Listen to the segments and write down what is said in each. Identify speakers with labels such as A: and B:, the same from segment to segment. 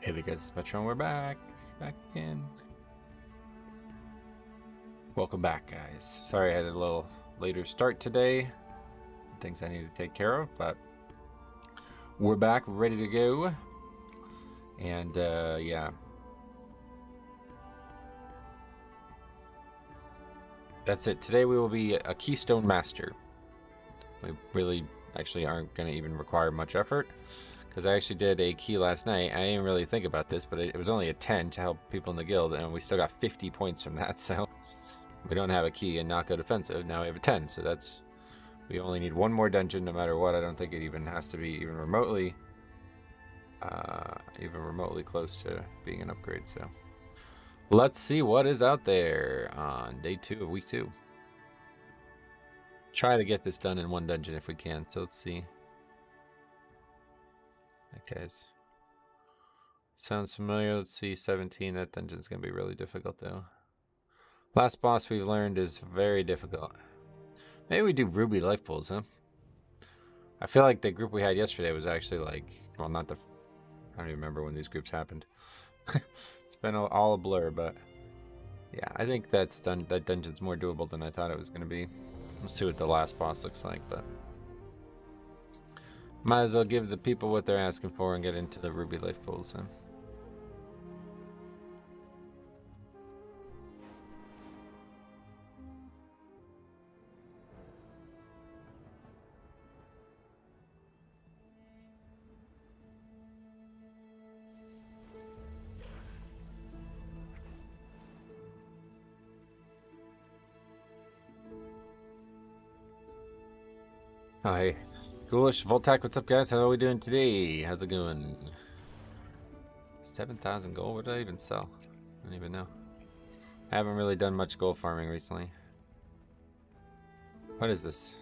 A: Hey there guys, it's Metron. We're back again. Welcome back, guys. Sorry I had a little later start today. Things I need to take care of, but we're back, ready to go. And yeah, that's it. Today we will be a Keystone Master. We really actually aren't going to even require much effort, because I actually did a key last night. I didn't really think about this, but it was only a 10 to help people in the guild, and we still got 50 points from that. So we don't have a key and not go defensive. Now we have a 10, so that's, we only need one more dungeon no matter what. I don't think it even has to be even remotely close to being an upgrade. So let's see what is out there on day 2 of week 2. Try to get this done in one dungeon if we can. So let's see. That guy's sounds familiar. Let's see, 17. That dungeon's gonna be really difficult though. Last boss we've learned is very difficult. Maybe we do Ruby life pools, huh? I feel like the group we had yesterday was actually like, well, not the, I don't even remember when these groups happened. It's been all a blur, but yeah, I think that dungeon's more doable than I thought it was gonna be. Let's see what the last boss looks like, but might as well give the people what they're asking for and get into the Ruby life pools, huh? Oh, hey. Ghoulish Voltac, what's up, guys? How are we doing today? How's it going? 7,000 gold? What did I even sell? I don't even know. I haven't really done much gold farming recently. What is this?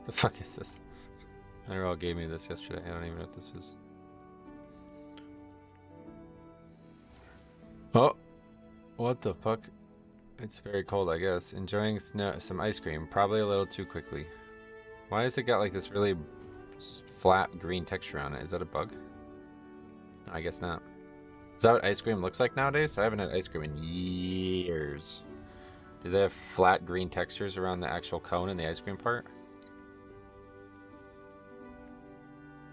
A: The fuck is this? All gave me this yesterday. I don't even know what this is. Oh! What the fuck? It's very cold, I guess. Enjoying some ice cream. Probably a little too quickly. Why has it got like this really flat green texture on it? Is that a bug? I guess not. Is that what ice cream looks like nowadays? I haven't had ice cream in years. Do they have flat green textures around the actual cone and the ice cream part?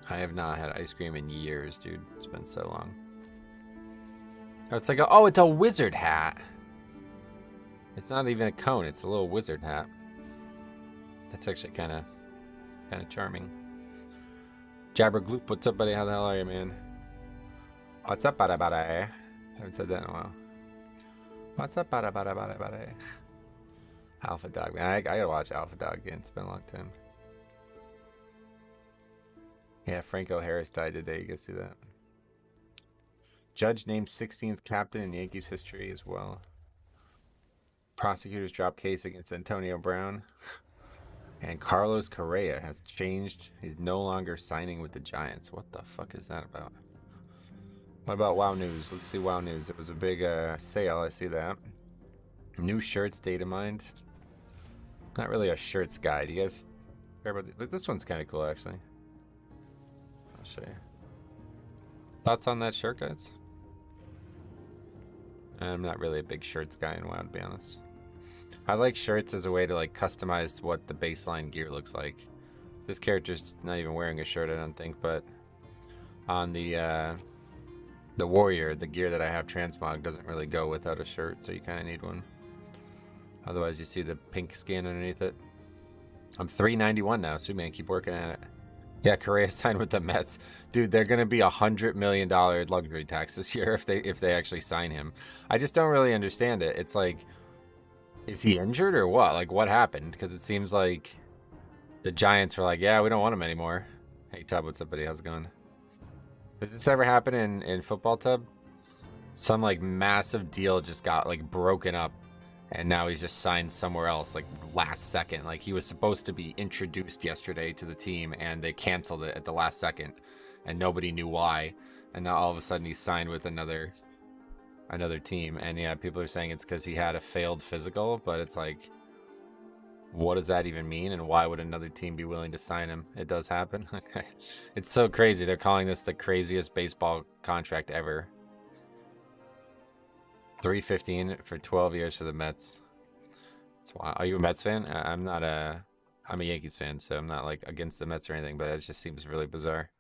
A: I have not had ice cream in years, dude. It's been so long. Oh, it's like a, oh, it's a wizard hat. It's not even a cone. It's a little wizard hat. That's actually kind of charming. Jabbergloop, what's up, buddy? How the hell are you, man? What's up, buddy? I haven't said that in a while. What's up, buddy? Alpha Dog, man. I gotta watch Alpha Dog again. It's been a long time. Yeah, Franco Harris died today. You guys see that? Judge named 16th captain in Yankees history as well. Prosecutors drop case against Antonio Brown. And Carlos Correa has changed. He's no longer signing with the Giants. What the fuck is that about? What about WoW News? Let's see WoW News. It was a big sale. I see that. New shirts, data mined. Not really a shirts guide. You guys care about the, this one's kind of cool, actually. I'll show you. Thoughts on that shirt, guys? I'm not really a big shirts guy in WoW, to be honest. I like shirts as a way to like customize what the baseline gear looks like. This character's not even wearing a shirt, I don't think, but on the warrior, the gear that I have transmog doesn't really go without a shirt, so you kind of need one. Otherwise, you see the pink skin underneath it. I'm 391 now, so man, keep working at it. Yeah, Correa signed with the Mets, dude. They're gonna be $100 million luxury tax this year if they actually sign him. I just don't really understand it. It's like, is he injured or what? Like, what happened? Because it seems like the Giants were like, yeah, we don't want him anymore. Hey, Tub, what's up, buddy? How's it going? Does this ever happen in football, Tub? Some like massive deal just got like broken up, and now he's just signed somewhere else like last second. Like he was supposed to be introduced yesterday to the team, and they canceled it at the last second, and nobody knew why. And now all of a sudden he's signed with another team. And yeah, people are saying it's because he had a failed physical, but it's like, what does that even mean, and why would another team be willing to sign him? It does happen. Okay. It's so crazy. They're calling this the craziest baseball contract ever. $315 for 12 years for the Mets. That's wild. Are you a Mets fan? I'm not a. I'm a Yankees fan, so I'm not like against the Mets or anything, but it just seems really bizarre.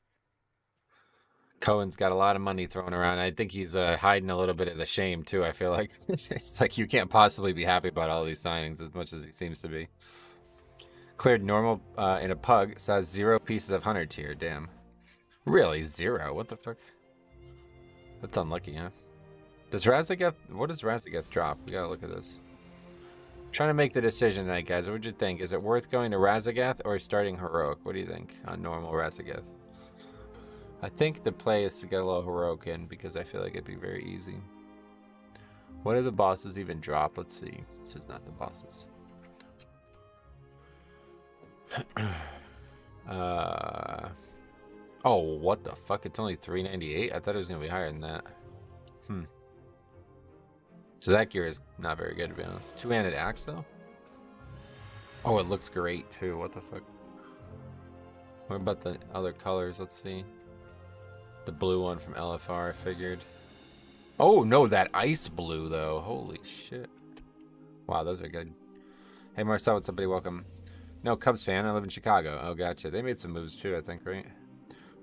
A: Cohen's got a lot of money thrown around. I think he's hiding a little bit of the shame too. I feel like it's like you can't possibly be happy about all these signings as much as he seems to be. Cleared normal in a pug. Says 0 pieces of hunter tier. Damn. Really? 0? What the fuck? That's unlucky, huh? Does Razageth... What does Razageth drop? We gotta look at this. I'm trying to make the decision tonight, guys. What'd you think? Is it worth going to Razageth or starting Heroic? What do you think on normal Razageth? I think the play is to get a little Heroic in because I feel like it'd be very easy. What do the bosses even drop? Let's see. This is not the bosses. Oh, what the fuck? It's only $398? I thought it was gonna be higher than that. So that gear is not very good, to be honest. Two-handed axe, though? Oh, it looks great, too. What the fuck? What about the other colors? Let's see. The blue one from LFR, I figured. Oh, no, that ice blue, though. Holy shit. Wow, those are good. Hey, Marcel, what's up, buddy? Welcome. No, Cubs fan. I live in Chicago. Oh, gotcha. They made some moves, too, I think, right?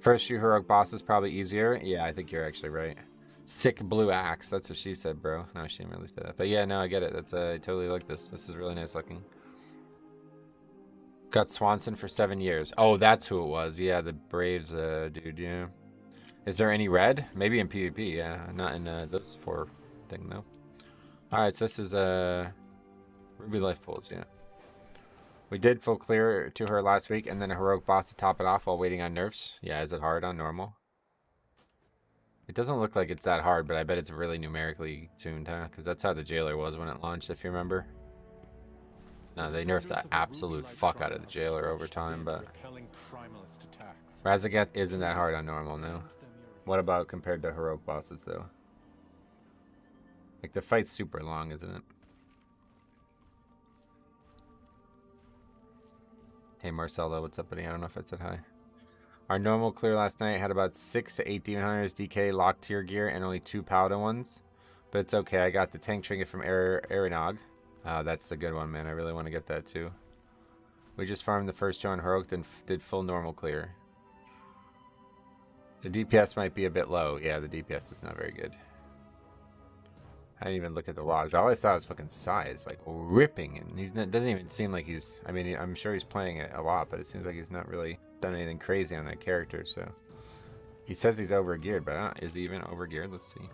A: First few heroic bosses probably easier. Yeah, I think you're actually right. Sick blue axe. That's what she said, bro. No, she didn't really say that. But yeah, no, I get it. That's I totally like this. This is really nice looking. Got Swanson for 7 years. Oh, that's who it was. Yeah, the Braves dude, yeah. Is there any red? Maybe in PvP, yeah. Not in those 4 thing, though. Alright, so this is Ruby Life Pools, yeah. We did full clear to her last week, and then a heroic boss to top it off while waiting on nerfs. Yeah, is it hard on normal? It doesn't look like it's that hard, but I bet it's really numerically tuned, huh? Because that's how the Jailer was when it launched, if you remember. No, they nerfed the absolute fuck out of the Jailer over time, but... Razageth isn't that hard on normal, no. What about compared to heroic bosses, though? Like, the fight's super long, isn't it? Hey, Marcelo, what's up, buddy? I don't know if I said hi. Our normal clear last night had about 6 to 8 Demon Hunters, DK, lock tier gear, and only 2 Paladin ones. But it's okay. I got the tank trinket from Arinog. That's the good one, man. I really want to get that, too. We just farmed the first Joan Heroic, then did full normal clear. The DPS might be a bit low. Yeah, the DPS is not very good. I didn't even look at the logs. All I saw was fucking size, like ripping, and he doesn't even seem like he's. I mean, I'm sure he's playing it a lot, but it seems like he's not really done anything crazy on that character. So he says he's over geared, but is he even over geared? Let's see.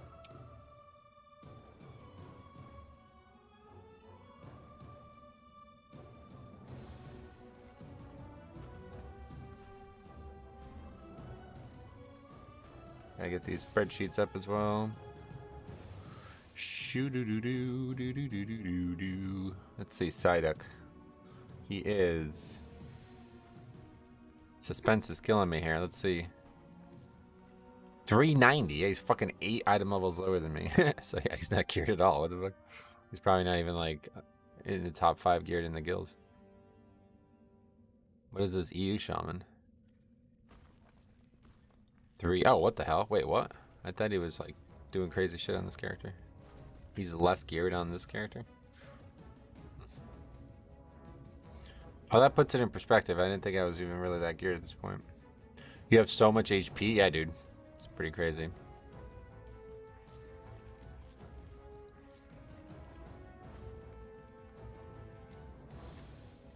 A: I get these spreadsheets up as well. Shoo-doo-doo-doo-doo-doo-doo-doo-doo. Let's see, Psyduck. He is... Suspense is killing me here. Let's see. 390. Yeah, he's fucking 8 item levels lower than me. So yeah, he's not geared at all. What the fuck? He's probably not even like in the top 5 geared in the guild. What is this EU shaman? 3. Oh, what the hell? Wait, what? I thought he was like doing crazy shit on this character. He's less geared on this character. Oh, that puts it in perspective. I didn't think I was even really that geared at this point. You have so much HP? Yeah, dude. It's pretty crazy.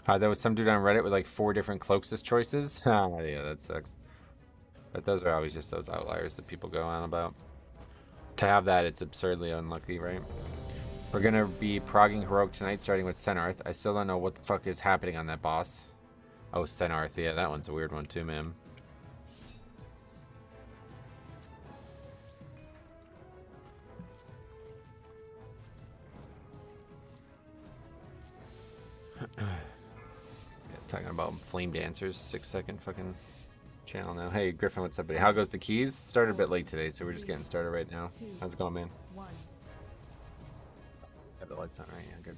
A: There was some dude on Reddit with like 4 different cloaks as choices. Oh, yeah, that sucks. But those are always just those outliers that people go on about. To have that, it's absurdly unlucky, right? We're gonna be progging Heroic tonight, starting with Senarth. I still don't know what the fuck is happening on that boss. Oh, Senarth. Yeah, that one's a weird one too, man. This guy's talking about flame dancers. 6-second fucking channel now. Hey, Griffin, what's up, buddy? How goes the keys? Started a bit late today, so we're just getting started right now. How's it going, man? Have the lights on, right? Yeah, good.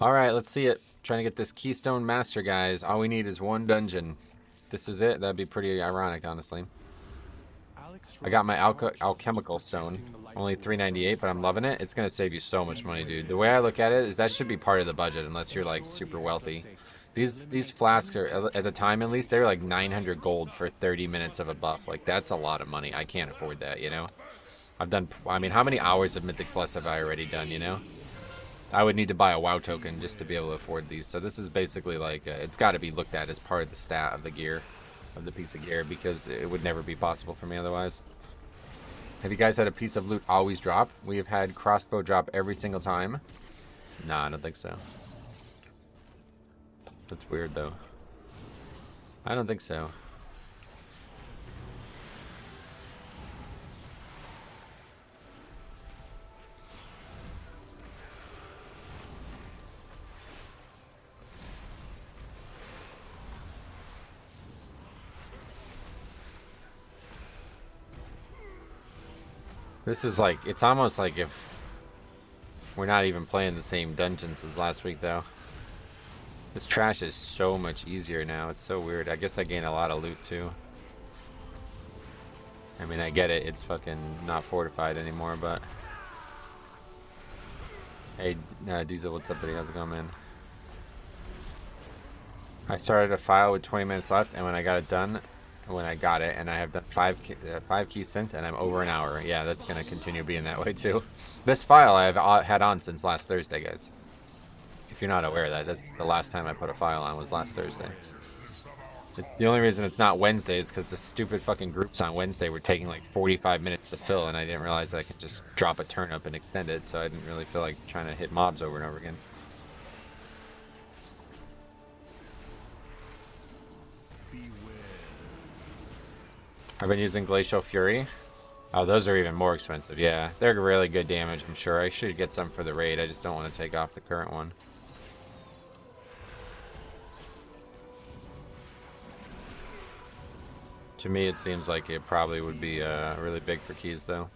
A: Alright, let's see it. Trying to get this Keystone Master, guys. All we need is one dungeon. This is it. That'd be pretty ironic, honestly. I got my alchemical stone. Only $3.98, but I'm loving it. It's going to save you so much money, dude. The way I look at it is that should be part of the budget, unless you're, like, super wealthy. These flasks, are, at the time at least, they were like 900 gold for 30 minutes of a buff. Like, that's a lot of money. I can't afford that, you know? I mean, how many hours of Mythic Plus have I already done, you know? I would need to buy a WoW token just to be able to afford these. So this is basically like, it's got to be looked at as part of the stat of the gear, of the piece of gear, because it would never be possible for me otherwise. Have you guys had a piece of loot always drop? We have had crossbow drop every single time. Nah, I don't think so. That's weird, though. I don't think so. This is like, it's almost like if we're not even playing the same dungeons as last week, though. This trash is so much easier now. It's so weird. I guess I gain a lot of loot, too. I mean, I get it. It's fucking not fortified anymore, but... Hey, Diesel, what's up, buddy? How's it going, man? I started a file with 20 minutes left, and when I got it done... When I got it, and I have done five keys since, and I'm over an hour. Yeah, that's gonna continue being that way too. This file I've had on since last Thursday, guys. If you're not aware of that, that's the last time I put a file on was last Thursday. The only reason it's not Wednesday is because the stupid fucking groups on Wednesday were taking like 45 minutes to fill, and I didn't realize that I could just drop a turnip and extend it, so I didn't really feel like trying to hit mobs over and over again. I've been using Glacial Fury. Oh, those are even more expensive. Yeah, they're really good damage, I'm sure. I should get some for the raid. I just don't want to take off the current one. To me, it seems like it probably would be really big for keys, though.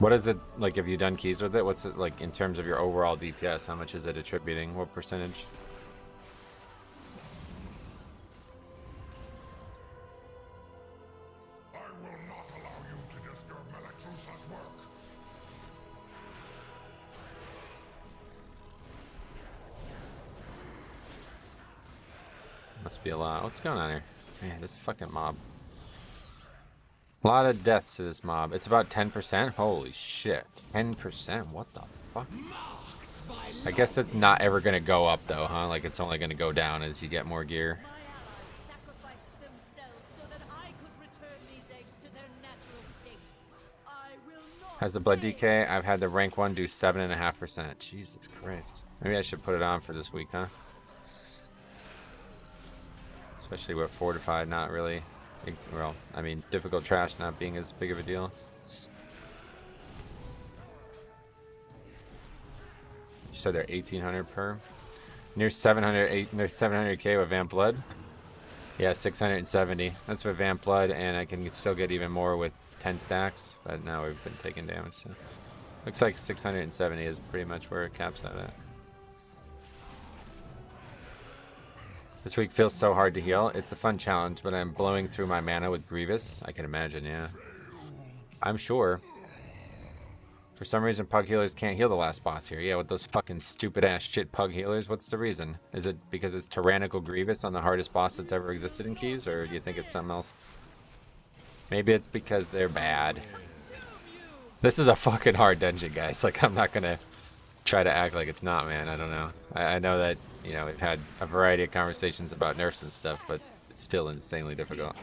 A: What is it, like, have you done keys with it? What's it, like, in terms of your overall DPS? How much is it attributing? What percentage? Must be a lot. What's going on here? Man, this fucking mob. A lot of deaths to this mob. It's about 10%? Holy shit. 10%? What the fuck? I guess it's not ever going to go up, though, huh? Like, it's only going to go down as you get more gear. Has the blood DK? I've had the rank 1 do 7.5%. Jesus Christ. Maybe I should put it on for this week, huh? Especially with fortified not really, well, I mean, difficult trash not being as big of a deal. You said they're 1,800 per? Near 700, near 700k with Vamp Blood? Yeah, 670. That's with Vamp Blood, and I can still get even more with 10 stacks, but now we've been taking damage, so. Looks like 670 is pretty much where it caps out at. This week feels so hard to heal. It's a fun challenge, but I'm blowing through my mana with Grievous. I can imagine, yeah. I'm sure. For some reason, Pug Healers can't heal the last boss here. Yeah, with those fucking stupid-ass shit Pug Healers, what's the reason? Is it because it's Tyrannical Grievous on the hardest boss that's ever existed in Keys, or do you think it's something else? Maybe it's because they're bad. This is a fucking hard dungeon, guys. Like, I'm not gonna try to act like it's not, man. I don't know. I know that, you know, we've had a variety of conversations about nerfs and stuff, but it's still insanely difficult.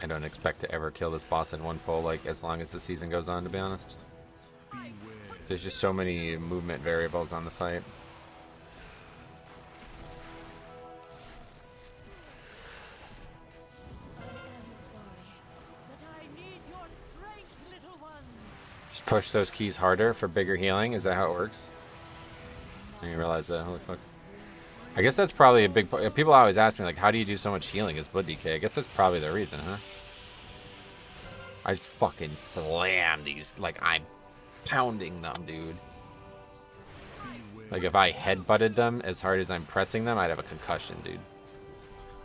A: I don't expect to ever kill this boss in one pull, like, as long as the season goes on, to be honest. There's just so many movement variables on the fight. Just push those keys harder for bigger healing. Is that how it works? I didn't realize that. Holy fuck. I guess that's probably a big part. People always ask me, like, how do you do so much healing as blood DK? I guess that's probably the reason, huh? I fucking slam these. Like, I'm pounding them, dude. Like, if I headbutted them as hard as I'm pressing them, I'd have a concussion, dude.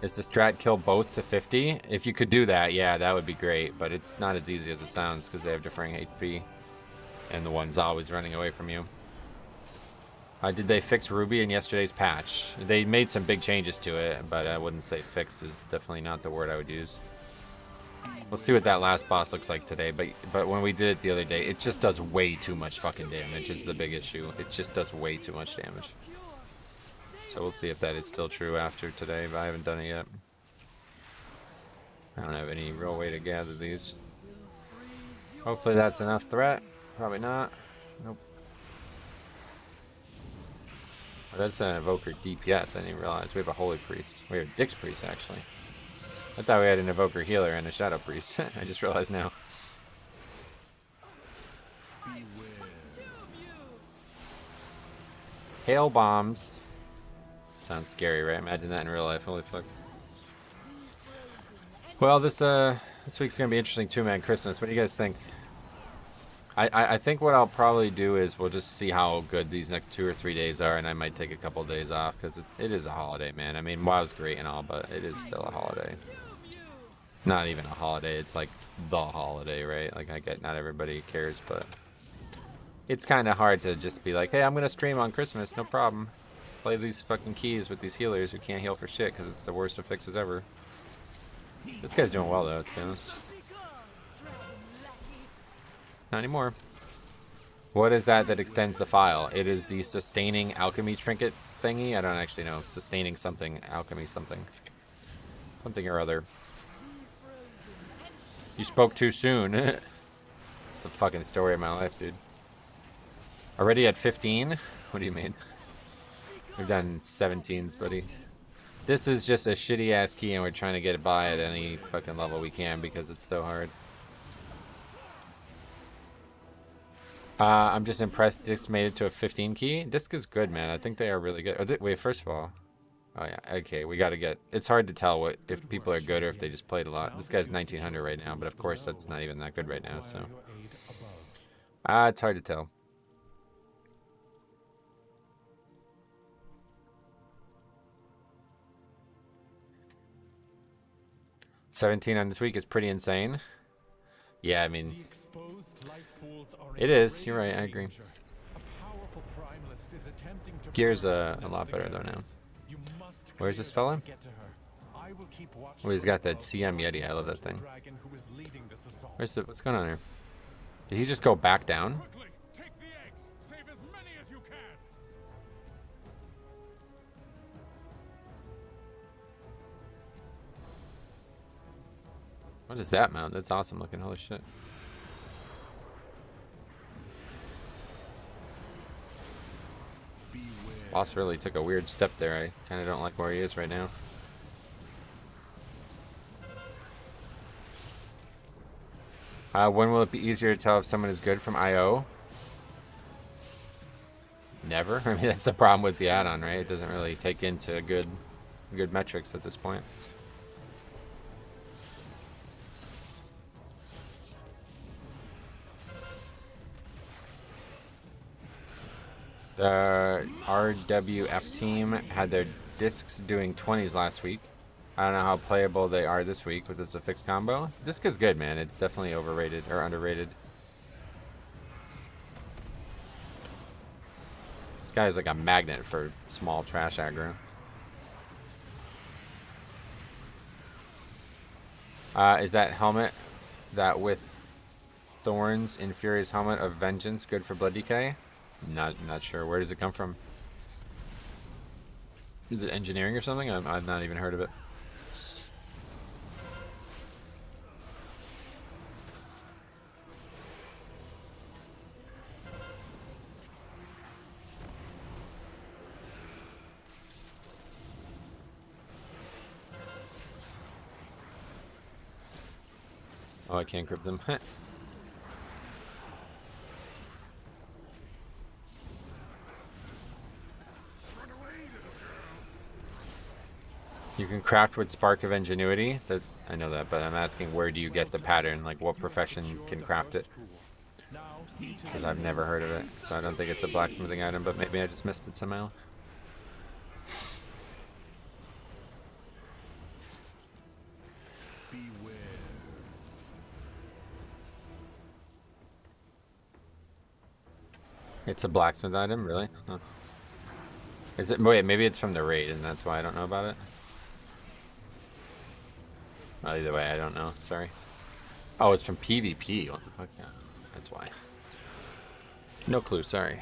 A: Is the strat kill both to 50? If you could do that, yeah, that would be great. But it's not as easy as it sounds because they have differing HP. And the one's always running away from you. Did they fix Ruby in yesterday's patch? They made some big changes to it, but I wouldn't say fixed is definitely not the word I would use. We'll see what that last boss looks like today, but when we did it the other day, it just does way too much fucking damage is the big issue. It just does way too much damage. So we'll see if that is still true after today, but I haven't done it yet. I don't have any real way to gather these. Hopefully that's enough threat. Probably not. Nope. Oh, that's an Evoker DPS. I didn't even realize. We have a Holy Priest. We have a Dix Priest, actually. I thought we had an Evoker Healer and a Shadow Priest. I just realized now. Hail bombs. Sounds scary, right? Imagine that in real life. Holy fuck. Well, this week's gonna be interesting too, man. Christmas. What do you guys think? I think what I'll probably do is we'll just see how good these next 2 or 3 days are, and I might take a couple days off because it is a holiday, man. I mean, WoW's great and all, but it is still a holiday. Not even a holiday. It's like the holiday, right? Like, I get not everybody cares, but it's kind of hard to just be like, hey, I'm gonna stream on Christmas, no problem. Play these fucking keys with these healers who can't heal for shit because it's the worst of fixes ever. This guy's doing well though, to be honest. Not anymore. What is that extends the file? It is the sustaining alchemy trinket thingy. I don't actually know. Sustaining something, alchemy something. Something or other. You spoke too soon. It's the fucking story of my life, dude. Already at 15? What do you mean? We've done 17s, buddy. This is just a shitty ass key and we're trying to get it by at any fucking level we can because it's so hard. I'm just impressed Disc made it to a 15 key. Disc is good, man. I think they are really good. Wait, first of all. Oh, yeah. Okay, we got to get... It's hard to tell if people are good or if they just played a lot. This guy's 1900 right now, but of course that's not even that good right now, so... it's hard to tell. $17 on this week is pretty insane. Yeah, I mean... It is. You're right. I agree. Gear's a lot better though now. Where's this fella? Oh, he's got that CM Yeti. I love that thing. What's going on here? Did he just go back down? What is that mount? That's awesome looking. Holy shit. Boss really took a weird step there. I kind of don't like where he is right now. When will it be easier to tell if someone is good from IO? Never. I mean, that's the problem with the add-on, right? It doesn't really take into good metrics at this point. The RWF team had their discs doing 20s last week. I don't know how playable they are this week with this fixed combo. Disc is good, man. It's definitely overrated or underrated. This guy is like a magnet for small trash aggro. Is that helmet that with thorns in Fury's helmet of vengeance good for blood decay? Not sure. Where does it come from? Is it engineering or something? I've not even heard of it. Oh, I can't grip them. You can craft with Spark of Ingenuity. I know that, but I'm asking where do you get the pattern? Like what profession can craft it? Because I've never heard of it, so I don't think it's a blacksmithing item, but maybe I just missed it somehow. It's a blacksmith item, really? Huh. Is it? Wait, maybe it's from the raid, and that's why I don't know about it. Well, either way, I don't know. Sorry. Oh, it's from PvP. What the fuck? Yeah, that's why. No clue. Sorry.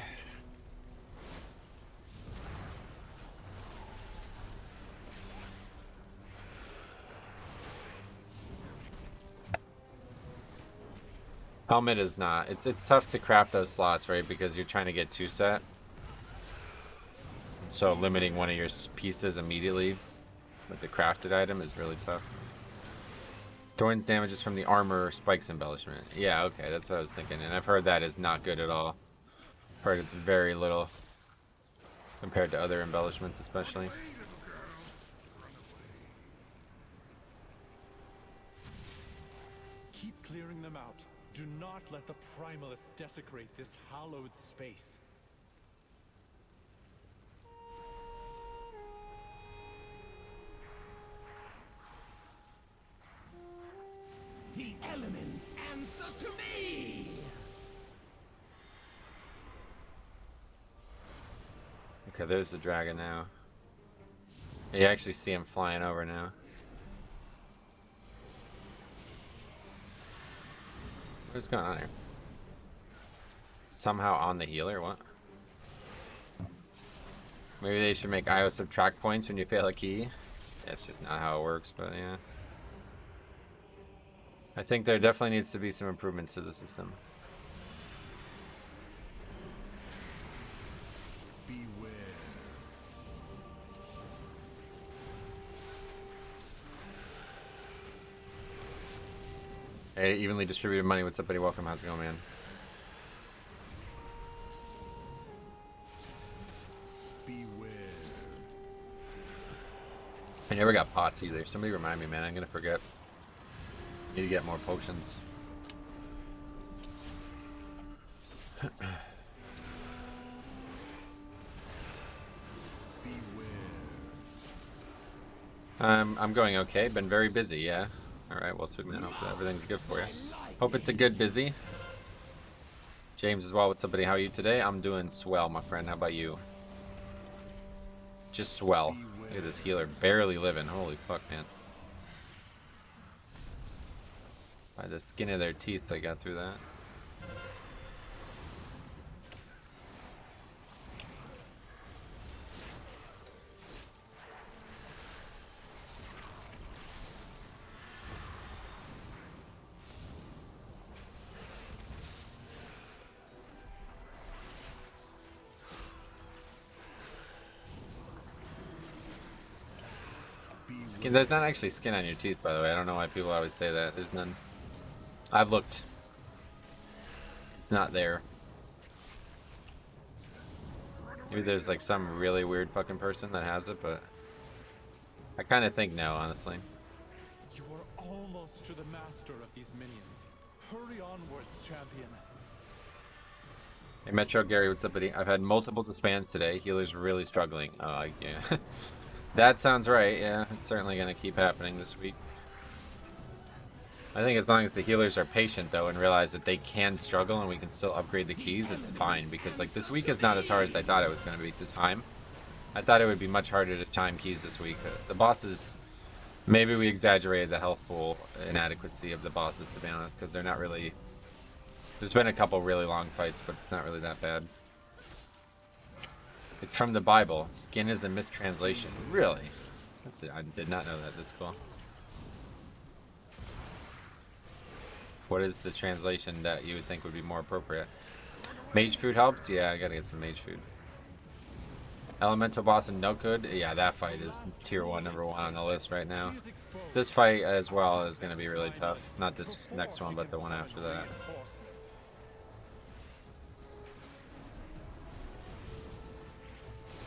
A: Helmet is not. It's tough to craft those slots, right? Because you're trying to get 2 set. So limiting one of your pieces immediately with the crafted item is really tough. Thorns damages from the armor spikes embellishment. Yeah, okay, that's what I was thinking. And I've heard that is not good at all. I've heard it's very little compared to other embellishments, especially.
B: Keep clearing them out. Do not let the primalists desecrate this hallowed space.
C: The elements answer to me!
A: Okay, there's the dragon now. You actually see him flying over now. What's going on here? Somehow on the healer? What? Maybe they should make IO subtract points when you fail a key. That's just not how it works, but yeah. I think there definitely needs to be some improvements to the system.
B: Beware.
A: Hey, evenly distributed money. What's up, buddy? Welcome. How's it going, man?
B: Beware.
A: I never got pots either. Somebody remind me, man. I'm gonna forget. Need to get more potions. I'm going okay. Been very busy, yeah. Alright, well, sweet man. Hope everything's good for you. Hope it's a good busy. James as well. What's up, buddy? How are you today? I'm doing swell, my friend. How about you? Just swell. Look at this healer barely living. Holy fuck, man. By the skin of their teeth, they got through that. Skin, there's not actually skin on your teeth, by the way. I don't know why people always say that. There's none. I've looked. It's not there. Maybe there's like some really weird fucking person that has it, but I kind of think no, honestly.
B: You are almost to the master of these minions. Hurry onwards, champion.
A: Hey, Metro Gary, what's up, buddy? I've had multiple disbands today. Healer's really struggling. Oh, yeah. That sounds right, yeah. It's certainly going to keep happening this week. I think as long as the healers are patient, though, and realize that they can struggle and we can still upgrade the keys, it's fine. Because, like, this week is not as hard as I thought it was going to be this time. I thought it would be much harder to time keys this week. The bosses, maybe we exaggerated the health pool inadequacy of the bosses, to be honest, because they're not really... There's been a couple really long fights, but it's not really that bad. It's from the Bible. Skin is a mistranslation. Really? That's it. I did not know that. That's cool. What is the translation that you would think would be more appropriate? Mage food helps? Yeah, I gotta get some mage food. Elemental boss and no good? Yeah, that fight is tier 1, number 1 on the list right now. This fight as well is gonna be really tough. Not this next one, but the one after that.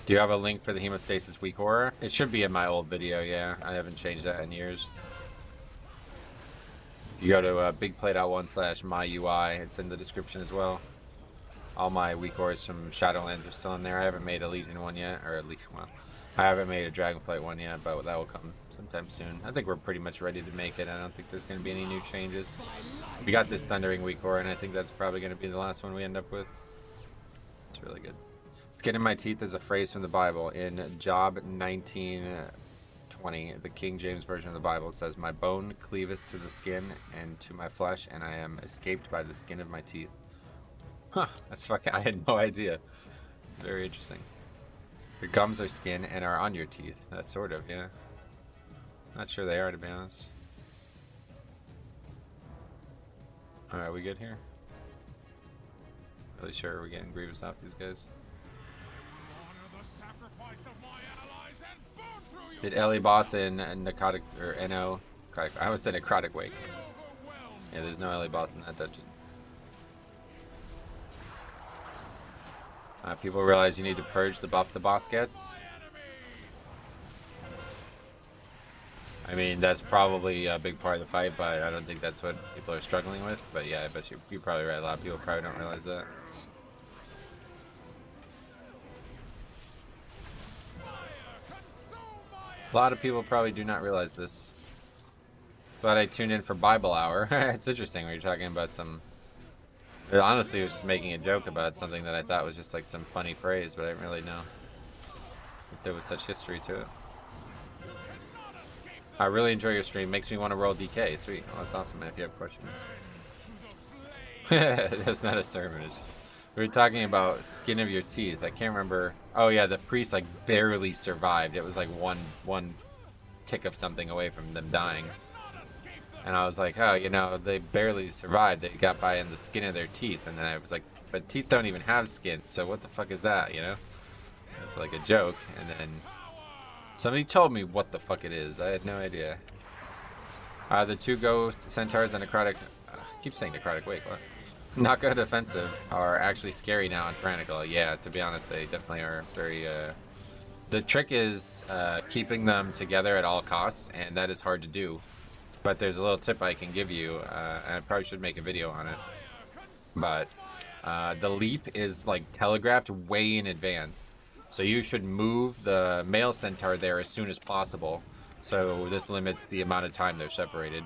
A: Do you have a link for the Hemostasis Week Horror? It should be in my old video, yeah. I haven't changed that in years. You go to bigplay.1/myui. It's in the description as well. All my weak ores from Shadowlands are still in there. I haven't made a Legion one yet, or at least, well, I haven't made a Dragonflight one yet, but that will come sometime soon. I think we're pretty much ready to make it. I don't think there's going to be any new changes. We got this Thundering weak ore, and I think that's probably going to be the last one we end up with. It's really good. Skin in my teeth is a phrase from the Bible. In Job 19:20, the King James Version of the Bible, it says, "My bone cleaveth to the skin and to my flesh, and I am escaped by the skin of my teeth." Huh, that's fucking, I had no idea. Very interesting. Your gums are skin and are on your teeth. That's sort of, yeah. Not sure they are, to be honest. Alright, we good here? Really sure we're getting Grievous off these guys. Did Ellie boss in Necrotic, or NO? I almost said Necrotic Wake. Yeah, there's no Ellie boss in that dungeon. People realize you need to purge the buff the boss gets. I mean, that's probably a big part of the fight, but I don't think that's what people are struggling with. But yeah, I bet you're probably right. A lot of people probably don't realize that. A lot of people probably do not realize this. Thought I tuned in for Bible Hour. It's interesting when you're talking about some... Honestly, I was just making a joke about something that I thought was just like some funny phrase, but I didn't really know if there was such history to it. I really enjoy your stream. Makes me want to roll DK. Sweet. Well, that's awesome, man. If you have questions. That's not a sermon. It's just... We were talking about skin of your teeth. I can't remember. Oh yeah, the priest like barely survived. It was like one tick of something away from them dying. And I was like, oh, you know, they barely survived. They got by in the skin of their teeth. And then I was like, but teeth don't even have skin. So what the fuck is that, you know? It's like a joke. And then somebody told me what the fuck it is. I had no idea. The two ghost centaurs and necrotic... I keep saying necrotic. Wait, what? Naka defensive are actually scary now in Tyrannical. Yeah, to be honest, they definitely are very... The trick is keeping them together at all costs. And that is hard to do. But there's a little tip I can give you, and I probably should make a video on it. But the leap is like telegraphed way in advance. So you should move the male centaur there as soon as possible. So this limits the amount of time they're separated.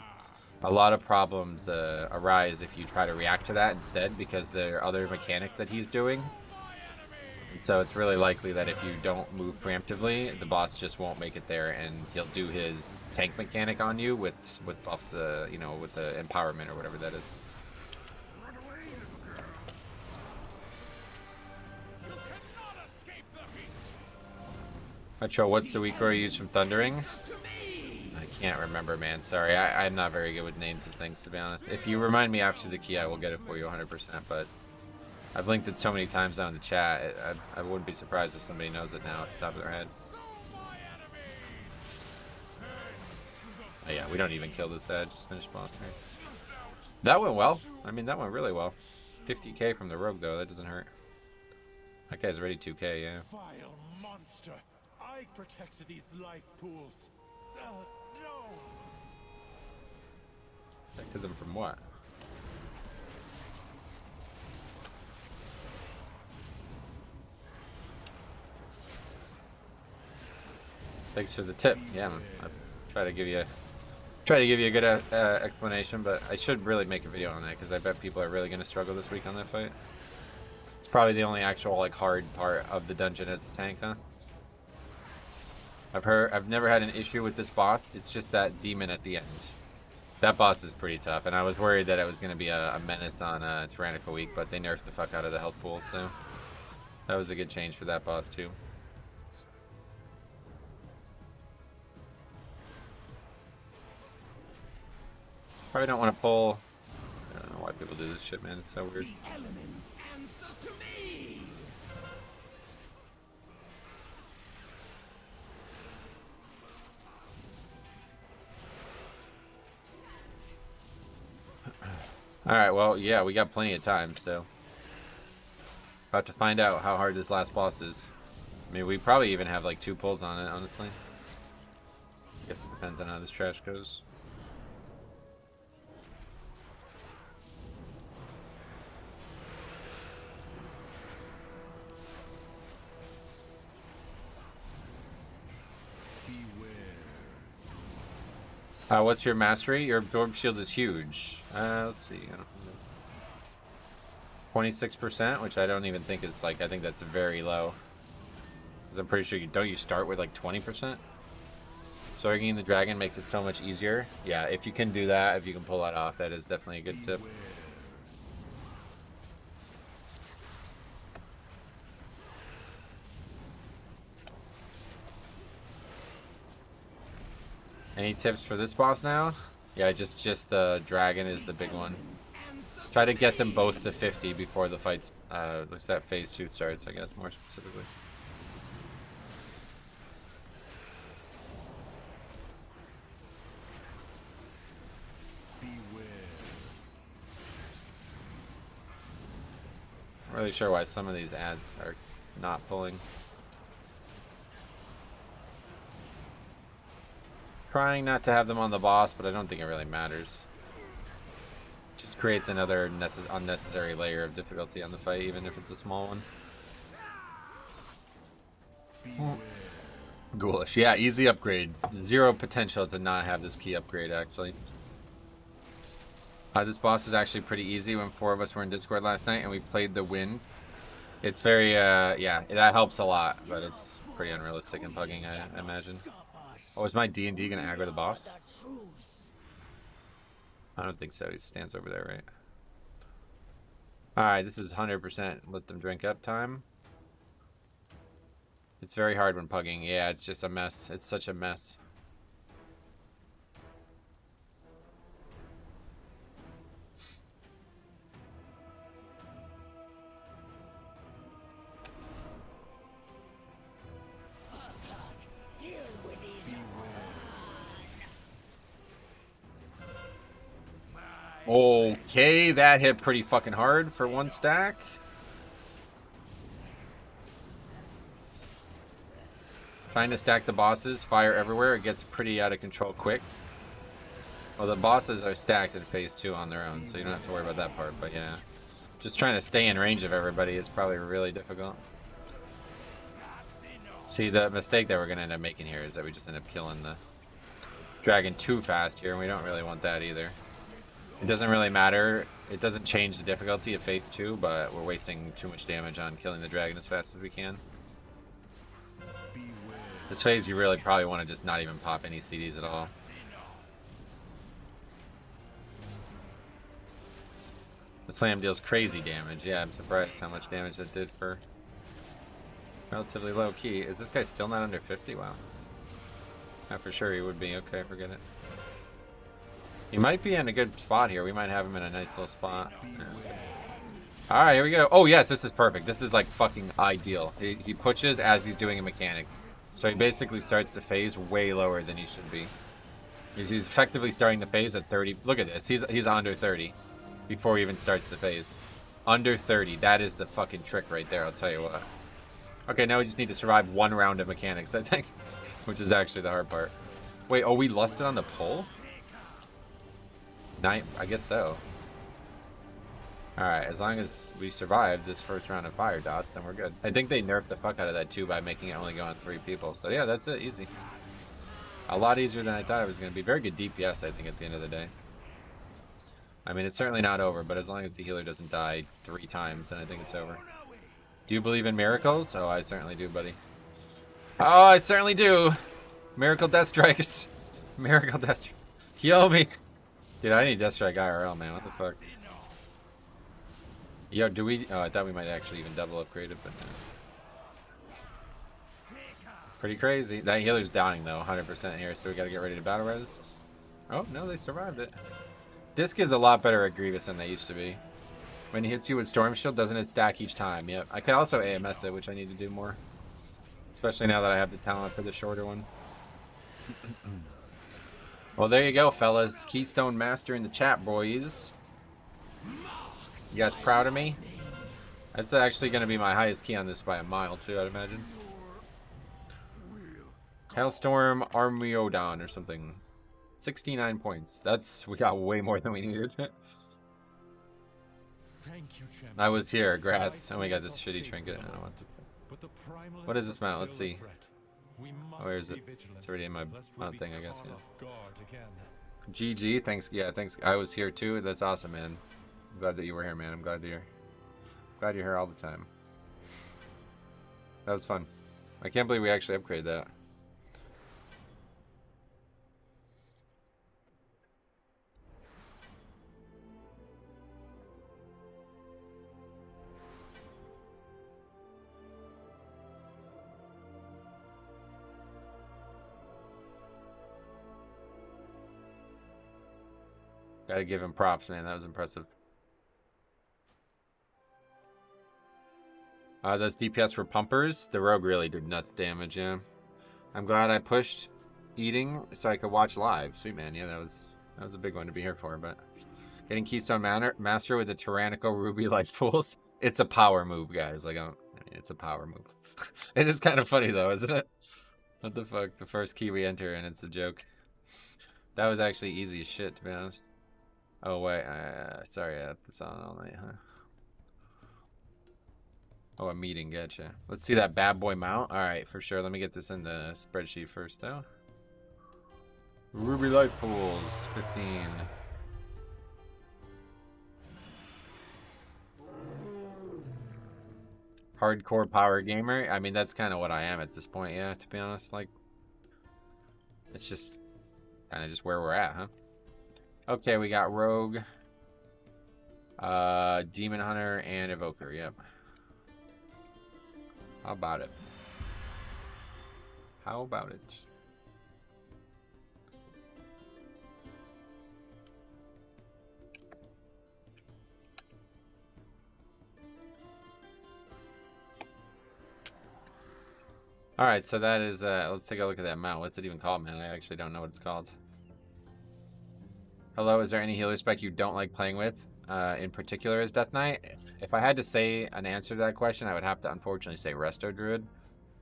A: A lot of problems arise if you try to react to that instead, because there are other mechanics that he's doing. And so it's really likely that if you don't move preemptively, the boss just won't make it there, and he'll do his tank mechanic on you with buffs, you know, with the empowerment or whatever that is. Metro, what's the weak core you use from Thundering? I can't remember, man. Sorry, I'm not very good with names of things, to be honest. If you remind me after the key, I will get it for you 100%, but... I've linked it so many times now in the chat, I wouldn't be surprised if somebody knows it now at the top of their head. Oh yeah, we don't even kill this head, just finish boss here. That went well. I mean, that went really well. 50k from the rogue though, that doesn't hurt. That guy's already 2k, yeah.
B: Vile monster! I protected these life pools. No!
A: Protected them from what? Thanks for the tip. Yeah, I try to give you a good explanation, but I should really make a video on that because I bet people are really going to struggle this week on that fight. It's probably the only actual like hard part of the dungeon as a tank, huh? I've never had an issue with this boss. It's just that demon at the end. That boss is pretty tough, and I was worried that it was going to be a menace on Tyrannical Week, but they nerfed the fuck out of the health pool, so that was a good change for that boss too. Probably don't want to pull. I don't know why people do this shit, man. It's so weird.
C: The elements answer to me.
A: Alright, well, yeah, we got plenty of time, so. About to find out how hard this last boss is. I mean, we probably even have like 2 pulls on it, honestly. I guess it depends on how this trash goes. What's your mastery? Your absorb shield is huge. Let's see. 26%, which I don't even think is like, I think that's very low. Because I'm pretty sure don't you start with like 20%? Sorging the dragon makes it so much easier. Yeah, if you can do that, if you can pull that off, that is definitely a good tip. Any tips for this boss now? Yeah, just the dragon is the big one. Try to get them both to 50 before the fight's, looks that phase 2 starts, I guess, more specifically. I'm really sure why some of these ads are not pulling. Trying not to have them on the boss, but I don't think it really matters. Just creates another unnecessary layer of difficulty on the fight, even if it's a small one. Ghoulish. Yeah, easy upgrade. Zero potential to not have this key upgrade, actually. This boss is actually pretty easy when 4 of us were in Discord last night and we played the wind. It's very, yeah, that helps a lot, but it's pretty unrealistic in pugging, I imagine. Oh, is my D&D going to aggro the boss? I don't think so. He stands over there, right? Alright, this is 100% let them drink up time. It's very hard when pugging. Yeah, it's just a mess. It's such a mess. Okay, that hit pretty fucking hard for 1 stack. Trying to stack the bosses, fire everywhere, it gets pretty out of control quick. Well, the bosses are stacked in phase 2 on their own, so you don't have to worry about that part, but yeah. Just trying to stay in range of everybody is probably really difficult. See, the mistake that we're going to end up making here is that we just end up killing the dragon too fast here, and we don't really want that either. It doesn't really matter. It doesn't change the difficulty of phase 2, but we're wasting too much damage on killing the dragon as fast as we can. This phase, you really probably want to just not even pop any CDs at all. The slam deals crazy damage. Yeah, I'm surprised how much damage that did for relatively low key. Is this guy still not under 50? Wow. Not for sure he would be. Okay, forget it. He might be in a good spot here. We might have him in a nice little spot. Yeah. Alright, here we go. Oh, yes, this is perfect. This is like fucking ideal. He pushes as he's doing a mechanic. So he basically starts the phase way lower than he should be. He's effectively starting the phase at 30. Look at this. He's under 30 before he even starts the phase. Under 30. That is the fucking trick right there, I'll tell you what. Okay, now we just need to survive 1 round of mechanics, I think. Which is actually the hard part. Wait, oh, we lusted on the pull? I guess so. Alright, as long as we survive this first round of fire dots, then we're good. I think they nerfed the fuck out of that too by making it only go on 3 people. So yeah, that's it. Easy. A lot easier than I thought it was going to be. Very good DPS, I think, at the end of the day. I mean, it's certainly not over, but as long as the healer doesn't die 3 times, then I think it's over. Do you believe in miracles? Oh, I certainly do, buddy. Oh, I certainly do. Miracle Death Strikes. Miracle Death Strike. Heal me. Dude, I need Death Strike IRL, man. What the fuck? Yo, do we... Oh, I thought we might actually even double upgrade it, but no. Pretty crazy. That healer's dying, though. 100% here, so we gotta get ready to battle res. Oh, no, they survived it. Disc is a lot better at Grievous than they used to be. When he hits you with Storm Shield, doesn't it stack each time? Yep. I can also AMS it, which I need to do more. Especially now that I have the talent for the shorter one. Well, there you go, fellas. Keystone Master in the chat, boys. You guys proud of me? That's actually going to be my highest key on this by a mile, too, I'd imagine. Hailstorm Armiodon or something. 69 points. We got way more than we needed.
B: Thank you, champion.
A: I was here, grass, and we got this shitty trinket. I don't want to. What is this mount? Let's see. Where is it? It's already in my mount thing, I guess. Yeah. GG, thanks. Yeah, thanks. I was here too. That's awesome, man. I'm glad that you were here, man. I'm glad you're here all the time. That was fun. I can't believe we actually upgraded that. Gotta give him props, man. That was impressive. Those DPS were pumpers. The rogue really did nuts damage, yeah. I'm glad I pushed eating so I could watch live. Sweet man, yeah, that was a big one to be here for, but getting Keystone Master with the tyrannical ruby life pools. It's a power move, guys. Like, I mean, it's a power move. It is kind of funny though, isn't it? What the fuck? The first key we enter and it's a joke. That was actually easy as shit, to be honest. Oh wait, sorry, I had this on all night, huh? Oh, a meeting, gotcha. Let's see that bad boy mount. All right, for sure. Let me get this in the spreadsheet first, though. Ruby light pools, 15. Hardcore power gamer. I mean, that's kind of what I am at this point, yeah, to be honest. Like, it's just kind of just where we're at, huh? Okay, we got Rogue, Demon Hunter, and Evoker, yep. How about it? How about it? All right, so that is, let's take a look at that mount. What's it even called, man? I actually don't know what it's called. Hello, is there any healer spec you don't like playing with, in particular as Death Knight? If I had to say an answer to that question, I would have to unfortunately say Resto Druid.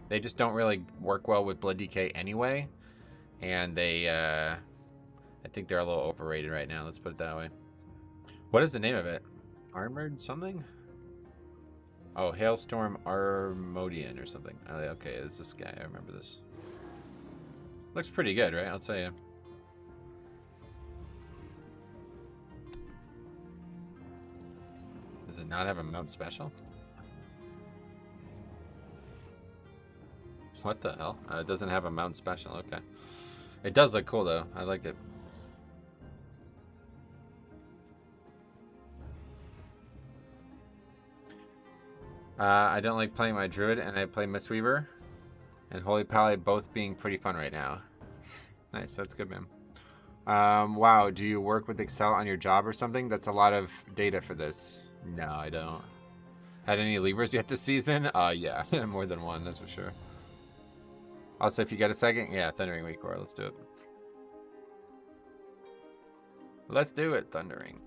A: They just don't really work well with Blood DK anyway, and they, I think they're a little overrated right now, let's put it that way. What is the name of it? Armored something? Oh, Hailstorm Armodian or something. Oh, okay, it's this guy. I remember this. Looks pretty good, right? I'll tell you. Does it not have a mount special? What the hell? It doesn't have a mount special. Okay. It does look cool, though. I like it. I don't like playing my druid, and I play Mistweaver and Holy Pally, both being pretty fun right now. Nice, that's good, man. Wow, do you work with Excel on your job or something? That's a lot of data for this. No, I don't. Had any levers yet this season? Yeah, more than one, that's for sure. Also, if you get a second, yeah, Thundering Week Core, let's do it. Let's do it, Thundering.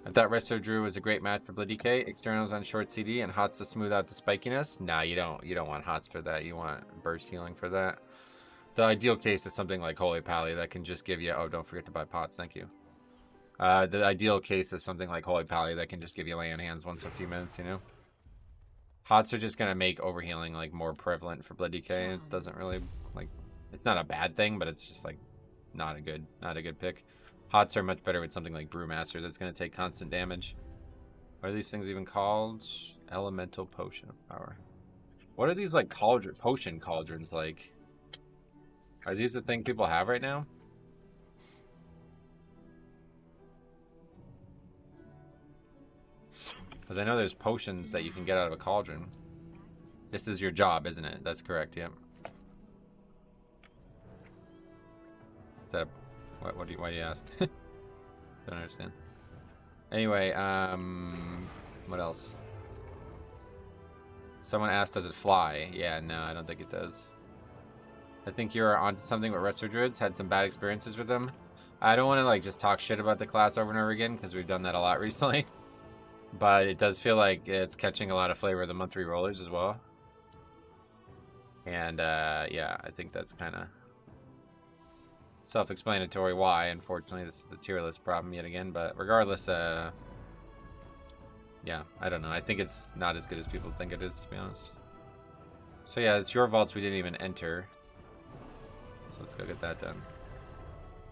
A: I thought Resto Drew was a great match for Blood DK. Externals on short CD and HOTS to smooth out the spikiness. Nah, you don't want HOTS for that. You want burst healing for that. The ideal case is something like Holy Pally that can just give you... Oh, don't forget to buy pots. Thank you. The ideal case is something like Holy Pally that can just give you lay on hands once a few minutes, you know? HOTS are just going to make overhealing, like, more prevalent for Blood DK. It doesn't really, like... It's not a bad thing, but it's just, like, not a good pick. HOTS are much better with something like Brewmaster that's going to take constant damage. What are these things even called? Elemental Potion of Power. What are these, like, potion cauldrons like? Are these the thing people have right now? Because I know there's potions that you can get out of a cauldron. This is your job, isn't it? That's correct, yep. Is that a... Why do you ask? Don't understand. Anyway, what else? Someone asked, does it fly? Yeah, no, I don't think it does. I think you're onto something with Resto Druids. Had some bad experiences with them. I don't want to like just talk shit about the class over and over again because we've done that a lot recently. But it does feel like it's catching a lot of flavor of the monthly rollers as well. And yeah, I think that's kind of self-explanatory why. Unfortunately, this is the tier list problem yet again. But regardless, Yeah, I don't know. I think it's not as good as people think it is, to be honest. So yeah, it's your vaults we didn't even enter. So let's go get that done.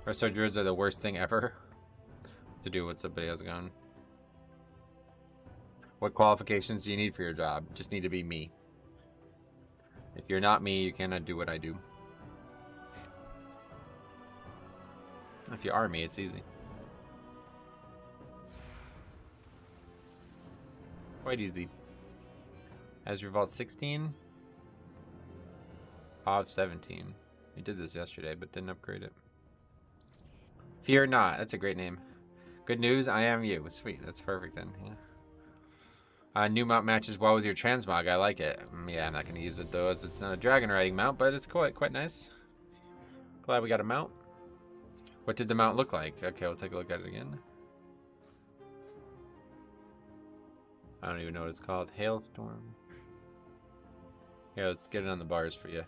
A: Resto druids are the worst thing ever to do. What's up, buddy? How's it going? What qualifications do you need for your job? Just need to be me. If you're not me, you cannot do what I do. If you are me, it's easy. Quite easy. Azure Vault 16. POV 17. We did this yesterday, but didn't upgrade it. Fear not. That's a great name. Good news, I am you. Sweet. That's perfect then. Yeah. New mount matches well with your transmog. I like it. Yeah, I'm not going to use it though. It's not a dragon riding mount, but it's quite nice. Glad we got a mount. What did the mount look like? Okay, we'll take a look at it again. I don't even know what it's called. Hailstorm. Yeah, let's get it on the bars for you.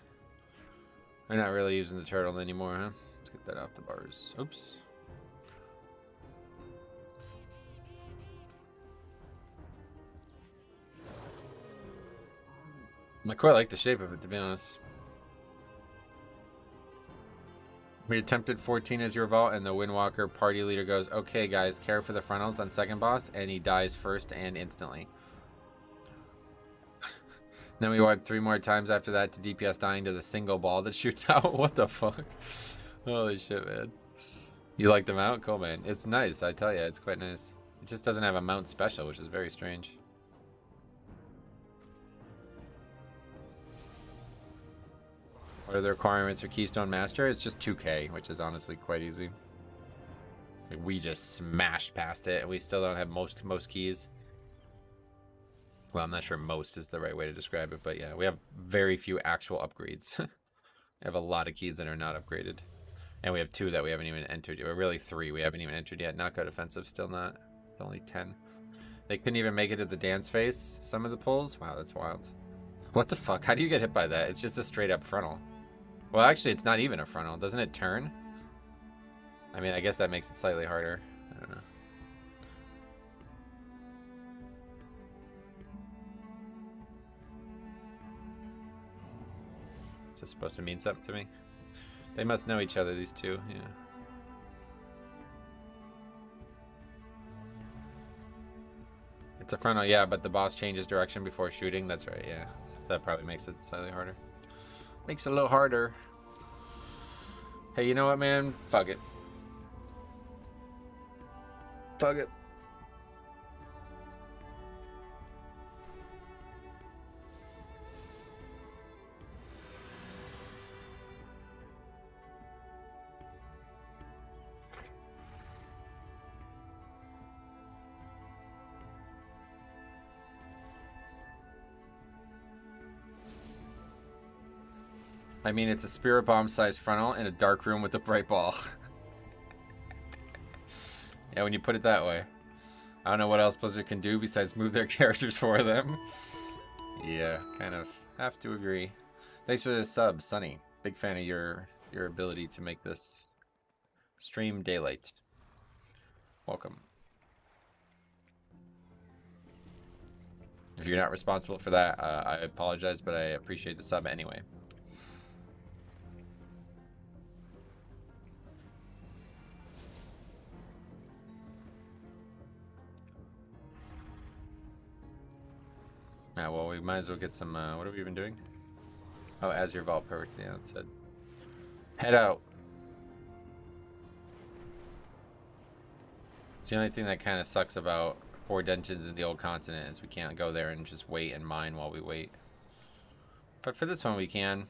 A: We're not really using the turtle anymore, huh? Let's get that off the bars. Oops. I quite like the shape of it, to be honest. We attempted 14 as your vault, and the Windwalker party leader goes, okay, guys, care for the frontals on second boss, and he dies first and instantly. Then we wipe 3 more times after that to DPS dying to the single ball that shoots out. What the fuck? Holy shit, man. You like the mount? Cool, man. It's nice, I tell you. It's quite nice. It just doesn't have a mount special, which is very strange. What are the requirements for Keystone Master? It's just 2k, which is honestly quite easy. Like, we just smashed past it, and we still don't have most keys. Well, I'm not sure most is the right way to describe it, but yeah, we have very few actual upgrades. We have a lot of keys that are not upgraded. And we have 2 that we haven't even entered yet. Or really 3 we haven't even entered yet. Not good offensive, still not. Only 10. They couldn't even make it to the dance phase, some of the pulls. Wow, that's wild. What the fuck? How do you get hit by that? It's just a straight up frontal. Well, actually, it's not even a frontal. Doesn't it turn? I mean, I guess that makes it slightly harder. I don't know. Is this supposed to mean something to me? They must know each other, these two, yeah. It's a frontal, yeah, but the boss changes direction before shooting. That's right, yeah. That probably makes it slightly harder. Makes it a little harder. Hey, you know what, man? Fuck it. Fuck it. I mean, it's a spirit bomb sized frontal in a dark room with a bright ball. Yeah, when you put it that way. I don't know what else Blizzard can do besides move their characters for them. Yeah, kind of have to agree. Thanks for the sub, Sunny. Big fan of your ability to make this stream daylight. Welcome. If you're not responsible for that, I apologize, but I appreciate the sub anyway. Yeah, well, we might as well get some, what are we even doing? Oh, Azure Vault, perfect, yeah, that's it. Head out. It's the only thing that kind of sucks about 4 dungeons in the old continent is we can't go there and just wait and mine while we wait. But for this one we can.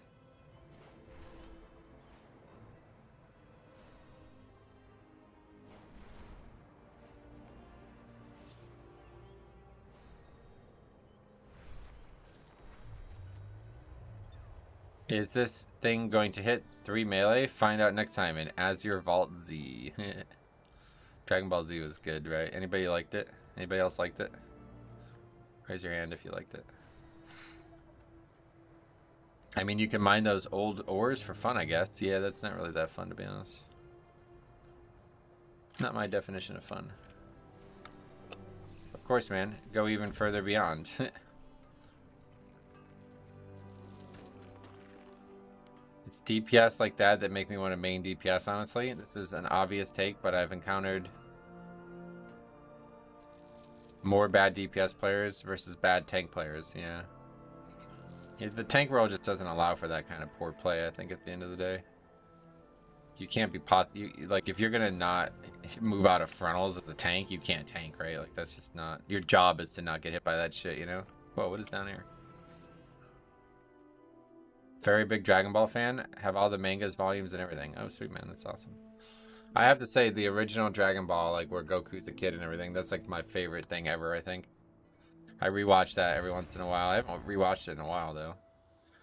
A: Is this thing going to hit 3 melee? Find out next time in Azure Vault Z. Dragon Ball Z was good, right? Anybody liked it? Anybody else liked it? Raise your hand if you liked it. I mean, you can mine those old ores for fun, I guess. Yeah, that's not really that fun, to be honest. Not my definition of fun. But course, man. Go even further beyond. It's DPS like that that make me want to main DPS, honestly. This is an obvious take, but I've encountered more bad DPS players versus bad tank players, yeah. The tank role just doesn't allow for that kind of poor play, I think, at the end of the day. You can't be like, if you're gonna not move out of frontals as a tank, you can't tank, right? Like, that's just not... Your job is to not get hit by that shit, you know? Whoa, what is down here? Very big Dragon Ball fan. Have all the mangas, volumes, and everything. Oh, sweet, man. That's awesome. I have to say, the original Dragon Ball, like, where Goku's a kid and everything, that's, like, my favorite thing ever, I think. I rewatch that every once in a while. I haven't rewatched it in a while, though.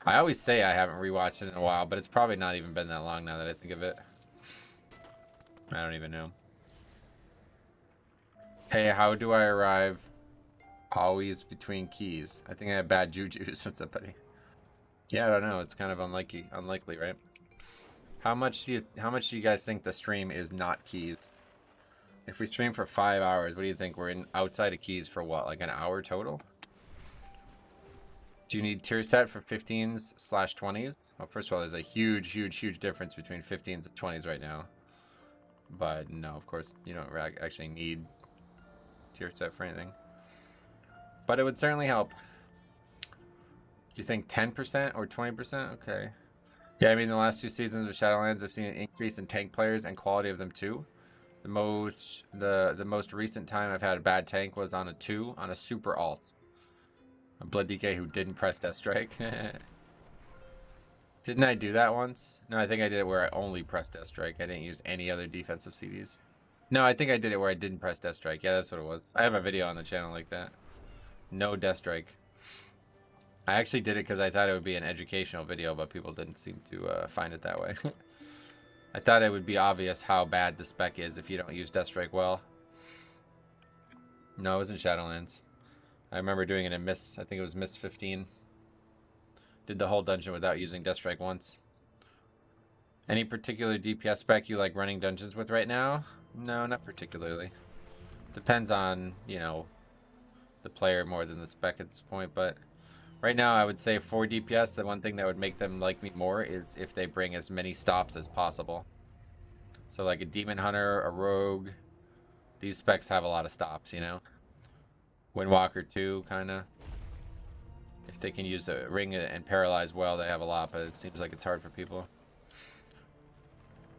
A: I always say I haven't rewatched it in a while, but it's probably not even been that long now that I think of it. I don't even know. Hey, how do I arrive always between keys? I think I have bad jujus with somebody. Yeah, I don't know. It's kind of unlikely, right? How much do you guys think the stream is not keys? If we stream for 5 hours, what do you think? We're in outside of keys for what, like an hour total? Do you need tier set for 15s/20s? Well, first of all, there's a huge difference between 15s and 20s right now. But no, of course, you don't actually need tier set for anything. But it would certainly help. Do you think 10% or 20%? Okay. Yeah, I mean, the last 2 seasons of Shadowlands, I've seen an increase in tank players and quality of them too. The most recent time I've had a bad tank was on a 2 on a super alt. A Blood DK who didn't press Death Strike. Didn't I do that once? No, I think I did it where I only pressed Death Strike. I didn't use any other defensive CDs. No, I think I did it where I didn't press Death Strike. Yeah, that's what it was. I have a video on the channel like that. No Death Strike. I actually did it because I thought it would be an educational video, but people didn't seem to find it that way. I thought it would be obvious how bad the spec is if you don't use Death Strike well. No, it was in Shadowlands. I remember doing it in Miss, I think it was Miss 15. Did the whole dungeon without using Death Strike once. Any particular DPS spec you like running dungeons with right now? No, not particularly. Depends on, you know, the player more than the spec at this point, but right now I would say for DPS, the one thing that would make them like me more is if they bring as many stops as possible. So like a Demon Hunter, a Rogue, these specs have a lot of stops, you know? Windwalker too, kind of. If they can use a ring and paralyze well, they have a lot, but it seems like it's hard for people.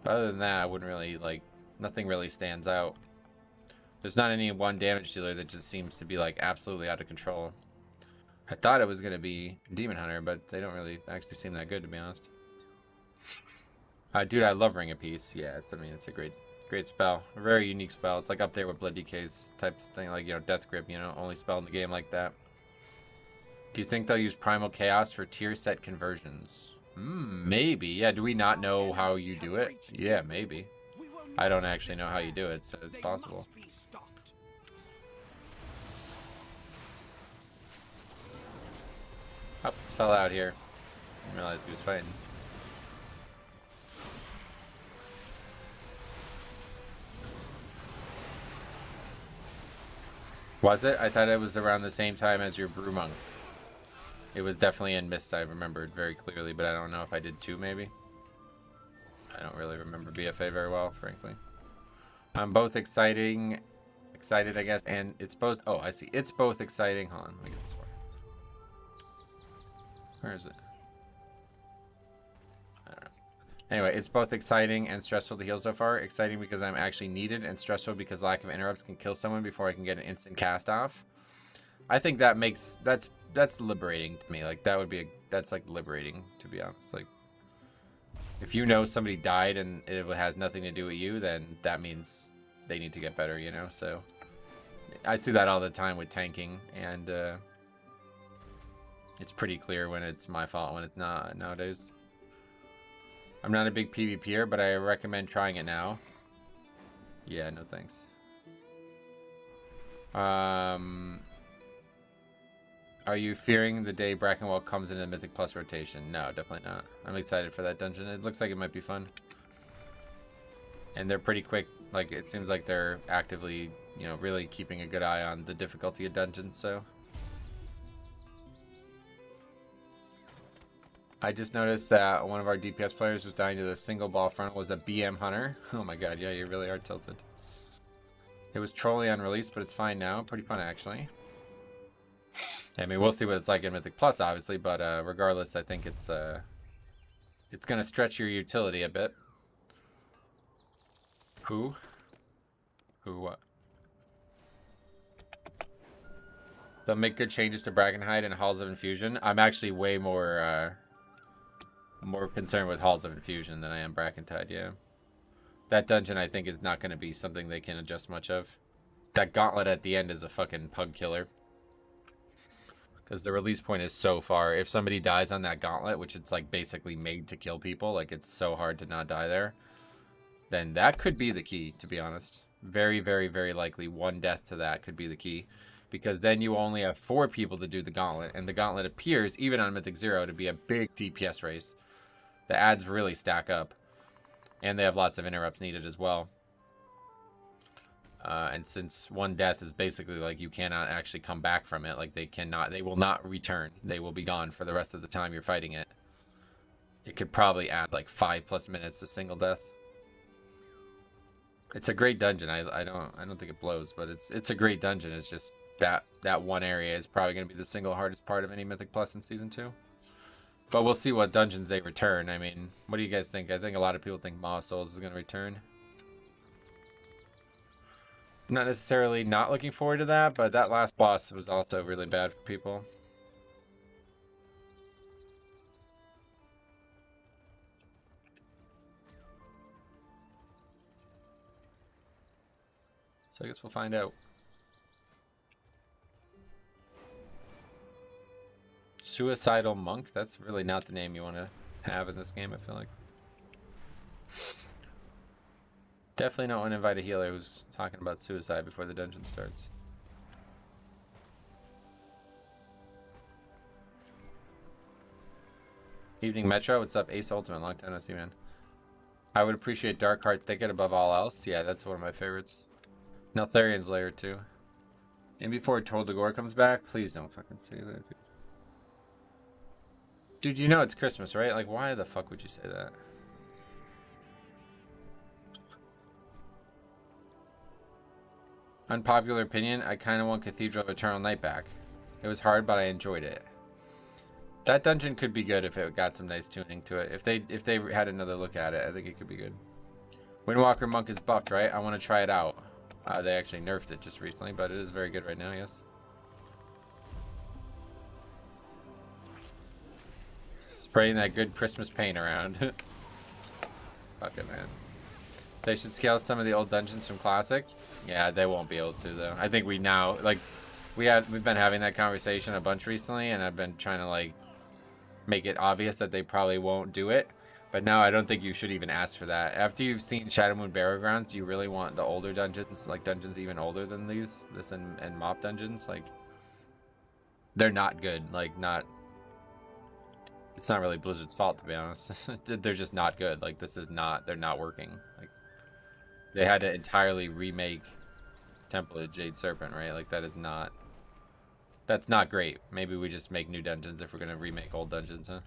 A: But other than that, I wouldn't really, like, nothing really stands out. There's not any one damage dealer that just seems to be, like, absolutely out of control. I thought it was going to be Demon Hunter, but they don't really actually seem that good, to be honest. Dude, I love Ring of Peace. Yeah, I mean, it's a great spell. A very unique spell. It's like up there with Blood DK's type of thing, like, you know, Death Grip, you know, only spell in the game like that. Do you think they'll use Primal Chaos for tier set conversions? Maybe. Yeah, do we not know how you do it? Yeah, maybe. I don't actually know how you do it, so it's possible. Oh, this fell out here. I didn't realize he was fighting. Was it? I thought it was around the same time as your Brew Monk. It was definitely in Mist, I remembered very clearly, but I don't know if I did 2, maybe. I don't really remember BFA very well, frankly. I'm both excited, I guess, and it's both... Oh, I see. It's both exciting. Hold on, let me get this one. Where is it? I don't know. Anyway, it's both exciting and stressful to heal so far. Exciting because I'm actually needed, and stressful because lack of interrupts can kill someone before I can get an instant cast off. I think that makes... That's liberating to me. Like, that would be that's like liberating, to be honest. Like, if you know somebody died and it has nothing to do with you, then that means they need to get better, you know? So I see that all the time with tanking, and it's pretty clear when it's my fault, when it's not nowadays. I'm not a big PvPer, but I recommend trying it now. Yeah, no thanks. Are you fearing the day Brackenwell comes into Mythic Plus rotation? No, definitely not. I'm excited for that dungeon. It looks like it might be fun. And they're pretty quick. Like, it seems like they're actively you know, really keeping a good eye on the difficulty of dungeons, so. I just noticed that one of our DPS players was dying to the single ball front was a BM Hunter. Oh my god, yeah, you really are tilted. It was trolly on release, but it's fine now. Pretty fun, actually. I mean, we'll see what it's like in Mythic Plus, obviously, but regardless, I think it's going to stretch your utility a bit. Who? Who what? They'll make good changes to Brackenhide and Halls of Infusion. I'm actually way more concerned with Halls of Infusion than I am Brackenhide, yeah. That dungeon, I think, is not going to be something they can adjust much of. That gauntlet at the end is a fucking pug killer. Because the release point is so far. If somebody dies on that gauntlet, which it's like basically made to kill people, like it's so hard to not die there, then that could be the key, to be honest. Very, very, very likely one death to that could be the key. Because then you only have 4 people to do the gauntlet, and the gauntlet appears, even on Mythic 0, to be a big DPS race. The ads really stack up. And they have lots of interrupts needed as well. And since one death is basically like you cannot actually come back from it, like they will not return. They will be gone for the rest of the time you're fighting it. It could probably add like 5+ minutes to single death. It's a great dungeon. I don't think it blows, but it's a great dungeon. It's just that one area is probably going to be the single hardest part of any Mythic Plus in Season 2. But we'll see what dungeons they return. I mean, what do you guys think? I think a lot of people think Maw Souls is going to return. Not necessarily not looking forward to that, but that last boss was also really bad for people. So I guess we'll find out. Suicidal Monk? That's really not the name you want to have in this game, I feel like. Definitely not want to invite a healer who's talking about suicide before the dungeon starts. Evening Metro, what's up? Ace Ultimate, long time no see, man. I would appreciate Darkheart Thicket above all else. Yeah, that's one of my favorites. Neltharian's Lair too. And before Toldagor comes back, please don't fucking say that. Dude, you know it's Christmas, right? Like, why the fuck would you say that? Unpopular opinion, I kind of want Cathedral of Eternal Night back. It was hard, but I enjoyed it. That dungeon could be good if it got some nice tuning to it. If they had another look at it, I think it could be good. Windwalker Monk is buffed, right? I want to try it out. They actually nerfed it just recently, but it is very good right now, yes. Spraying that good Christmas paint around. Fuck it, man. They should scale some of the old dungeons from Classic. Yeah, they won't be able to, though. I think we now, like, we've been having that conversation a bunch recently, and I've been trying to, like, make it obvious that they probably won't do it. But now I don't think you should even ask for that. After you've seen Shadow Moon Barrow Grounds, do you really want the older dungeons, like dungeons even older than this and mop dungeons? Like, they're not good. Like, not... It's not really Blizzard's fault, to be honest. They're just not good. Like, this is not... They're not working. Like, they had to entirely remake Temple of Jade Serpent, right? Like, that is not... That's not great. Maybe we just make new dungeons if we're going to remake old dungeons, huh?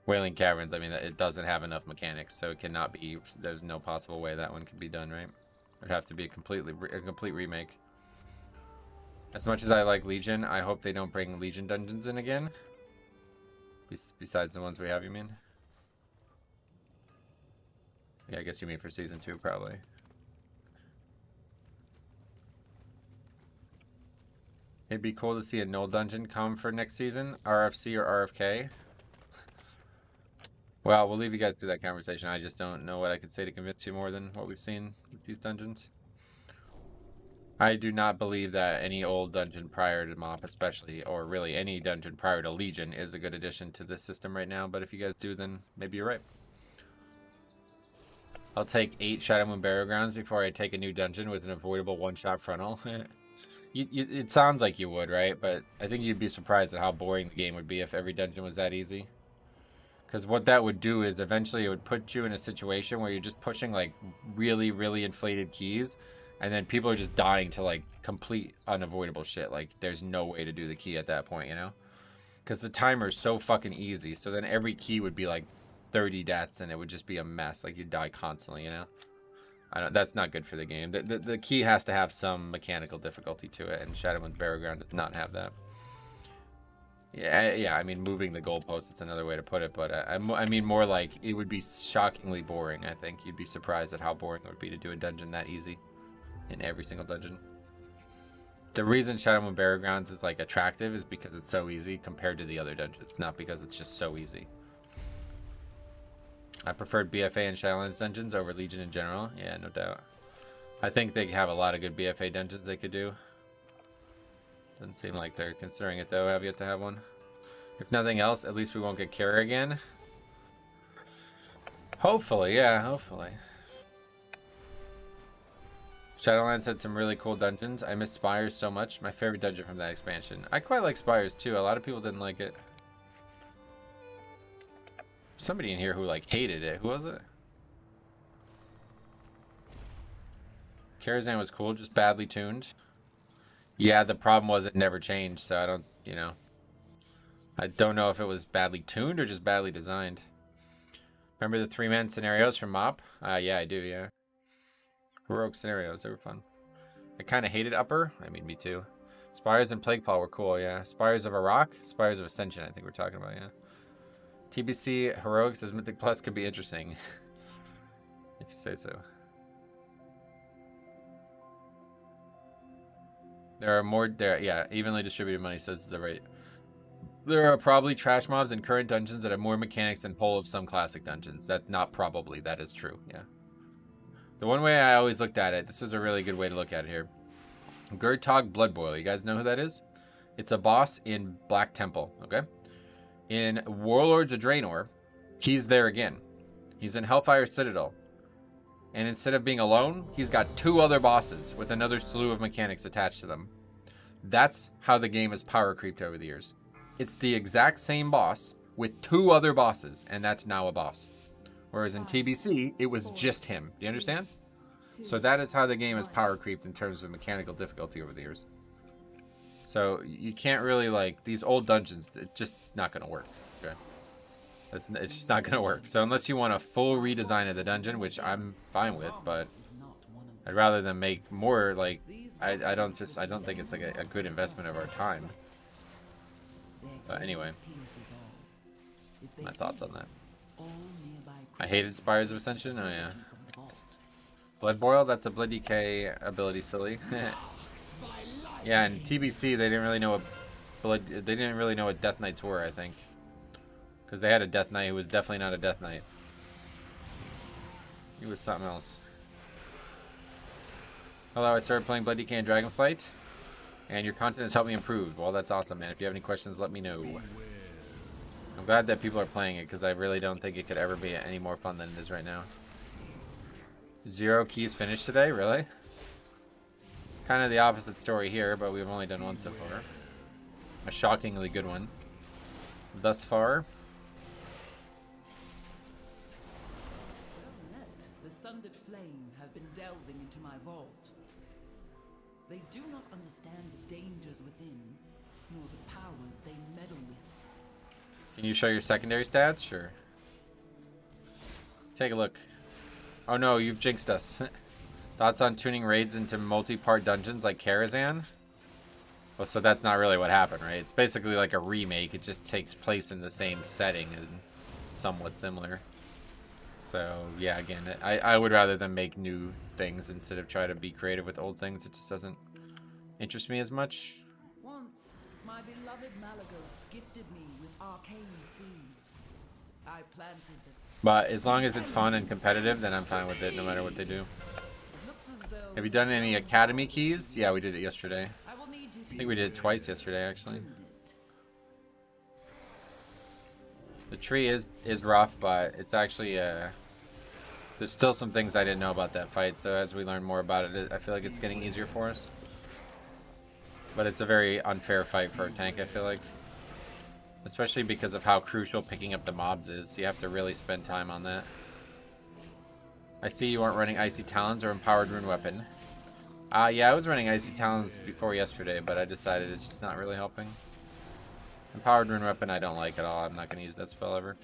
A: Wailing Caverns, I mean, it doesn't have enough mechanics, so it cannot be... There's no possible way that one can be done, right? It'd have to be a complete remake. As much as I like Legion, I hope they don't bring Legion dungeons in again. Besides the ones we have, you mean? Yeah, I guess you mean for Season 2, probably. It'd be cool to see a null dungeon come for next season. RFC or RFK. Well, we'll leave you guys to that conversation. I just don't know what I could say to convince you more than what we've seen with these dungeons. I do not believe that any old dungeon prior to MoP especially, or really any dungeon prior to Legion, is a good addition to this system right now. But if you guys do, then maybe you're right. I'll take 8 Shadow Moon Barrow Grounds before I take a new dungeon with an avoidable one-shot frontal. It sounds like you would, right? But I think you'd be surprised at how boring the game would be if every dungeon was that easy. Because what that would do is eventually it would put you in a situation where you're just pushing like really, really inflated keys And then people are just dying to like complete unavoidable shit. Like there's no way to do the key at that point, you know? Because the timer is so fucking easy. So then every key would be like 30 deaths and it would just be a mess. Like you die constantly, you know? I don't, that's not good for the game. The key has to have some mechanical difficulty to it, and Shadowlands Burial Ground does not have that. Yeah, I mean, moving the goalpost is another way to put it, but I mean more like it would be shockingly boring, I think. You'd be surprised at how boring it would be to do a dungeon that easy in every single dungeon. The reason Shadowlands Burial Grounds is like attractive is because it's so easy compared to the other dungeons, not because it's just so easy. I preferred BFA and Shadowlands dungeons over Legion in general. Yeah, no doubt. I think they have a lot of good BFA dungeons they could do. Doesn't seem like they're considering it though. Have yet to have one. If nothing else, at least we won't get Kara again. Hopefully, yeah, hopefully. Shadowlands had some really cool dungeons. I miss Spires so much. My favorite dungeon from that expansion. I quite like Spires too. A lot of people didn't like it. Somebody in here who like hated it. Who was it? Karazhan was cool, just badly tuned. Yeah, the problem was it never changed, so I don't, you know. I don't know if it was badly tuned or just badly designed. Remember the 3-man scenarios from MOP? Yeah, I do, yeah. Heroic scenarios, they were fun. I kind of hated Upper. I mean, me too. Spires and Plaguefall were cool, yeah. Spires of Iraq, Spires of Ascension, I think we're talking about, yeah. TBC Heroics as Mythic Plus could be interesting. If you say so. There are more, yeah, evenly distributed money says the rate. There are probably trash mobs in current dungeons that have more mechanics than Pull of some classic dungeons. That not probably, that is true, yeah. The one way I always looked at it, this was a really good way to look at it here. Gurtog Bloodboil, you guys know who that is? It's a boss in Black Temple, okay? In Warlords of Draenor, he's there again. He's in Hellfire Citadel. And instead of being alone, he's got 2 other bosses with another slew of mechanics attached to them. That's how the game has power creeped over the years. It's the exact same boss with 2 other bosses, and that's now a boss. Whereas in TBC, it was just him. Do you understand? So that is how the game has power creeped in terms of mechanical difficulty over the years. So you can't really, like, these old dungeons, it's just not going to work, okay? It's just not going to work. So unless you want a full redesign of the dungeon, which I'm fine with, but I'd rather than make more, like, I don't think it's like a good investment of our time. But anyway, my thoughts on that. I hated Spires of Ascension. Oh yeah. Blood Boil, that's a Blood DK ability, silly. Yeah, and TBC they didn't really know what Death Knights were, I think. Because they had a Death Knight who was definitely not a Death Knight. He was something else. Hello, I started playing Blood DK and Dragonflight, and your content has helped me improve. Well, that's awesome, man. If you have any questions, let me know. I'm glad that people are playing it, because I really don't think it could ever be any more fun than it is right now. 0 keys finished today? Really? Kind of the opposite story here, but we've only done one so far. A shockingly good one. Thus far.
C: The sundered flame have been delving into my vault. They do not understand the dangers within, nor the powers they meddle with.
A: Can you show your secondary stats? Sure. Take a look. Oh no, you've jinxed us. Thoughts on tuning raids into multi-part dungeons like Karazhan? Well, so that's not really what happened, right? It's basically like a remake. It just takes place in the same setting and somewhat similar. So, yeah, again, I would rather than make new things instead of try to be creative with old things. It just doesn't interest me as much.
C: Once, my beloved Malagos gifted me with arcane seeds. I planted them.
A: But as long as it's fun and competitive, then I'm fine with it, no matter what they do. Have you done any academy keys? Yeah, we did it yesterday. I think we did it twice yesterday, actually. The tree is rough, but it's actually there's still some things I didn't know about that fight. So as we learn more about it, I feel like it's getting easier for us. But it's a very unfair fight for a tank, I feel like. Especially because of how crucial picking up the mobs is. You have to really spend time on that. I see you aren't running Icy Talons or Empowered Rune Weapon. Yeah, I was running Icy Talons before yesterday, but I decided it's just not really helping. Empowered Rune Weapon I don't like at all. I'm not going to use that spell ever.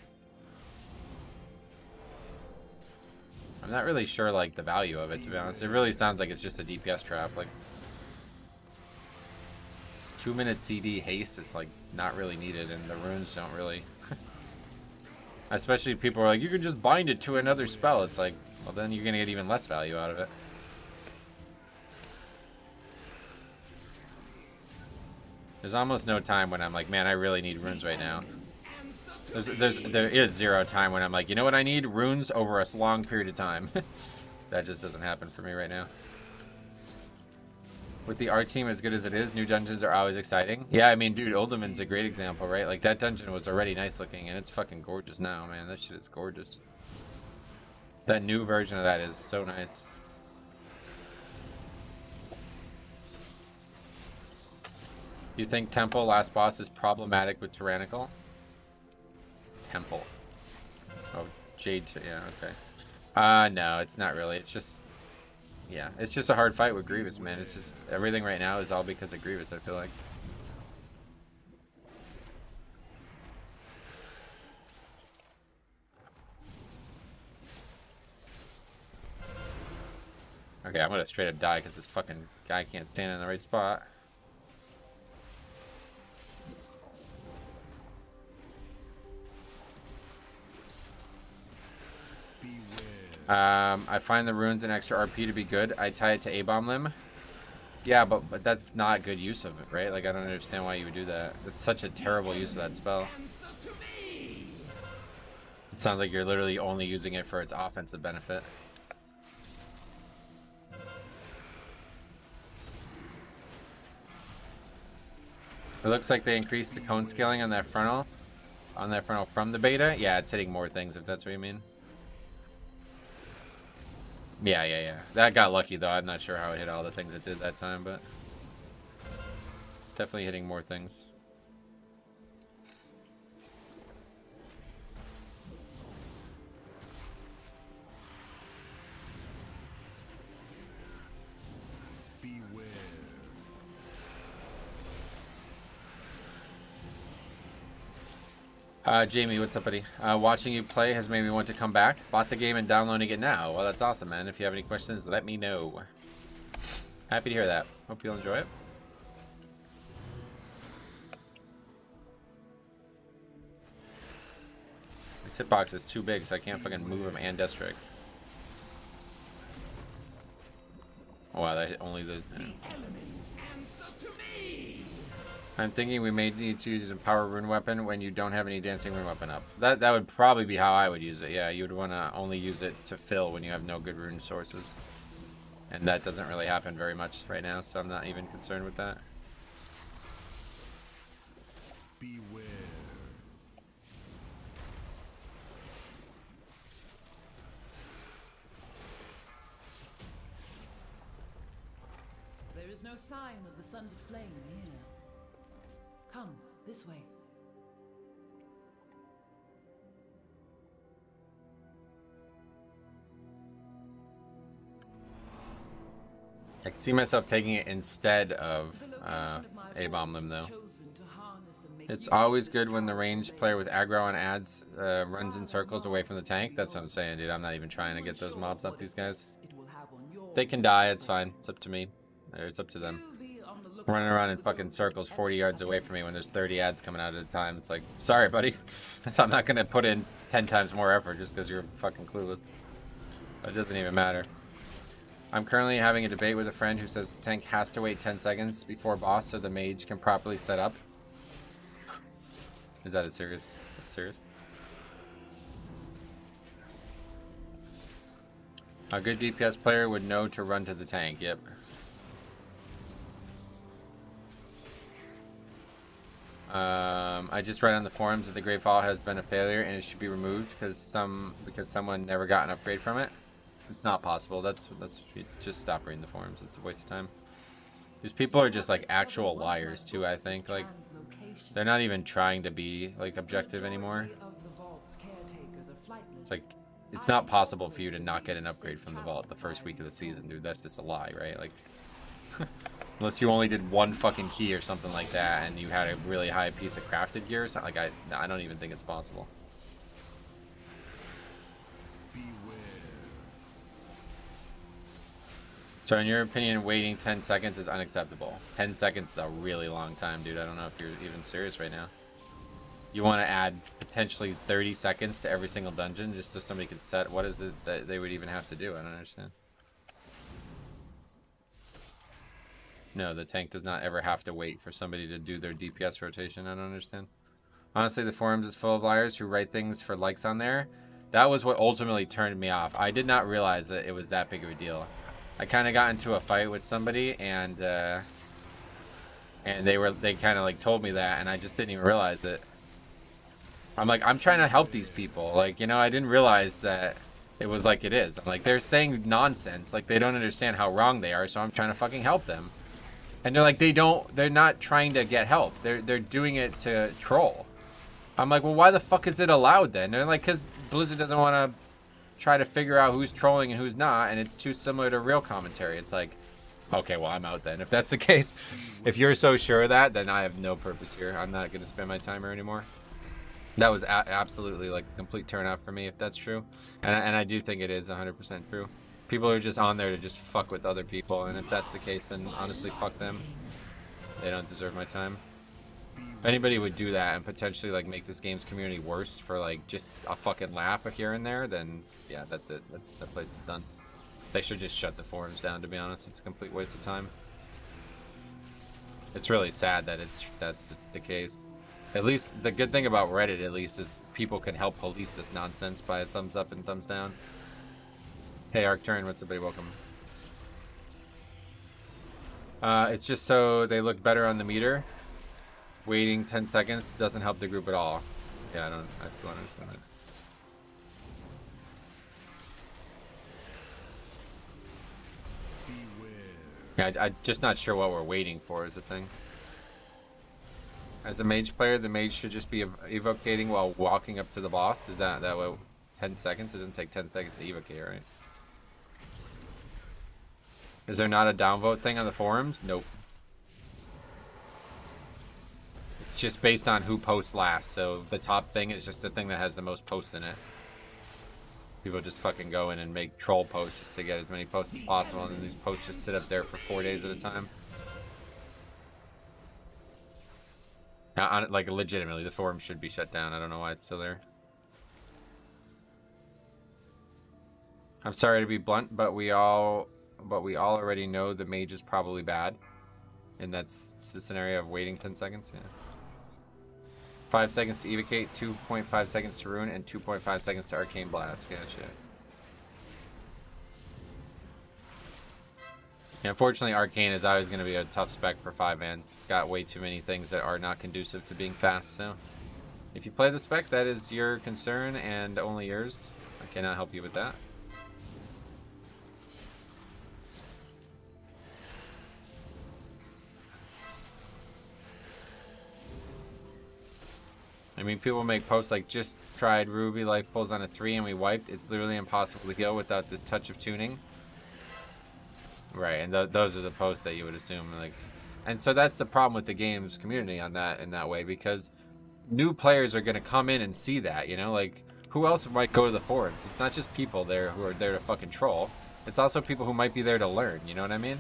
A: I'm not really sure, like, the value of it, to be honest. It really sounds like it's just a DPS trap. Like, 2-minute CD haste, it's, like, not really needed, and the runes don't really... Especially if people are like, you can just bind it to another spell. It's like, well, then you're going to get even less value out of it. There's almost no time when I'm like, man, I really need runes right now. There is zero time when I'm like, you know what I need? Runes over a long period of time. That just doesn't happen for me right now. With the art team as good as it is, new dungeons are always exciting. Yeah, I mean, dude, Uldaman's a great example, right? Like, that dungeon was already nice looking, and it's fucking gorgeous now, man. That shit is gorgeous. That new version of that is so nice. You think Temple, last boss, is problematic with Tyrannical? Temple. Oh, Jade, yeah, okay. No, it's not really. It's just, yeah, it's just a hard fight with Grievous, man. It's just, everything right now is all because of Grievous, I feel like. Okay, I'm gonna straight up die because this fucking guy can't stand in the right spot. I find the runes and extra RP to be good. I tie it to A-Bomb Limb. Yeah, but that's not good use of it, right? Like, I don't understand why you would do that. That's such a terrible use of that spell. It sounds like you're literally only using it for its offensive benefit. It looks like they increased the cone scaling on that frontal. From the beta. Yeah, it's hitting more things, if that's what you mean. Yeah. That got lucky, though. I'm not sure how it hit all the things it did that time, but it's definitely hitting more things. Jamie, what's up, buddy? Watching you play has made me want to come back. Bought the game and downloading it now. Well, that's awesome, man. If you have any questions, let me know. Happy to hear that. Hope you'll enjoy it. This hitbox is too big, so I can't fucking move him and Deathstrike. Oh, wow, that hit only the... I'm thinking we may need to use a power rune weapon when you don't have any dancing rune weapon up. That would probably be how I would use it. Yeah, you would want to only use it to fill when you have no good rune sources. And that doesn't really happen very much right now, so I'm not even concerned with that.
B: Beware.
C: There is no sign of the sundered flame here. Come, this way.
A: I can see myself taking it instead of A-Bomb Limb, though. It's always good when the ranged player with aggro on adds runs in circles away from the tank. That's what I'm saying, dude. I'm not even trying to get those mobs up these guys. They can die, it's fine. It's up to me. Or it's up to them. Running around in fucking circles 40 yards away from me when there's 30 ads coming out at a time. It's like, sorry, buddy. I'm not going to put in 10 times more effort just because you're fucking clueless. It doesn't even matter. I'm currently having a debate with a friend who says the tank has to wait 10 seconds before boss so the mage can properly set up. Is that a serious? That's serious? A good DPS player would know to run to the tank, yep. I just read on the forums that the Great Fall has been a failure and it should be removed because someone never got an upgrade from it. It's not possible. That's just stop reading the forums. It's a waste of time. These people are just like actual liars too, I think. Like they're not even trying to be like objective anymore. It's like it's not possible for you to not get an upgrade from the vault the first week of the season, dude. That's just a lie, right? Like Unless you only did one fucking key or something like that, and you had a really high piece of crafted gear or something. Like I don't even think it's possible. So in your opinion, waiting 10 seconds is unacceptable. 10 seconds is a really long time, dude. I don't know if you're even serious right now. You want to add potentially 30 seconds to every single dungeon just so somebody could set... What is it that they would even have to do? I don't understand. No, the tank does not ever have to wait for somebody to do their DPS rotation. I don't understand. Honestly, the forums is full of liars who write things for likes on there. That was what ultimately turned me off. I did not realize that it was that big of a deal. I kind of got into a fight with somebody, and they kind of like told me that, and I just didn't even realize it. I'm like, I'm trying to help these people. Like, you know, I didn't realize that it was like it is. I'm like, they're saying nonsense. Like, they don't understand how wrong they are, so I'm trying to fucking help them. And they're like, they're not trying to get help. They're doing it to troll. I'm like, well, why the fuck is it allowed then? They're like, because Blizzard doesn't want to try to figure out who's trolling and who's not, and it's too similar to real commentary. It's like, okay, well, I'm out then. If that's the case, if you're so sure of that, then I have no purpose here. I'm not going to spend my time here anymore. That was absolutely like a complete turnoff for me, if that's true. And I do think it is 100% true. People are just on there to just fuck with other people, and if that's the case, then honestly, fuck them. They don't deserve my time. If anybody would do that and potentially like make this game's community worse for like just a fucking laugh here and there, then yeah, that's it. That place is done. They should just shut the forums down, to be honest. It's a complete waste of time. It's really sad that that's the case. At least the good thing about Reddit, at least, is people can help police this nonsense by a thumbs up and thumbs down. Hey Arcturn, what's up, buddy? Welcome. It's just so they look better on the meter. Waiting 10 seconds doesn't help the group at all. Yeah, I still don't understand that. Yeah, I'm just not sure what we're waiting for is the thing. As a mage player, the mage should just be evocating while walking up to the boss. Is that way? 10 seconds? It doesn't take 10 seconds to evocate, right? Is there not a downvote thing on the forums? Nope. It's just based on who posts last. So the top thing is just the thing that has the most posts in it. People just fucking go in and make troll posts just to get as many posts as possible, and then these posts just sit up there for 4 days at a time. Now, like, legitimately, the forum should be shut down. I don't know why it's still there. I'm sorry to be blunt, but we all already know the mage is probably bad. And that's the scenario of waiting 10 seconds, yeah. 5 seconds to evocate, 2.5 seconds to rune, and 2.5 seconds to arcane blast. Yeah, shit. Yeah, unfortunately, arcane is always going to be a tough spec for 5-mans. It's got way too many things that are not conducive to being fast, so... If you play the spec, that is your concern and only yours. I cannot help you with that. I mean, people make posts like, just tried Ruby life pulls on a 3 and we wiped. It's literally impossible to heal without this touch of tuning. Right, and those are the posts that you would assume, like... And so that's the problem with the game's community on that, in that way, because new players are going to come in and see that, you know? Like, who else might go to the forums? It's not just people there who are there to fucking troll. It's also people who might be there to learn, you know what I mean?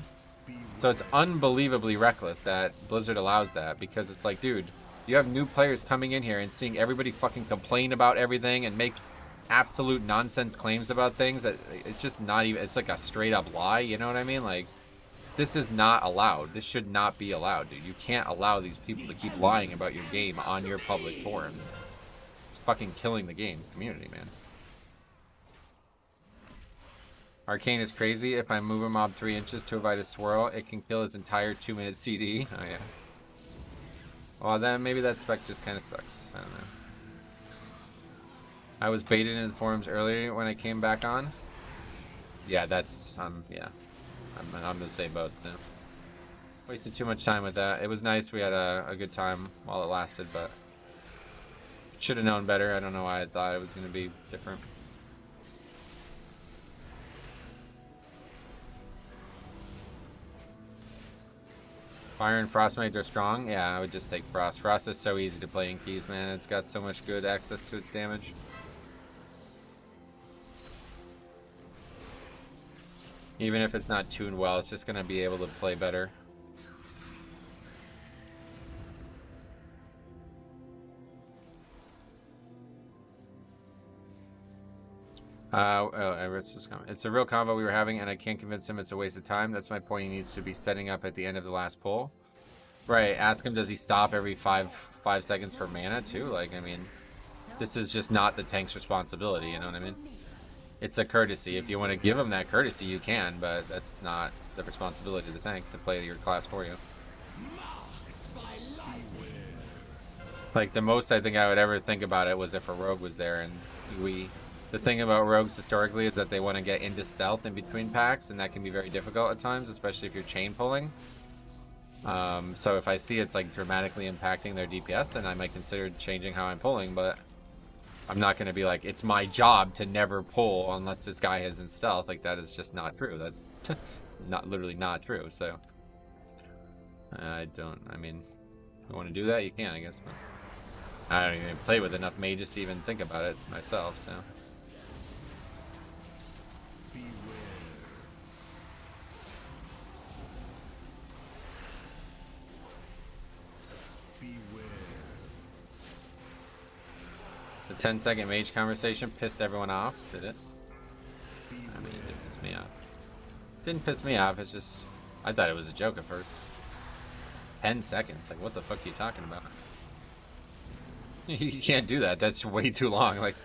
A: So it's unbelievably reckless that Blizzard allows that, because it's like, dude... You have new players coming in here and seeing everybody fucking complain about everything and make absolute nonsense claims about things that it's just not even, it's like a straight up lie, you know what I mean? Like, this is not allowed. This should not be allowed, dude. You can't allow these people to keep lying about your game on your public forums. It's fucking killing the game's community, man. Arcane is crazy. If I move a mob 3 inches to avoid a swirl, it can kill his entire 2-minute CD. Oh, yeah. Well, then maybe that spec just kind of sucks. I don't know. I was baited in the forums earlier when I came back on. Yeah, that's, yeah. I'm in the same boat, so. Wasted too much time with that. It was nice. We had a good time while it lasted, but should have known better. I don't know why I thought it was going to be different. Fire and Frost Mage are strong. Yeah, I would just take Frost. Frost is so easy to play in keys, man. It's got so much good access to its damage. Even if it's not tuned well, it's just going to be able to play better. Everett's just coming. It's a real combo we were having, and I can't convince him it's a waste of time. That's my point. He needs to be setting up at the end of the last pull. Right. Ask him, does he stop every five seconds for mana too? Like, I mean, this is just not the tank's responsibility. You know what I mean? It's a courtesy. If you want to give him that courtesy, you can, but that's not the responsibility of the tank to play your class for you. Like, the most I think I would ever think about it was if a rogue was there, and the thing about rogues historically is that they want to get into stealth in between packs, and that can be very difficult at times, especially if you're chain pulling. So if I see it's like dramatically impacting their DPS, then I might consider changing how I'm pulling, but I'm not going to be like, it's my job to never pull unless this guy is in stealth. Like, that is just not true. That's literally not true. So I mean, if you want to do that, you can, I guess, but I don't even play with enough mages to even think about it myself, so. The 10-second mage conversation pissed everyone off, did it? I mean, it didn't piss me off. Didn't piss me off, it's just, I thought it was a joke at first. 10 seconds, like what the fuck are you talking about? You can't do that, that's way too long. Like,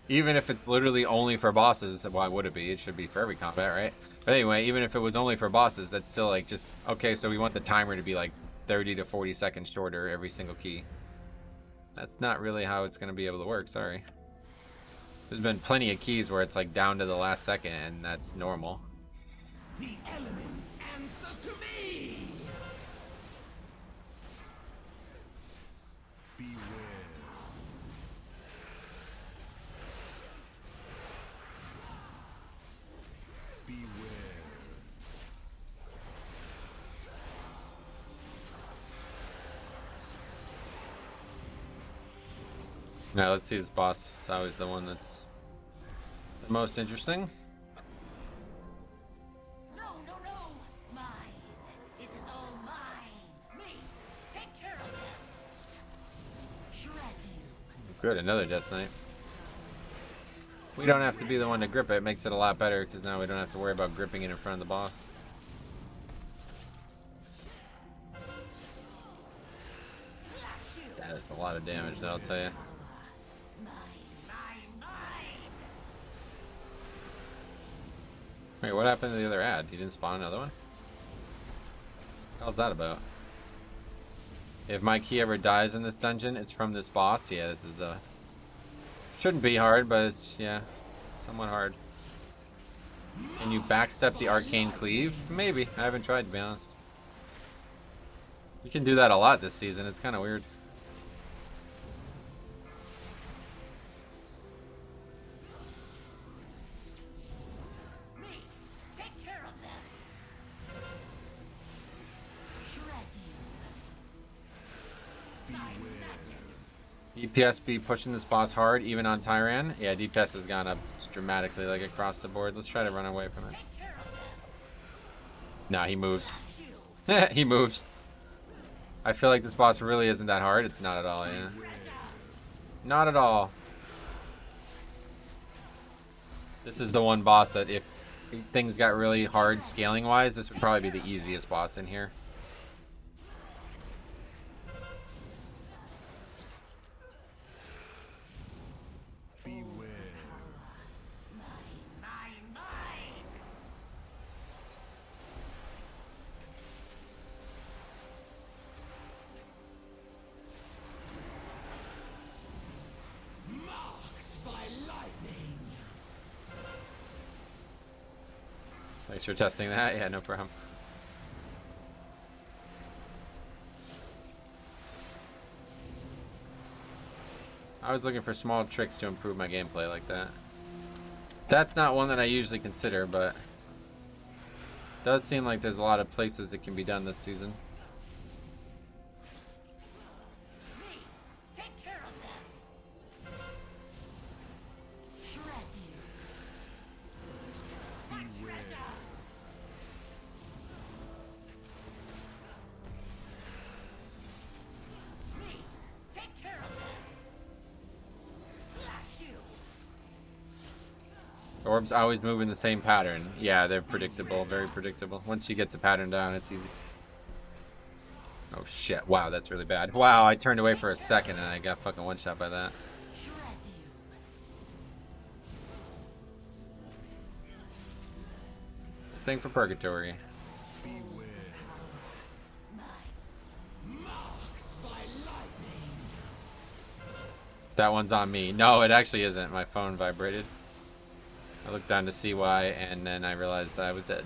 A: even if it's literally only for bosses, why would it be? It should be for every combat, right? But anyway, even if it was only for bosses, that's still like just, okay, so we want the timer to be like 30 to 40 seconds shorter every single key. That's not really how it's going to be able to work, sorry. There's been plenty of keys where it's like down to the last second, and that's normal.
D: The elements answer to me! Beware. Beware.
A: Now let's see this boss. It's always the one that's the most interesting.
E: No, no, no! Mine! It is all mine! Me! Take care of them! Shred you!
A: Good, another Death Knight. We don't have to be the one to grip it. It makes it a lot better because now we don't have to worry about gripping it in front of the boss. That is a lot of damage, though, I'll tell you. Wait, what happened to the other ad? You didn't spawn another one? How's that about? If my key ever dies in this dungeon, it's from this boss. Yeah, this is the... Shouldn't be hard, but it's, yeah, somewhat hard. Can you backstep the arcane cleave? Maybe. I haven't tried, to be honest. You can do that a lot this season. It's kind of weird. DPS be pushing this boss hard, even on Tyran. Yeah, DPS has gone up dramatically, like across the board. Let's try to run away from it. Nah, he moves. He moves. I feel like this boss really isn't that hard. It's not at all, yeah. Not at all. This is the one boss that if things got really hard scaling-wise, this would probably be the easiest boss in here. Thanks for testing that. Yeah, no problem. I was looking for small tricks to improve my gameplay like that. That's not one that I usually consider, but it does seem like there's a lot of places it can be done this season. Orbs always move in the same pattern. Yeah, they're predictable, very predictable. Once you get the pattern down, it's easy. Oh shit, wow, that's really bad. Wow, I turned away for a second and I got fucking one-shot by that.
E: Shred you.
A: Thing for purgatory. That one's on me. No, it actually isn't. My phone vibrated. I looked down to see why, and then I realized I was dead.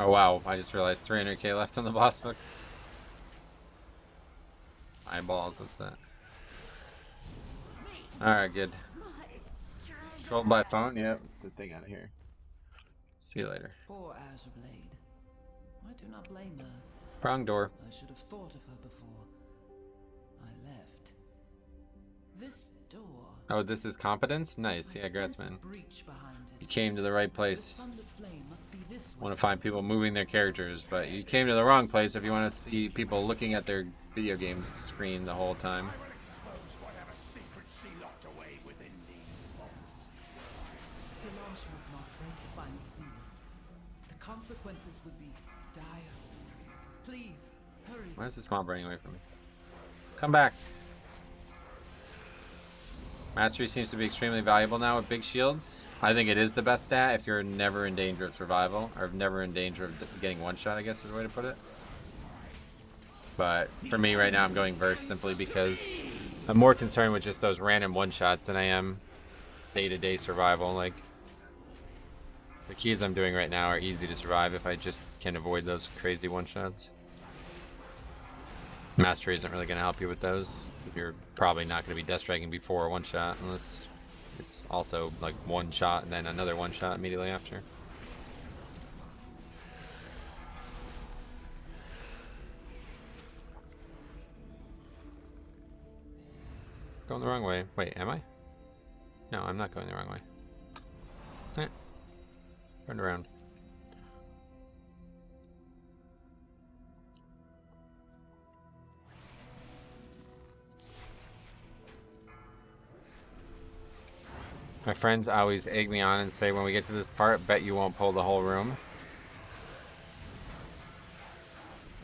A: Oh wow, I just realized 300k left on the boss book. Eyeballs, what's that? Alright, good. Controlled by phone? Yep. Good thing out of here. See you later.
C: Poor Azure Blade. I do not blame her.
A: Wrong door.
C: I should have thought of her before I left. This door.
A: Oh, this is competence? Nice. Yeah,
C: I
A: congrats,
C: sense a
A: man.
C: breach behind it.
A: You came to the right
C: The
A: place.
C: Thunder Flame must be this way.
A: Want to find people moving their characters, but you came to the wrong place if you want to see people looking at their video game screen the whole time.
D: I will expose whatever secrets she locked away within these vaults.
C: Kalash must not break the final seal. The consequences would be dire. Please, hurry.
A: Why is this mob running away from me? Come back. Mastery seems to be extremely valuable now with big shields. I think it is the best stat if you're never in danger of survival, or never in danger of getting one shot, I guess is the way to put it. But for me right now, I'm going Verse simply because I'm more concerned with just those random one-shots than I am day-to-day survival. Like, the keys I'm doing right now are easy to survive if I just can avoid those crazy one-shots. Mastery isn't really going to help you with those. You're probably not going to be death striking before a one-shot unless it's also like one shot and then another one-shot immediately after. Going the wrong way. Wait, am I? No, I'm not going the wrong way. Turn around. My friends always egg me on and say when we get to this part, bet you won't pull the whole room.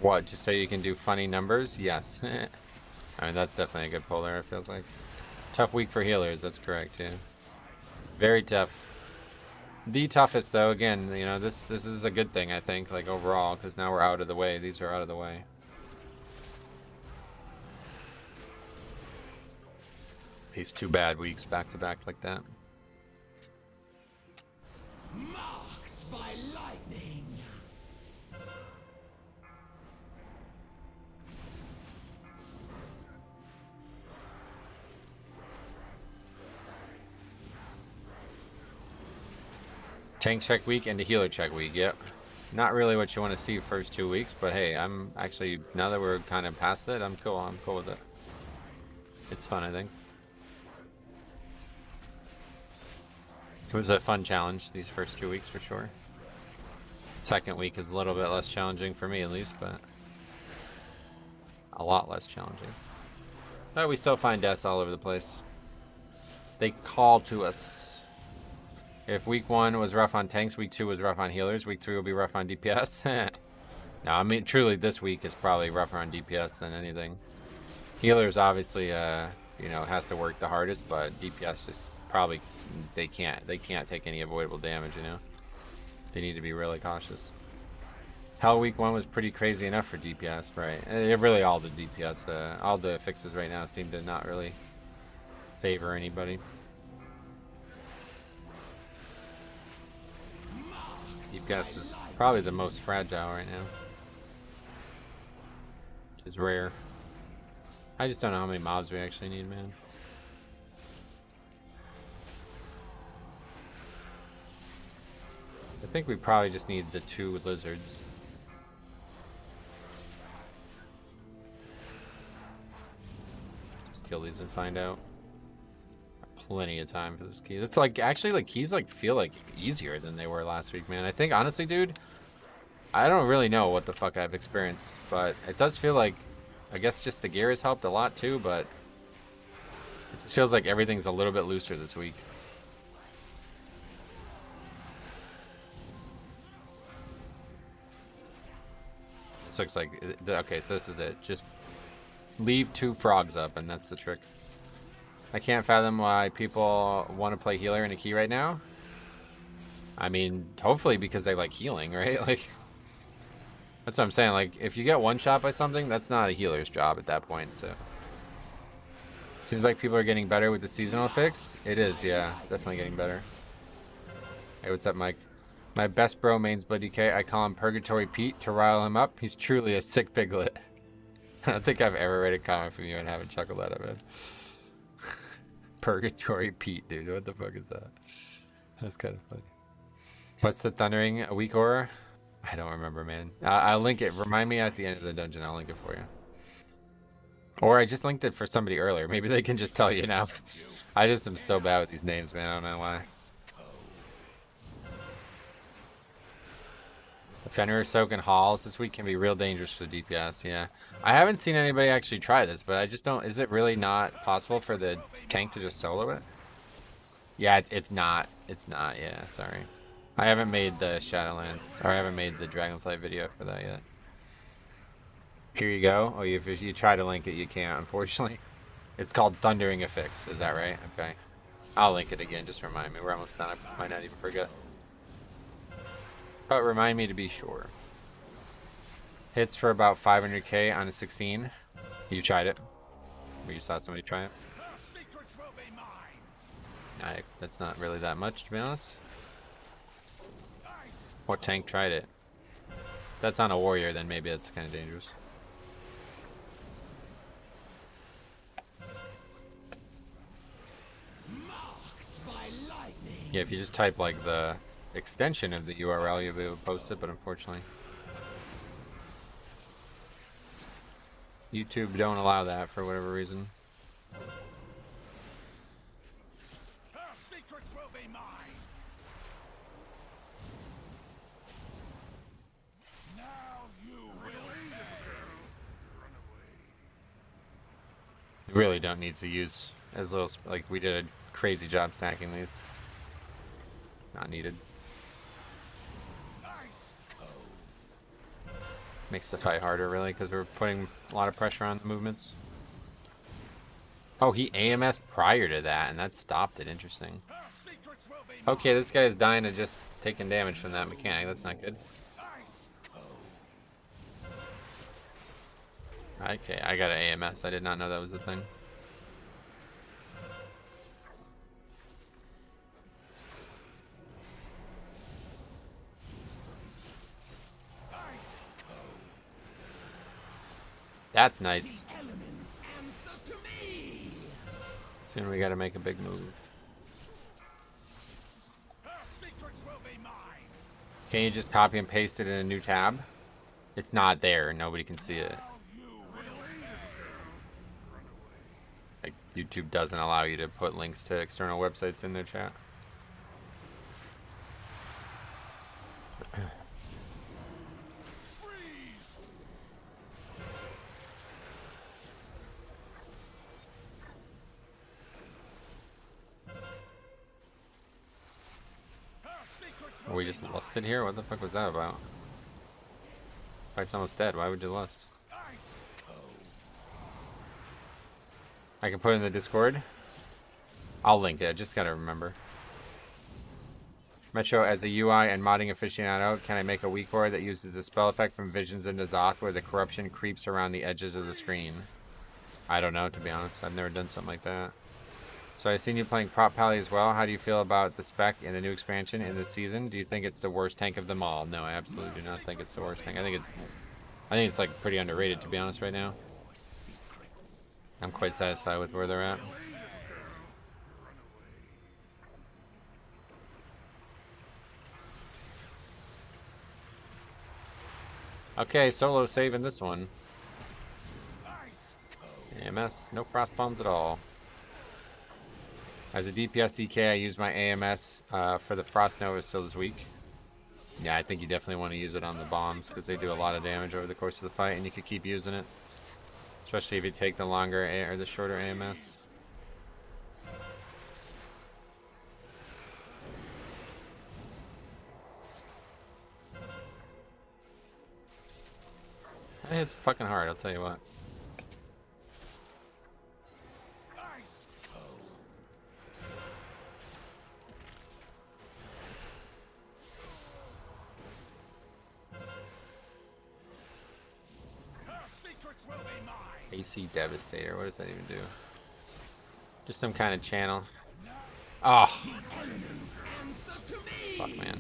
A: What, just so you can do funny numbers? Yes. I mean, that's definitely a good pull there, it feels like. Tough week for healers, that's correct, yeah. Very tough. The toughest, though, again, you know, this is a good thing, I think, like, overall, because now we're out of the way. These are out of the way. These 2 bad weeks back-to-back like that.
D: Marked by lightning.
A: Tank check week and a healer check week, yep. Not really what you want to see first 2 weeks, but hey, I'm actually, now that we're kind of past it, I'm cool with it. It's fun, I think. It was a fun challenge these first 2 weeks for sure. Second week is a little bit less challenging for me at least, but a lot less challenging. But we still find deaths all over the place. They call to us. If week 1 was rough on tanks, week 2 was rough on healers, week 3 will be rough on DPS. No, I mean truly this week is probably rougher on DPS than anything. Healers obviously you know, has to work the hardest, but DPS just probably they can't take any avoidable damage, you know. They need to be really cautious. Hell, week 1 was pretty crazy enough for DPS, right? Really all the DPS, all the fixes right now seem to not really favor anybody. DPS is probably the most fragile right now, which is rare. I just don't know how many mobs we actually need, man. I think we probably just need the 2 lizards. Just kill these and find out. plenty of time for this key. It's like, actually, like, keys, like, feel, like, easier than they were last week, man. I think, honestly, dude, I don't really know what the fuck I've experienced, but it does feel like, I guess just the gear has helped a lot, too, but it just feels like everything's a little bit looser this week. This looks like, okay, so this is it. Just leave 2 frogs up, and that's the trick. I can't fathom why people want to play healer in a key right now. I mean, hopefully because they like healing, right? Like, that's what I'm saying. Like, if you get one shot by something, that's not a healer's job at that point, so. Seems like people are getting better with the seasonal fix. It is, yeah. Definitely getting better. Hey, what's up, Mike? My best bro mains Bloody K. I call him Purgatory Pete to rile him up. He's truly a sick piglet. I don't think I've ever read a comment from you and haven't chuckled at it, man. Purgatory Pete, dude. What the fuck is that? That's kind of funny. What's the Thundering Weak Horror? I don't remember, man. I'll link it. Remind me at the end of the dungeon. I'll link it for you. Or I just linked it for somebody earlier. Maybe they can just tell you now. I just am so bad with these names, man. I don't know why. Fenrir Soak and Halls this week can be real dangerous for DPS, yeah. I haven't seen anybody actually try this, but I just don't... Is it really not possible for the tank to just solo it? Yeah, it's not. It's not, yeah, sorry. I haven't made the Shadowlands, or I haven't made the Dragonflight video for that yet. Here you go. Oh, if you try to link it, you can't, unfortunately. It's called Thundering Affix, is that right? Okay. I'll link it again, just remind me. We're almost done. I might not even forget. But remind me to be sure. Hits for about 500k on a 16. You tried it? Or you saw somebody try it? That's not really that much, to be honest. What tank tried it? If that's on a warrior, then maybe that's kind of dangerous. Yeah, if you just type like the extension of the URL, you'll be able to post it, but unfortunately YouTube don't allow that for whatever reason.
D: Her secrets will be mine. Now you will
A: You really don't need to use as little, like we did a crazy job stacking these. Not needed. Makes the fight harder, really, because we're putting a lot of pressure on the movements. Oh, he AMS'd prior to that, and that stopped it. Interesting. Okay, this guy's dying to just taking damage from that mechanic. That's not good. Okay, I got an AMS. I did not know that was a thing. That's nice. Soon we gotta make a big move. Can you just copy and paste it in a new tab? It's not there. Nobody can see it. Like, YouTube doesn't allow you to put links to external websites in their chat. Are we just lusted here? What the fuck was that about? Fight's almost dead. Why would you lust? I can put it in the Discord. I'll link it. I just gotta remember. Metro, as a UI and modding aficionado, can I make a weak core that uses a spell effect from Visions into Zoc where the corruption creeps around the edges of the screen? I don't know, to be honest. I've never done something like that. So I've seen you playing Prop Pally as well. How do you feel about the spec in the new expansion in this season? Do you think it's the worst tank of them all? No, I absolutely do not think it's the worst tank. I think it's like pretty underrated, to be honest, right now. I'm quite satisfied with where they're at. Okay, solo saving this one. AMS, no frost bombs at all. As a DPS DK, I use my AMS for the Frost Nova still this week. Yeah, I think you definitely want to use it on the bombs because they do a lot of damage over the course of the fight, and you could keep using it. Especially if you take the longer or the shorter AMS. It's fucking hard, I'll tell you what.
D: Ice cold. Her secrets will be mine.
A: AC Devastator, what does that even do? Just some kind of channel. Oh,
D: Elements answer to me.
A: fuck, man.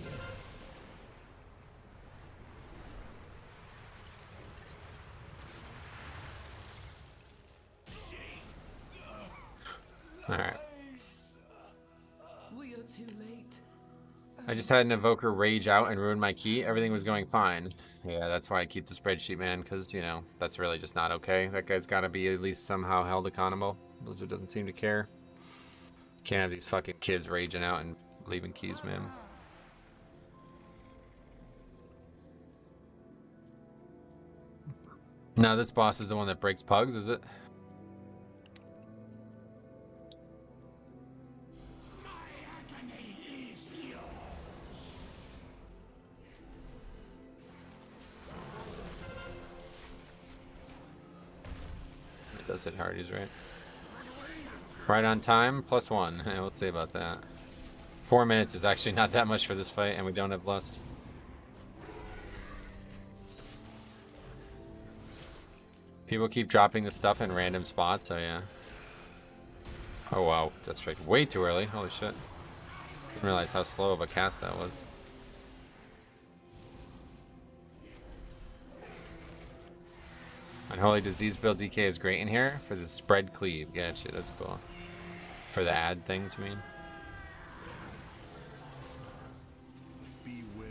A: Alright.
C: We are too late.
A: I just had an Evoker rage out and ruin my key. Everything was going fine. Yeah, that's why I keep the spreadsheet, man, because, you know, that's really just not okay. That guy's got to be at least somehow held accountable. Blizzard doesn't seem to care. Can't have these fucking kids raging out and leaving keys, man. No, this boss is the one that breaks pugs, is it? It does hit hard, he's right. Right on time, +1. Yeah, we'll see about that. 4 minutes is actually not that much for this fight, and we don't have Lust. People keep dropping the stuff in random spots, so yeah. Oh wow, that's right. Way too early. Holy shit. Didn't realize how slow of a cast that was. Unholy Disease build DK is great in here for the spread cleave. Gotcha, that's cool. For the ad things, you mean?
B: Beware.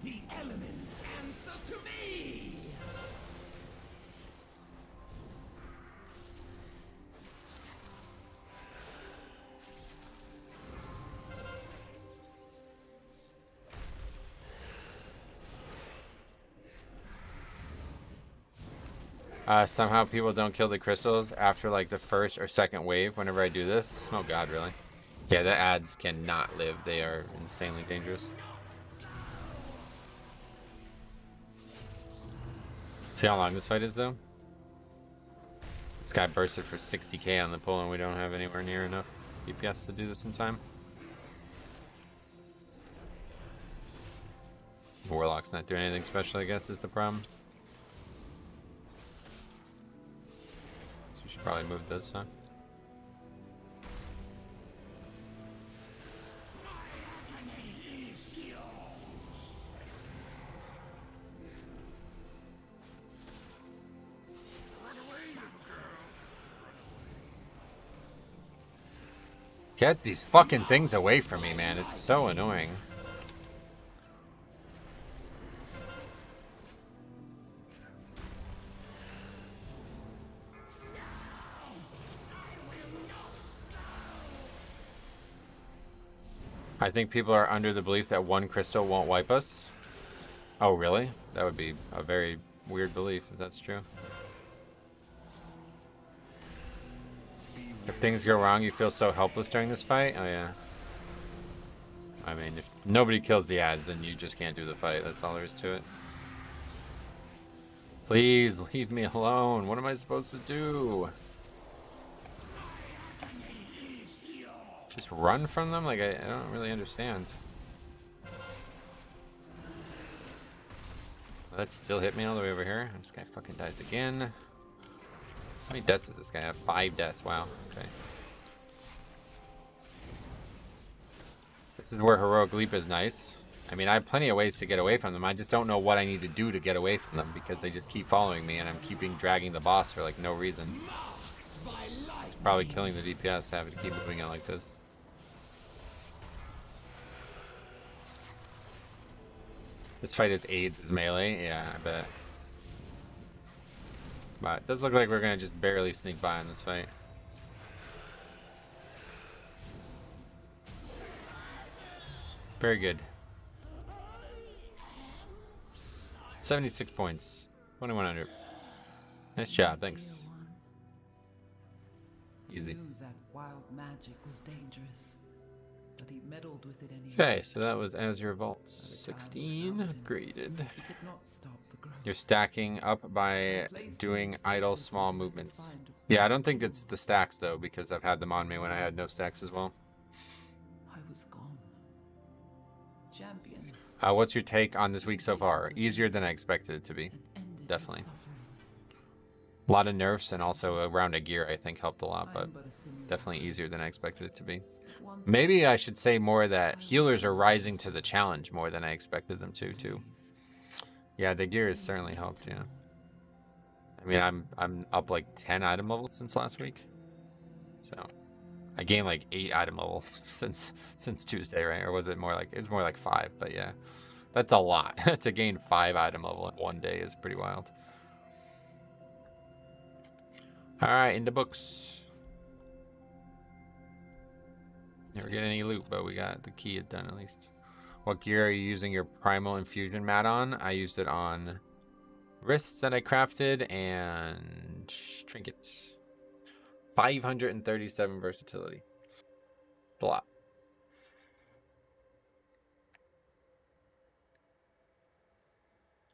D: The elements answer to me.
A: Somehow people don't kill the crystals after like the first or second wave whenever I do this. Oh god, really? Yeah, the ads cannot live. They are insanely dangerous. See how long this fight is though? This guy bursted for 60k on the pull and we don't have anywhere near enough DPS to do this in time. Warlock's not doing anything special, I guess, is the problem. So we should probably move this, huh? Get these fucking things away from me, man. It's so annoying. I think people are under the belief that one crystal won't wipe us. Oh, really? That would be a very weird belief if that's true. If things go wrong, you feel so helpless during this fight? Oh, yeah. I mean, if nobody kills the ad, then you just can't do the fight. That's all there is to it. Please, leave me alone. What am I supposed to do? Just run from them? Like, I don't really understand. That still hit me all the way over here. This guy fucking dies again. How many deaths does this guy have? 5 deaths. Wow. Okay. This is where Heroic Leap is nice. I mean, I have plenty of ways to get away from them. I just don't know what I need to do to get away from them because they just keep following me and I'm dragging the boss for like no reason. It's probably killing the DPS having to keep moving it like this. This fight is AIDS is melee. Yeah, I bet. But it does look like we're gonna just barely sneak by in this fight. Very good. 76 points. 2100. Nice job, thanks. Easy.
C: He knew that wild magic was dangerous, but he meddled with it anyway.
A: Okay, so that was Azure Vault 16 upgraded.
C: He could not stop the growth.
A: You're stacking up by doing idle small movements. Yeah, I don't think it's the stacks though, because I've had them on me when I had no stacks as well.
C: I was gone. Champion.
A: What's your take on this week so far? Easier than I expected it to be.
C: And ended
A: Definitely.
C: his suffering.
A: A lot of nerfs and also a round of gear I think helped a lot,
C: I
A: but
C: am but a simulator.
A: definitely easier than I expected it to be.
C: Once
A: Maybe I should say more that healers are rising to the challenge more than I expected them to too. Yeah, the gear has certainly helped, yeah. I mean, I'm up like 10 item levels since last week. So, I gained like 8 item levels since Tuesday, right? Or was it more like, it's more like 5, but yeah. That's a lot. To gain 5 item level in one day is pretty wild. All right, into books. Never get any loot, but we got the key done at least. What gear are you using your primal infusion mat on? I used it on wrists that I crafted and trinkets. 537 versatility. A lot.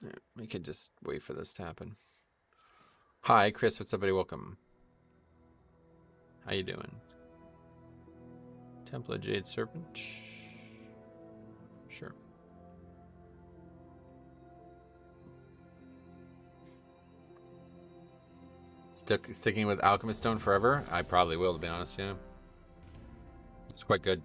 A: Yeah, we could just wait for this to happen. Hi, Chris. What's up, buddy? Welcome. How you doing? Temple of Jade Serpent. Sure. Sticking with Alchemist Stone forever? I probably will, to be honest, yeah. It's quite good.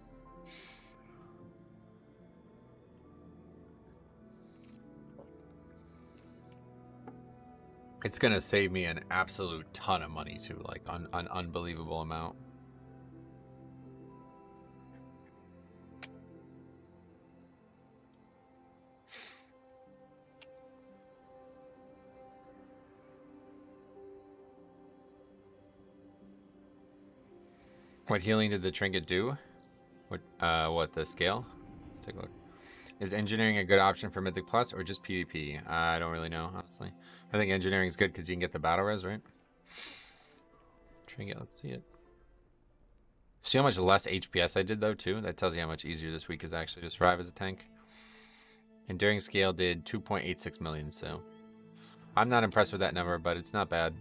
A: It's gonna save me an absolute ton of money too, like an unbelievable amount. What healing did the trinket do? What the scale? Let's take a look. Is engineering a good option for Mythic Plus or just PvP? I don't really know, honestly. I think engineering is good because you can get the battle res, right? Trinket, let's see it. See how much less HPS I did though too? That tells you how much easier this week is actually to survive as a tank. Enduring scale did 2.86 million, so I'm not impressed with that number, but it's not bad.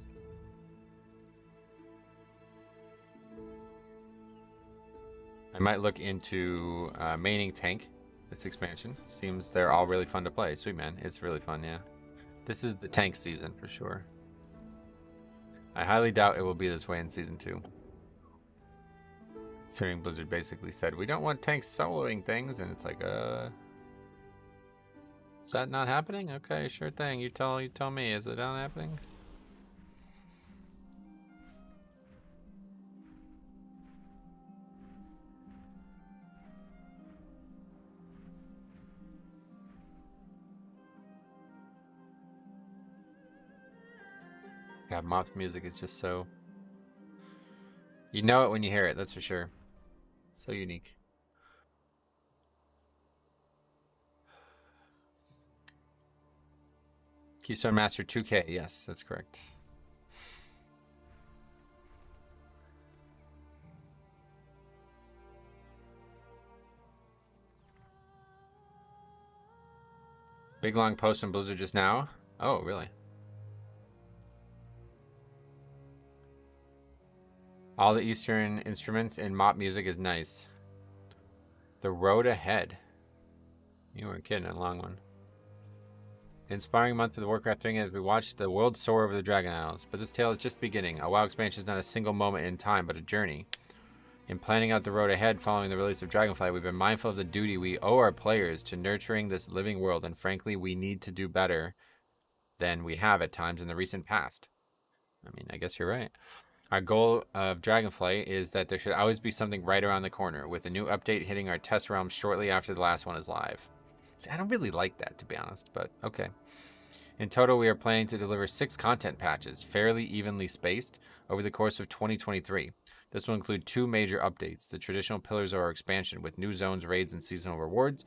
A: I might look into maining tank this expansion. Seems they're all really fun to play. Sweet, man. It's really fun, yeah. This is the tank season for sure. I highly doubt it will be this way in season 2. Considering Blizzard basically said, we don't want tanks soloing things, and it's like, is that not happening? Okay, sure thing. You tell me, is it not happening? God, Mop's music is just so... You know it when you hear it, that's for sure. So unique. Keystone Master 2K, yes, that's correct. Big long post on Blizzard just now? Oh, really? All the Eastern instruments in Mop music is nice. The road ahead. You weren't kidding, a long one. Inspiring month for the Warcraft thing as we watch the world soar over the Dragon Isles. But this tale is just beginning. A WoW expansion is not a single moment in time, but a journey. In planning out the road ahead following the release of Dragonflight, we've been mindful of the duty we owe our players to nurturing this living world, and frankly, we need to do better than we have at times in the recent past. I mean, I guess you're right. Our goal of Dragonflight is that there should always be something right around the corner, with a new update hitting our test realm shortly after the last one is live. See, I don't really like that, to be honest, but okay. In total, we are planning to deliver 6 content patches, fairly evenly spaced, over the course of 2023. This will include 2 major updates, the traditional pillars of our expansion with new zones, raids, and seasonal rewards.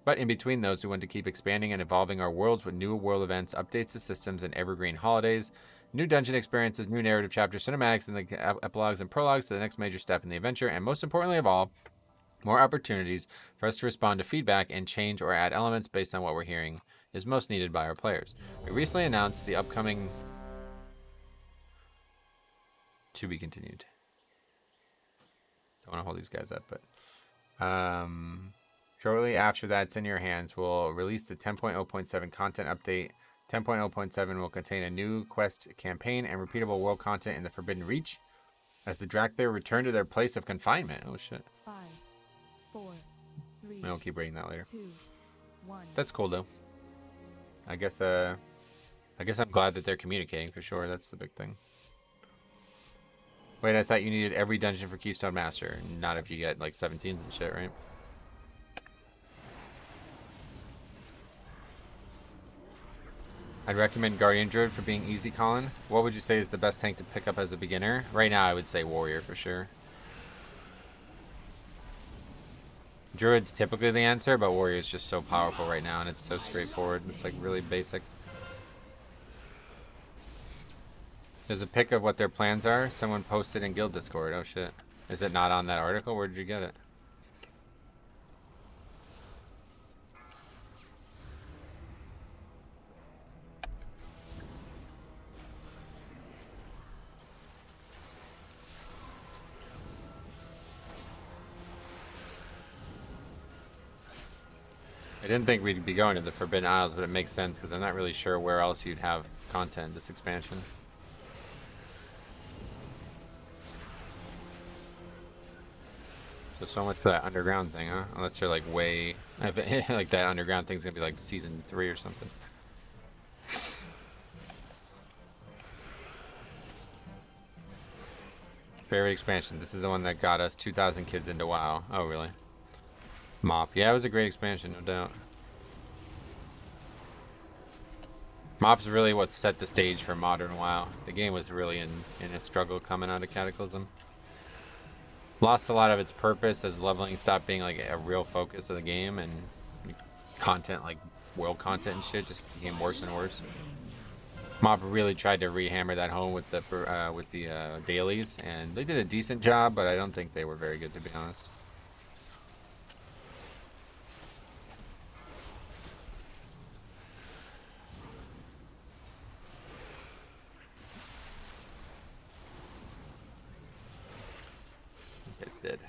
A: But in between those, we want to keep expanding and evolving our worlds with new world events, updates to systems, and evergreen holidays, new dungeon experiences, new narrative chapters, cinematics, and the epilogues and prologues to the next major step in the adventure, and most importantly of all, more opportunities for us to respond to feedback and change or add elements based on what we're hearing is most needed by our players. We recently announced the upcoming to be continued. Don't want to hold these guys up, but shortly after that's in your hands, we'll release the 10.0.7 content update. 10.0.7 will contain a new quest campaign and repeatable world content in the Forbidden Reach as the Dracthyr return to their place of confinement. Oh shit.
F: 5, 4, 3.
A: I'll keep reading that later.
F: 2, 1.
A: That's cool though. I guess I'm glad that they're communicating for sure. That's the big thing. Wait, I thought you needed every dungeon for Keystone Master, not if you get like 17s and shit, right? I'd recommend Guardian Druid for being easy, Colin. What would you say is the best tank to pick up as a beginner? Right now, I would say Warrior for sure. Druid's typically the answer, but Warrior is just so powerful right now, and it's so straightforward. It's like really basic. There's a pic of what their plans are. Someone posted in Guild Discord. Oh shit. Is it not on that article? Where did you get it? I didn't think we'd be going to the Forbidden Isles, but it makes sense because I'm not really sure where else you'd have content this expansion. So much for that underground thing, huh? Unless they're like way... like that underground thing's gonna be like season 3 or something. Favorite expansion. This is the one that got us 2,000 kids into WoW. Oh, really? Mop. Yeah, it was a great expansion, no doubt. Mop's really what set the stage for modern WoW. The game was really in a struggle coming out of Cataclysm. Lost a lot of its purpose as leveling stopped being like a real focus of the game, and content like world content and shit just became worse and worse. Mop really tried to rehammer that home with the dailies, and they did a decent job, but I don't think they were very good, to be honest. It did.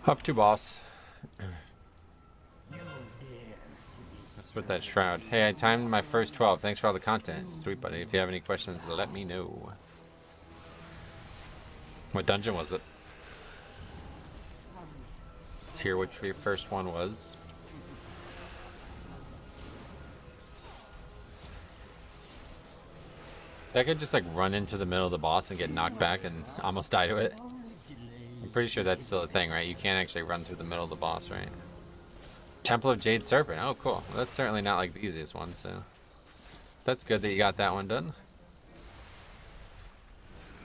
A: Up to boss. That's with that shroud. Hey, I timed my first 12. Thanks for all the content. Sweet, buddy. If you have any questions, let me know. What dungeon was it? Let's hear which your first one was. That could just like run into the middle of the boss and get knocked back and almost die to it. I'm pretty sure that's still a thing, right? You can't actually run through the middle of the boss, right? Temple of Jade Serpent. Oh, cool. Well, that's certainly not like the easiest one, so that's good that you got that one done.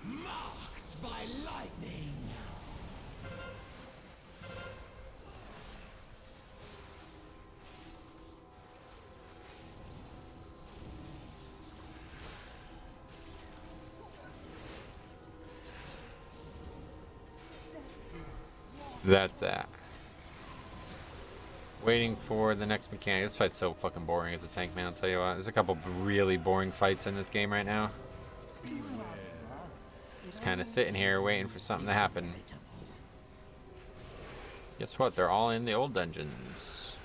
D: Marked by lightning.
A: That's that. Waiting for the next mechanic. This fight's so fucking boring as a tank, man. I'll tell you what. There's a couple really boring fights in this game right now. Just kind of sitting here waiting for something to happen. Guess what? They're all in the old dungeons.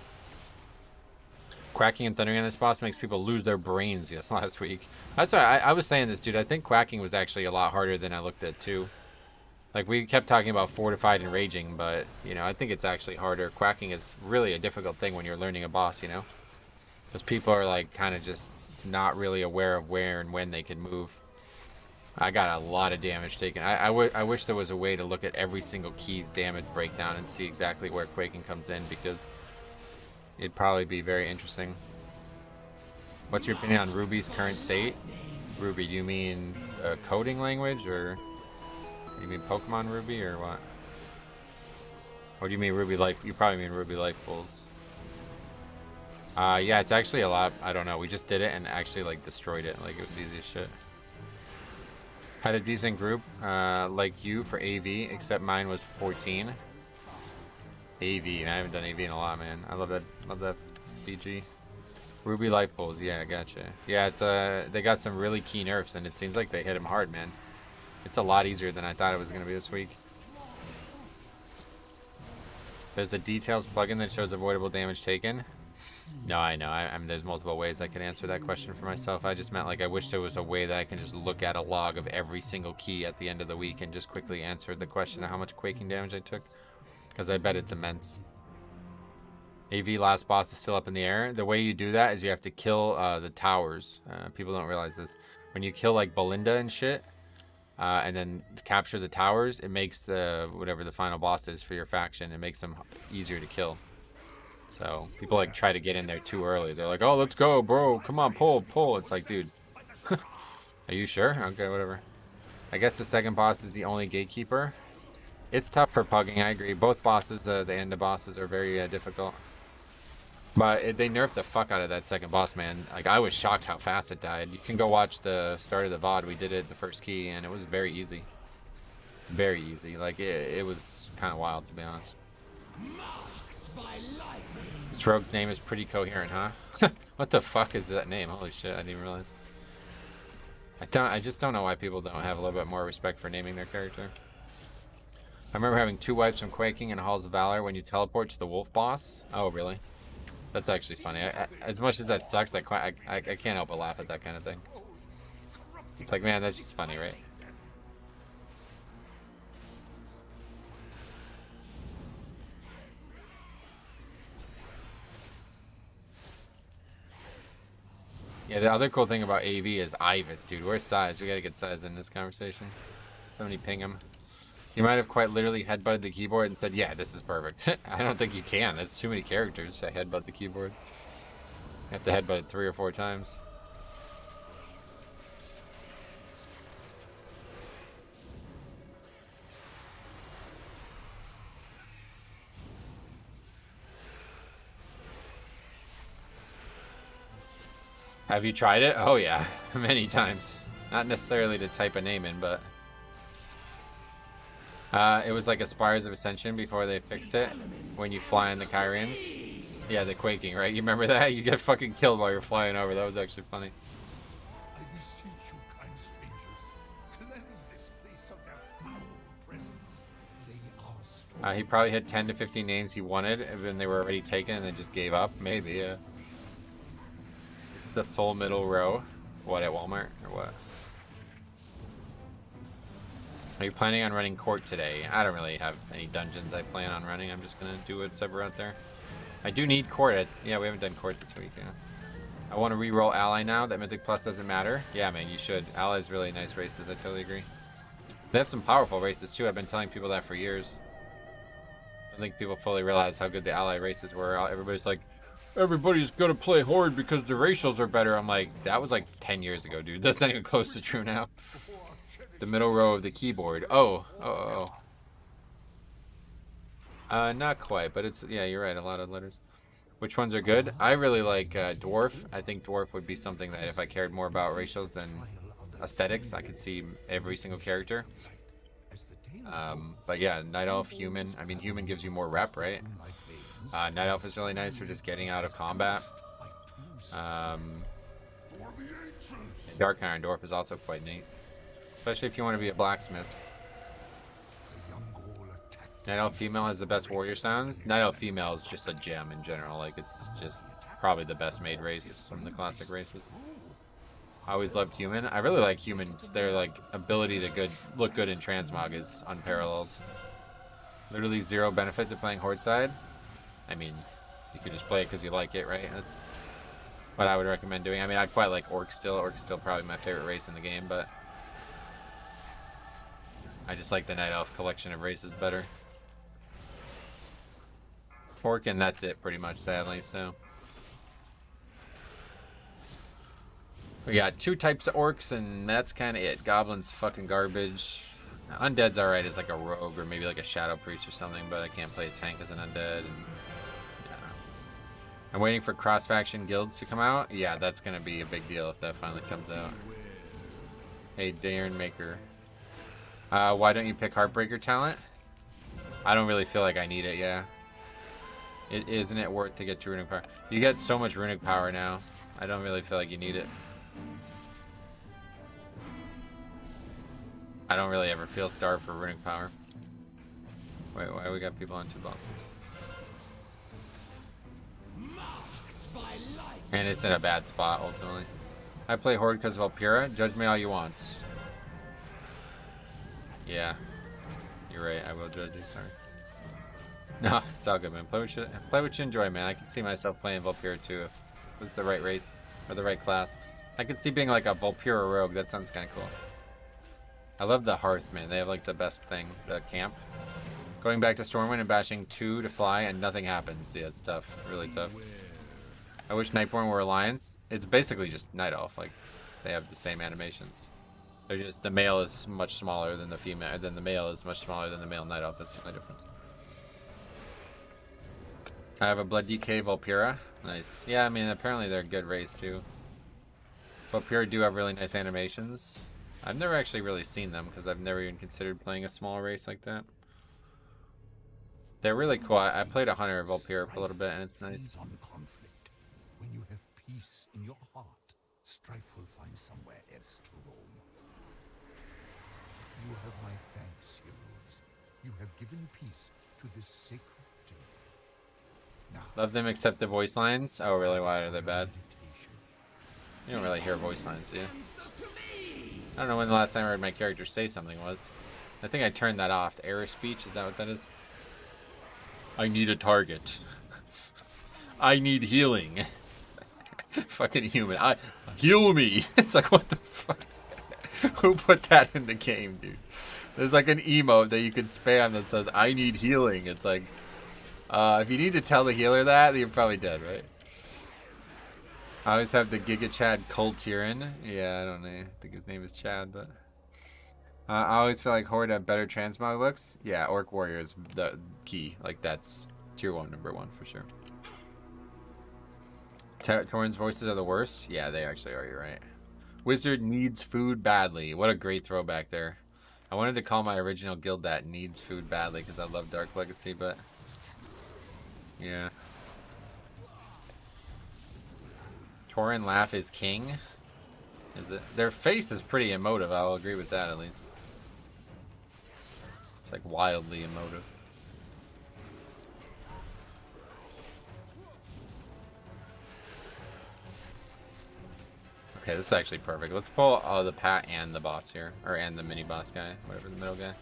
A: Quacking and thundering on this boss makes people lose their brains. Yes, last week. That's why I was saying this, dude. I think quacking was actually a lot harder than I looked at, too. Like, we kept talking about fortified and raging, but, you know, I think it's actually harder. Quacking is really a difficult thing when you're learning a boss, you know? Because people are, like, kind of just not really aware of where and when they can move. I got a lot of damage taken. I wish there was a way to look at every single key's damage breakdown and see exactly where quaking comes in, because it'd probably be very interesting. What's your opinion on Ruby's current state? Ruby, do you mean coding language, or do you mean Pokemon Ruby, or what? Or do you mean Ruby Life? You probably mean Ruby Life Pools. Yeah, it's actually a lot. I don't know. We just did it and actually like destroyed it. Like, it was easy as shit. Had a decent group, like you, for AV, except mine was 14. AV, and I haven't done AV in a lot, man. I love that BG. Ruby Life Pools, yeah, gotcha. Yeah, it's they got some really key nerfs, and it seems like they hit him hard, man. It's a lot easier than I thought it was gonna be this week. There's a details plugin that shows avoidable damage taken. No, I know. I mean, there's multiple ways I could answer that question for myself. I just meant, like, I wish there was a way that I can just look at a log of every single key at the end of the week and just quickly answer the question of how much quaking damage I took. Because I bet it's immense. AV last boss is still up in the air. The way you do that is you have to kill the towers. People don't realize this. When you kill, like, Belinda and shit, and then capture the towers, it makes whatever the final boss is for your faction, it makes them easier to kill. So people like try to get in there too early. They're like, "Oh, let's go, bro! Come on, pull!" It's like, dude, are you sure? Okay, whatever. I guess the second boss is the only gatekeeper. It's tough for pugging. I agree. Both bosses, the end of bosses, are very difficult. But they nerfed the fuck out of that second boss, man. Like, I was shocked how fast it died. You can go watch the start of the VOD. We did it the first key, and it was very easy. Very easy. Like, it was kind of wild, to be honest. This rogue name is pretty coherent, huh? What the fuck is that name? Holy shit, I didn't even realize. I just don't know why people don't have a little bit more respect for naming their character. I remember having 2 wipes from quaking in Halls of Valor when you teleport to the wolf boss. Oh, really? That's actually funny. As much as that sucks, I can't help but laugh at that kind of thing. It's like, man, that's just funny, right? Yeah, the other cool thing about AV is Ivis, dude. Where's Size? We gotta get Size in this conversation. Somebody ping him. You might have quite literally headbutted the keyboard and said, yeah, this is perfect. I don't think you can. That's too many characters to headbutt the keyboard. You have to headbutt it 3 or 4 times. Have you tried it? Oh yeah, many times. Not necessarily to type a name in, but it was like Aspires of Ascension before they fixed it. When you fly in the Kyrians. Yeah, the quaking, right? You remember that? You get fucking killed while you're flying over. That was actually funny.
D: I beseech you, kind strangers, cleanse this place of their foul presence. They are strong.
A: He probably had 10 to 15 names he wanted, and then they were already taken and then just gave up. Maybe, yeah. It's the full middle row. What, at Walmart? Or what? Are you planning on running court today? I don't really have any dungeons I plan on running. I'm just going to do whatever out there. I do need court. Yeah, we haven't done court this week. Yeah. I want to re-roll Ally now that Mythic Plus doesn't matter. Yeah, man, you should. Ally's really nice races. I totally agree. They have some powerful races, too. I've been telling people that for years. I think people fully realize how good the Ally races were. Everybody's like, everybody's going to play Horde because the ratios are better. I'm like, that was like 10 years ago, dude. That's not even close to true now. The middle row of the keyboard. Oh. Not quite, but it's, yeah, you're right, a lot of letters. Which ones are good? I really like Dwarf. I think Dwarf would be something that if I cared more about ratios than aesthetics, I could see every single character. But yeah, Night Elf, Human. I mean, Human gives you more rep, right? Night Elf is really nice for just getting out of combat. Dark Iron Dwarf is also quite neat. Especially if you want to be a blacksmith. Night Elf Female has the best warrior sounds. Night Elf Female is just a gem in general. Like, it's just probably the best made race from the classic races. I always loved Human. I really like Humans. Their like ability to look good in transmog is unparalleled. Literally 0 benefit to playing Horde side. I mean, you could just play it because you like it, right? That's what I would recommend doing. I mean, I quite like Orc still. Orc's still probably my favorite race in the game, but I just like the Night Elf collection of races better. Orc, and that's it pretty much, sadly, so. We got 2 types of orcs, and that's kind of it. Goblins fucking garbage. Undead's alright as like a rogue or maybe like a shadow priest or something, but I can't play a tank as an undead. And yeah, I'm waiting for cross-faction guilds to come out. Yeah, that's gonna be a big deal if that finally comes out. Hey, Darren Maker. Why don't you pick Heartbreaker talent? I don't really feel like I need it, yeah. Isn't it worth to get to runic power? You get so much runic power now. I don't really feel like you need it. I don't really ever feel starved for runic power. Wait, why we got people on 2 bosses? And it's in a bad spot, ultimately. I play Horde because of Alpira. Judge me all you want. Yeah. You're right, I will judge you, sorry. No, it's all good, man. Play what you enjoy, man. I can see myself playing Volpira too if it was the right race or the right class. I could see being like a Volpira rogue. That sounds kind of cool. I love the Hearth, man. They have like the best thing, the camp. Going back to Stormwind and bashing 2 to fly and nothing happens. Yeah, it's tough. Really tough. I wish Nightborn were Alliance. It's basically just Night Elf. Like, they have the same animations. They're just, the male is much smaller than the female, then the male is much smaller than the male Night Elf. That's the only difference. I have a Blood DK Volpira. Nice. Yeah, I mean, apparently they're a good race too. Volpira do have really nice animations. I've never actually really seen them because I've never even considered playing a small race like that. They're really cool. I played a Hunter of Volpira for a little bit and it's nice.
D: Conflict. When you have peace in your heart, strife will find somewhere else to roam. You have my thanks, heroes. You have given peace to this sacred day. Now,
A: Love them except the voice lines. Oh really? Why are they bad? You don't really hear voice lines, do you? I don't know when the last time I heard my character say something was. I think I turned that off. Error speech, is that what that is? I need a target. I need healing. Fucking human. Heal me. It's like, what the fuck? Who put that in the game, dude? There's like an emote that you can spam that says, I need healing. It's like, if you need to tell the healer that, then you're probably dead, right? I always have the Giga Chad Cult Tyrann. Yeah, I don't know. I think his name is Chad, but... I always feel like Horde have better transmog looks. Yeah, Orc Warrior is the key. Like, that's tier 1, number 1 for sure. Torrent's voices are the worst? Yeah, they actually are, you're right. Wizard needs food badly. What a great throwback there. I wanted to call my original guild that Needs Food Badly because I love Dark Legacy, but... yeah. Tauren laugh is king. Is it? Their face is pretty emotive. I'll agree with that at least. It's like wildly emotive. Okay, this is actually perfect. Let's pull the Pat and the boss here, or and the mini boss guy, whatever the middle guy.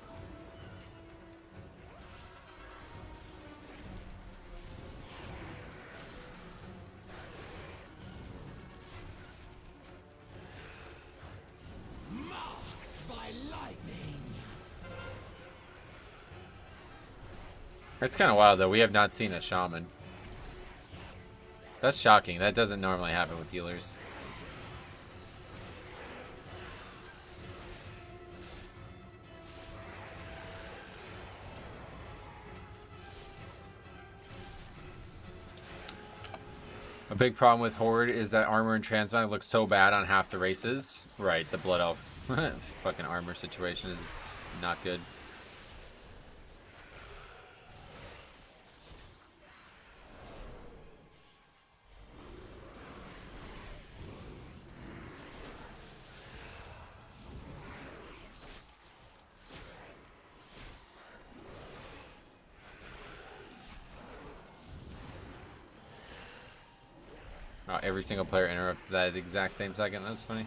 A: It's kind of wild though. We have not seen a shaman. That's shocking. That doesn't normally happen with healers. A big problem with Horde is that armor and transmog looks so bad on half the races. Right, the Blood Elf fucking armor situation is not good. Oh, every single player interrupted that at the exact same second. That was funny.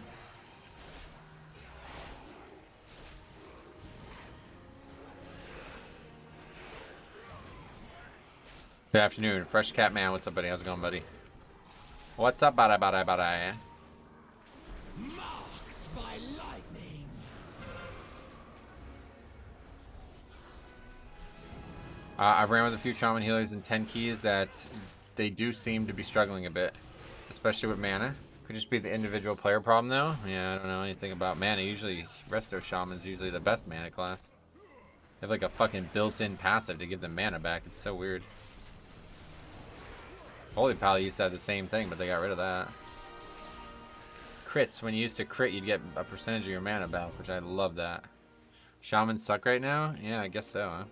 A: Good afternoon. Fresh Cat Man. What's up, buddy? How's it going, buddy? What's up, buddy? Marked by lightning. I ran with a few shaman healers and 10 keys that they do seem to be struggling a bit, especially with mana. Could just be the individual player problem though. Yeah, I don't know anything about mana. Usually, resto shaman's usually the best mana class. They have like a fucking built-in passive to give them mana back. It's so weird. Holy Pally used to have the same thing, but they got rid of that. Crits. When you used to crit, you'd get a percentage of your mana back, which I love that. Shamans suck right now? Yeah, I guess so, huh?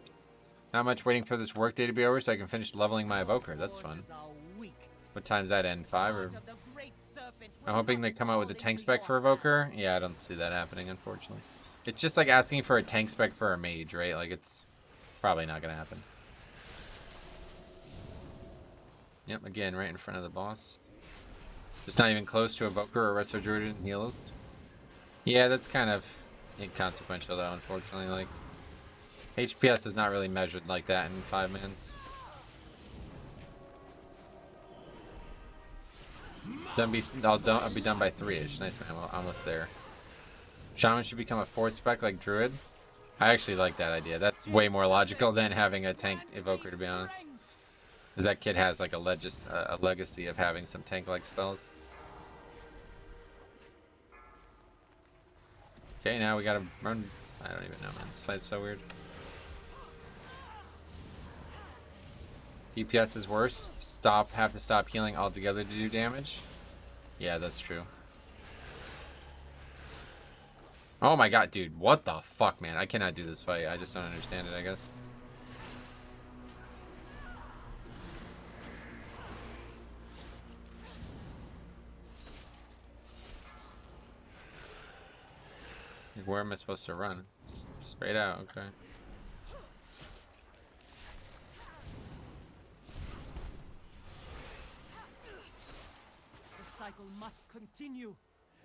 A: Not much waiting for this workday to be over so I can finish leveling my evoker. That's fun. What time does that end? 5 or... I'm hoping they come out with a tank spec for evoker. Yeah, I don't see that happening, unfortunately. It's just like asking for a tank spec for a mage, right? Like, it's probably not going to happen. Yep, again, right in front of the boss. Just not even close to evoker or resto druid and heals. Yeah, that's kind of inconsequential, though, unfortunately. Like, HPS is not really measured like that in 5-mans. I'll be done by 3-ish. Nice, man. Well, almost there. Shaman should become a 4th spec like druid. I actually like that idea. That's way more logical than having a tank evoker, to be honest. Because that kid has like a legacy of having some tank-like spells. Okay, now we gotta run. I don't even know, man. This fight's so weird. DPS is worse. Have to stop healing altogether to do damage. Yeah, that's true. Oh my god, dude. What the fuck, man? I cannot do this fight. I just don't understand it, I guess. Where am I supposed to run? Straight out, okay.
G: The cycle must continue.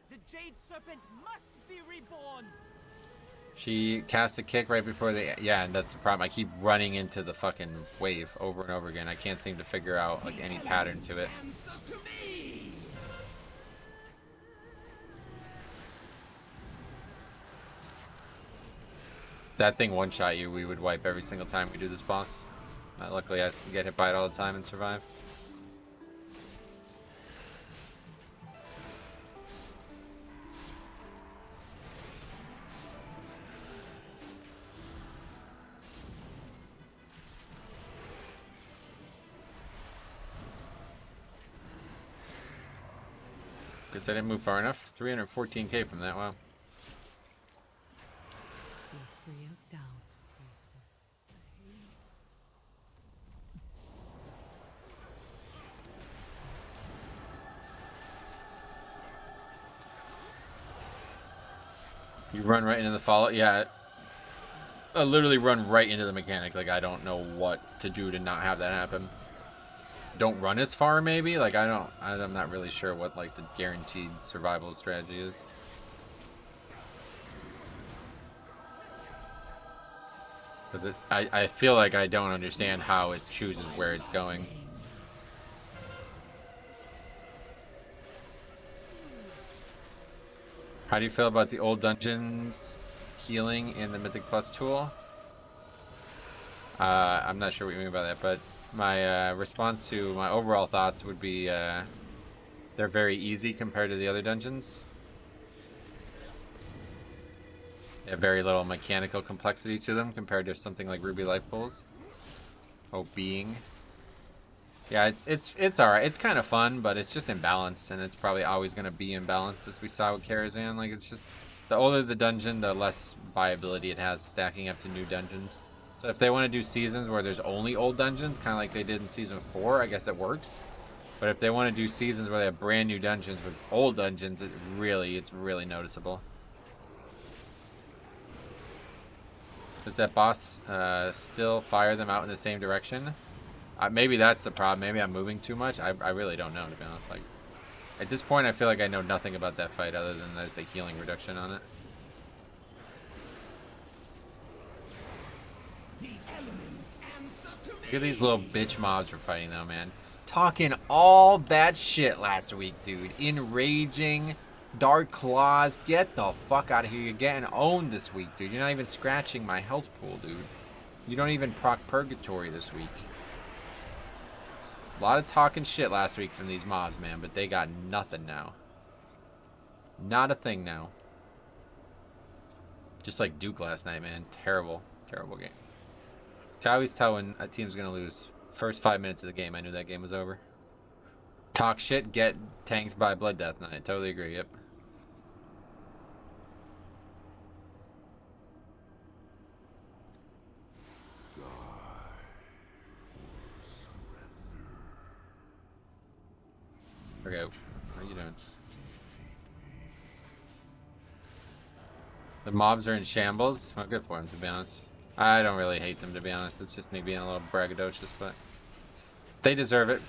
G: The Jade Serpent must be reborn.
A: She cast a kick right before the... Yeah, and that's the problem. I keep running into the fucking wave over and over again. I can't seem to figure out like any pattern to it. If that thing one-shot you, we would wipe every single time we do this boss. Luckily, I get hit by it all the time and survive. Guess I didn't move far enough. 314k from that, wow. You run right into the follow. Yeah, I literally run right into the mechanic. Like, I don't know what to do to not have that happen. Don't run as far, maybe. Like, I'm not really sure what like the guaranteed survival strategy is. Because I feel like I don't understand how it chooses where it's going. How do you feel about the old dungeons healing in the Mythic Plus tool? I'm not sure what you mean by that, but my response to my overall thoughts would be they're very easy compared to the other dungeons. They have very little mechanical complexity to them compared to something like Ruby Life Pools. Oh, being. Yeah, it's alright. It's kind of fun, but it's just imbalanced, and it's probably always going to be imbalanced, as we saw with Karazhan. Like, it's just, the older the dungeon, the less viability it has stacking up to new dungeons. So if they want to do seasons where there's only old dungeons, kind of like they did in Season 4, I guess it works. But if they want to do seasons where they have brand new dungeons with old dungeons, it's really noticeable. Does that boss still fire them out in the same direction? Maybe that's the problem. Maybe I'm moving too much. I really don't know, to be honest. Like, at this point, I feel like I know nothing about that fight other than there's a healing reduction on it. Look at these little bitch mobs we're fighting, though, man. Talking all that shit last week, dude. Enraging, Dark Claws. Get the fuck out of here. You're getting owned this week, dude. You're not even scratching my health pool, dude. You don't even proc Purgatory this week. A lot of talking shit last week from these mobs, man, but they got nothing now. Not a thing now. Just like Duke last night, man. Terrible, terrible game. I always tell when a team's gonna lose. First 5 minutes of the game, I knew that game was over. Talk shit, get tanked by Blood Death Knight. Totally agree, yep. Okay, what are you doing? The mobs are in shambles. Well, good for them, to be honest. I don't really hate them, to be honest. It's just me being a little braggadocious, but they deserve it.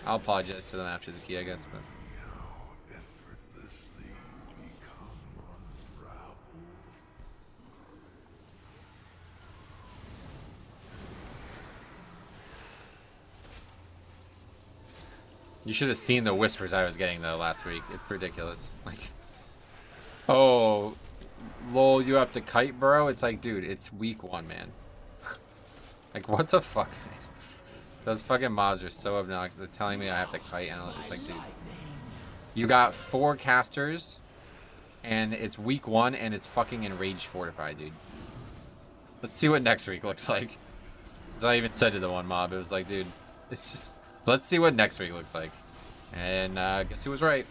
A: I'll apologize to them after the key, I guess, but you should have seen the whispers I was getting though last week. It's ridiculous. Like, oh, lol, you have to kite, bro. It's like, dude, it's week 1, man. Like, what the fuck? Those fucking mobs are so obnoxious. They're telling me I have to kite, and it's like, dude, you got 4 casters, and it's week 1, and it's fucking enraged fortified, dude. Let's see what next week looks like. I even said to the one mob, it was like, dude, it's just, let's see what next week looks like. And guess who was right?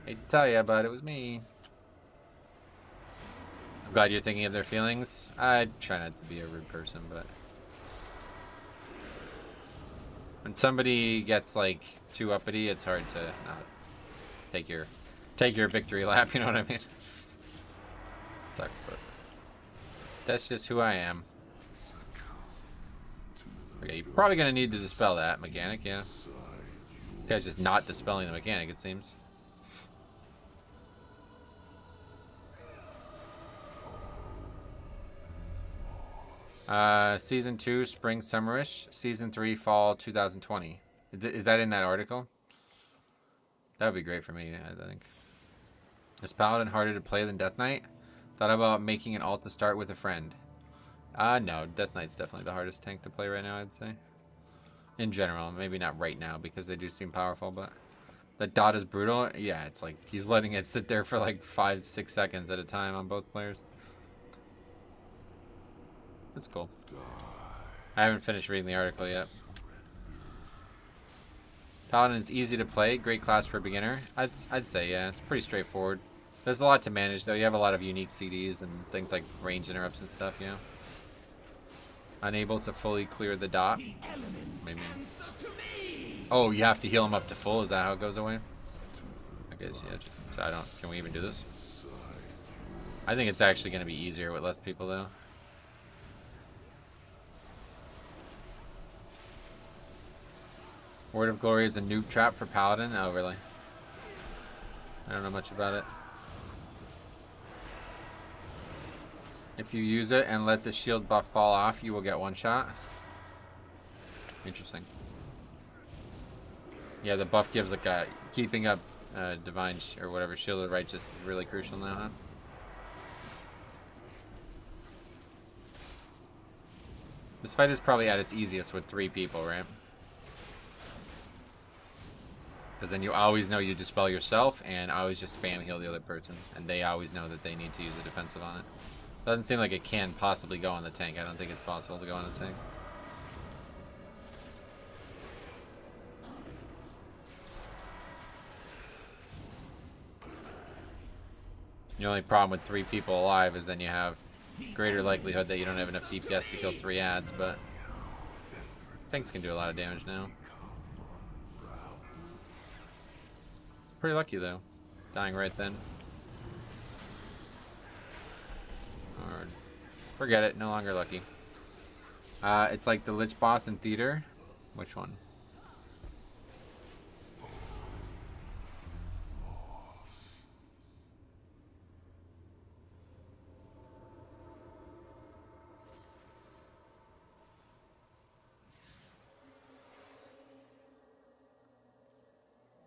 A: Hate to tell you, but it was me. I'm glad you're thinking of their feelings. I try not to be a rude person, but when somebody gets like too uppity, it's hard to not take your victory lap. You know what I mean? Sucks, but that's just who I am. Okay, you're probably gonna need to dispel that mechanic, yeah. This guy's just not dispelling the mechanic, it seems. Season 2, spring, summerish. Season 3, fall 2020. Is that in that article? That would be great for me, I think. Is Paladin harder to play than Death Knight? Thought about making an alt to start with a friend. No, Death Knight's definitely the hardest tank to play right now, I'd say. In general, maybe not right now because they do seem powerful, but the dot is brutal. Yeah, it's like he's letting it sit there for like 5-6 seconds at a time on both players. That's cool. I haven't finished reading the article yet. Paladin is easy to play, great class for a beginner. I'd say, yeah, it's pretty straightforward. There's a lot to manage though. You have a lot of unique CDs and things like range interrupts and stuff, you know. Unable to fully clear the dot. Maybe. Oh, you have to heal him up to full. Is that how it goes away? I guess, yeah. Just so I don't. Can we even do this? I think it's actually going to be easier with less people, though. Word of Glory is a noob trap for Paladin. Oh, really? I don't know much about it. If you use it and let the shield buff fall off, you will get one shot. Interesting. Yeah, the buff gives like a keeping up divine or whatever shield of righteous is really crucial now, huh? This fight is probably at its easiest with 3 people, right? Because then you always know you dispel yourself and always just spam heal the other person, and they always know that they need to use a defensive on it. Doesn't seem like it can possibly go on the tank. I don't think it's possible to go on the tank. The only problem with 3 people alive is then you have greater likelihood that you don't have enough DPS to kill 3 ads, but tanks can do a lot of damage now. It's pretty lucky though, dying right then. Or forget it, no longer lucky. It's like the Lich boss in theater. Which one?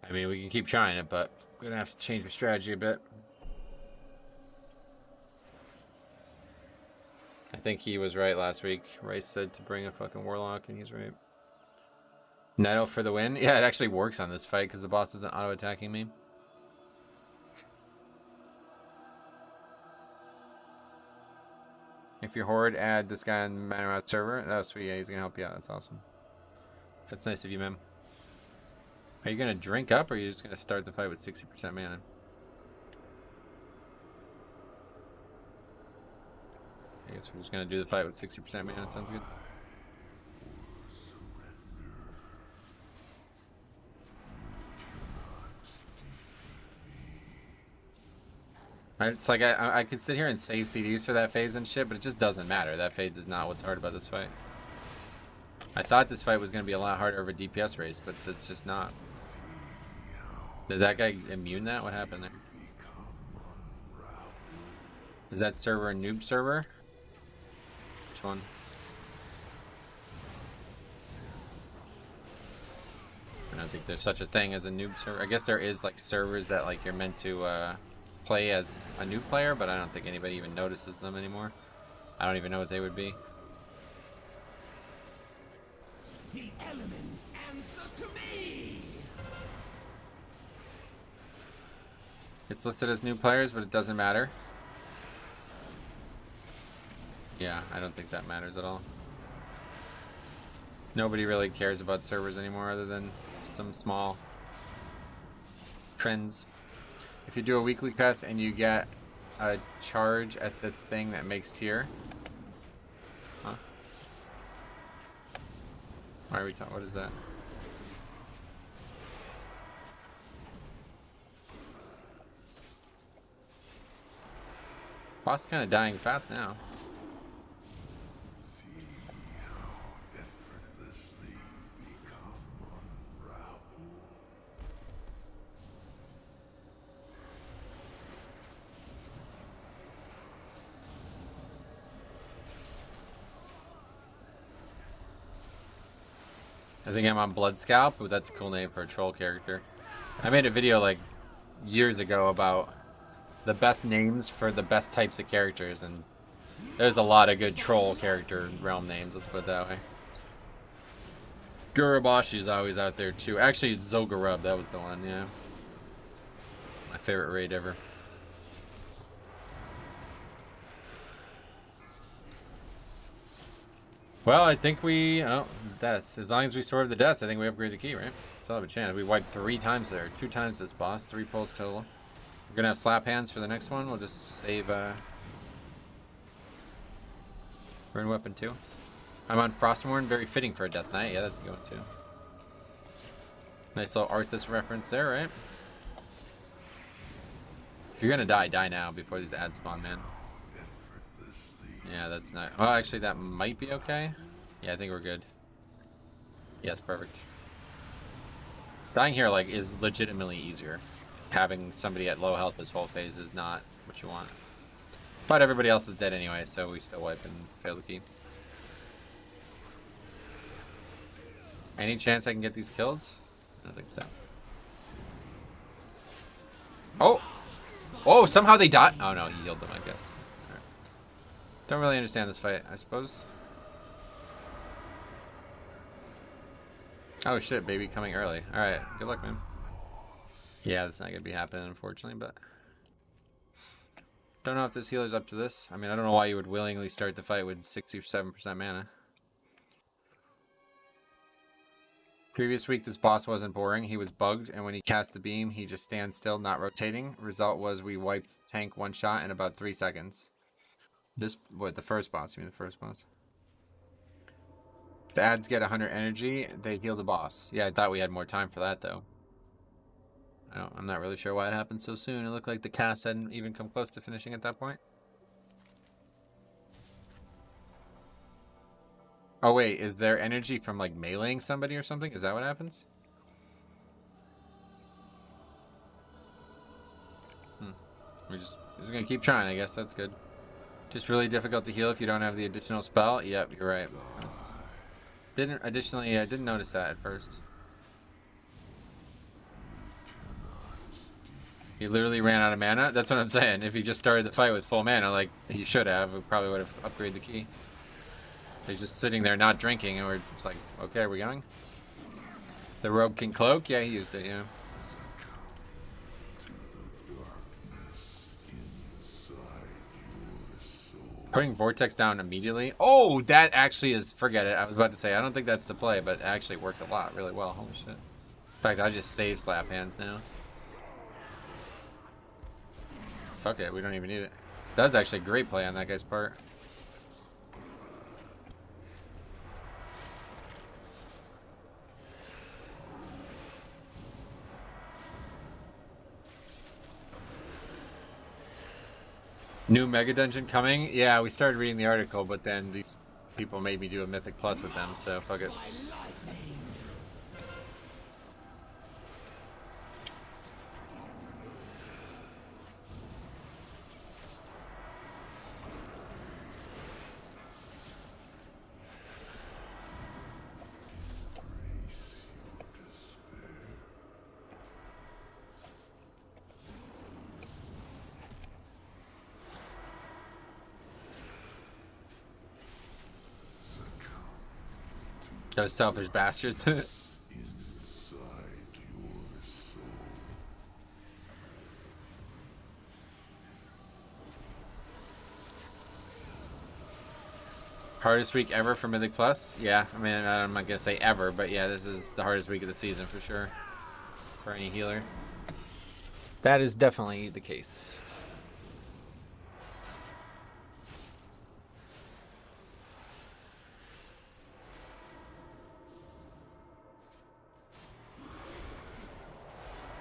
A: I mean, we can keep trying it, but we're gonna have to change the strategy a bit. I think he was right last week. Rice said to bring a fucking warlock, and he's right. Netto for the win. Yeah, it actually works on this fight because the boss isn't auto-attacking me. If you're Horde, add this guy on Manorat server. Oh, sweet. Yeah, he's going to help you out. That's awesome. That's nice of you, man. Are you going to drink up, or are you just going to start the fight with 60% mana? I guess we're just going to do the fight with 60% mana. Sounds good. It's like I could sit here and save CDs for that phase and shit, but it just doesn't matter. That phase is not what's hard about this fight. I thought this fight was going to be a lot harder of a DPS race, but it's just not. Did that guy immune that? What happened there? Is that server a noob server? Which one? I don't think there's such a thing as a noob server. I guess there is like servers that like you're meant to play as a new player, but I don't think anybody even notices them anymore. I don't even know what they would be.
D: The elements answer to me.
A: It's listed as new players, but it doesn't matter. Yeah, I don't think that matters at all. Nobody really cares about servers anymore other than some small trends. If you do a weekly quest and you get a charge at the thing that makes tier. Huh? Why are we talking? What is that? Boss kind of dying fast now. I think I'm on Blood Scalp, but that's a cool name for a troll character. I made a video like years ago about the best names for the best types of characters, and there's a lot of good troll character realm names, let's put it that way. Gurabashi is always out there too. Actually, it's Zogarub, that was the one, yeah. My favorite raid ever. Well, I think we... Oh, deaths. As long as we swerve the deaths, I think we upgrade the key, right? Still have a chance. We wiped 3 times there. 2 times this boss. 3 pulls total. We're gonna have slap hands for the next one. We'll just save Burn Weapon 2. I'm on Frostmourne. Very fitting for a Death Knight. Yeah, that's a good one too. Nice little Arthas reference there, right? If you're gonna die, die now before these ads spawn, man. Yeah, that's not... Oh, actually, that might be okay. Yeah, I think we're good. Yes, perfect. Dying here, like, is legitimately easier. Having somebody at low health this whole phase is not what you want. But everybody else is dead anyway, so we still wipe and fail the key. Any chance I can get these kills? I don't think so. Oh! Oh, somehow they died. Oh no, he healed them, I guess. Right. Don't really understand this fight, I suppose. Oh shit, baby coming early. Alright, good luck, man. Yeah, that's not gonna be happening, unfortunately, but... Don't know if this healer's up to this. I mean, I don't know why you would willingly start the fight with 67% mana. Previous week, this boss wasn't boring. He was bugged, and when he cast the beam, he just stands still, not rotating. Result was we wiped tank one shot in about 3 seconds. This, what, the first boss? You mean the first boss? The ads get 100 energy, they heal the boss. Yeah, I thought we had more time for that, though. I'm not really sure why it happened so soon. It looked like the cast hadn't even come close to finishing at that point. Oh wait, is there energy from like meleeing somebody or something? Is that what happens? We're just gonna keep trying, I guess. That's good. Just really difficult to heal if you don't have the additional spell. Yep, you're right. I didn't notice that at first. He literally ran out of mana. That's what I'm saying. If he just started the fight with full mana, like he should have, we probably would have upgraded the key. He's just sitting there not drinking, and we're just like, okay, are we going? The rogue can cloak? Yeah, he used it, yeah. Putting Vortex down immediately. Oh, that actually is, forget it. I was about to say, I don't think that's the play, but it actually worked a lot, really well. Holy shit. In fact, I just save slap hands now. Fuck it, we don't even need it. That was actually a great play on that guy's part. New Mega Dungeon coming? Yeah, we started reading the article, but then these people made me do a Mythic Plus with them, so fuck it. Those selfish bastards. Hardest week ever for Mythic Plus? Yeah, I mean, I'm not gonna say ever, but yeah, this is the hardest week of the season for sure. For any healer. That is definitely the case.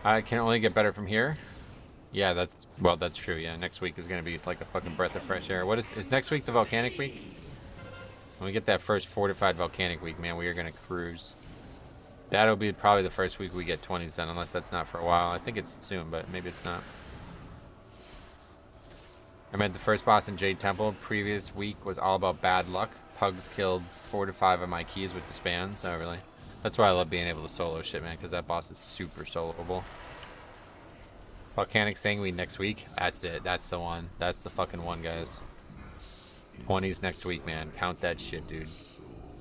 A: I can only get better from here. Yeah, that's, well, that's true. Yeah, next week is gonna be like a fucking breath of fresh air. What is next week the volcanic week? When we get that first fortified volcanic week, man, we are gonna cruise. That'll be probably the first week we get 20s done, unless that's not for a while. I think it's soon, but maybe it's not. I meant the first boss in Jade Temple previous week was all about bad luck. Pugs killed 4 to 5 of my keys with disband, so really. That's why I love being able to solo shit, man, because that boss is super soloable. Volcanic Sanguine next week. That's it. That's the one. That's the fucking one, guys. 20s next week, man. Count that shit, dude.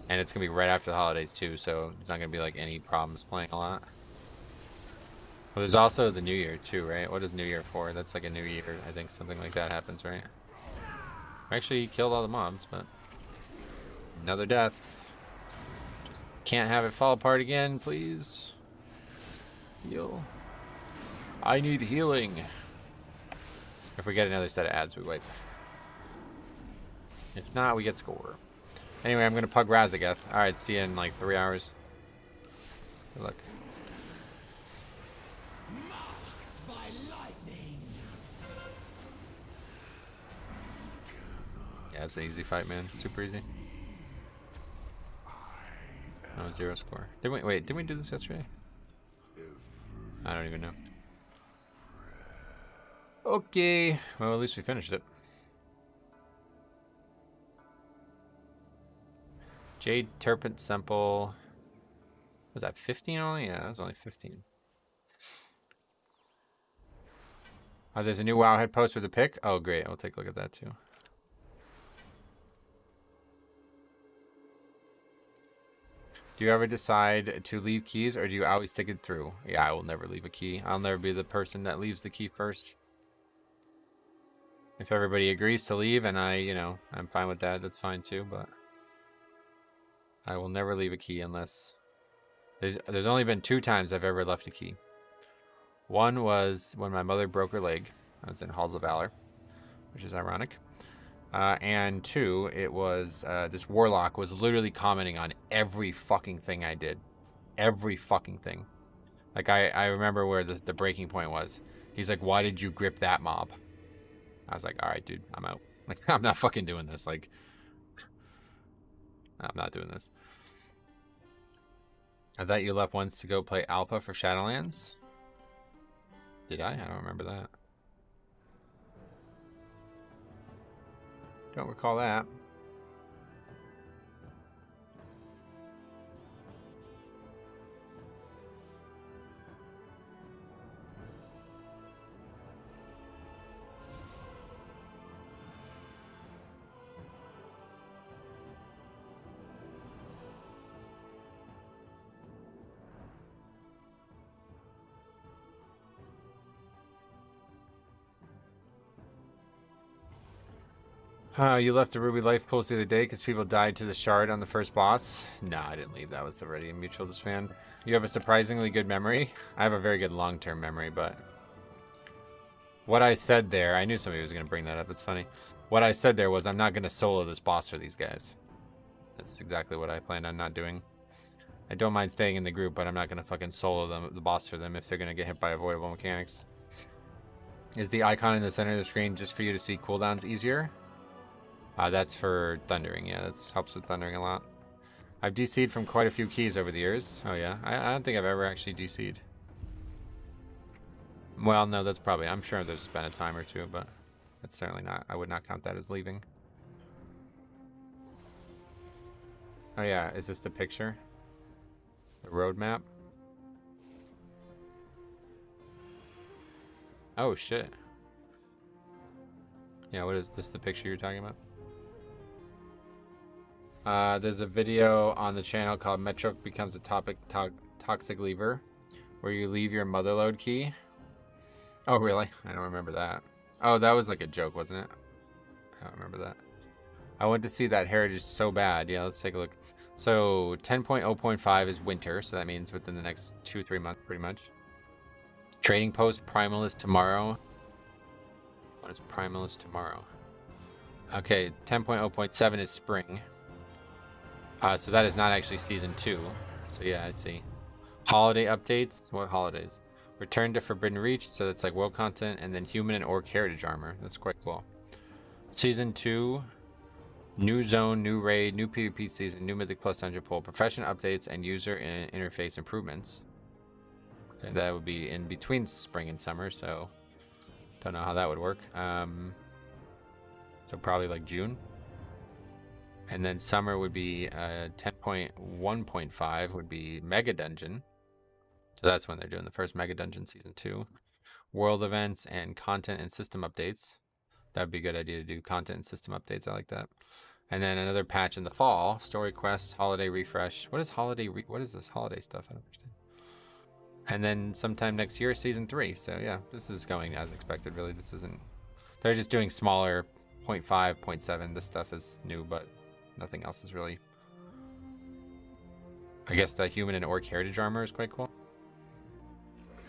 A: And it's going to be right after the holidays, too, so there's not going to be, like, any problems playing a lot. Well, there's also the New Year, too, right? What is New Year for? That's like a New Year. I think something like that happens, right? Actually, he killed all the mobs, but... Another death. Just can't have it fall apart again, please. Heal. I need healing. If we get another set of ads, we wipe. If not, we get score. Anyway, I'm going to pug Razageth. Alright, see you in like 3 hours. Good luck. Yeah, it's an easy fight, man. Super easy. No, 0 score. Didn't we do this yesterday? I don't even know. Okay. Well, at least we finished it. Jade Turpent Semple. Was that 15 only? Yeah, that was only 15. Oh, there's a new Wowhead post with a pic? Oh, great. I'll take a look at that, too. Do you ever decide to leave keys, or do you always stick it through? Yeah, I will never leave a key. I'll never be the person that leaves the key first. If everybody agrees to leave, and I'm fine with that, that's fine, too, but... I will never leave a key unless... There's only been 2 times I've ever left a key. One was when my mother broke her leg. I was in Halls of Valor, which is ironic. And 2, it was this warlock was literally commenting on every fucking thing I did. Every fucking thing. Like, I remember where the breaking point was. He's like, why did you grip that mob? I was like, all right, dude, I'm out. Like, I'm not fucking doing this. Like, I'm not doing this. I thought you left once to go play Alpha for Shadowlands. Did I? I don't remember that. Don't recall that. You left the Ruby Life post the other day because people died to the shard on the first boss. No, I didn't leave. That was already a mutual disband. You have a surprisingly good memory. I have a very good long-term memory, but what I said there, I knew somebody was going to bring that up. It's funny. What I said there was I'm not going to solo this boss for these guys. That's exactly what I planned on not doing. I don't mind staying in the group, but I'm not going to fucking solo the boss for them if they're going to get hit by avoidable mechanics. Is the icon in the center of the screen just for you to see cooldowns easier? That's for thundering. Yeah, that helps with thundering a lot. I've DC'd from quite a few keys over the years. Oh yeah, I don't think I've ever actually DC'd. Well, no, that's probably... I'm sure there's been a time or two, but that's certainly not... I would not count that as leaving. Oh yeah, is this the picture? The roadmap? Oh shit. Yeah, what is this, the picture you're talking about? There's a video on the channel called Metroc Becomes a Toxic Lever, where you leave your motherload key. Oh, really? I don't remember that. Oh, that was like a joke, wasn't it? I don't remember that. I went to see that heritage so bad. Yeah, let's take a look. So 10.0.5 is winter, so that means within the next 2-3 months, pretty much. Trading post, Primal is tomorrow. What is Primal is tomorrow? Okay, 10.0.7 is spring. So that is not actually season 2. So yeah, I see. Holiday updates. What holidays? Return to Forbidden Reach. So that's like world content. And then human and orc heritage armor. That's quite cool. Season 2. New zone, new raid, new PvP season, new Mythic Plus dungeon pool, profession updates, and user interface improvements. And that would be in between spring and summer. So don't know how that would work. So probably like June. And then summer would be 10.1.5 would be Mega Dungeon. So that's when they're doing the first Mega Dungeon Season 2. World events and content and system updates. That would be a good idea to do content and system updates. I like that. And then another patch in the fall. Story quests, holiday refresh. What is holiday? What is this holiday stuff? I don't understand. And then sometime next year, Season 3. So yeah, this is going as expected, really. This isn't... They're just doing smaller 0.5, 0.7. This stuff is new, but... nothing else is really... I guess the human and orc heritage armor is quite cool.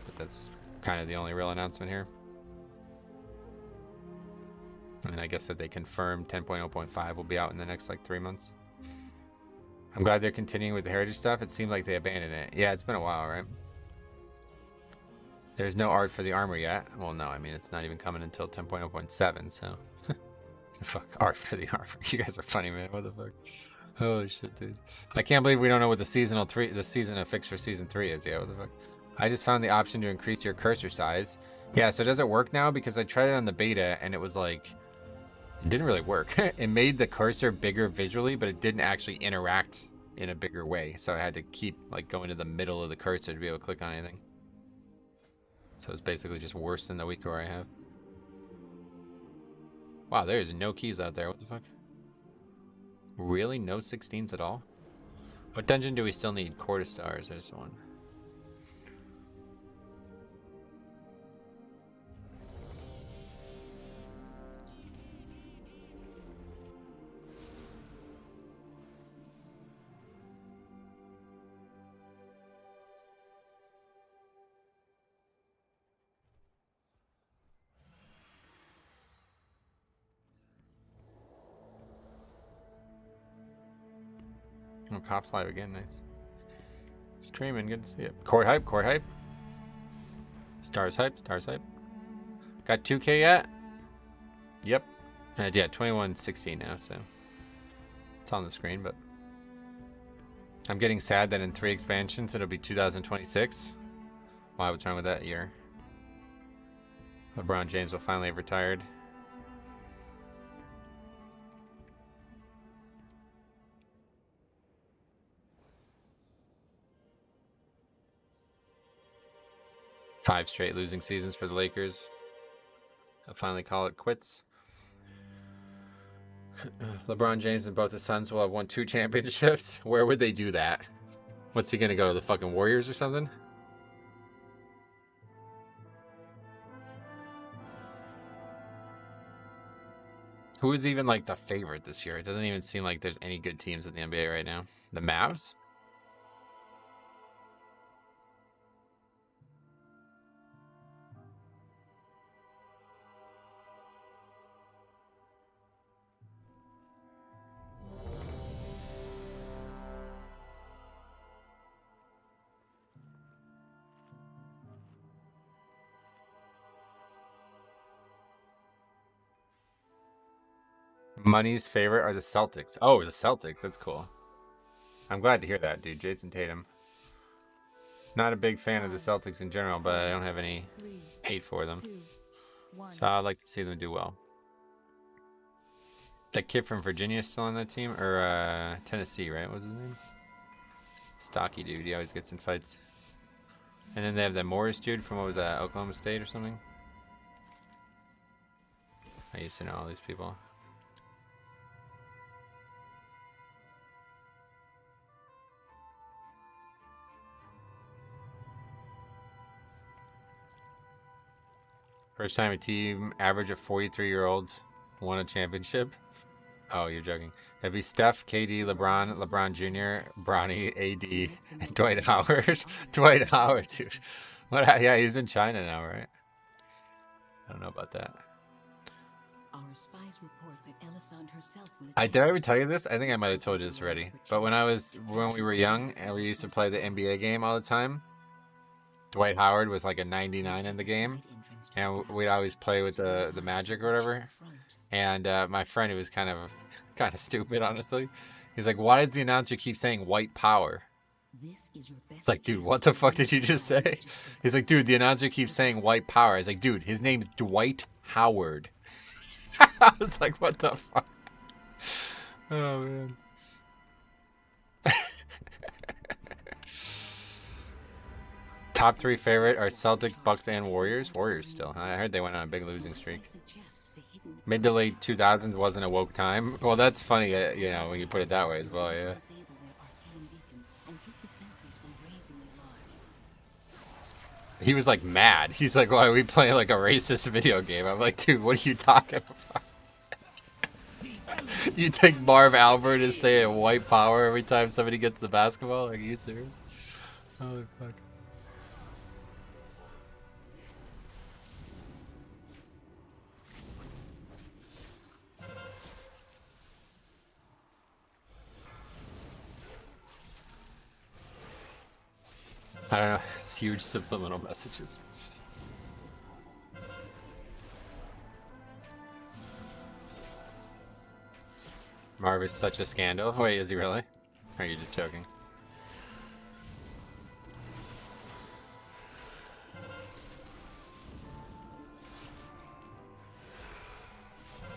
A: But that's kind of the only real announcement here. And I guess that they confirmed 10.0.5 will be out in the next like 3 months. I'm glad they're continuing with the heritage stuff. It seemed like they abandoned it. Yeah, it's been a while, right? There's no art for the armor yet. Well, no, I mean, it's not even coming until 10.0.7, so... Fuck, art for the armor. You guys are funny, man. What the fuck? Holy shit, dude. I can't believe we don't know what the season affix for season 3 is yet. What the fuck? I just found the option to increase your cursor size. Yeah, so does it work now? Because I tried it on the beta and it was like, it didn't really work. It made the cursor bigger visually, but it didn't actually interact in a bigger way. So I had to keep like going to the middle of the cursor to be able to click on anything. So it's basically just worse than the weaker I have. Wow, there's no keys out there. What the fuck? Really? No 16s at all? What dungeon do we still need? Quarter stars. There's one. Oh, Cops live again, nice. Streaming, good to see it. Court hype, court hype. Stars hype, stars hype. Got 2K yet? Yep. Yeah, 2116 now, so it's on the screen, but I'm getting sad that in 3 expansions it'll be 2026. Why, what's wrong with that year? LeBron James will finally have retired. Five straight losing seasons for the Lakers. They'll finally call it quits. LeBron James and both his sons will have won 2 championships. Where would they do that? What's he gonna go to the fucking Warriors or something? Who is even like the favorite this year? It doesn't even seem like there's any good teams in the NBA right now. The Mavs? Money's favorite are the Celtics. Oh, the Celtics. That's cool. I'm glad to hear that, dude. Jason Tatum. Not a big fan of the Celtics in general, but I don't have any hate for them. So I'd like to see them do well. That kid from Virginia is still on that team? Or Tennessee, right? What's his name? Stocky dude. He always gets in fights. And then they have that Morris dude from, what was that, Oklahoma State or something? I used to know all these people. First time a team average of 43-year-olds won a championship. Oh, you're joking. It'd be Steph, KD, LeBron Jr., Bronny, AD, and Dwight Howard. Dwight Howard, dude. What? Yeah, he's in China now, right? I don't know about that.
C: Our spies report that Elisande herself will
A: Did I ever tell you this? I think I might have told you this already. But when we were young and we used to play the NBA game all the time, Dwight Howard was like a 99 in the game, and we'd always play with the Magic or whatever. And my friend, who was kind of stupid, honestly, he's like, "Why does the announcer keep saying white power?" It's like, dude, what the fuck did you just say? He's like, dude, the announcer keeps saying white power. I was like, dude, his name's Dwight Howard. I was like, what the fuck? Oh, man. Top 3 favorite are Celtics, Bucks, and Warriors. Warriors still. I heard they went on a big losing streak. Mid to late 2000s wasn't a woke time. Well, that's funny, you know, when you put it that way as well, yeah. He was like mad. He's like, why are we playing like a racist video game? I'm like, dude, what are you talking about? You take Marv Albert and say white power every time somebody gets the basketball? Like, are you serious? Holy fuck. I don't know. It's huge subliminal messages. Marv is such a scandal. Wait, is he really? Or are you just joking?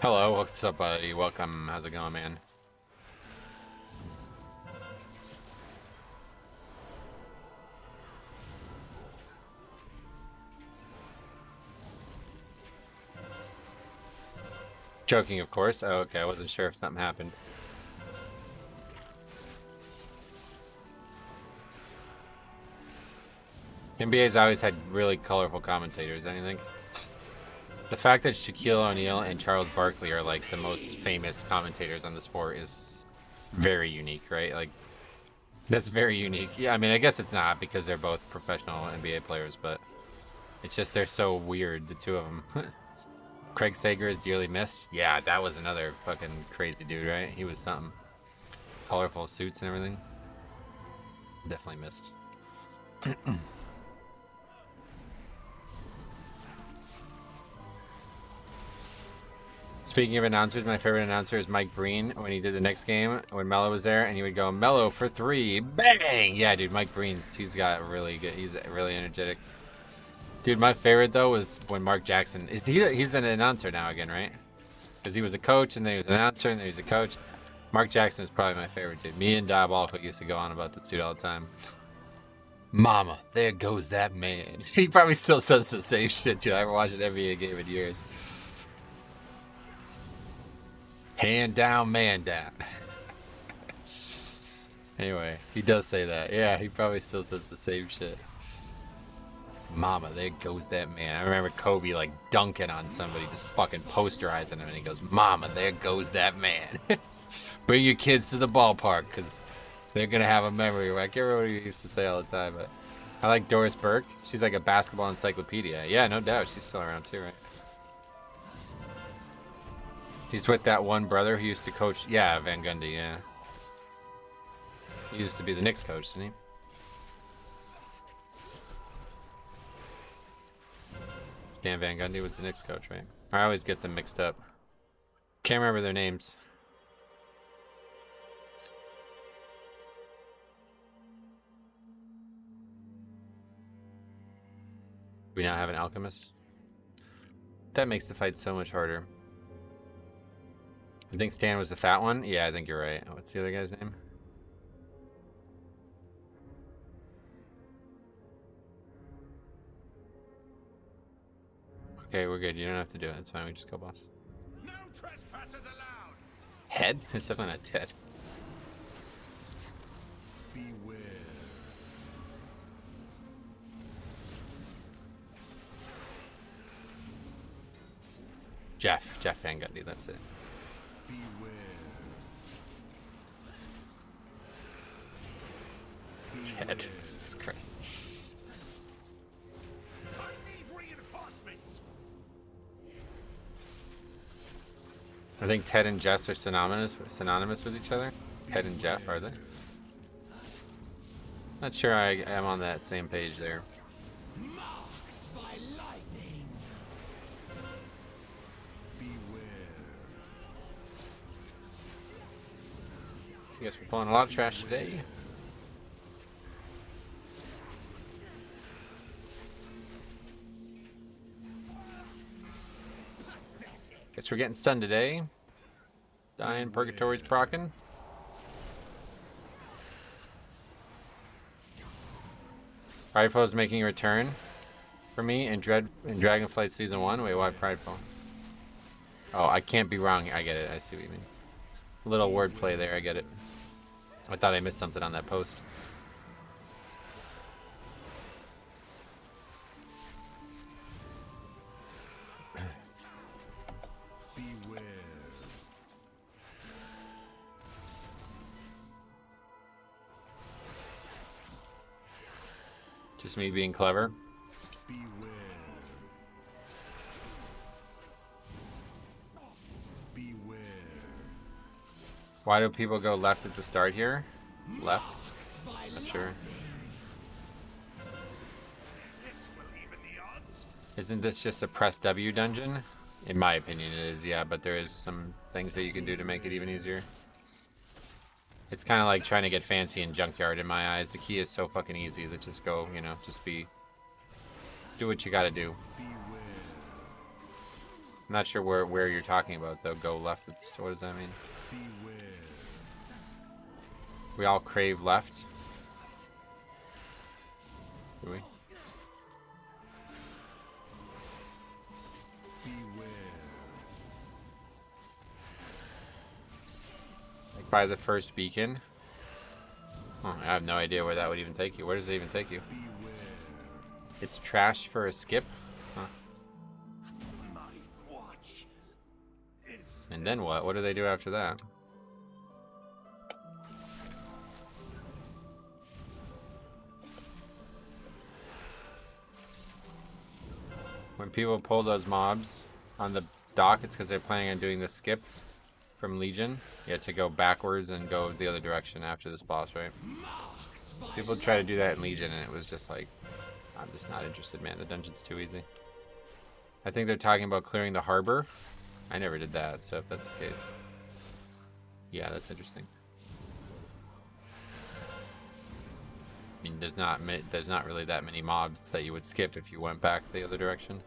A: Hello, what's up, buddy? Welcome. How's it going, man? Joking, of course. Oh, okay, I wasn't sure if something happened. NBA's always had really colorful commentators, don't you think? The fact that Shaquille O'Neal and Charles Barkley are like the most famous commentators on the sport is very unique, right? Like, that's very unique. Yeah, I mean, I guess it's not because they're both professional NBA players, but it's just they're so weird, the two of them. Craig Sager is dearly missed. Yeah, that was another fucking crazy dude, right? He was something. Colorful suits and everything. Definitely missed. Speaking of announcers, my favorite announcer is Mike Breen when he did the next game when Melo was there, and he would go Melo for 3, bang! Yeah, dude, Mike Breen's he's really really energetic. Dude, my favorite though was when Mark Jackson he's an announcer now again, right? Because he was a coach and then he was an announcer and then he was a coach. Mark Jackson is probably my favorite dude. Me and Diabolical used to go on about this dude all the time. Mama, there goes that man. He probably still says the same shit, dude. I haven't watched an NBA game in years. Hand down, man down. Anyway, he does say that. Yeah, he probably still says the same shit. Mama, there goes that man. I remember Kobe like dunking on somebody, just fucking posterizing him, and he goes, Mama, there goes that man. Bring your kids to the ballpark, because they're going to have a memory. I can't remember what he used to say all the time, but I like Doris Burke. She's like a basketball encyclopedia. Yeah, no doubt. She's still around too, right? He's with that one brother who used to coach. Yeah, Van Gundy, yeah. He used to be the Knicks coach, didn't he? Dan Van Gundy was the Knicks coach, right? I always get them mixed up. Can't remember their names. We now have an alchemist. That makes the fight so much harder. I think Stan was the fat one. Yeah, I think you're right. What's the other guy's name? Okay, we're good. You don't have to do it. It's fine. We just go boss.
D: No trespassers allowed.
A: Head? It's definitely not Ted.
D: Beware.
A: Jeff Van Gundy. That's it.
D: Beware.
A: Ted. Jesus Christ.
D: I need reinforcements.
A: I think Ted and Jess are synonymous with each other. Ted and Jeff, are they? Not sure I am on that same page there.
G: Marked by lightning.
D: Beware.
A: I guess we're pulling a lot of trash today. Guess we're getting stunned today. Dying, Purgatory's procking. Prideful is making a return for me in Dragonflight Season 1. Wait, why Prideful? Oh, I can't be wrong. I get it. I see what you mean. A little wordplay there. I get it. I thought I missed something on that post.
D: Beware.
A: Just me being clever.
D: Beware. Beware.
A: Why do people go left at the start here? Left? Not sure.
D: This will even the odds.
A: Isn't this just a press W dungeon? In my opinion it is, yeah, but there is some things that you can do to make it even easier. It's kind of like trying to get fancy in Junkyard in my eyes. The key is so fucking easy that just go, you know, just do what you gotta do.
D: Beware.
A: I'm not sure where you're talking about though. Go left at the store, what does that mean?
D: Beware.
A: We all crave left. Do we?
D: Beware.
A: Like by the first beacon? Oh, I have no idea where that would even take you. Where does it even take you?
D: Beware.
A: It's trash for a skip? Huh.
D: My watch is
A: And then what? What do they do after that? When people pull those mobs on the dock, it's because they're planning on doing the skip from Legion. You have to go backwards and go the other direction after this boss, right? People try to do that in Legion, and it was just like, I'm just not interested, man. The dungeon's too easy. I think they're talking about clearing the harbor. I never did that, so if that's the case. Yeah, that's interesting. I mean, there's not really that many mobs that you would skip if you went back the other direction.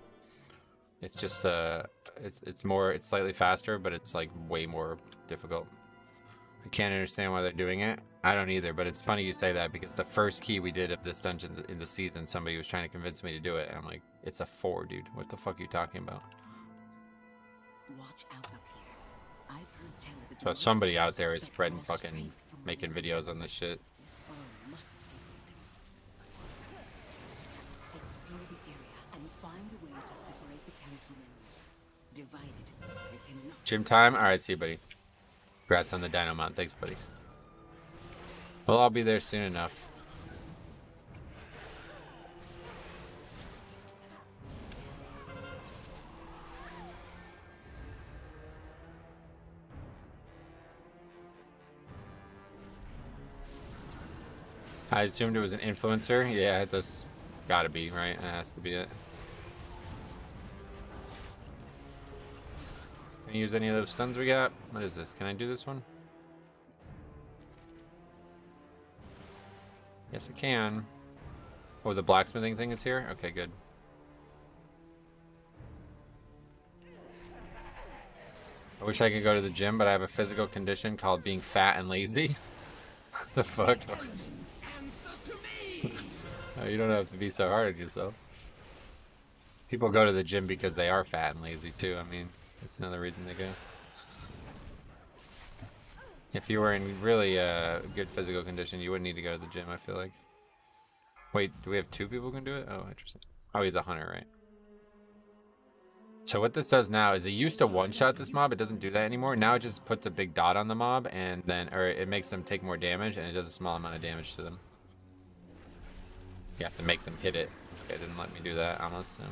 A: It's just it's slightly faster, but it's like way more difficult. I can't understand why they're doing it. I don't either, but it's funny you say that because the first key we did of this dungeon in the season, somebody was trying to convince me to do it, and I'm like, it's a 4, dude. What the fuck are you talking about?
C: Watch out up here. I've heard tell of the
A: So somebody out there is spreading fucking making videos on this shit.
C: This foe must be. Explore the
A: Gym time? Alright, see you, buddy. Congrats on the Dino Mount. Thanks, buddy. Well, I'll be there soon enough. I assumed it was an influencer. Yeah, that's gotta be, right? It has to be it. Can I use any of those stuns we got? What is this? Can I do this one? Yes, I can. Oh, the blacksmithing thing is here? Okay, good. I wish I could go to the gym, but I have a physical condition called being fat and lazy. The fuck? Oh, you don't have to be so hard on yourself. People go to the gym because they are fat and lazy too. I mean, that's another reason they go. If you were in really good physical condition, you wouldn't need to go to the gym, I feel like. Wait, do we have 2 people who can do it? Oh, interesting. Oh, he's a hunter, right? So what this does now is it used to one-shot this mob. It doesn't do that anymore. Now it just puts a big dot on the mob, and then, or it makes them take more damage, and it does a small amount of damage to them. You have to make them hit it. This guy didn't let me do that, almost. So.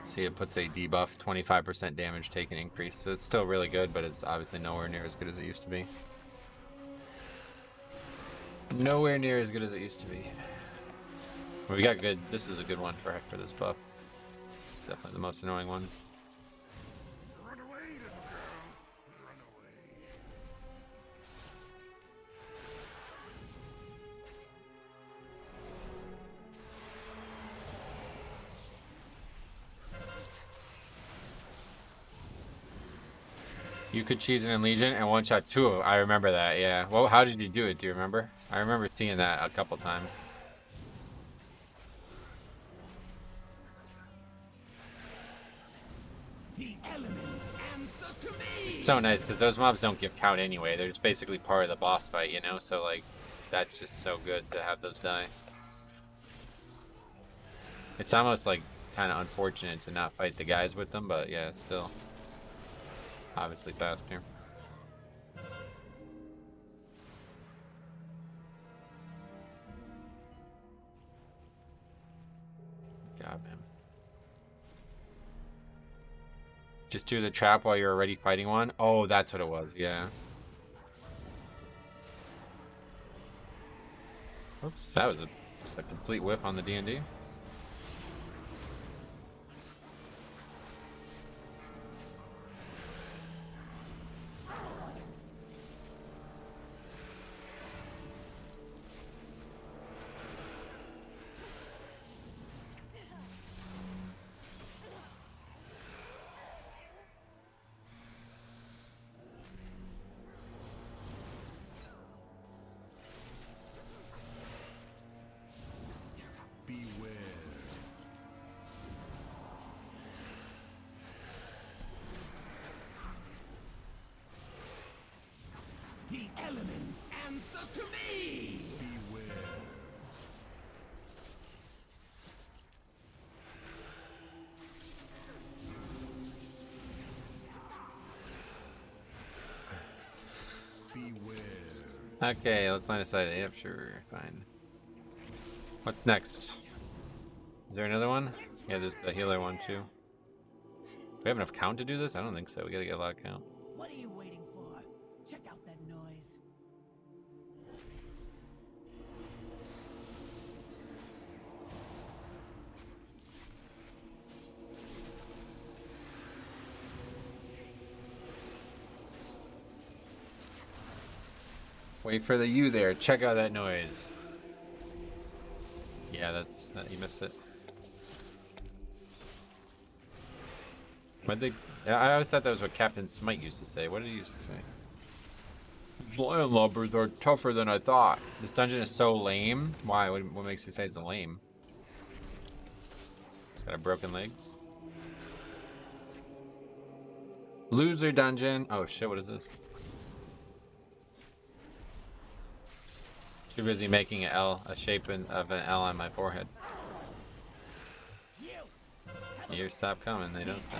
A: See, it puts a debuff, 25% damage taken increase. So it's still really good, but it's obviously nowhere near as good as it used to be. Nowhere near as good as it used to be. We got good. This is a good one for this buff. It's definitely the most annoying one.
D: Run away, little girl. Run away.
A: You could cheese in Legion and one-shot 2 of them. I remember that, yeah. Well, how did you do it? Do you remember? I remember seeing that a couple times.
D: The elements answer to me.
A: It's so nice because those mobs don't give count anyway. They're just basically part of the boss fight, you know? So, like, that's just so good to have those die. It's almost, like, kind of unfortunate to not fight the guys with them, but yeah, still. Obviously faster. Got him. Just do the trap while you're already fighting one? Oh, that's what it was, yeah. Oops, that was just a complete whiff on the D&D.
D: Beware. The elements answer to me. Beware. Beware.
A: Okay, let's line of sight. Yep, sure, fine. What's next? Is there another one? Yeah, there's the healer one too. Do we have enough count to do this? I don't think so. We gotta get a lot of count.
G: What are you waiting for? Check out that noise.
A: Wait for the you there. Check out that noise. Yeah, you missed it. I always thought that was what Captain Smite used to say. What did he used to say? Landlubbers are tougher than I thought. This dungeon is so lame. Why? What makes you say it's lame? It's got a broken leg. Loser dungeon. Oh shit, what is this? Too busy making a shape of an L on my forehead.
G: You!
A: You stop coming, they don't stop.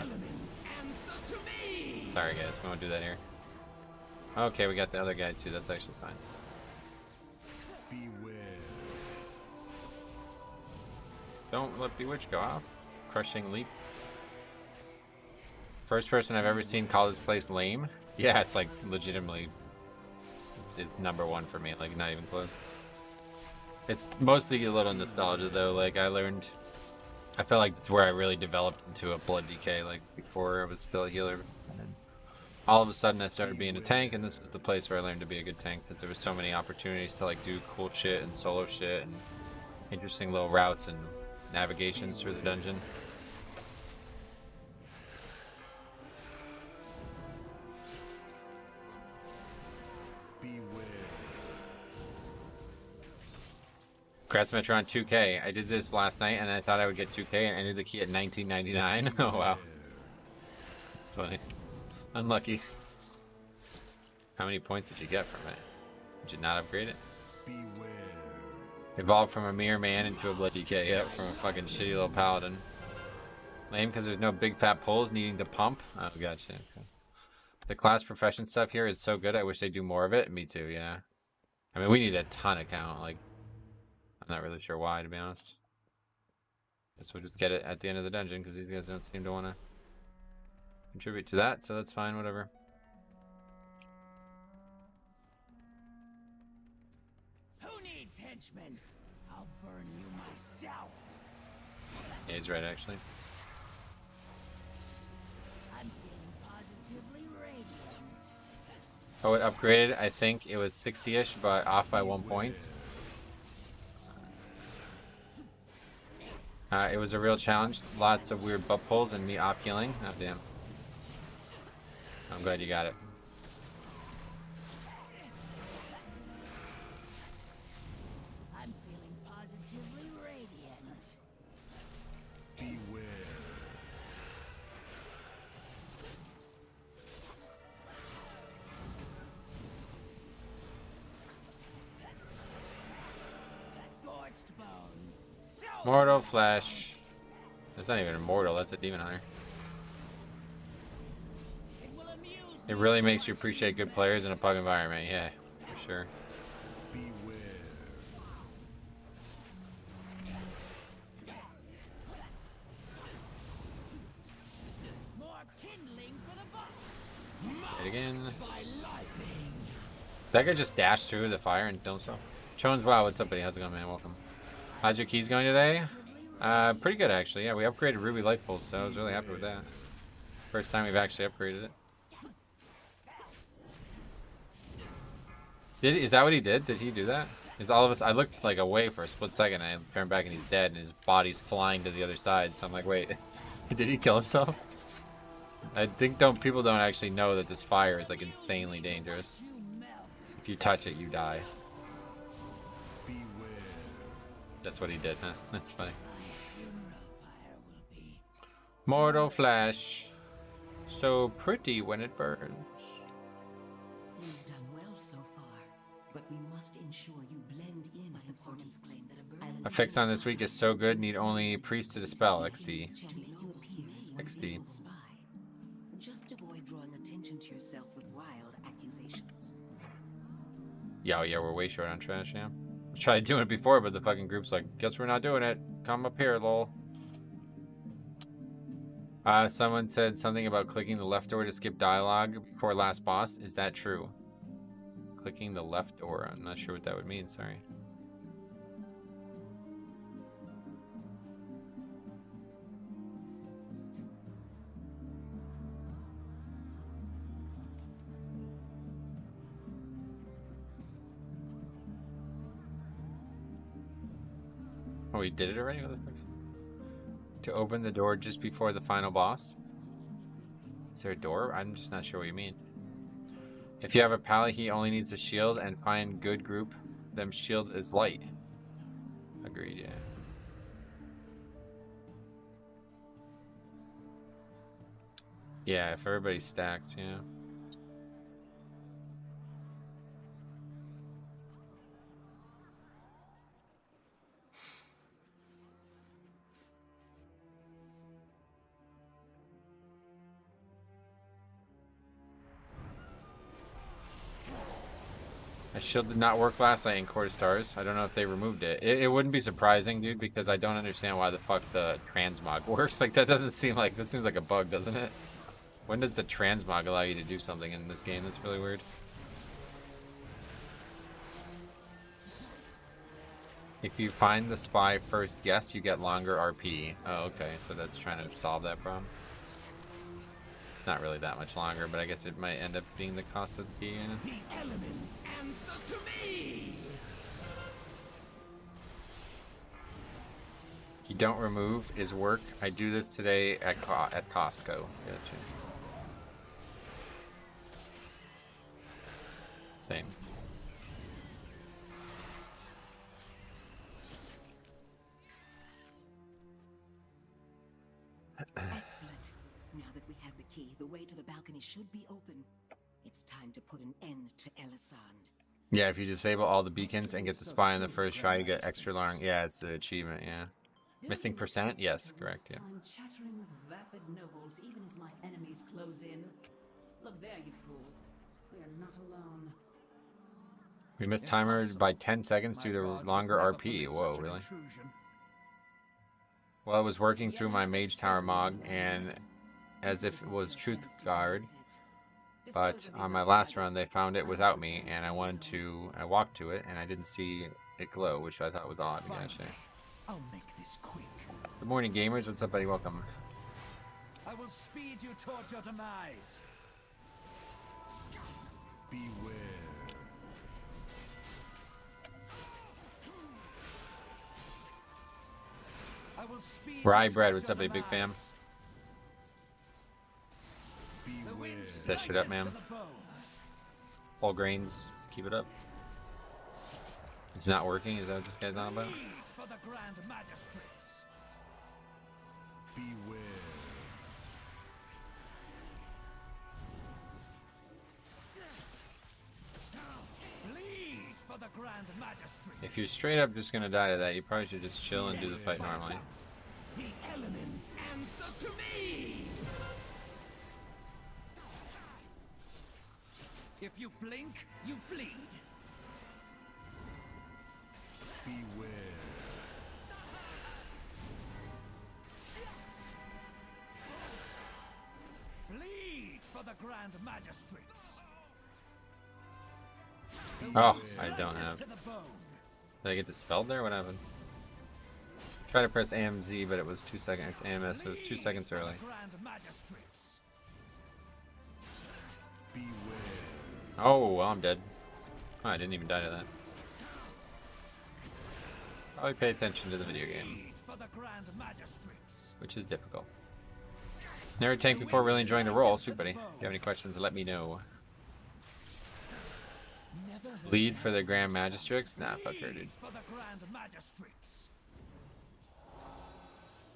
A: Sorry guys, we won't do that here. Okay, we got the other guy too, that's actually fine.
B: Beware.
A: Don't let Bewitch go off. Crushing Leap. First person I've ever seen call this place lame. Yeah, it's like legitimately, it's number one for me, like not even close. It's mostly a little nostalgia though, like I felt like it's where I really developed into a Blood DK, like before I was still a healer. And then all of a sudden I started being a tank, and this was the place where I learned to be a good tank, because there was so many opportunities to like do cool shit and solo shit and interesting little routes and navigations through the dungeon. Congrats Metron 2K. I did this last night and I thought I would get 2K and entered the key at 19.99. Oh wow. That's funny. Unlucky. How many points did you get from it? Did you not upgrade it?
B: Beware.
A: Evolved from a mere man into a blood DK. Yep, from a fucking shitty little paladin. Lame because there's no big fat pulls needing to pump. Oh, gotcha. Okay. The class profession stuff here is so good. I wish they do more of it. Me too, yeah. I mean, we need a ton of count. Like, I'm not really sure why, to be honest. Guess we'll just get it at the end of the dungeon because these guys don't seem to want to contribute to that, so that's fine, whatever.
G: Who needs henchmen? I'll burn you myself.
A: Yeah, he's right, actually.
G: I'm feeling positively radiant.
A: Oh, it upgraded. I think it was 60-ish, but off by 1 point. It was a real challenge. Lots of weird butt pulls and me off healing. Oh, damn. I'm glad you got it.
G: I'm feeling positively radiant.
B: Beware.
G: Scorched bones. So
A: Mortal Flash. That's not even immortal, that's a demon hunter.
G: it will amuse
A: It really makes you appreciate good players in a pug environment, yeah, for sure.
B: Beware.
G: more kindling for the boss.
A: Hit again. That guy just dashed through the fire and killed himself. Chones, wow, what's up, buddy? How's it going, man? Welcome. How's your keys going today? Pretty good, actually. Yeah, we upgraded Ruby Life Pulse, so I was really happy with that. First time we've actually upgraded it. Is that what he did? Did he do that? Is all of us? I looked like away for a split second, and I turned back and he's dead, and his body's flying to the other side. So I'm like, wait, did he kill himself? I think people don't actually know that this fire is like insanely dangerous. If you touch it, you die.
B: Beware.
A: That's what he did, huh? That's funny.
G: Funeral pyre will be.
A: Mortal Flash. So pretty when it burns.
C: You've done well so far, but we must ensure you blend in with the party's claim that a burn
A: Effects on this week is so good, need only priest to dispel. XD.
C: to make you appear as one
A: XD.
C: faithful spy. Just avoid drawing attention to yourself with wild accusations.
A: Yeah, we're way short on trash, yeah. I tried doing it before, but the fucking group's like, guess we're not doing it. Come up here, lol. Someone said something about clicking the left door to skip dialogue before last boss. Is that true? Clicking the left door. I'm not sure what that would mean, sorry. Oh, we did it already? What the fuck? To open the door just before the final boss? Is there a door? I'm just not sure what you mean. If you have a pally, he only needs a shield and find good group. Them shield is light. Agreed, yeah. Yeah, if everybody stacks, yeah. My shield did not work last night in Court of Stars. I don't know if they removed it. It wouldn't be surprising, dude, because I don't understand why the fuck the transmog works. Like, that doesn't seem like... That seems like a bug, doesn't it? When does the transmog allow you to do something in this game? That's really weird. If you find the spy first, yes, you get longer RP. Oh, okay, so that's trying to solve that problem. It's not really that much longer, but I guess it might end up being the cost of the key.
D: The elements answer to me.
A: You don't remove is work. I do this today at Costco. Gotcha. Same.
C: Excellent. Now that we have the key, the way to the balcony should be open. It's time to put an end to Elisand.
A: Yeah, if you disable all the beacons and get the spy in the first try, you get extra long. Yeah, it's the achievement, yeah. Missing percent? Yes, correct, yeah.
C: I'm chattering with vapid nobles even as my enemies close in. Look there, you fool. We are not alone.
A: We missed timer by 10 seconds due to longer RP. Whoa, really? Well, I was working through my Mage Tower Mog, and as if it was Truth Guard, but on my last run they found it without me, and I walked to it, and I didn't see it glow, which I thought was odd, actually.
D: I'll make this quick.
A: Good morning, gamers. What's up, buddy? Welcome.
G: I will speed you towards your demise.
D: Beware.
G: I will speed
A: Rye
G: you
A: Bread,
G: towards
A: what's up,
G: your
A: buddy? Big fam.
G: demise. The wind
A: That shit up,
G: slices
A: man.
G: to the bone.
A: All grains. Keep it up. It's not working. Is that what this guy's on about?
G: Lead for the Grand Magistrates.
D: Beware.
G: Bleed for the Grand Magistrates.
A: If you're straight up just gonna die to that, you probably should just chill and do the fight normally.
D: The elements answer to me.
G: If you blink, you bleed.
D: Beware.
G: Bleed for the Grand Magistrates.
A: Oh, I don't
G: Slices
A: have.
G: to the bone.
A: Did I get dispelled there? What happened? Tried to press AMZ, but it was 2 seconds. AMS, but it was 2 seconds early.
G: Grand Magistrates.
D: Beware.
A: Oh, well, I'm dead. Oh, I didn't even die to that. Probably pay attention to the video game,
G: Bleed for the Grand Magistrates.
A: which is difficult. Never tanked before, really enjoying the role. Sweet buddy. If you have any questions, let me know.
G: Never heard
A: Bleed for the Grand Magistrates? Nah, fuck her, dude.
G: Bleed for the Grand Magistrates.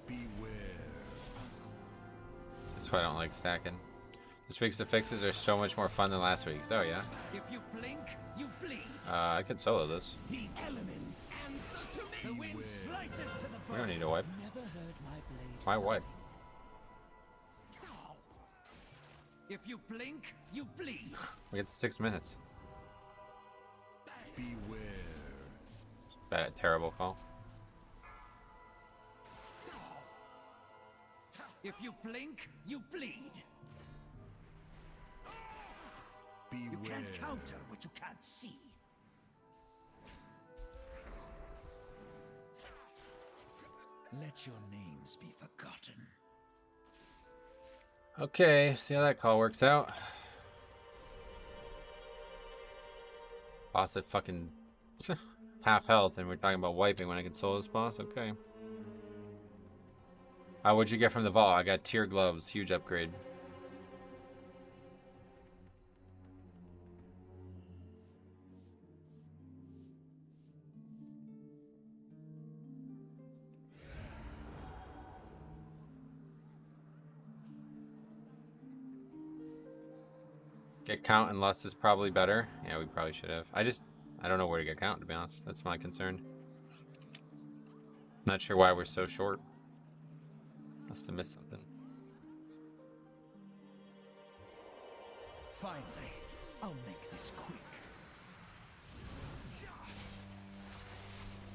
D: Beware.
A: That's why I don't like stacking. This week's fixes are so much more fun than last week's. Oh, yeah.
G: If you blink, you bleed.
A: I could solo this.
D: The elements answer to
G: The
D: me.
G: wind slices to the bone.
A: We don't need to wipe.
G: Never heard my blade.
A: Why wipe?
G: If you blink, you bleed.
A: We get 6 minutes.
D: Beware.
A: Bad, terrible call.
G: If you blink, you bleed. You
D: Beware.
G: can't counter what you can't see. Let your names be forgotten.
A: Okay, see how that call works out. Boss at fucking half health, and we're talking about wiping when I can solo this boss? Okay. What'd you get from the vault? I got tier gloves, huge upgrade. Get count and lust is probably better. Yeah, we probably should have. I don't know where to get count, to be honest. That's my concern. Not sure why we're so short. Must have missed something.
G: Finally, I'll make this quick.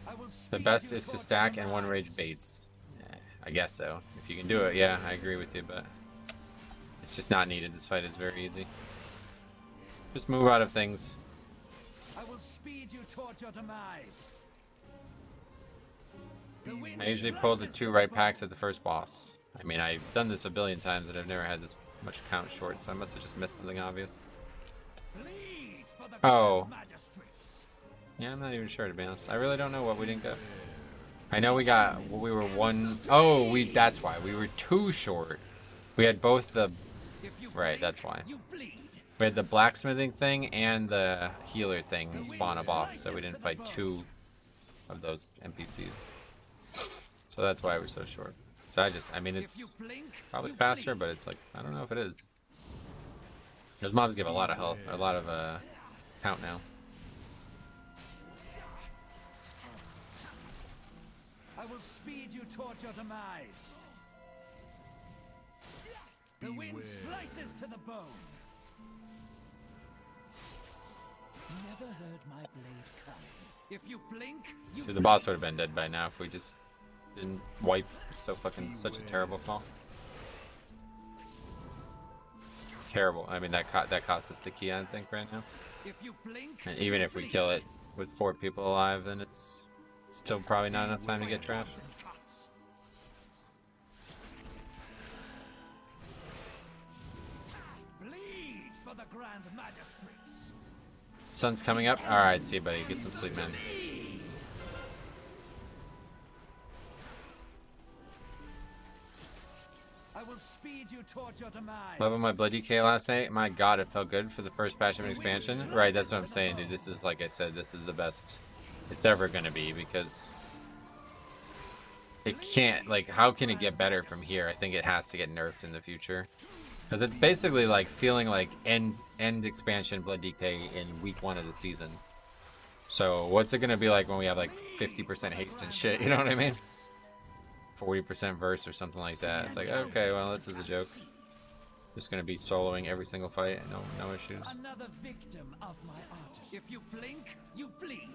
B: I will
A: The
B: speed
A: best
B: you
A: is to
B: towards
A: stack
B: your
A: and one rage
B: demise.
A: baits. I guess so. If you can do it, yeah, I agree with you, but it's just not needed. This fight is very easy. Just move out of things.
B: I will speed you towards your demise. The wind
A: I usually pull the
B: slices
A: 2
B: to
A: right
B: bone.
A: packs at the first boss. I mean, I've done this a billion times and I've never had this much count short, so I must have just missed something obvious.
B: Bleed for the
A: Oh.
B: Grand Magistrates.
A: Yeah, I'm not even sure, to be honest. I really don't know what we didn't get. I know we were one. Oh, that's why. We were 2 short. We had both the,
B: If you
A: right,
B: blink,
A: that's why.
B: you bleed.
A: We had the blacksmithing thing and the healer thing spawn a boss, so we didn't fight 2 of those NPCs. So that's why we're so short. So I mean,
B: If you
A: it's
B: blink,
A: probably
B: you
A: faster,
B: bleed.
A: but it's like, I don't know if it is. Those mobs give a lot of health, or a lot of count now.
B: I will speed you towards your demise. The wind slices to the bone. Never heard my blade cut. If you blink, you
A: See, the boss would have been dead by now if we just didn't wipe. So fucking such a terrible call. Terrible. I mean, that cost us the key, I think, right now.
B: If you blink,
A: And even if we kill it with 4 people alive, then it's still probably not enough time to get trapped.
B: bleed for the Grand Magistrates.
A: Sun's coming up. All right, see you, buddy. Get some sleep, man.
B: I will speed you towards your demise.
A: Loving my Blood DK last night. My god, it felt good for the first patch of an expansion. Right, that's what I'm saying, dude. This is, like I said, this is the best it's ever going to be, because it can't, like, how can it get better from here? I think it has to get nerfed in the future. Because it's basically like feeling like end expansion Blood DK in week 1 of the season. So what's it going to be like when we have like 50% haste and shit, you know what I mean? 40% verse or something like that. It's like, okay, well, this is a joke. Just gonna be soloing every single fight, no issues.
B: Another victim of my art. If you blink, you bleed.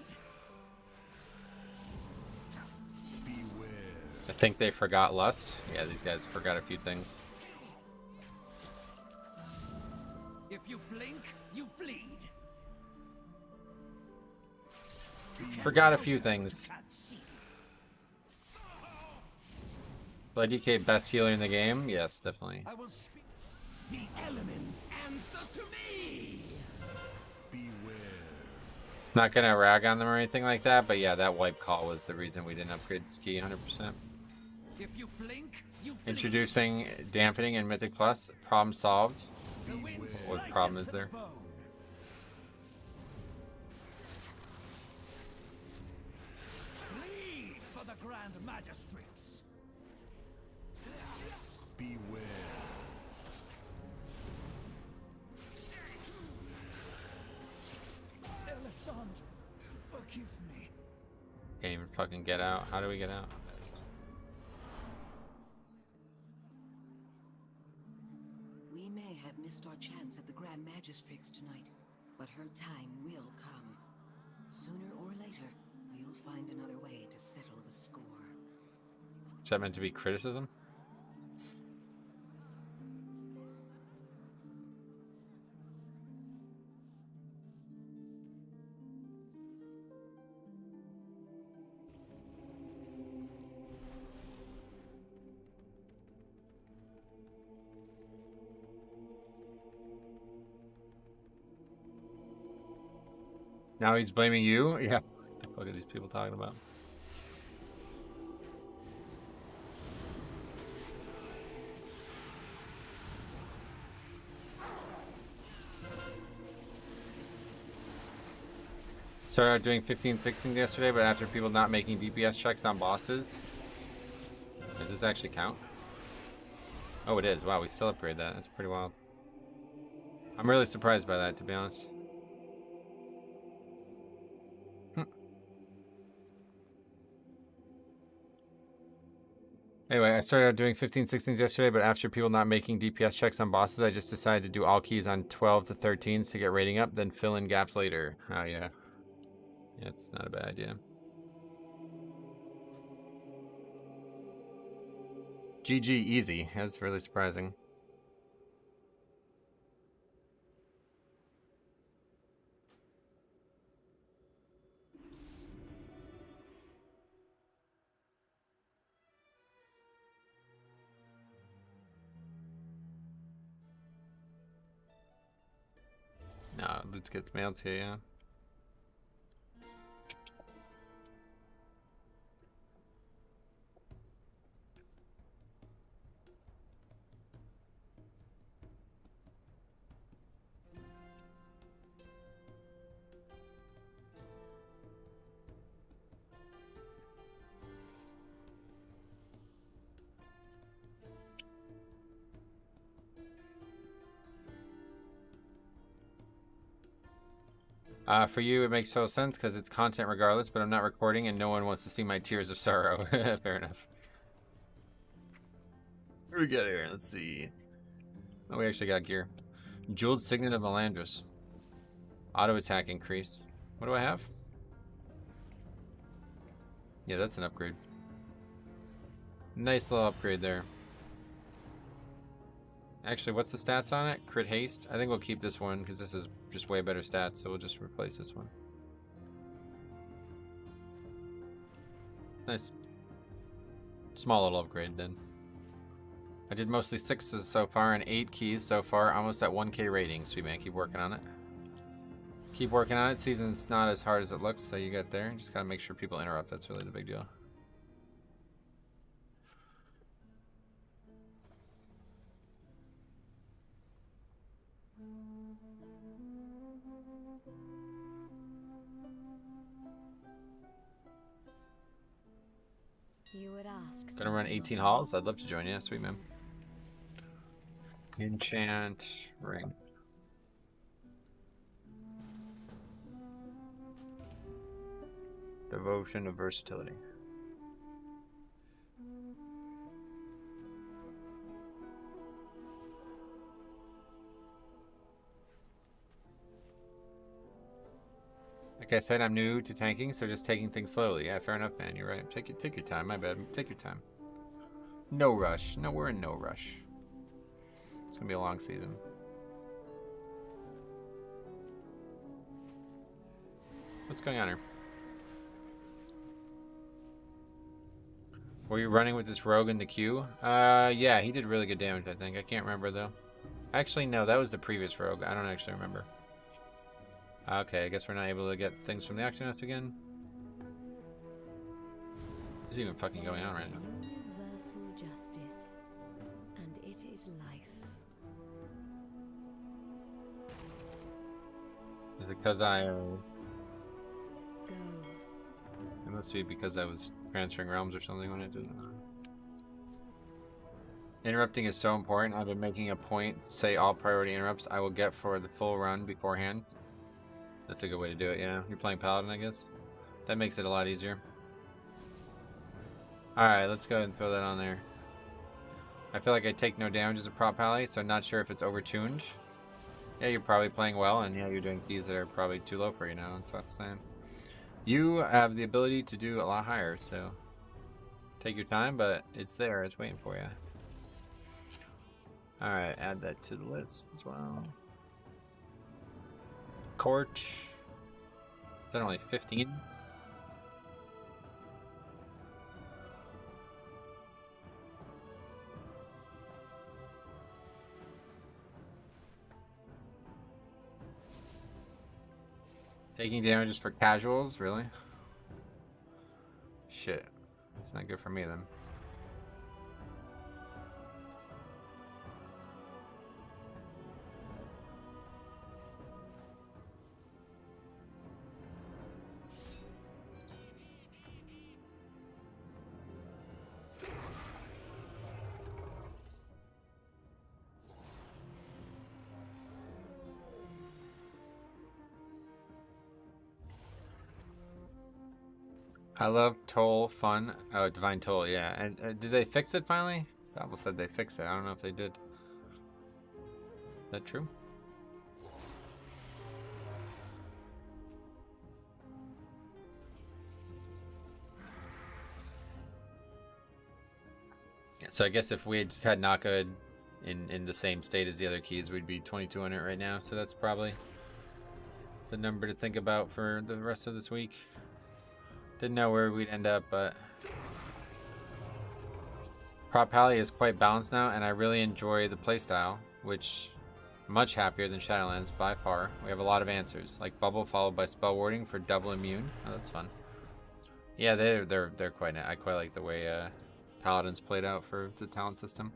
A: I think they forgot Lust. Yeah, these guys forgot a few things.
B: If you blink, you bleed.
A: Forgot a few things.
B: Can't see.
A: Blood DK, best healer in the game? Yes, definitely.
B: I will speak. The elements answer to me.
A: Not gonna rag on them or anything like that, but yeah, that wipe call was the reason we didn't upgrade this key 100%.
B: If you blink, you bleed.
A: Introducing dampening in Mythic Plus. Problem solved.
B: The wind
A: What
B: slices
A: problem is
B: to the
A: there?
B: bone. Bleed for the Grand Magistrates. Elisande, forgive me.
A: Can't even fucking get out. How do we get out?
C: We may have missed our chance at the Grand Magistrix tonight, but her time will come. Sooner or later, we'll find another way to settle the score.
A: Is that meant to be criticism? Now he's blaming you? Yeah. What the fuck are these people talking about? Started out doing 15-16 yesterday, but after people not making DPS checks on bosses. Does this actually count? Oh, it is. Wow, we still upgrade that. That's pretty wild. I'm really surprised by that, to be honest. Anyway, I started out doing 15-16s yesterday, but after people not making DPS checks on bosses, I just decided to do all keys on 12 to 13s to get rating up, then fill in gaps later. Oh, yeah. Yeah, it's not a bad idea. GG easy. That's really surprising. No, let's get mailed to you, yeah. For you, it makes total sense because it's content regardless, but I'm not recording and no one wants to see my tears of sorrow. Fair enough. What do we got here? Let's see. Oh, we actually got gear. Jeweled Signet of Melandris. Auto attack increase. What do I have? Yeah, that's an upgrade. Nice little upgrade there. Actually, what's the stats on it? Crit haste? I think we'll keep this one because this is just way better stats, so we'll just replace this one. Nice. Small little upgrade then. I did mostly 6s so far and 8 keys so far. Almost at 1k rating. Sweet man, keep working on it. Keep working on it. Season's not as hard as it looks, so you get there. Just gotta make sure people interrupt. That's really the big deal.
F: You would ask.
A: Gonna run 18 halls? I'd love to join you. Sweet man. Enchant ring. Devotion of versatility. Like I said, I'm new to tanking, so just taking things slowly. Yeah, fair enough, man. You're right. Take your time. My bad. Take your time. No rush. No, we're in no rush. It's gonna be a long season. What's going on here? Were you running with this rogue in the queue? Yeah, he did really good damage, I think. I can't remember, though. Actually, no, that was the previous rogue. I don't actually remember. Okay, I guess we're not able to get things from the auction house again. What's even fucking going on right now?
F: Universal justice, and it is life.
A: Is it because I...
F: Go.
A: It must be because I was transferring realms or something when I did it. Interrupting is so important. I've been making a point to say all priority interrupts I will get for the full run beforehand. That's a good way to do it, yeah. You're playing Paladin, I guess. That makes it a lot easier. Alright, let's go ahead and throw that on there. I feel like I take no damage as a prop pally, so I'm not sure if it's overtuned. Yeah, you're probably playing well, and yeah, you're doing keys that are probably too low for you now, that's what I'm saying. You have the ability to do a lot higher, so take your time, but it's there, it's waiting for you. Alright, add that to the list as well. Court. Is that only 15? Taking damages for casuals, really? Shit. That's not good for me then. I love Toll Fun. Oh, Divine Toll, yeah. And did they fix it finally? Babel said they fixed it. I don't know if they did. Is that true? Yeah, So I guess if we had just had Naka in the same state as the other keys, we'd be 2200 right now. So that's probably the number to think about for the rest of this week. Didn't know where we'd end up, but Prop Pally is quite balanced now, and I really enjoy the playstyle, which much happier than Shadowlands by far. We have a lot of answers, like Bubble followed by Spell Warding for double immune. Oh, that's fun. Yeah, they're quite nice. I quite like the way Paladins played out for the talent system.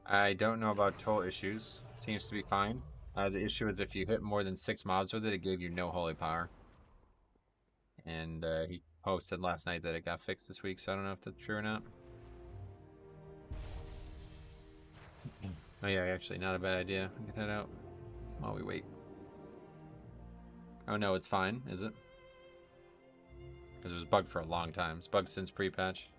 A: I don't know about toll issues. Seems to be fine. The issue is if you hit more than 6 mobs with it, it gave you no holy power. And he posted last night that it got fixed this week, so I don't know if that's true or not. Oh yeah, actually not a bad idea. We can head out while we wait. Oh no, it's fine, is it? Because it was bugged for a long time. It's bugged since pre-patch.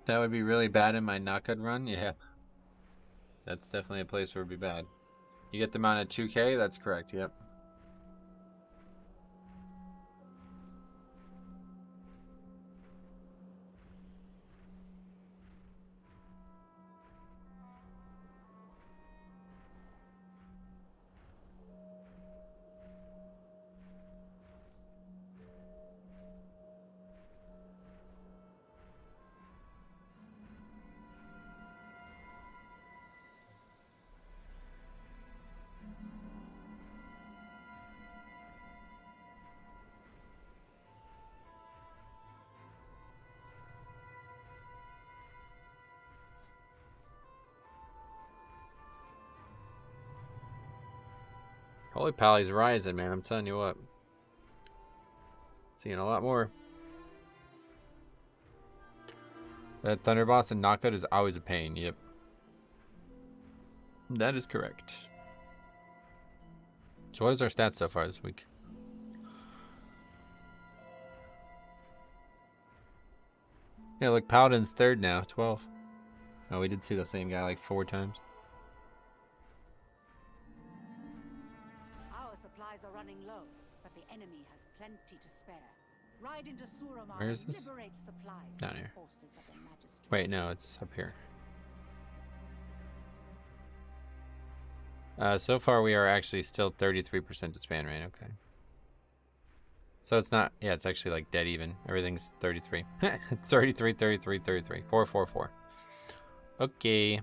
A: That would be really bad in my knockout run? Yeah. That's definitely a place where it would be bad. You get them on at 2k? That's correct, yep. Holy Pally's rising, man. I'm telling you what. Seeing a lot more. That Thunder Boss and knockout is always a pain. Yep. That is correct. So what is our stats so far this week? Yeah, look, Paladin's third now, 12. Oh, we did see the same guy like 4 times.
H: Our supplies are running low, but the enemy has plenty to spare. Ride into Suramar
A: Where is
H: and
A: this?
H: liberate supplies
A: Down
H: from the
A: here.
H: forces of the Magistrates.
A: Wait, no, it's up here. So far we are actually still 33% to span rate, okay. So it's not, yeah, it's actually like dead even. Everything's 33. 33, 33, 33. 4, 4, 4. Okay.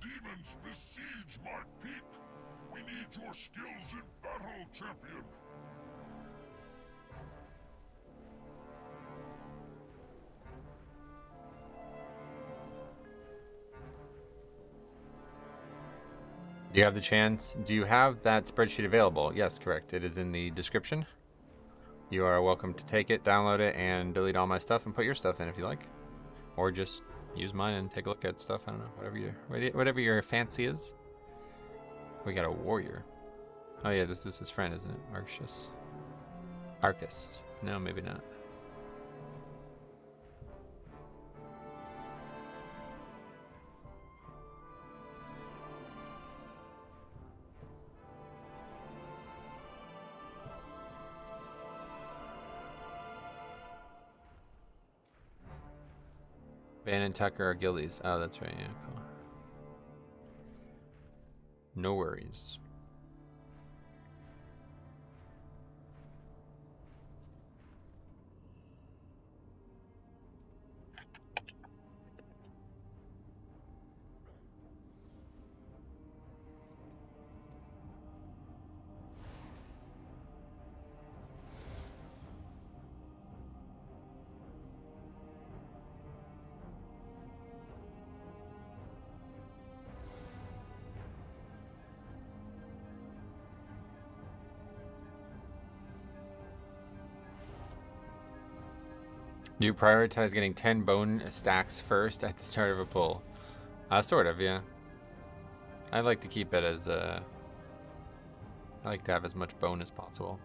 D: Demons besiege my peak! We need your skills in battle, champion!
A: Do you have the chance? Do you have that spreadsheet available? Yes, correct. It is in the description. You are welcome to take it, download it, and delete all my stuff and put your stuff in if you like. Or just use mine and take a look at stuff. I don't know. Whatever your fancy is. We got a warrior. Oh yeah, this is his friend, isn't it? Arcus. Arcus. No, maybe not. Van and Tucker are guildies. Oh, that's right. Yeah, cool. No worries. You prioritize getting 10 bone stacks first at the start of a pull. Sort of, yeah. I like to keep it as I like to have as much bone as possible.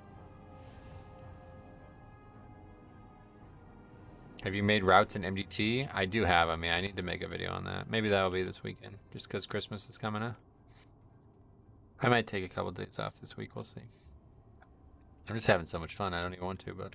A: Have you made routes in MDT? I do have. I mean, I need to make a video on that. Maybe that'll be this weekend, just because Christmas is coming up. I might take a couple days off this week. We'll see. I'm just having so much fun. I don't even want to, but.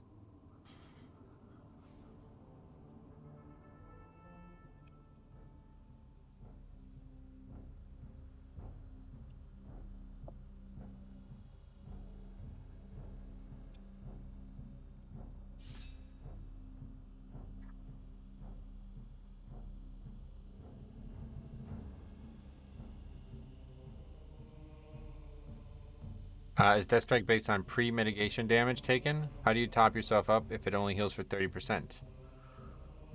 A: Is Death Strike based on pre-mitigation damage taken? How do you top yourself up if it only heals for 30%?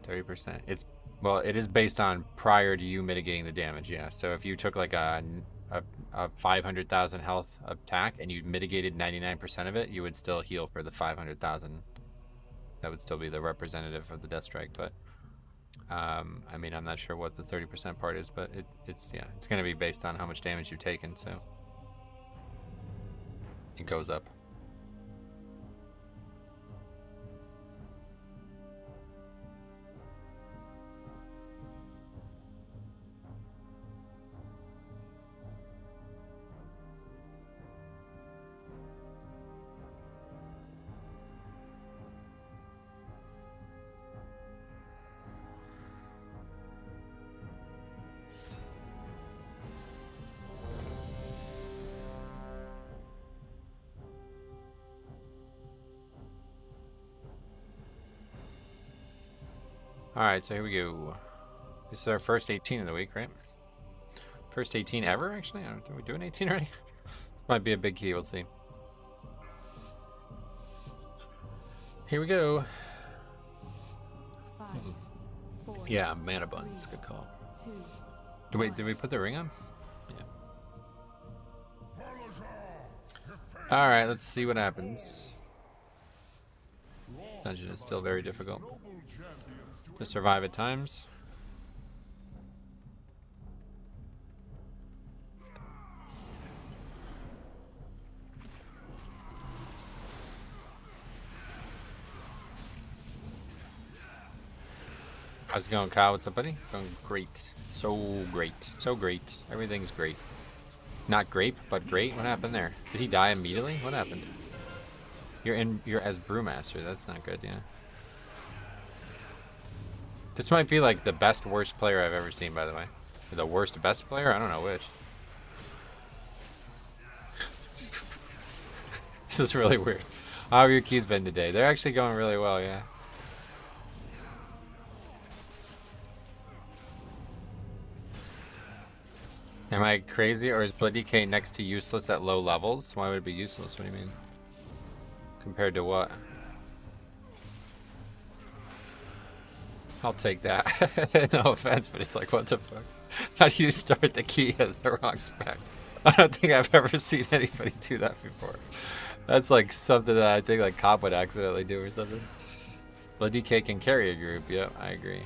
A: 30%. Well, it is based on prior to you mitigating the damage, yeah. So if you took like a 500,000 health attack and you mitigated 99% of it, you would still heal for the 500,000. That would still be the representative of the Death Strike, but I mean, I'm not sure what the 30% part is, but it's going to be based on how much damage you've taken, so it goes up. Alright, so here we go. This is our first 18 of the week, right? First 18 ever, actually? Are we doing 18 already? This might be a big key, we'll see. Here we go.
F: 5, 4,
A: Yeah, mana buns, good call.
F: 2,
A: Wait, did we put the ring on? Yeah. Alright, let's see what happens. Dungeon is still very difficult to survive at times. How's it going, Kyle? What's up, buddy? Going great. So great. So great. Everything's great. Not grape, but great. What happened there? Did he die immediately? What happened? You're as Brewmaster. That's not good, yeah. This might be like the best worst player I've ever seen, by the way. The worst best player? I don't know which. This is really weird. How have your keys been today? They're actually going really well, yeah. Am I crazy, or is Blood DK next to useless at low levels? Why would it be useless? What do you mean? Compared to what? I'll take that. No offense, but it's like, what the fuck? How do you start the key as the wrong spec? I don't think I've ever seen anybody do that before. That's like something that I think like Cop would accidentally do or something. Blood DK can carry a group. Yep, I agree.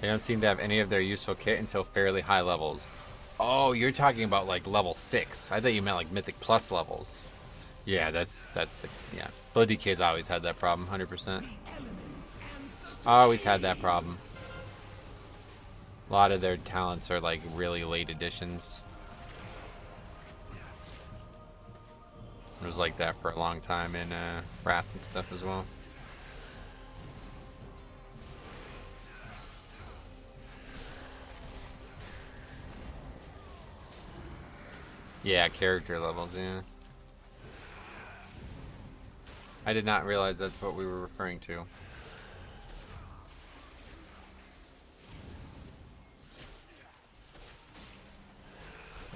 A: They don't seem to have any of their useful kit until fairly high levels. Oh, you're talking about like level 6. I thought you meant like Mythic Plus levels. Yeah, that's the, yeah. Blood DK's always had that problem, 100%. Always had that problem. A lot of their talents are like really late additions. It was like that for a long time in Wrath and stuff as well. Yeah, character levels, yeah. I did not realize that's what we were referring to.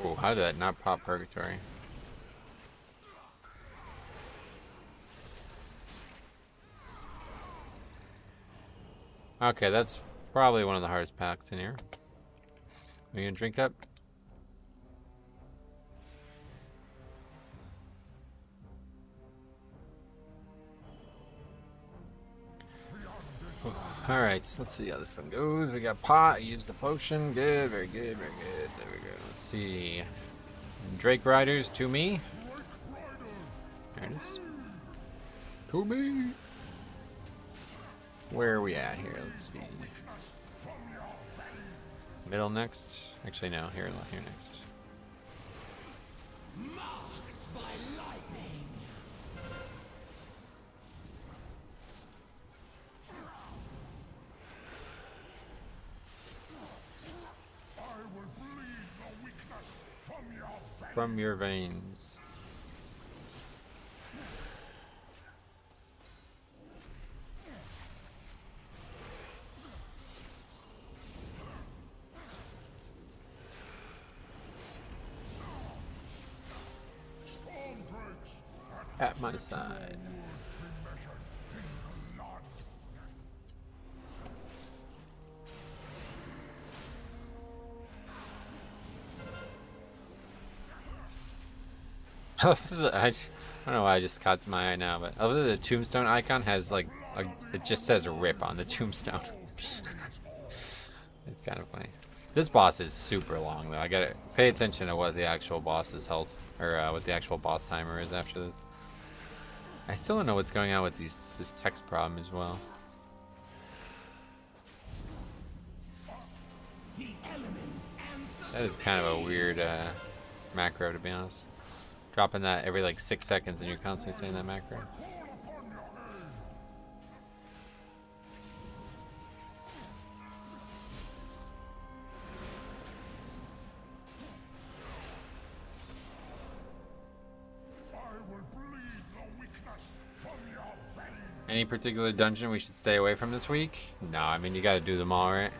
A: Oh, how did that not pop Purgatory? Okay, that's probably one of the hardest packs in here. Are you gonna drink up? Alright, so let's see how this one goes. We got pot, use the potion. Good, very good, very good. There we go. Let's see. Drake Riders to me. There it is. To me. Where are we at here? Let's see. Middle next. Actually, no. Here next.
D: Marked by lightning. I will bleed the weakness from your veins.
A: From your veins. At my side. I don't know why I just caught my eye now, but other than the tombstone icon has like it just says "rip" on the tombstone. It's kind of funny. This boss is super long though. I gotta pay attention to what the actual boss's health or what the actual boss timer is after this. I still don't know what's going on with this text problem as well. That is kind of a weird macro, to be honest. Dropping that every like 6 seconds and you're constantly saying that macro. Any particular dungeon we should stay away from this week? No, I mean, you gotta do them all, right?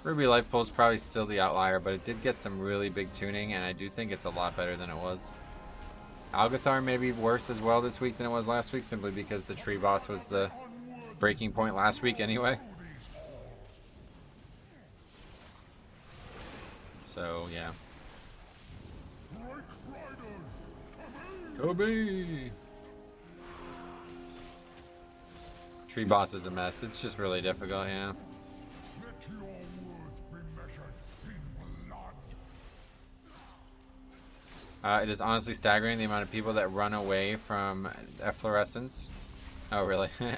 A: Ruby Life Pool is probably still the outlier, but it did get some really big tuning, and I do think it's a lot better than it was. Algathar may be worse as well this week than it was last week, simply because the tree boss was the breaking point last week anyway. So, yeah. Kobe! Tree boss is a mess. It's just really difficult, yeah. It is honestly staggering the amount of people that run away from efflorescence. Oh, really? I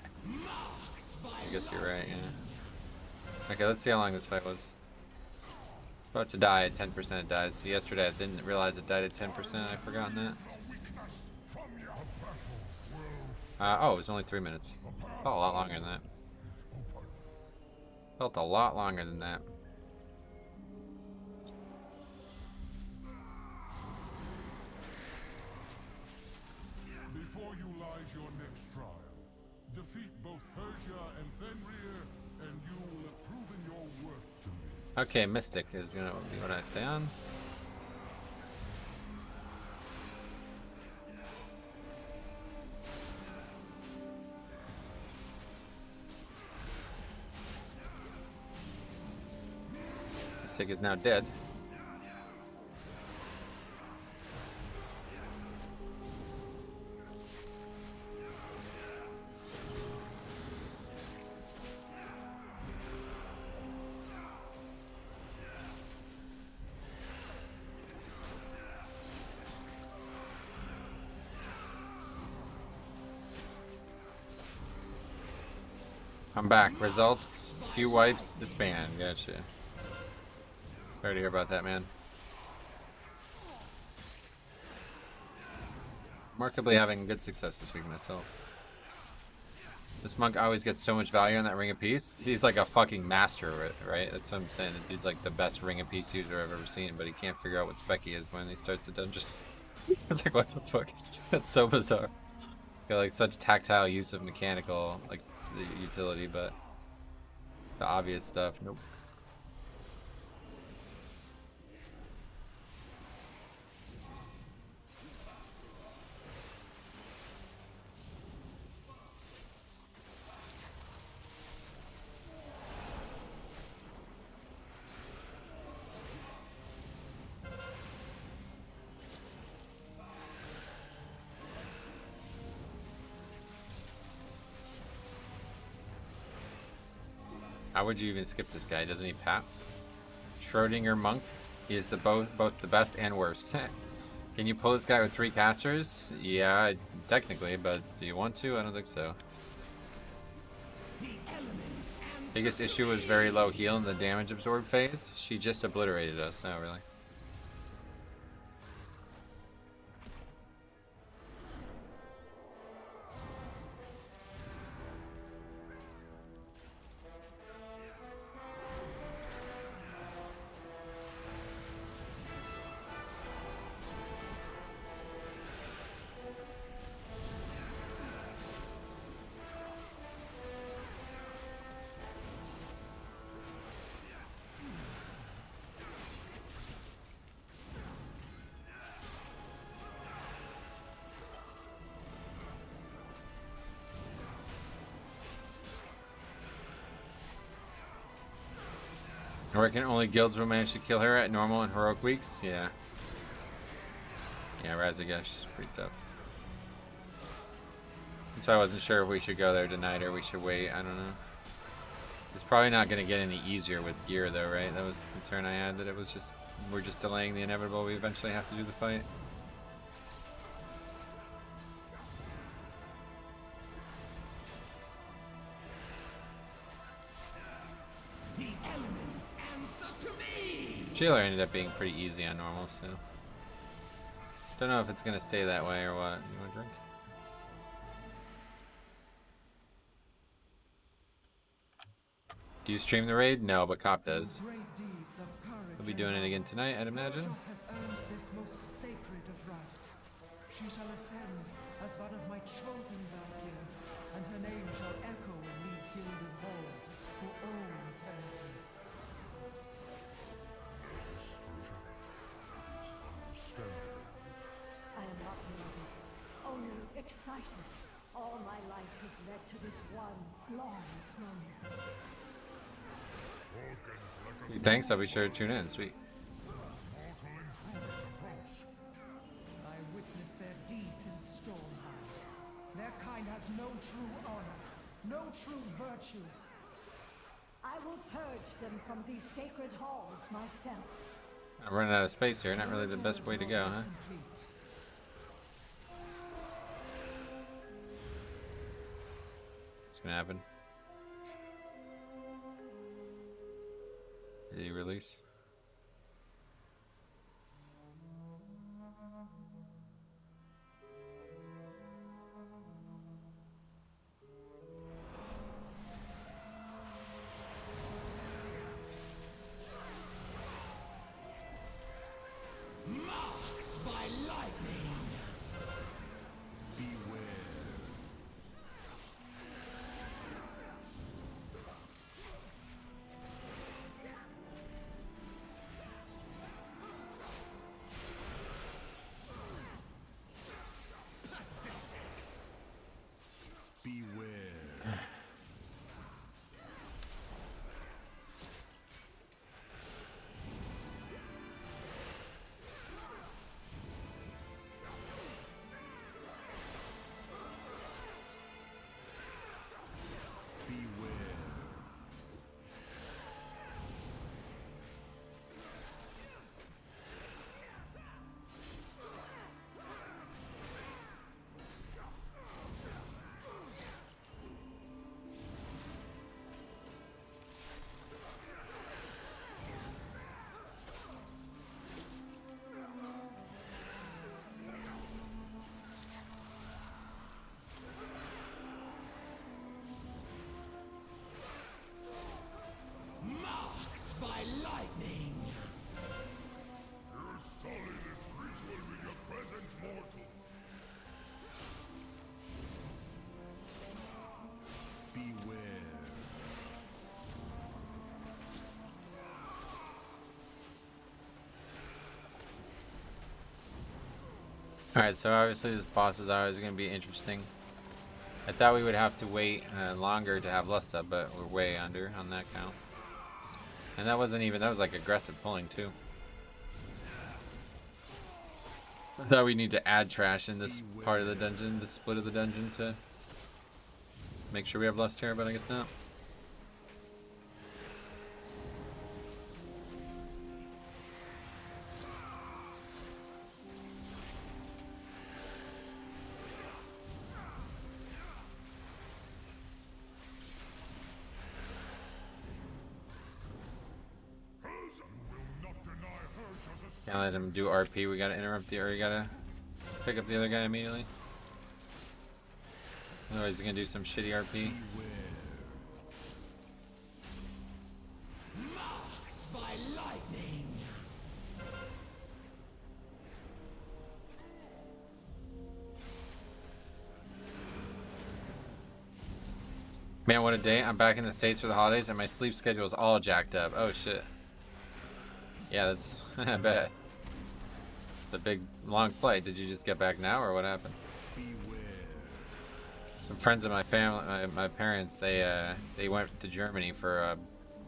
A: guess you're right, yeah. Okay, let's see how long this fight was. About to die at 10% it dies. So yesterday I didn't realize it died at 10%. I've forgotten that. Oh, it was only 3 minutes. Felt a lot longer than that. Felt a lot longer than that.
D: Before you lies your next trial. Defeat both Persia and Fenrir, and you will have proven your worth to me.
A: Okay, Mystic is gonna be what I stay on. Mystic is now dead. I'm back. Results, few wipes, disband. Gotcha. Sorry to hear about that, man. Remarkably having good success this week myself. This monk always gets so much value on that Ring of Peace. He's like a fucking master of it, right? That's what I'm saying. He's like the best Ring of Peace user I've ever seen, but he can't figure out what spec he is when he starts the dungeon. It's like, what the fuck? That's so bizarre. Got like such tactile use of mechanical, like the utility, but the obvious stuff, nope. How would you even skip this guy? Doesn't he pap? Schrodinger Monk. He is both the best and worst. Can you pull this guy with 3 casters? Yeah, technically, but do you want to? I don't think so. Biggest issue was very low heal in the damage absorb phase. She just obliterated us. Oh, really? I reckon only guilds will manage to kill her at normal and heroic weeks. Yeah. Yeah, Razagesh is pretty tough. That's why I wasn't sure if we should go there tonight or we should wait. I don't know. It's probably not going to get any easier with gear though, right? That was the concern I had, that it was just, we're just delaying the inevitable. We eventually have to do the fight. Jailer ended up being pretty easy on normal, so don't know if it's gonna stay that way or what. You want a drink? Do you stream the raid? No, but Cop does. We'll be doing it again tonight, I'd imagine.
G: Has earned this most sacred of rites. She shall ascend as one of my chosen Valkyr, and her name shall echo in these gilded halls for all eternity.
E: I am not nervous, only excited. All my life has led to this one glorious moment.
A: Thanks, I'll be sure to tune in. Sweet.
G: I witness their deeds in Stormhouse. Their kind has no true honor, no true virtue.
E: I will purge them from these sacred halls myself.
A: I'm running out of space here. Not really the best way to go, huh? What's gonna happen? Did he release?
D: Marked by lightning. Beware. Beware. Marked by lightning. You sully this ritual with your presence, mortal. Beware.
A: Alright, so obviously this boss is always going to be interesting. I thought we would have to wait longer to have Lust up, but we're way under on that count. And that wasn't even, that was like aggressive pulling too. I thought we need to add trash in this part of the dungeon, this split of the dungeon, to make sure we have Lust here, but I guess not. Can't let him do RP. We gotta interrupt the, or you gotta pick up the other guy immediately. Otherwise he's gonna do some shitty RP.
D: Marked by lightning.
A: Man, what a day. I'm back in the States for the holidays and my sleep schedule is all jacked up. Oh shit. Yeah, that's, I bet. It's a big, long flight. Did you just get back now or what happened? Some friends of my family, my parents, they went to Germany for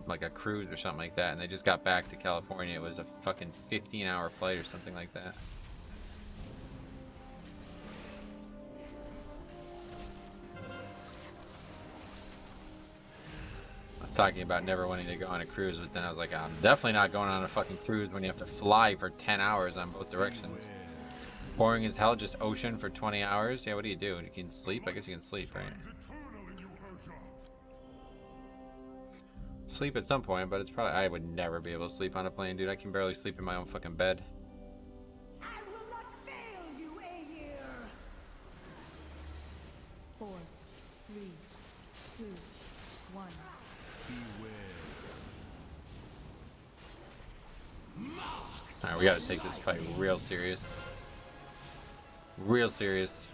A: like a cruise or something like that, and they just got back to California. It was a fucking 15-hour flight or something like that. I was talking about never wanting to go on a cruise, but then I was like, I'm definitely not going on a fucking cruise when you have to fly for 10 hours on both directions. Boring as hell, just ocean for 20 hours. Yeah, what do? You can sleep? I guess you can sleep, right? Sleep at some point, but it's probably, I would never be able to sleep on a plane, dude. I can barely sleep in my own fucking bed.
H: I will not fail you, Aegir!
F: 4, 3, 2, 1.
A: Alright, we gotta take this fight real serious. Real serious.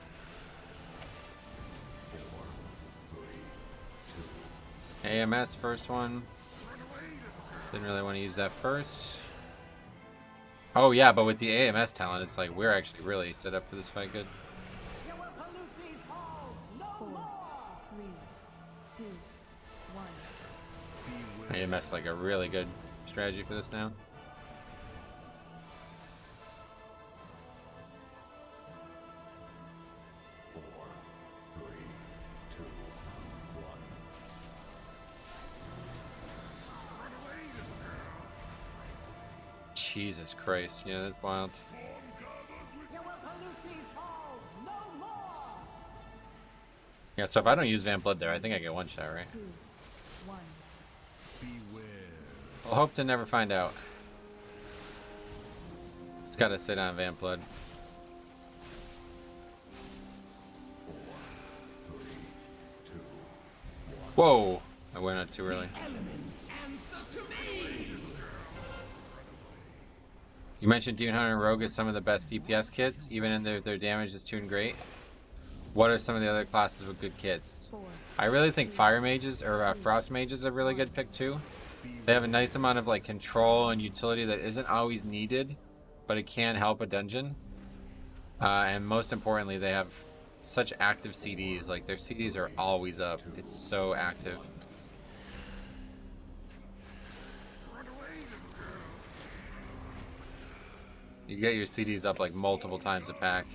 A: AMS first one. Didn't really want to use that first. Oh yeah, but with the AMS talent, it's like we're actually really set up for this fight good.
F: 4, 3, 2, 1.
A: AMS like a really good strategy for this now. Jesus Christ, yeah, that's wild. Yeah, so if I don't use Van Blood there, I think I get one shot, right?
F: 2, 1.
A: I'll hope to never find out. It's gotta sit on Van Blood. Whoa! I went out too early. You mentioned Demon Hunter and Rogue as some of the best DPS kits, even in their damage is tuned great. What are some of the other classes with good kits?
F: 4.
A: I really think Fire Mages or Frost Mages are a really good pick too. They have a nice amount of like control and utility that isn't always needed, but it can help a dungeon. And most importantly, they have such active CDs. Like their CDs are always up. It's so active. You get your CDs up like multiple times a pack.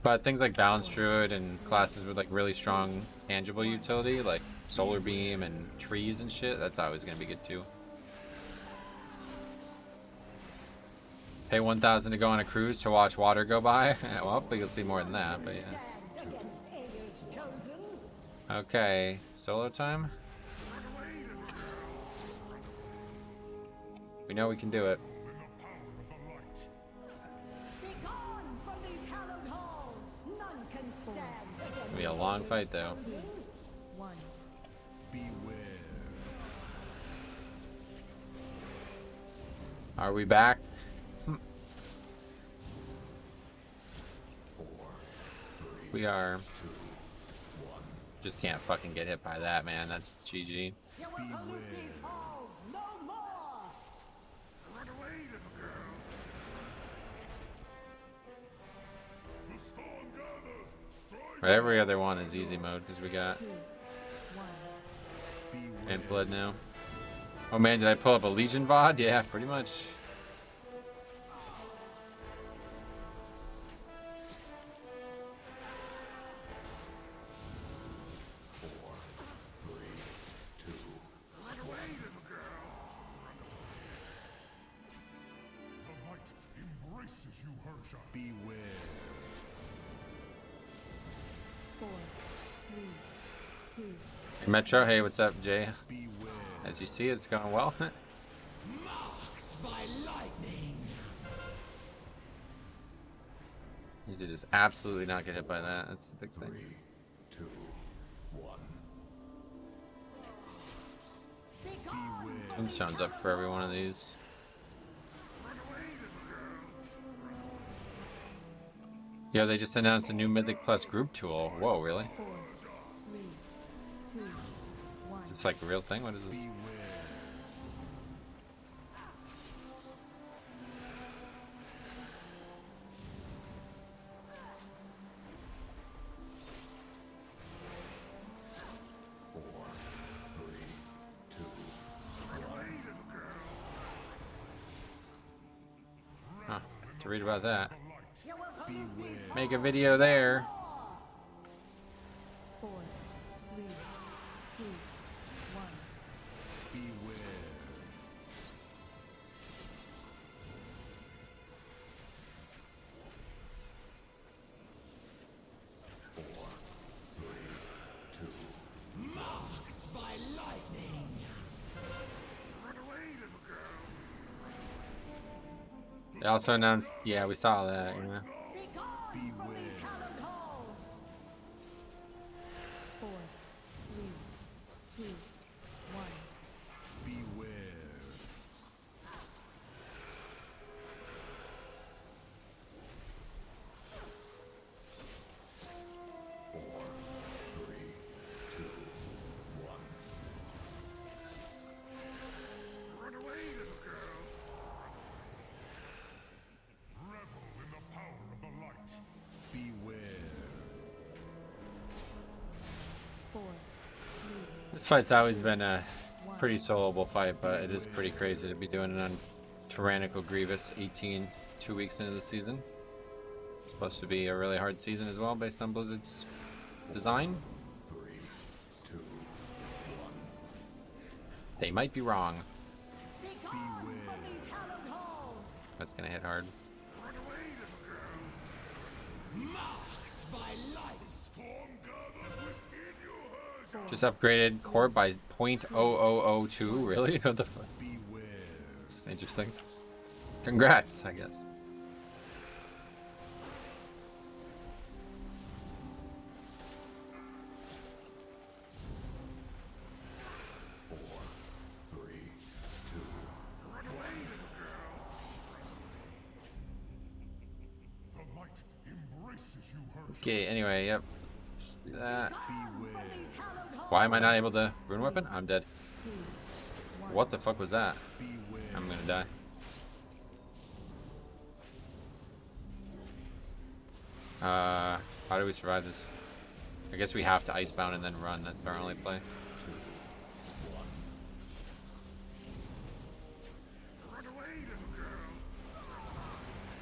A: But things like Balance Druid and classes with like really strong tangible utility, like Solar Beam and trees and shit, that's always gonna be good too. Pay 1,000 to go on a cruise to watch water go by. Well, hopefully you'll see more than that, but yeah. Okay, solo time. We know we can do it. It'll be a long fight though.
F: 2, 1.
A: Are we back? We are. Just can't fucking get hit by that, man. That's GG. But every other one is easy mode because we got
F: 2, 1.
A: Ant Blood now. Oh man, did I pull up a Legion VOD? Yeah, pretty much.
D: Embraces you, Hersha. Beware.
F: 4, 3, 2.
A: Hey Metro, hey, what's up, Jay? As you see, it's going well. You should just absolutely not get hit by that. That's the big thing.
D: 3, 2, 1.
A: Tombstone's up for every one of these. Yeah, they just announced a new Mythic Plus group tool. Whoa, really?
F: 4, 3, 2, 1.
A: Is this like a real thing? What is this? Huh. To read about that. Make a video there.
F: 4, 3, 2, 1.
A: They also announced, yeah, we saw that, you know.
F: 4, 3, 2, 1.
D: Revel in the power of the light. Beware.
F: 4, 3,
A: This fight's always been a pretty soloable fight, but it is pretty crazy to be doing it on Tyrannical Grievous 18, 2 weeks into the season. It's supposed to be a really hard season as well, based on Blizzard's design.
D: 3, 2, 1.
A: They might be wrong. That's gonna hit hard.
D: Run away, little girl. Marked by light. Storm gathers within your heart.
A: Just upgraded core by 0.0002. Really? What the fuck?
D: Beware.
A: That's interesting. Congrats, I guess.
D: The light embraces you, Hershel.
A: Okay, anyway, yep. Just do that. Why am I not able to rune weapon? I'm dead.
F: 2, 1.
A: What the fuck was that? I'm gonna die. How do we survive this? I guess we have to icebound and then run. That's our only play.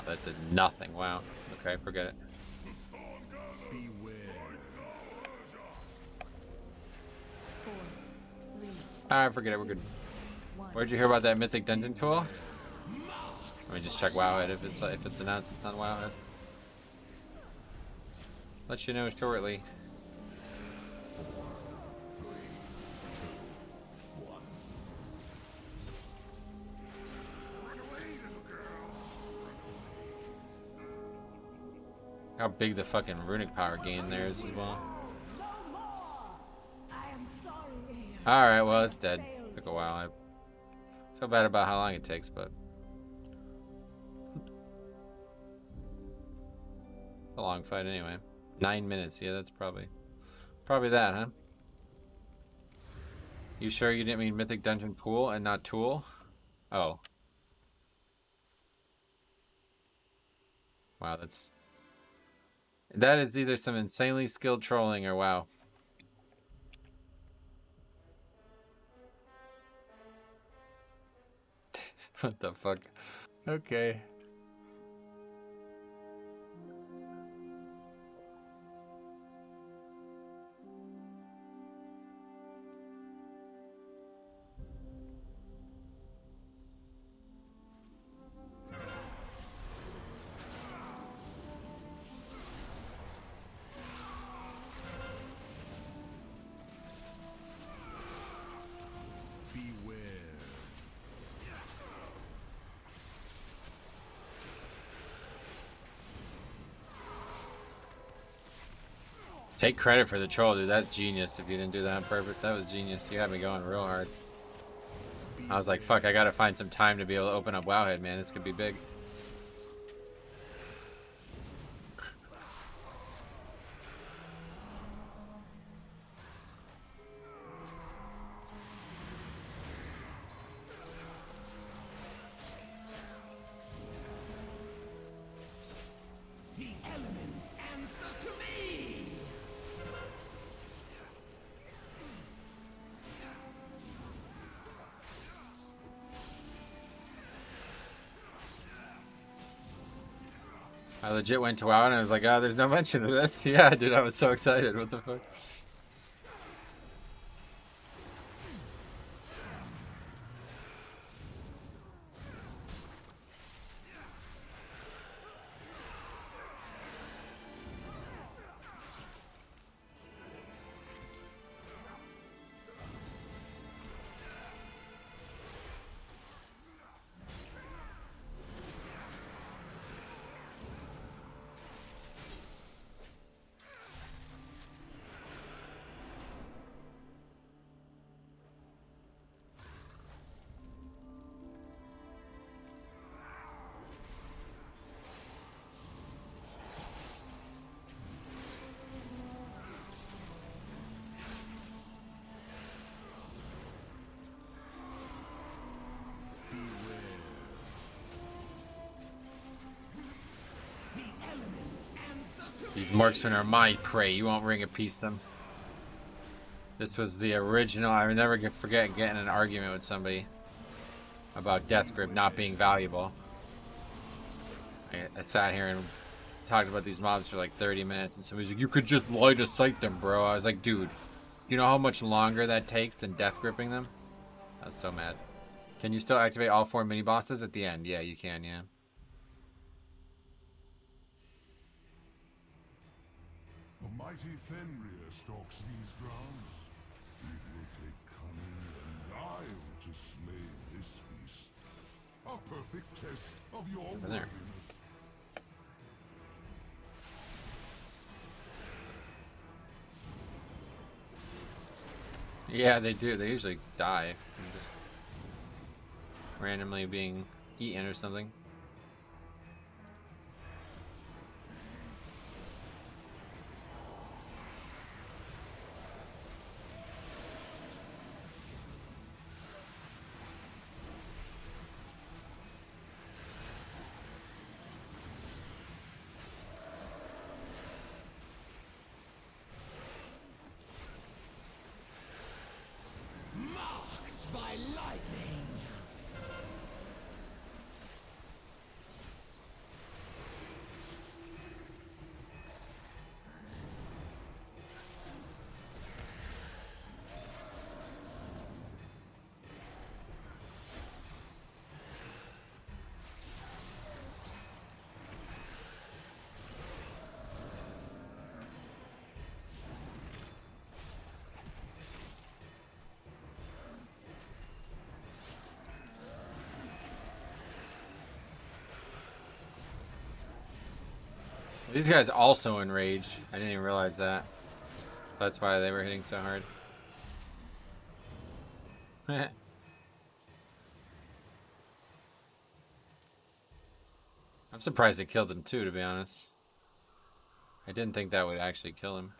A: Oh, that did nothing. Wow. Okay, forget it.
D: Beware.
F: 4, 3,
A: Alright, forget it. We're good.
F: 1.
A: Where'd you hear about that Mythic Dungeon tool? Let me just check Wowhead if it's announced it's on Wowhead. Let you know shortly. How big the fucking runic power gain there is as well. Alright, well it's dead. Took a while. I feel bad about how long it takes, but a long fight anyway. 9 minutes, yeah, that's probably that, huh? You sure you didn't mean Mythic Dungeon Pool and not Tool? Oh. Wow, that is either some insanely skilled trolling or wow. What the fuck? Okay. Take credit for the troll, dude. That's genius. If you didn't do that on purpose, that was genius. You had me going real hard. I was like, fuck, I gotta find some time to be able to open up Wowhead, man. This could be big.
D: The elements answer to me!
A: I legit went to WoW and I was like, oh, there's no mention of this. Yeah, dude, I was so excited. What the fuck? These marksmen are my prey. You won't ring a piece them. This was the original. I would never forget getting in an argument with somebody about Death Grip not being valuable. I sat here and talked about these mobs for like 30 minutes, and somebody's like, you could just line of sight them, bro. I was like, dude, you know how much longer that takes than Death Gripping them? I was so mad. Can you still activate all 4 mini bosses at the end? Yeah, you can, yeah.
D: The mighty Fenrir stalks these grounds. It will take cunning and guile to slay this beast. A perfect test of your
A: Over there.
D: worthiness.
A: Yeah, they do. They usually die from just randomly being eaten or something.
D: Marked by lightning.
A: These guys also enrage. I didn't even realize that. That's why they were hitting so hard. I'm surprised it killed him too, to be honest. I didn't think that would actually kill him.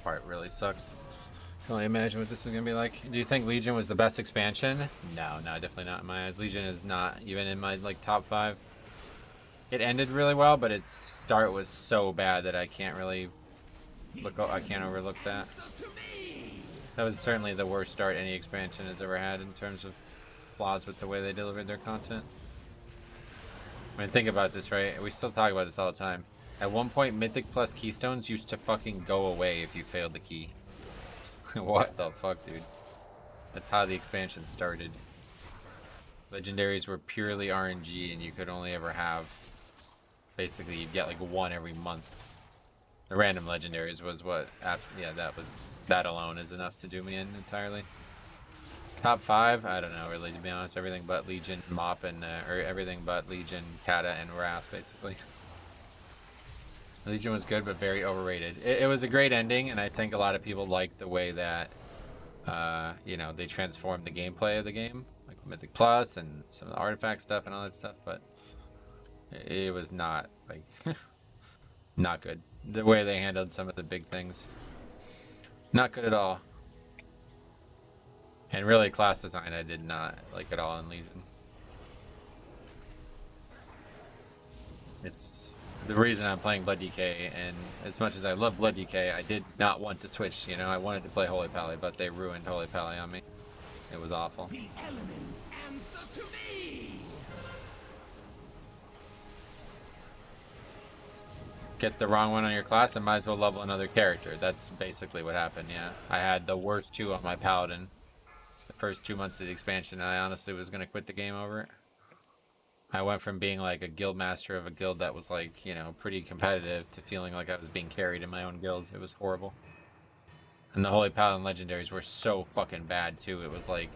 A: Part really sucks. Can only imagine what this is gonna be like. Do you think Legion was the best expansion? No, definitely not in my eyes. Legion is not even in my like top 5. It ended really well, but its start was so bad that I can't really I can't overlook that. That was certainly the worst start any expansion has ever had in terms of flaws with the way they delivered their content. I mean, think about this, right? We still talk about this all the time. At one point, Mythic Plus Keystones used to fucking go away if you failed the key. What the fuck, dude? That's how the expansion started. Legendaries were purely RNG, and you could only ever have... Basically, you'd get like one every month. The random legendaries was what... Yeah, that alone is enough to do me in entirely. Top 5? I don't know, really, to be honest. Everything but Legion, Mop, and... or everything but Legion, Kata, and Wrath, basically. Legion was good, but very overrated. It was a great ending, and I think a lot of people liked the way that, you know, they transformed the gameplay of the game, like Mythic Plus and some of the artifact stuff and all that stuff, but it was not, like, not good. The way they handled some of the big things. Not good at all. And really, class design I did not like at all in Legion. It's... the reason I'm playing Blood DK, and as much as I love Blood DK, I did not want to switch, you know, I wanted to play Holy Pally, but they ruined Holy Pally on me. It was awful.
I: The elements answer to me!
A: Get the wrong one on your class and might as well level another character. That's basically what happened, yeah. I had the worst 2 on my Paladin the first 2 months of the expansion, and I honestly was going to quit the game over it. I went from being like a guild master of a guild that was like, you know, pretty competitive to feeling like I was being carried in my own guild. It was horrible. And the Holy Paladin legendaries were so fucking bad too. It was like,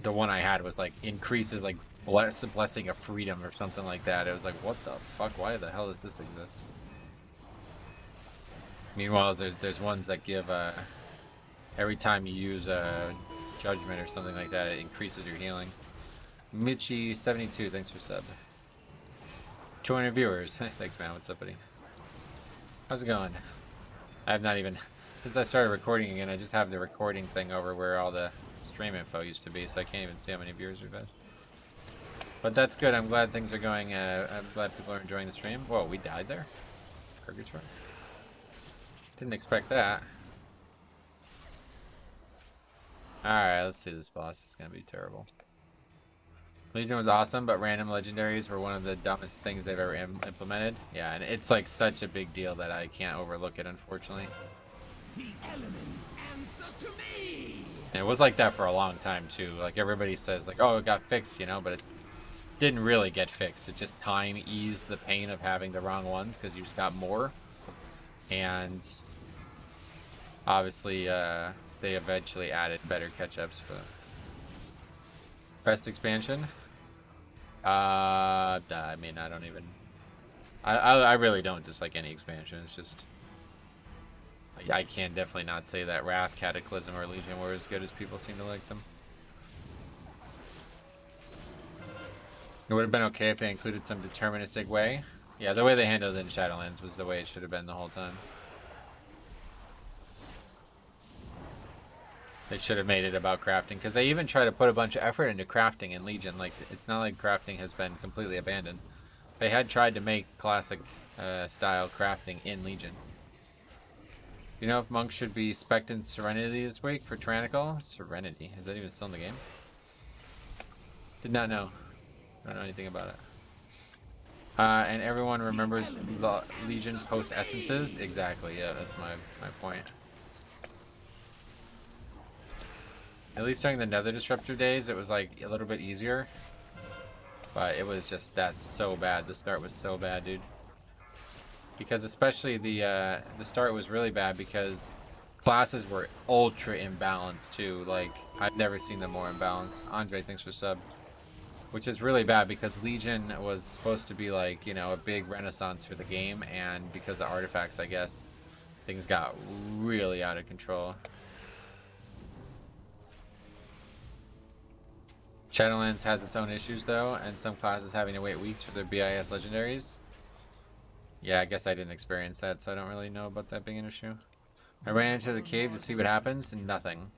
A: the one I had was like increases like blessing of freedom or something like that. It was like, what the fuck? Why the hell does this exist? Meanwhile, there's ones that give every time you use a judgment or something like that, it increases your healing. Mitchy72, thanks for sub. 200 viewers. Thanks, man. What's up, buddy? How's it going? I have not even... Since I started recording again, I just have the recording thing over where all the stream info used to be, so I can't even see how many viewers we've had. But that's good. I'm glad things are going... I'm glad people are enjoying the stream. Whoa, we died there? Purgatory? Didn't expect that. Alright, let's see this boss. It's gonna be terrible. Legion was awesome, but random legendaries were one of the dumbest things they've ever implemented. Yeah, and it's like such a big deal that I can't overlook it, unfortunately.
I: The elements answer to me!
A: And it was like that for a long time too. Like everybody says, like, oh, it got fixed, you know, but it didn't really get fixed. It just time eased the pain of having the wrong ones because you just got more. And obviously, they eventually added better catch-ups for best expansion. I mean, I don't even... I really don't dislike any expansion. It's just... I can definitely not say that Wrath, Cataclysm, or Legion were as good as people seem to like them. It would have been okay if they included some deterministic way. Yeah, the way they handled it in Shadowlands was the way it should have been the whole time. They should have made it about crafting, because they even try to put a bunch of effort into crafting in Legion. Like, it's not like crafting has been completely abandoned. They had tried to make classic style crafting in Legion. You know if monks should be spec'd Serenity this week for Tyrannical? Serenity? Is that even still in the game? Did not know. Don't know anything about it. And everyone remembers the Legion post essences? Exactly, yeah, that's my point. At least during the Nether Disruptor days, it was like a little bit easier. But it was just, that's so bad. The start was so bad, dude. Because especially the start was really bad because classes were ultra imbalanced too. Like, I've never seen them more imbalanced. Andre, thanks for sub. Which is really bad because Legion was supposed to be like, you know, a big renaissance for the game. And because of artifacts, I guess, things got really out of control. Shadowlands has its own issues though, and some classes having to wait weeks for their BIS legendaries. Yeah, I guess I didn't experience that, so I don't really know about that being an issue. I ran into the cave to see what happens, and nothing.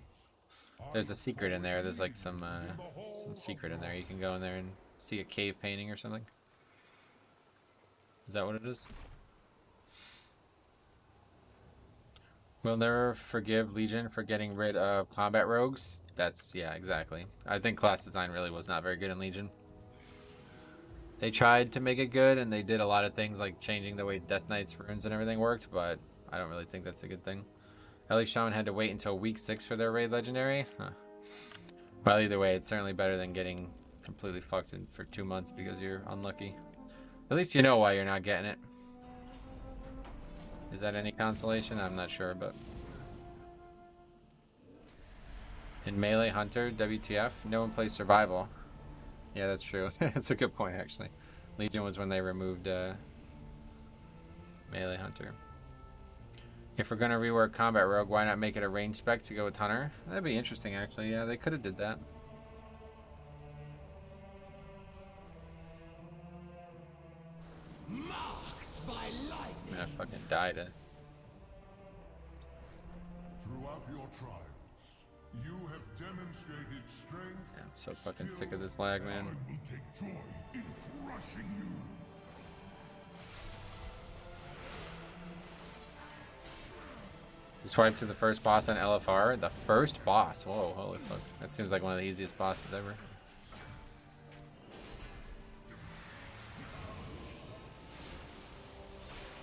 A: There's a secret in there. There's like some secret in there. You can go in there and see a cave painting or something. Is that what it is? We'll never forgive Legion for getting rid of combat rogues. That's, yeah, exactly. I think class design really was not very good in Legion. They tried to make it good, and they did a lot of things like changing the way Death Knight's runes and everything worked, but I don't really think that's a good thing. Ellie Shaman had to wait until week 6 for their raid legendary. Huh. Well, either way, it's certainly better than getting completely fucked in for 2 months because you're unlucky. At least you know why you're not getting it. Is that any consolation? I'm not sure, but... In Melee Hunter, WTF, no one plays Survival. Yeah, that's true. That's a good point, actually. Legion was when they removed Melee Hunter. If we're going to rework Combat Rogue, why not make it a range spec to go with Hunter? That'd be interesting, actually. Yeah, they could have did that.
I: Marked by lightning.
A: I'm gonna fucking die to...
D: Throughout your trials, you have demonstrated strength.
A: I'm so fucking sick of this lag, man.
D: I will take joy in crushing you.
A: You swipe to the first boss on LFR. The first boss? Whoa, holy fuck. That seems like one of the easiest bosses ever.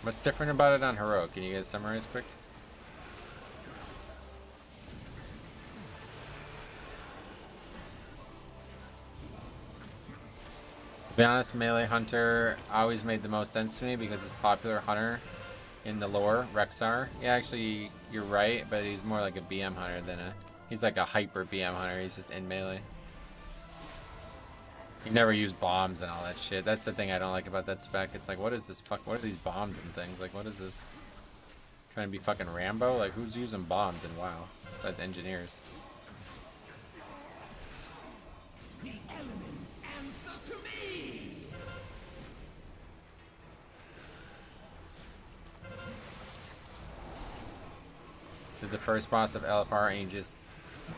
A: What's different about it on Heroic? Can you guys summarize quick? To be honest, Melee Hunter always made the most sense to me because it's popular hunter in the lore, Rexar. Yeah, actually, you're right, but he's more like a BM hunter than a... He's like a hyper BM hunter. He's just in melee. He never used bombs and all that shit. That's the thing I don't like about that spec. It's like, what is this fuck? What are these bombs and things? Like, what is this? Trying to be fucking Rambo? Like, who's using bombs in WoW? Besides engineers.
I: The elements answer to me.
A: Did the first boss of LFR and he just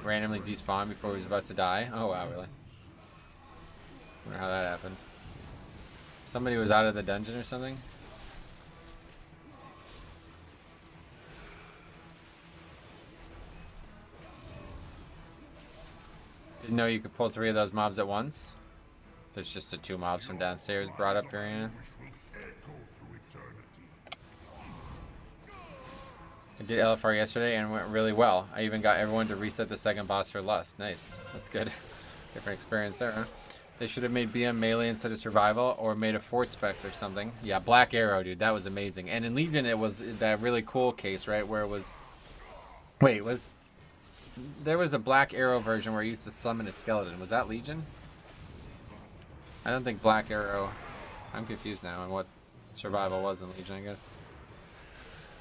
A: randomly despawn before he was about to die? Oh wow, really? Wonder how that happened. Somebody was out of the dungeon or something? Didn't know you could pull 3 of those mobs at once. There's just the 2 mobs from downstairs brought up here, yeah. I did LFR yesterday and it went really well. I even got everyone to reset the second boss for Lust. Nice. That's good. Different experience there, huh? They should have made BM melee instead of survival, or made a fourth spec or something. Yeah, Black Arrow, dude, that was amazing. And in Legion, it was that really cool case, right, where it was... Wait, there was a Black Arrow version where you used to summon a skeleton. Was that Legion? I don't think Black Arrow... I'm confused now on what survival was in Legion, I guess.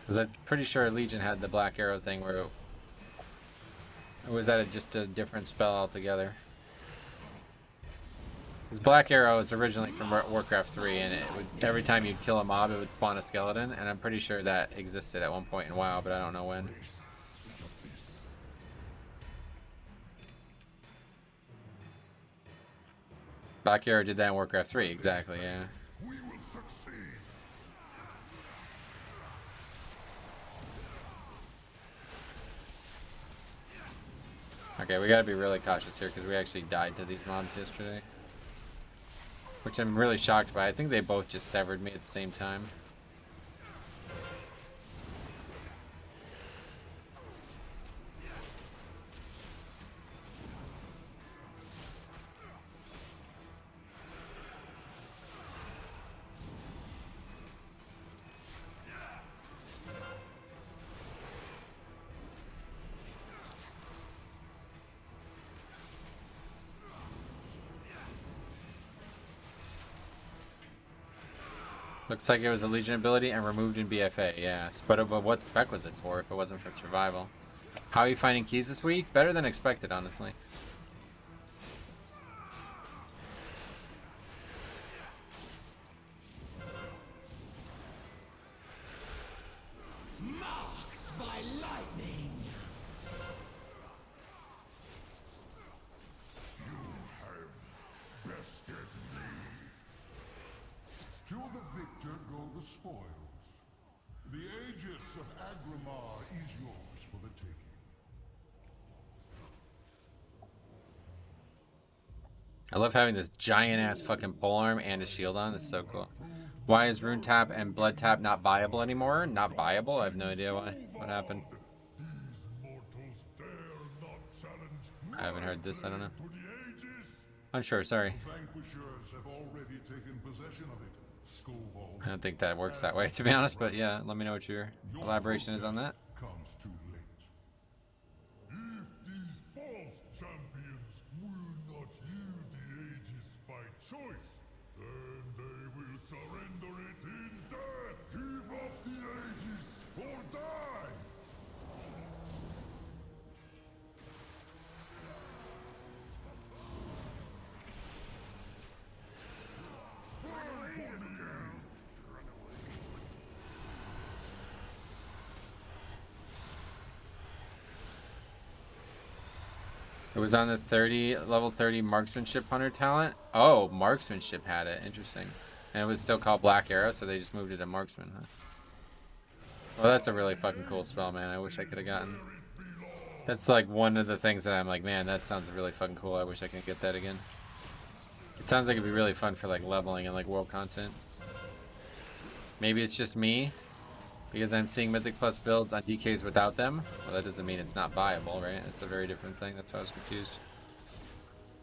A: Because I'm pretty sure Legion had the Black Arrow thing where... Or was that just a different spell altogether? Because Black Arrow is originally from Warcraft 3, and it would, every time you'd kill a mob, it would spawn a skeleton, and I'm pretty sure that existed at one point in WoW, but I don't know when. Black Arrow did that in Warcraft 3, exactly, yeah.
D: We will succeed.
A: Okay, we gotta be really cautious here, because we actually died to these mobs yesterday. Which I'm really shocked by. I think they both just severed me at the same time. Looks like it was a Legion ability and removed in BFA, yeah. But what spec was it for if it wasn't for survival? How are you finding keys this week? Better than expected, honestly.
I: Marked by lightning.
D: You have bested me. To the victor go the spoils. The Aegis of Agrimar is yours for the taking.
A: I love having this giant ass fucking polearm and a shield on. It's so cool. Why is Rune Tap and Blood Tap not viable anymore? Not viable? I have no idea why. What happened? I haven't heard this. I don't know. Unsure. Sorry.
D: Vanquishers have already taken possession of it. Skovald.
A: I don't think that works that way, to be honest. But yeah, let me know what your elaboration is on that.
D: Comes too late. If these false champions will not yield the Aegis by choice, then they will surrender it in death. Give up the Aegis or die.
A: It was on the level 30 marksmanship hunter talent. Oh, marksmanship had it. Interesting. And it was still called Black Arrow, so they just moved it to marksman, huh? Well, that's a really fucking cool spell, man. I wish I could have gotten. That's like one of the things that I'm like, man, that sounds really fucking cool. I wish I could get that again. It sounds like it'd be really fun for like leveling and like world content. Maybe it's just me, because I'm seeing Mythic Plus builds on DKs without them. Well, that doesn't mean it's not viable, right? It's a very different thing. That's why I was confused.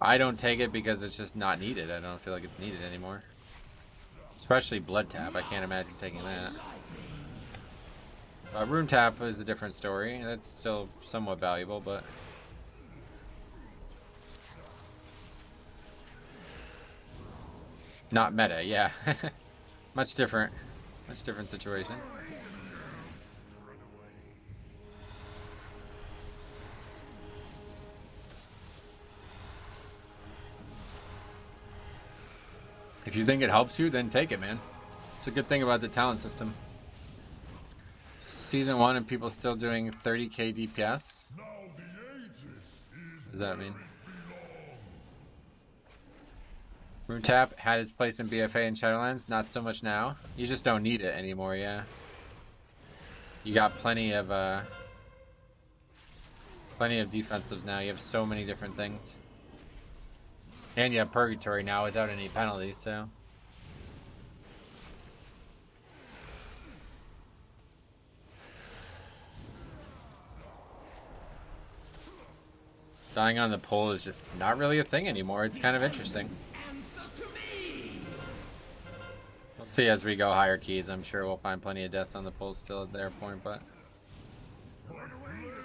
A: I don't take it because it's just not needed. I don't feel like it's needed anymore. Especially Blood Tap. I can't imagine taking that. Rune Tap is a different story. That's still somewhat valuable, but... not meta, yeah. Much different. Much different situation. If you think it helps you, then take it, man. It's a good thing about the talent system. Season 1 and people still doing 30k DPS? What does that mean? Rune Tap had its place in BFA and Shadowlands, not so much now. You just don't need it anymore, yeah. You got plenty of defensive now. You have so many different things. And you have Purgatory now without any penalties, so. Dying on the pole is just not really a thing anymore. It's kind of interesting. We'll see as we go higher keys. I'm sure we'll find plenty of deaths on the pole still at their point, but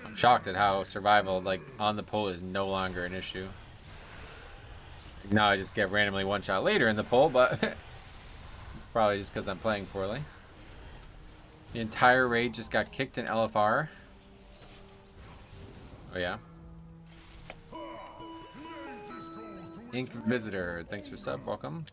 A: I'm shocked at how survival, like, on the pole is no longer an issue. Now I just get randomly one shot later in the pole, but it's probably just because I'm playing poorly. The entire raid just got kicked in LFR. Oh yeah. Ink Visitor, thanks for sub, welcome.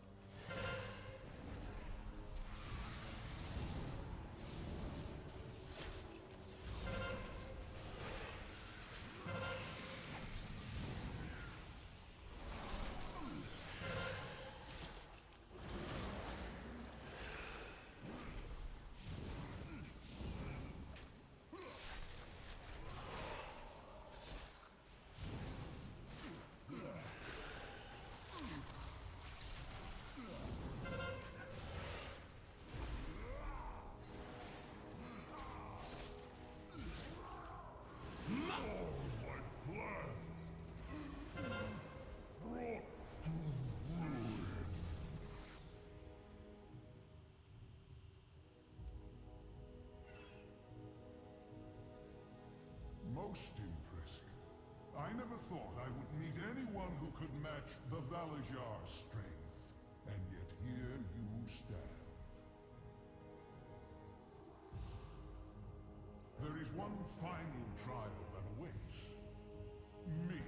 D: Most impressive. I never thought I would meet anyone who could match the Valajar's strength. And yet here you stand. There is one final trial that awaits. Me.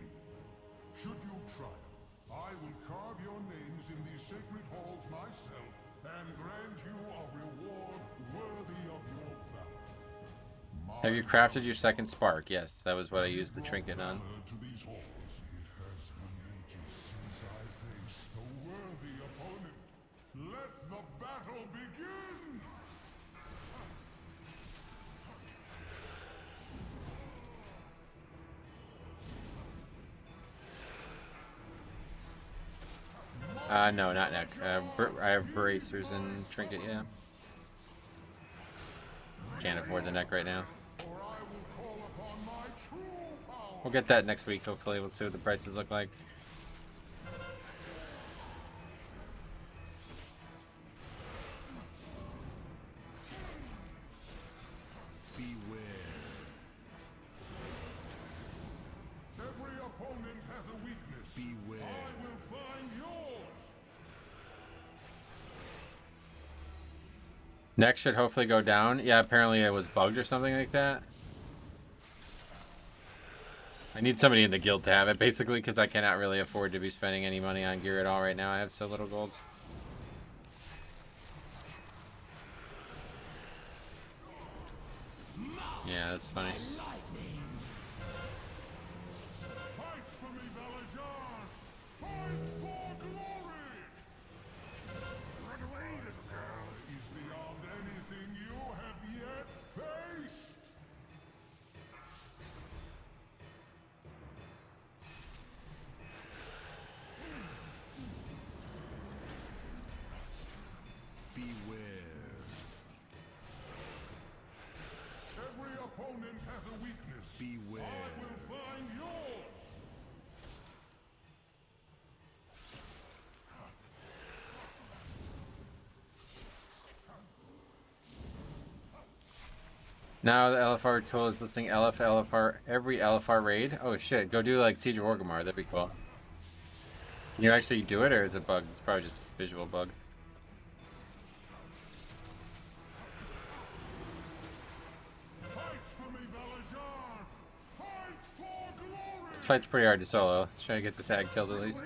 D: Should you triumph, I will carve your names in these sacred halls myself and grant you a reward worthy of your valor.
A: Have you crafted your second spark? Yes, that was what I used the trinket on.
D: To these halls, it has been ages since I faced a worthy opponent. Let the battle begin!
A: No, not neck. I have bracers and trinket, yeah. Can't afford the neck right now. We'll get that next week, hopefully. We'll see what the prices look like.
D: Every opponent has a weakness. Beware. I will find yours.
A: Neck should hopefully go down. Yeah, apparently it was bugged or something like that. I need somebody in the guild to have it, basically, because I cannot really afford to be spending any money on gear at all right now. I have so little gold. Yeah, that's funny.
D: Fight for me, Valajar! Fight for glory! Run away, little girl! Is beyond anything you have yet faced! Beware. Every opponent has a weakness. Beware. I will find yours.
A: Now the LFR tool is listing LFR, every LFR raid. Oh shit, go do like Siege of Orgrimmar, that'd be cool. Can you actually do it, or is it bugged? It's probably just a visual bug. This fight's pretty hard to solo. Let's try to get this ag killed at least.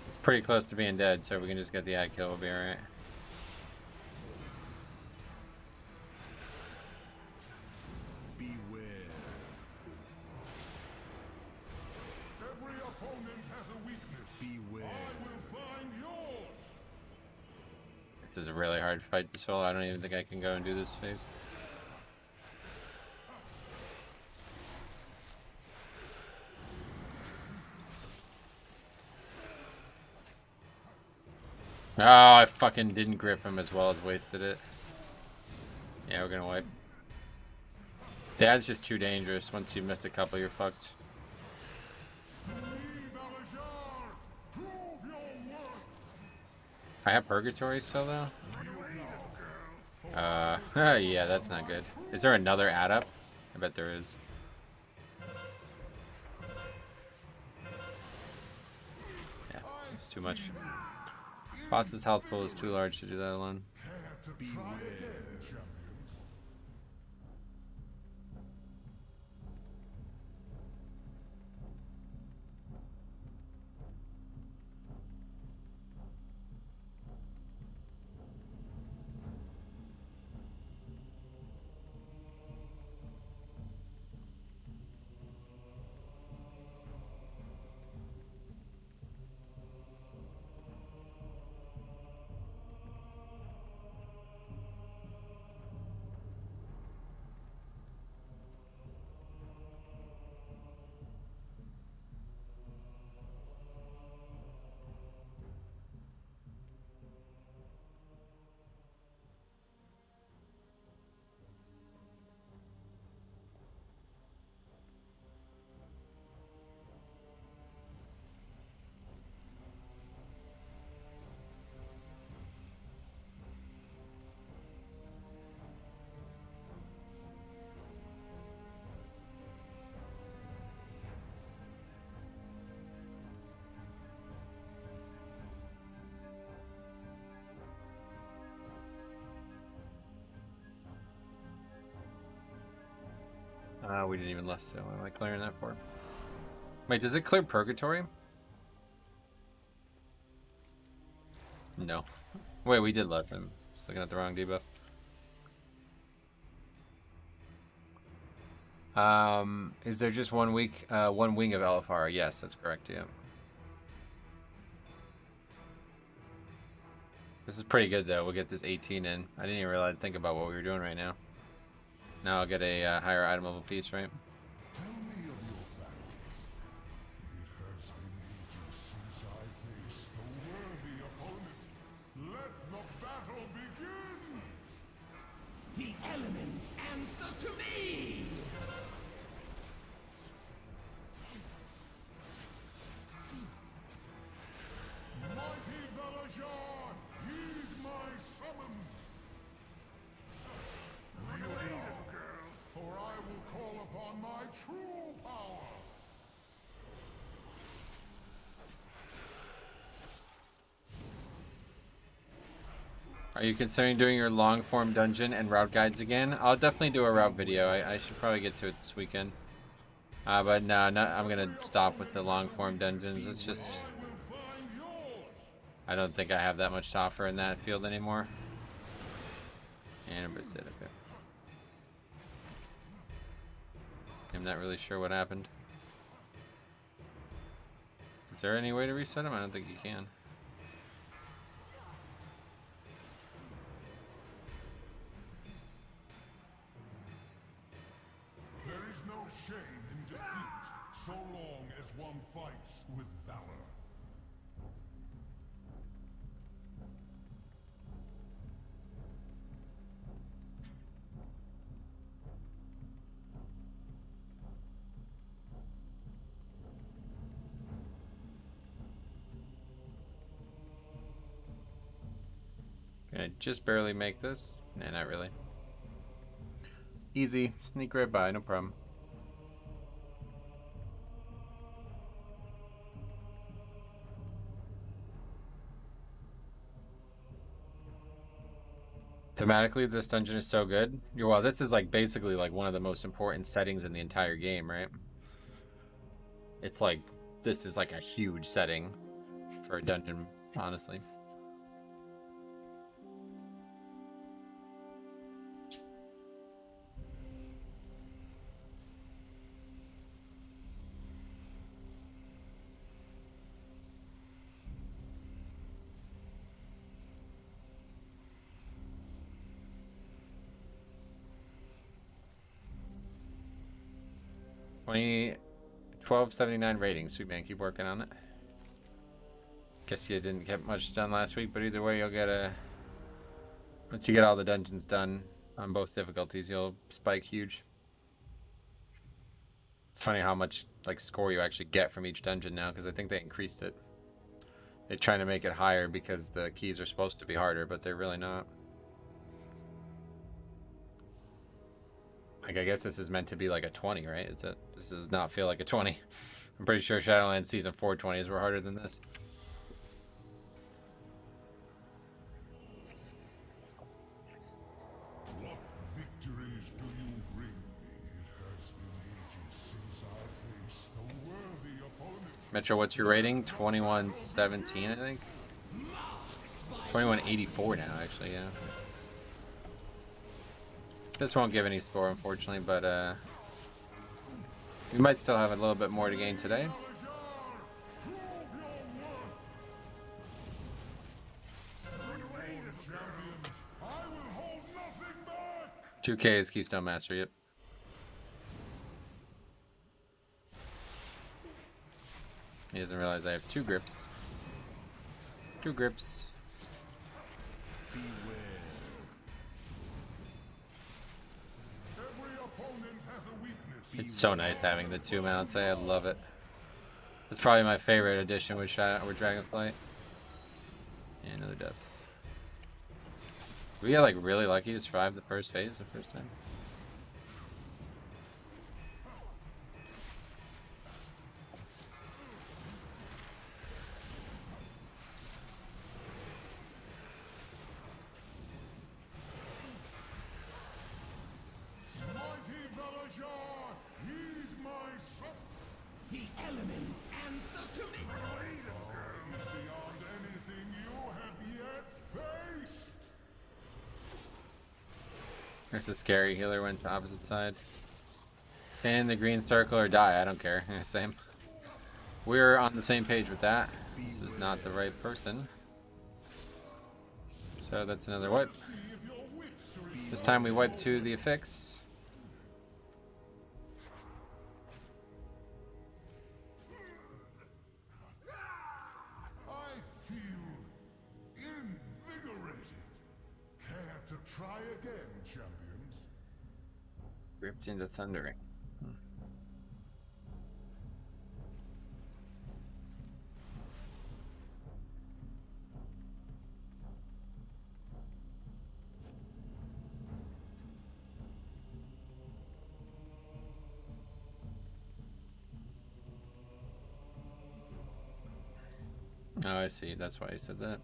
A: It's pretty close to being dead, so if we can just get the ag kill, we'll be alright. This is a really hard fight to solo. I don't even think I can go and do this phase. Oh, I fucking didn't grip him as well as wasted it. Yeah, we're gonna wipe. Dad's just too dangerous. Once you miss a couple, you're fucked. I have Purgatory still, though? Yeah, that's not good. Is there another add-up? I bet there is. Yeah, it's too much. Boss's health pool is too large to do that alone. We didn't even less, so what am I clearing that for? Wait, does it clear Purgatory? No. Wait, we did less. I'm just looking at the wrong debuff. Is there just one wing of LFR? Yes, that's correct, yeah. This is pretty good, though. We'll get this 18 in. I didn't even realize think about what we were doing right now. Now I'll get a higher item level piece, right?
D: Tell me of your battles. It has been ages since I faced a worthy opponent. Let the battle begin!
I: The elements answer to me!
D: Mighty Velajar, heed my summons! Run away, little girl, for I will call upon my true power!
A: Are you considering doing your long form dungeon and route guides again? I'll definitely do a route video. I should probably get to it this weekend. But no, I'm gonna stop with the long form dungeons. It's just, I don't think I have that much to offer in that field anymore. And Amber's dead. Okay. I'm not really sure what happened. Is there any way to reset him? I don't think you can.
D: There is no shame in defeat, so long as one fights with valor.
A: Can I just barely make this? Nah, not really. Easy. Sneak right by, no problem. Thematically, this dungeon is so good. Well, this is like basically like one of the most important settings in the entire game, right? It's like, this is like a huge setting for a dungeon, honestly. $12.79 ratings. Sweet man, keep working on it. Guess you didn't get much done last week, but either way, you'll get a. Once you get all the dungeons done on both difficulties, you'll spike huge. It's funny how much like score you actually get from each dungeon now, because I think they increased it. They're trying to make it higher because the keys are supposed to be harder, but they're really not. Like, I guess this is meant to be like a 20, right? This does not feel like a 20. I'm pretty sure Shadowlands Season 4 20s were harder than this.
D: What victories do you bring me? It has been ages since I faced a worthy opponent.
A: Metro, what's your rating? 2117, I think. 2184 now, actually, yeah. This won't give any score, unfortunately, but we might still have a little bit more to gain today.
D: Run away, champions! I will hold nothing back!
A: 2K is Keystone Master, yep. He doesn't realize I have 2 grips. 2 grips. It's so nice having the 2 mounts. I love it. It's probably my favorite addition with Dragonflight. And another death. We got like really lucky to survive the first phase the first time.
D: Mighty Velajar, heed my son!
I: The elements answer to me!
D: Is beyond anything you have yet faced!
A: There's a scary healer, went to opposite side. Stand in the green circle or die, I don't care. Same. We're on the same page with that. This is not the right person. So that's another wipe. This time we wipe to the affix. Ripped into thundering. Oh, I see. That's why he said that.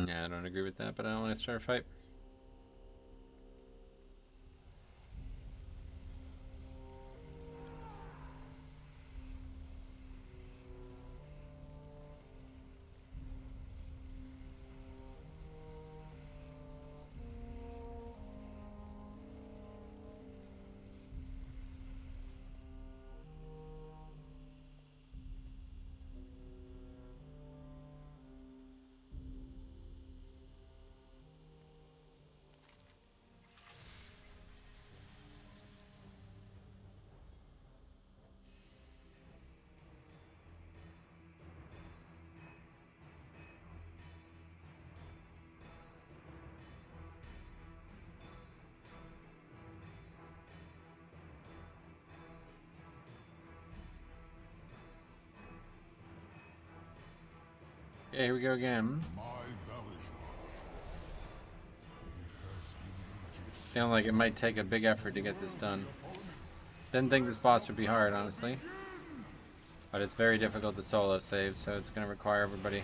A: Yeah, I don't agree with that, but I don't want to start a fight. Yeah, here we go again. Sound like it might take a big effort to get this done. Didn't think this boss would be hard, honestly. But it's very difficult to solo save, so it's going to require everybody.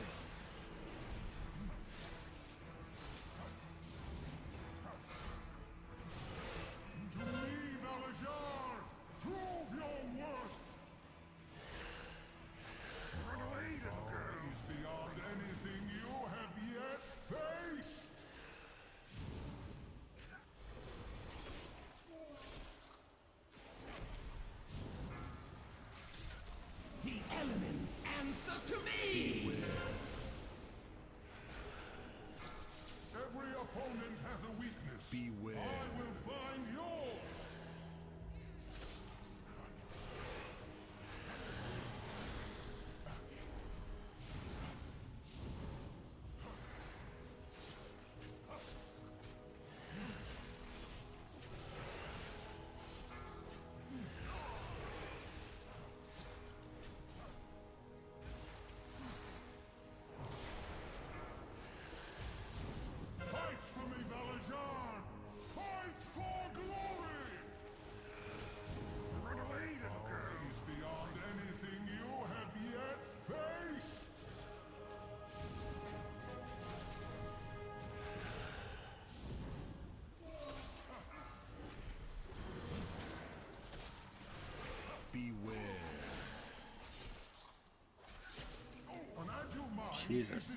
A: Jesus.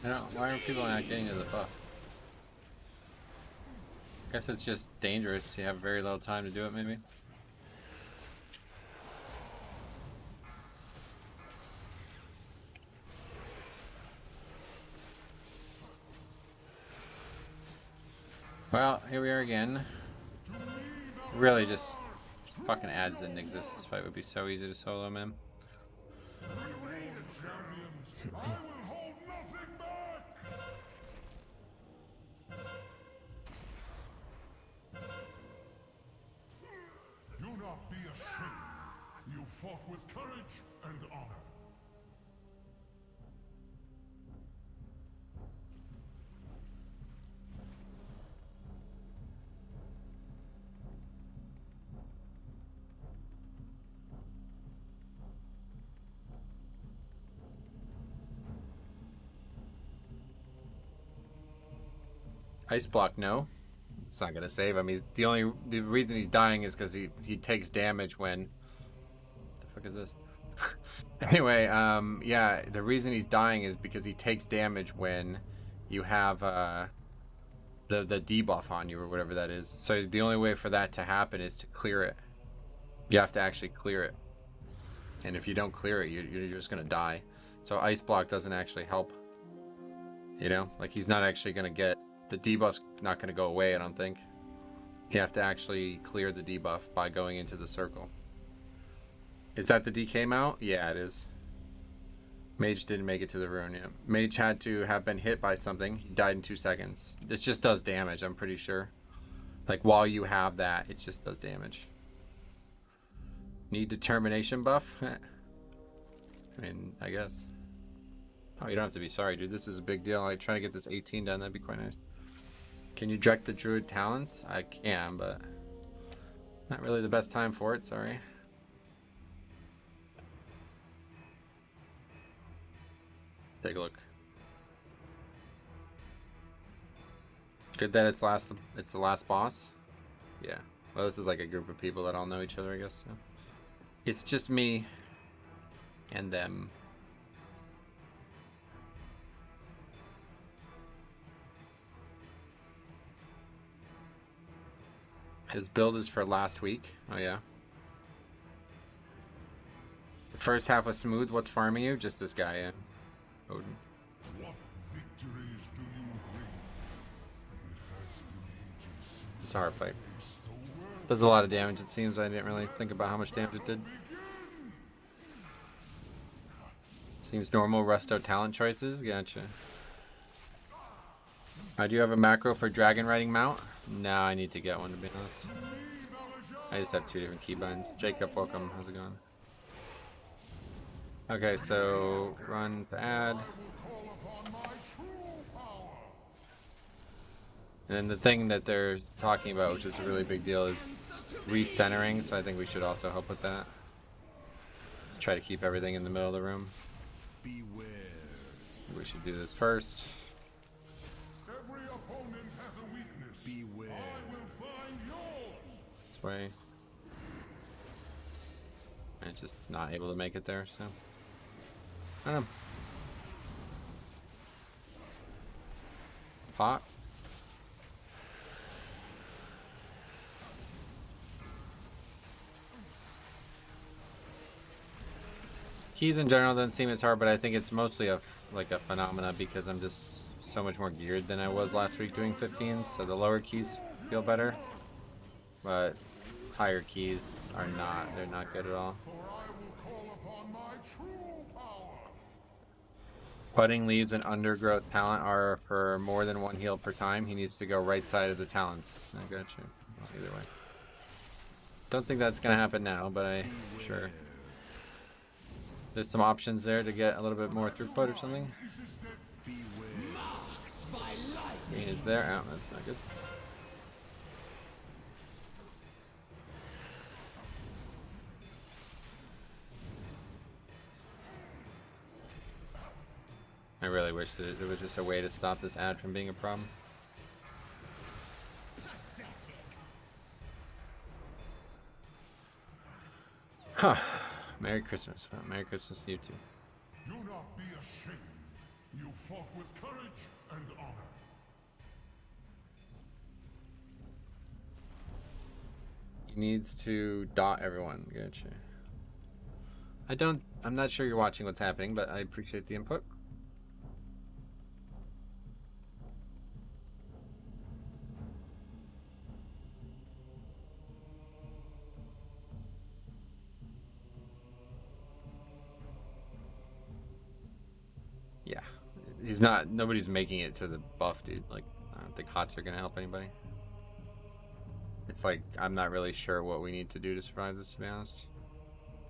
A: No, why are people not getting to the buff? Guess it's just dangerous. You have very little time to do it, maybe. Well, here we are again. Really just fucking ads didn't exist. This fight would be so easy to solo, man.
D: Do not be ashamed. You fought with courage and honor.
A: Ice block, no. It's not gonna save him. The reason he's dying is because he takes damage when. What the fuck is this? Anyway, yeah, the reason he's dying is because he takes damage when you have the the debuff on you or whatever that is. So the only way for that to happen is to clear it. You have to actually clear it. And if you don't clear it, you're just going to die. So Ice Block doesn't actually help. You know? Like, he's not actually going to get... The debuff's not going to go away, I don't think. You have to actually clear the debuff by going into the circle. Is that the DK mount? Yeah, it is. Mage didn't make it to the rune, yeah. Mage had to have been hit by something. He died in 2 seconds. It just does damage, I'm pretty sure. Like, while you have that, it just does damage. Need determination buff? I mean, I guess. Oh, you don't have to be sorry, dude. This is a big deal. Like, trying to get this 18 done, that'd be quite nice. Can you direct the druid talents? I can, but not really the best time for it, sorry. Take a look. Good that it's the last boss. Yeah. Well, this is like a group of people that all know each other, I guess. So. It's just me and them. His build is for last week. Oh yeah. The first half was smooth. What's farming you? Just this guy, yeah. Odin.
D: What victories do you bring? It has been ages
A: It's a hard fight.
D: since the world
A: Does a lot of damage, it seems. I didn't really think about how much damage it did. Seems normal. Resto talent choices. Gotcha. I do have a macro for dragon riding mount. No, I need to get one, to be honest. I just have 2 different keybinds. Jacob, welcome. How's it going? Okay, so run to add.
D: call upon my true power.
A: And then the thing that they're talking about, which is a really big deal, is recentering. So I think we should also help with that. Try to keep everything in the middle of the room.
B: Beware.
A: We should do this first.
D: Every opponent has a weakness.
B: Beware.
D: I will find yours.
A: This way. I'm just not able to make it there, so. I don't know. Pot. Keys in general doesn't seem as hard, but I think it's mostly like a phenomena because I'm just so much more geared than I was last week doing 15s, so the lower keys feel better, but higher keys are not. They're not good at all.
D: For I will call upon my true power.
A: Budding Leaves and Undergrowth talent are for more than 1 heal per time. He needs to go right side of the talents. I got you. Well, either way. Don't think that's going to happen now, but I'm sure. There's some options there to get a little bit more throughput or something.
I: Marked by lightning.
A: Green is there. Oh, that's not good. I really wish that there was just a way to stop this ad from being a problem. Huh. Merry Christmas. Well, Merry Christmas to you too.
D: Do not be ashamed. You fought with courage and honor.
A: He needs to dot everyone. Gotcha. I'm not sure you're watching what's happening, but I appreciate the input. Yeah, nobody's making it to the buff, dude. Like, I don't think HOTS are gonna help anybody. It's like, I'm not really sure what we need to do to survive this, to be honest.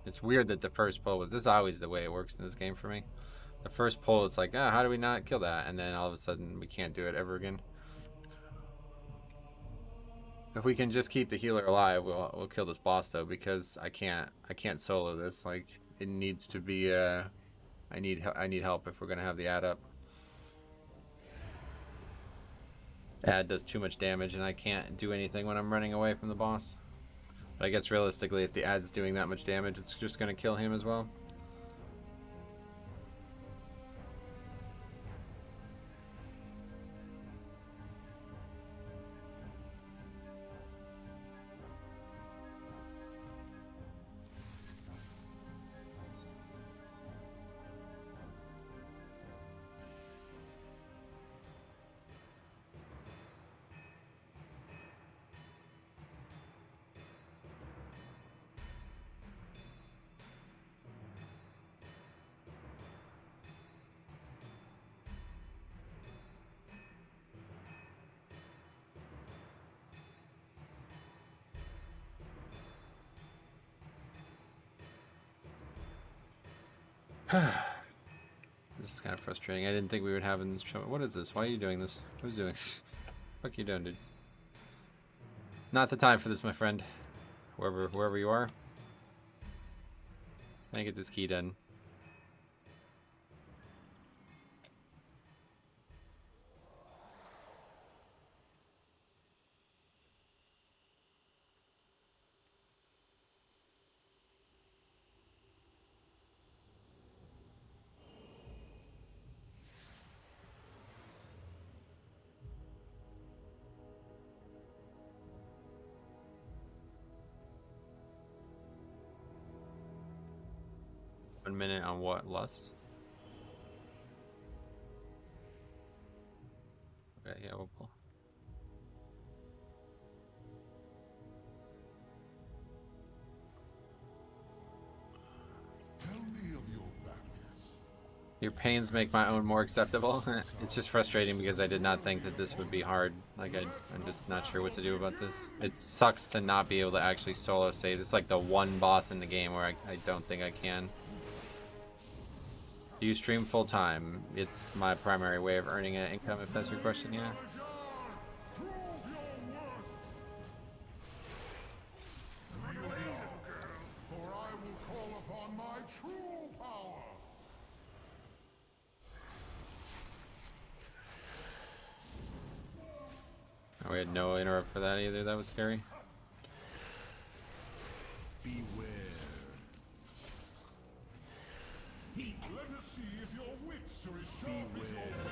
A: It's weird that the first pull was, this is always the way it works in this game for me. The first pull, it's like, how do we not kill that? And then all of a sudden, we can't do it ever again. If we can just keep the healer alive, we'll kill this boss though, because I can't solo this. Like, it needs to be, I need help if we're gonna have the ad up. Ad does too much damage and I can't do anything when I'm running away from the boss. But I guess realistically, if the ad's doing that much damage, it's just gonna kill him as well. This is kind of frustrating. I didn't think we would have in this show. What is this? Why are you doing this? Who's doing this? What are you doing, dude? Not the time for this, my friend. Whoever you are. Can I get this key done? One minute on what? Lust? Okay, yeah, we'll pull.
D: Tell me of your battles.
A: Your pains make my own more acceptable. It's just frustrating because I did not think that this would be hard. Like, I'm just not sure what to do about this. It sucks to not be able to actually solo save. It's like the one boss in the game where I don't think I can. Do you stream full time? It's my primary way of earning an income, if that's your question, yeah. Oh, we had no interrupt for that either. That was scary.
D: Beware. Let us see if your wits are as sharp as your will.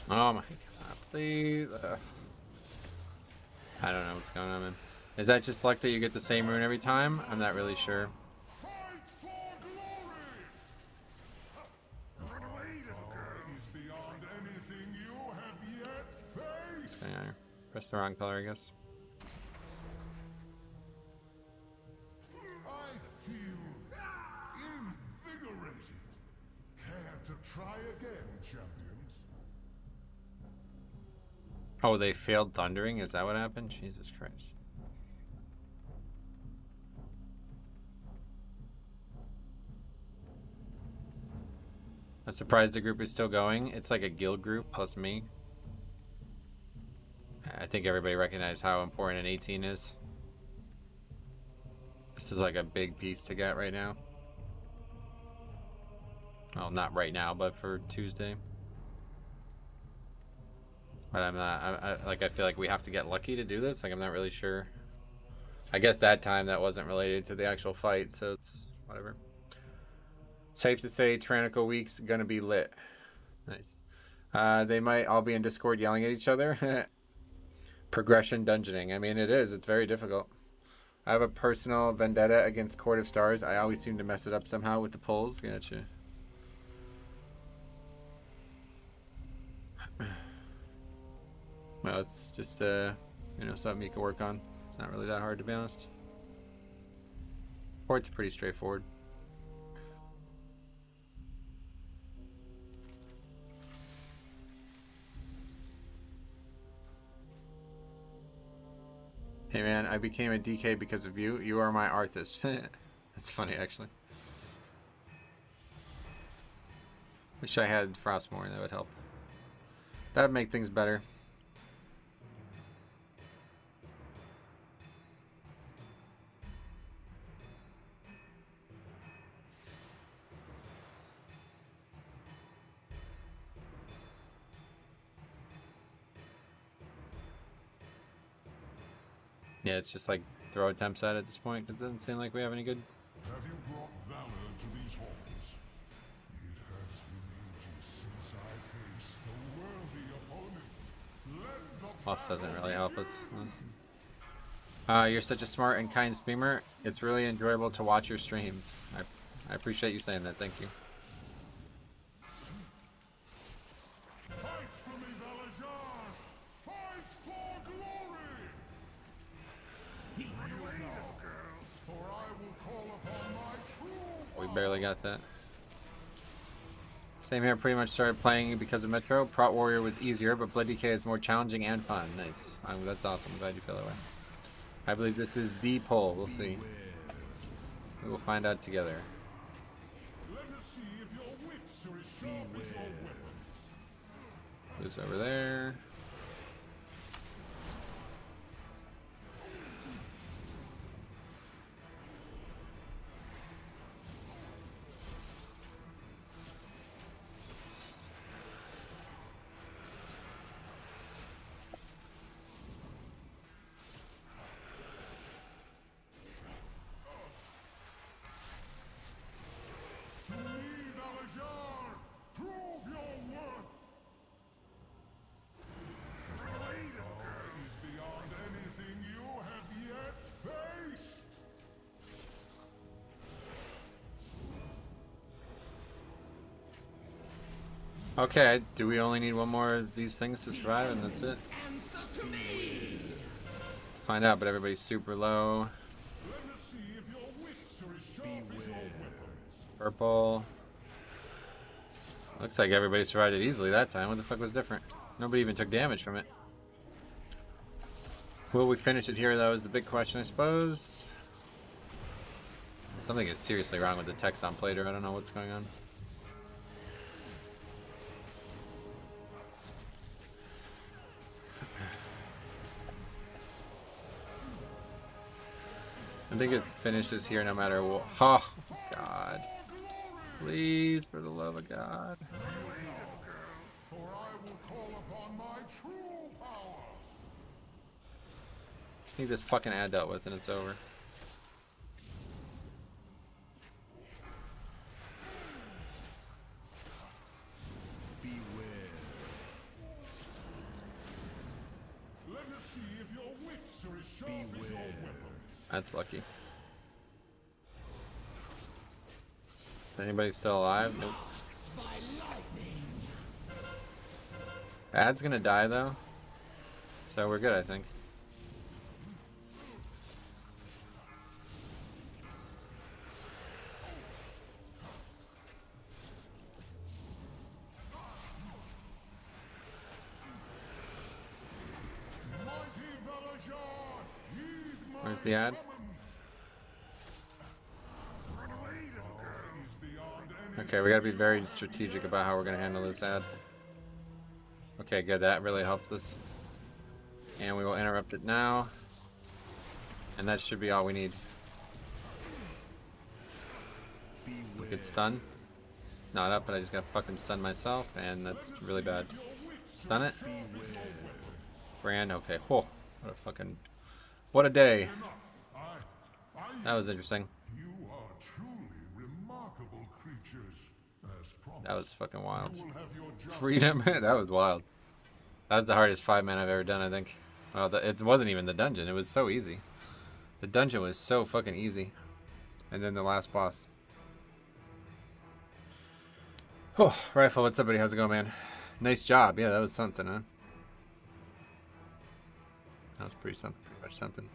A: Oh my god, please. I don't know what's going on, man. Is that just luck that you get the same rune every time? I'm not really sure.
D: Fight for glory! Power is beyond anything you have yet faced.
A: What's going on here? Press the wrong color, I guess.
D: I feel invigorated. Care to try again, champions?
A: Oh, they failed thundering? Is that what happened? Jesus Christ. I'm surprised the group is still going. It's like a guild group plus me. I think everybody recognizes how important an 18 is. This is like a big piece to get right now. Well, not right now, but for Tuesday. But I'm not, I feel like we have to get lucky to do this. Like, I'm not really sure. I guess that time that wasn't related to the actual fight, so it's whatever. Safe to say, Tyrannical Week's gonna be lit. Nice. They might all be in Discord yelling at each other. Progression dungeoning. I mean, it is. It's very difficult. I have a personal vendetta against Court of Stars. I always seem to mess it up somehow with the pulls. Gotcha. Well, it's just, you know, something you can work on. It's not really that hard, to be honest. Port's pretty straightforward. Hey man, I became a DK because of you. You are my Arthas. That's funny, actually. Wish I had Frostmourne, that would help. That would make things better. Yeah, it's just like throw attempts at it at this point, because it doesn't seem like we have any good.
D: Have you brought valor to these halls? It has been ages since I faced a worthy opponent. Let the
A: Loss doesn't really help us. You're such a smart and kind streamer. It's really enjoyable to watch your streams. I appreciate you saying that. Thank you.
D: fight for me, Valajar! Fight for glory!
A: barely got that. Same here, pretty much started playing because of Metro. Prot Warrior was easier, but Blood DK is more challenging and fun. Nice. That's awesome. I'm glad you feel that way. I believe this is the poll. We'll see. We will find out together.
D: Let us see if your wits are as sharp as your weapon.
A: Who's over there? Okay, do we only need one more of these things to survive and that's it? Find out, but everybody's super low. Purple. Looks like everybody survived it easily that time. What the fuck was different? Nobody even took damage from it. Will we finish it here though is the big question, I suppose. Something is seriously wrong with the text on Plater. I don't know what's going on. I think it finishes here no matter what. Oh, God. Please, for the love of God. Just need this fucking ad dealt with and it's over. That's lucky. Anybody still alive? Nope. Ad's gonna die though, so we're good, I think. Where's the ad? Okay, we gotta be very strategic about how we're gonna handle this ad. Okay, good, that really helps us. And we will interrupt it now. And that should be all we need. Get stunned. Not up, but I just got fucking stunned myself, and that's really bad. Stun it. Brand, okay. Whoa, what a fucking... What a day. That was interesting.
D: You are truly remarkable creatures.
A: That was fucking wild. Freedom, that was wild. That's the hardest 5-man I've ever done, I think. Well, it wasn't even the dungeon. It was so easy. The dungeon was so fucking easy. And then the last boss. Oh, Rifle, what's up, buddy? How's it going, man? Nice job. Yeah, that was something, huh? That was pretty much something.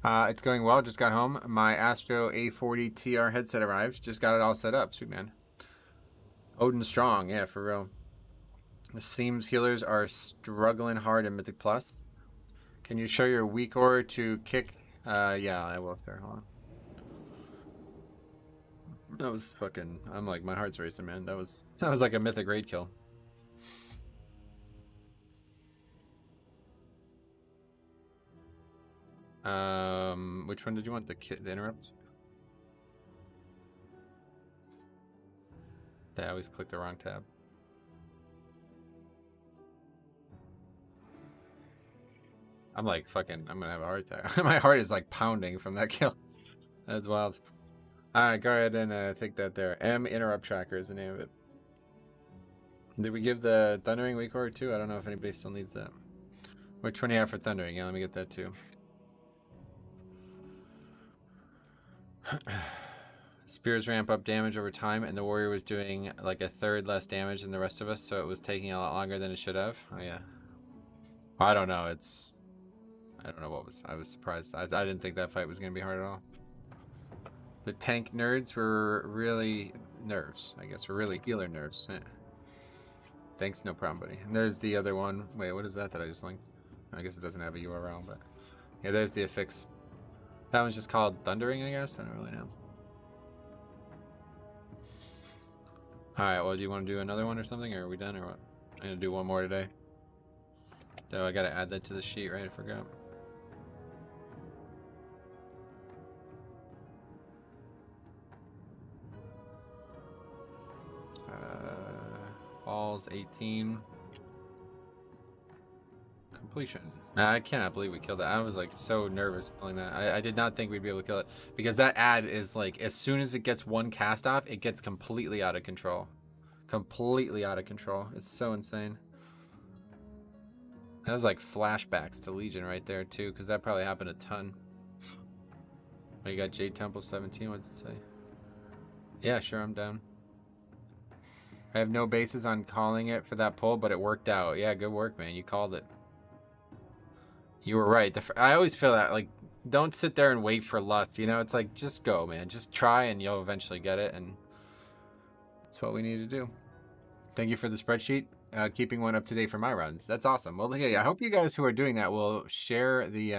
A: It's going well. Just got home. My Astro A40 TR headset arrived. Just got it all set up. Sweet, man. Odin strong. Yeah, for real. The Seams healers are struggling hard in Mythic Plus. Can you show your weak ore to kick? Yeah, I will. There, hold on. That was fucking... I'm like, my heart's racing, man. That was like a Mythic raid kill. Which one did you want? The interrupt? I always click the wrong tab. I'm like fucking, I'm gonna have a heart attack. My heart is like pounding from that kill. That's wild. Alright, go ahead and take that there. M Interrupt Tracker is the name of it. Did we give the Thundering Weak Order too? I don't know if anybody still needs that. Which one do you have for Thundering? Yeah, let me get that too. Spears ramp up damage over time, and the warrior was doing like a third less damage than the rest of us, so it was taking a lot longer than it should have. Oh yeah. I don't know. I don't know what was. I was surprised. I didn't think that fight was gonna be hard at all. The tank nerds were really nerves. I guess we're really healer nerves. Thanks, no problem, buddy. And there's the other one. Wait, what is that I just linked? I guess it doesn't have a URL, but yeah, there's the affix. That one's just called Thundering, I guess. I don't really know. Alright, well, do you want to do another one or something, or are we done, or what? I'm gonna do one more today. Though I gotta add that to the sheet, right? I forgot. Balls 18. Completion. I cannot believe we killed that. I was like so nervous killing that. I did not think we'd be able to kill it, because that ad is like, as soon as it gets one cast off, it gets completely out of control. Completely out of control. It's so insane. That was like flashbacks to Legion right there too, because that probably happened a ton. Oh, you got Jade Temple 17. What's it say? Yeah, sure, I'm down. I have no basis on calling it for that pull, but it worked out. Yeah, good work, man. You called it. You were right. I always feel that, like, don't sit there and wait for lust, you know? It's like, just go, man. Just try and you'll eventually get it, and that's what we need to do. Thank you for the spreadsheet. Keeping one up to date for my runs. That's awesome. Well, yeah, I hope you guys who are doing that will share the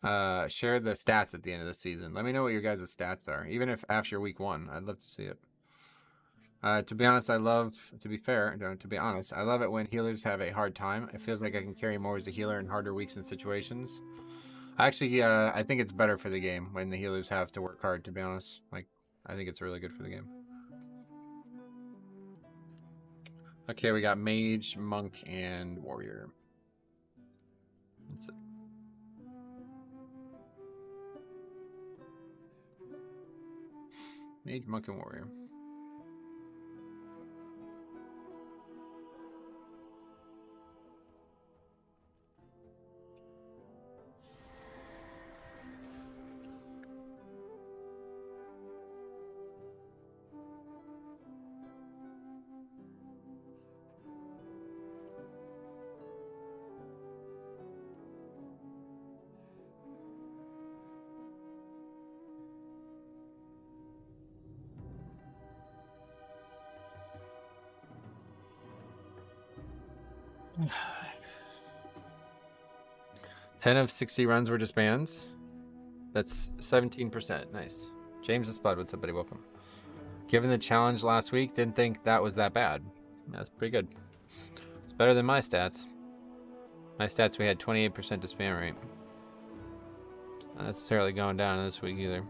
A: stats at the end of the season. Let me know what your guys' stats are, even if after week 1. I'd love to see it. To be honest, I love it when healers have a hard time. It feels like I can carry more as a healer in harder weeks and situations. Actually, I think it's better for the game when the healers have to work hard, to be honest. Like, I think it's really good for the game. Okay, we got mage, monk, and warrior. That's it. Mage, monk, and warrior. Ten of 60 runs were just bans. That's 17%. Nice. James the Spud, what's up, buddy? Welcome. Given the challenge last week, didn't think that was that bad. That's pretty good. It's better than my stats. My stats, we had 28% to spam rate. It's not necessarily going down this week either.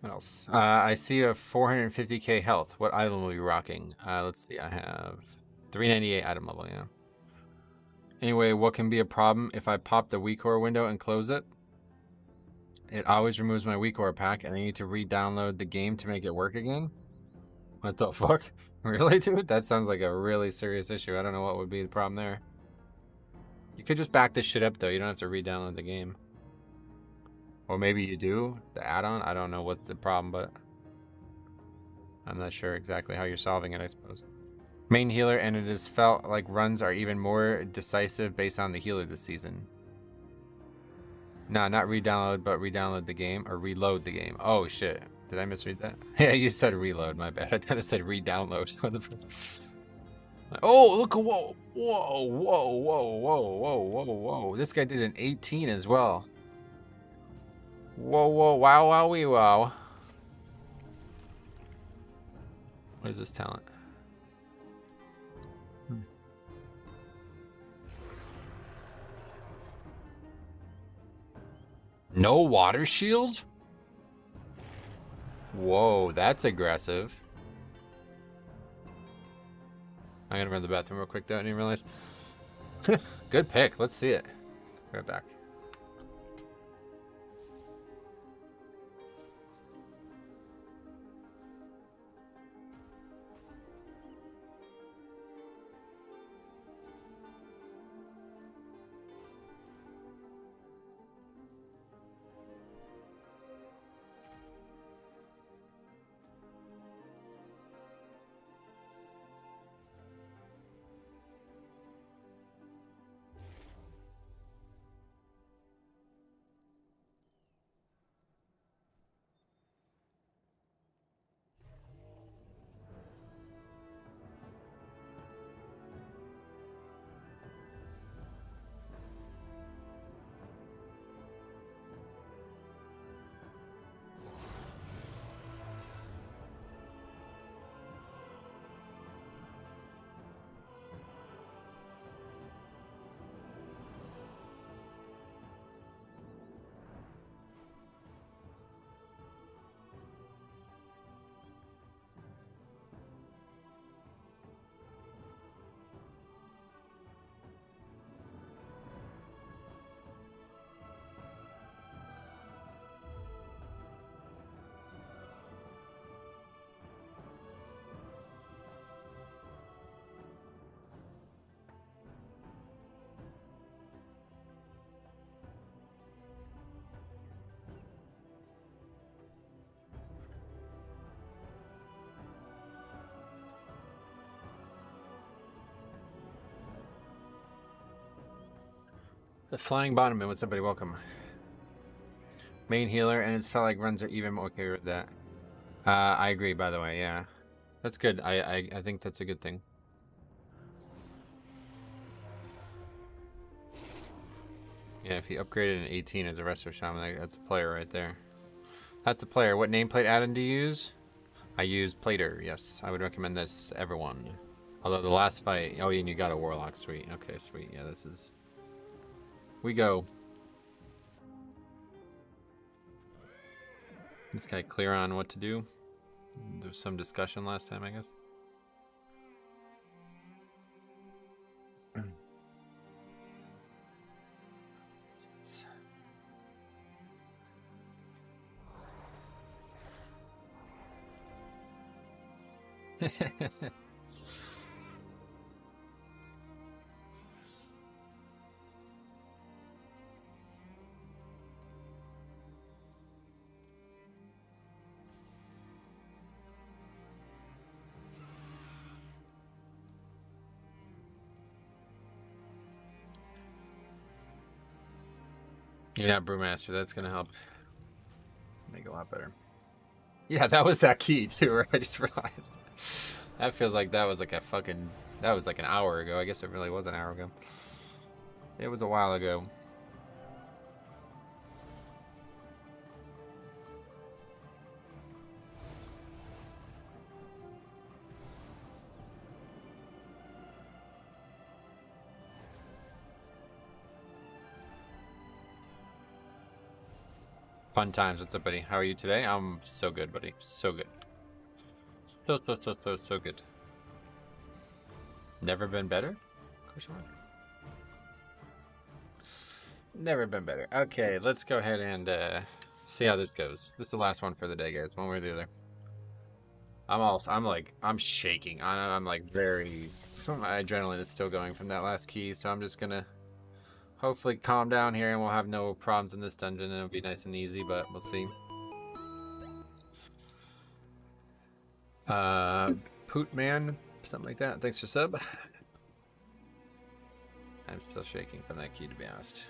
A: What else? I see a 450k health. What item will be rocking? Let's see. I have 398 item level, yeah. Anyway, what can be a problem if I pop the weak ore window and close it? It always removes my weak ore pack, and I need to re-download the game to make it work again? What the fuck? Really, dude? That sounds like a really serious issue. I don't know what would be the problem there. You could just back this shit up, though. You don't have to re-download the game. Or maybe you do, the add-on. I don't know what's the problem, but I'm not sure exactly how you're solving it, I suppose. Main healer, and it has felt like runs are even more decisive based on the healer this season. No, not re-download, but re-download the game, or reload the game. Oh, shit. Did I misread that? Yeah, you said reload, my bad. I thought it said re-download. Oh, look, whoa, whoa, whoa, whoa, whoa, whoa, whoa, whoa. This guy did an 18 as well. Whoa, whoa, wow, wow, wee, wow. What is this talent? No water shield? Whoa, that's aggressive. I'm gonna run to the bathroom real quick though, I didn't realize. Good pick, let's see it. Right back. The Flying Bottomman, what's up, buddy? Welcome. Main healer, and it's felt like runs are even more okay with that. I agree, by the way, yeah. That's good. I think that's a good thing. Yeah, if he upgraded an 18 as a Resto Shaman, that's a player right there. That's a player. What nameplate add-on do you use? I use Plater, yes. I would recommend this to everyone. Although the last fight... Oh, and you got a Warlock. Sweet. Okay, sweet. Yeah, this is... We go. This guy clear on what to do. There was some discussion last time, I guess. You're not Brewmaster, that's gonna help make it a lot better. Yeah, that was that key too, right? I just realized. That feels like that was like a fucking... That was like an hour ago. I guess it really was an hour ago. It was a while ago. Fun times. What's up, buddy? How are you today? I'm so good, buddy. So good. So good. Never been better? Question mark. Never been better. Okay, let's go ahead and see how this goes. This is the last one for the day, guys. One way or the other. I'm shaking. I'm like very... My adrenaline is still going from that last key, so I'm just gonna hopefully calm down here and we'll have no problems in this dungeon and it'll be nice and easy, but we'll see. Pootman, something like that. Thanks for sub. I'm still shaking from that key, to be honest.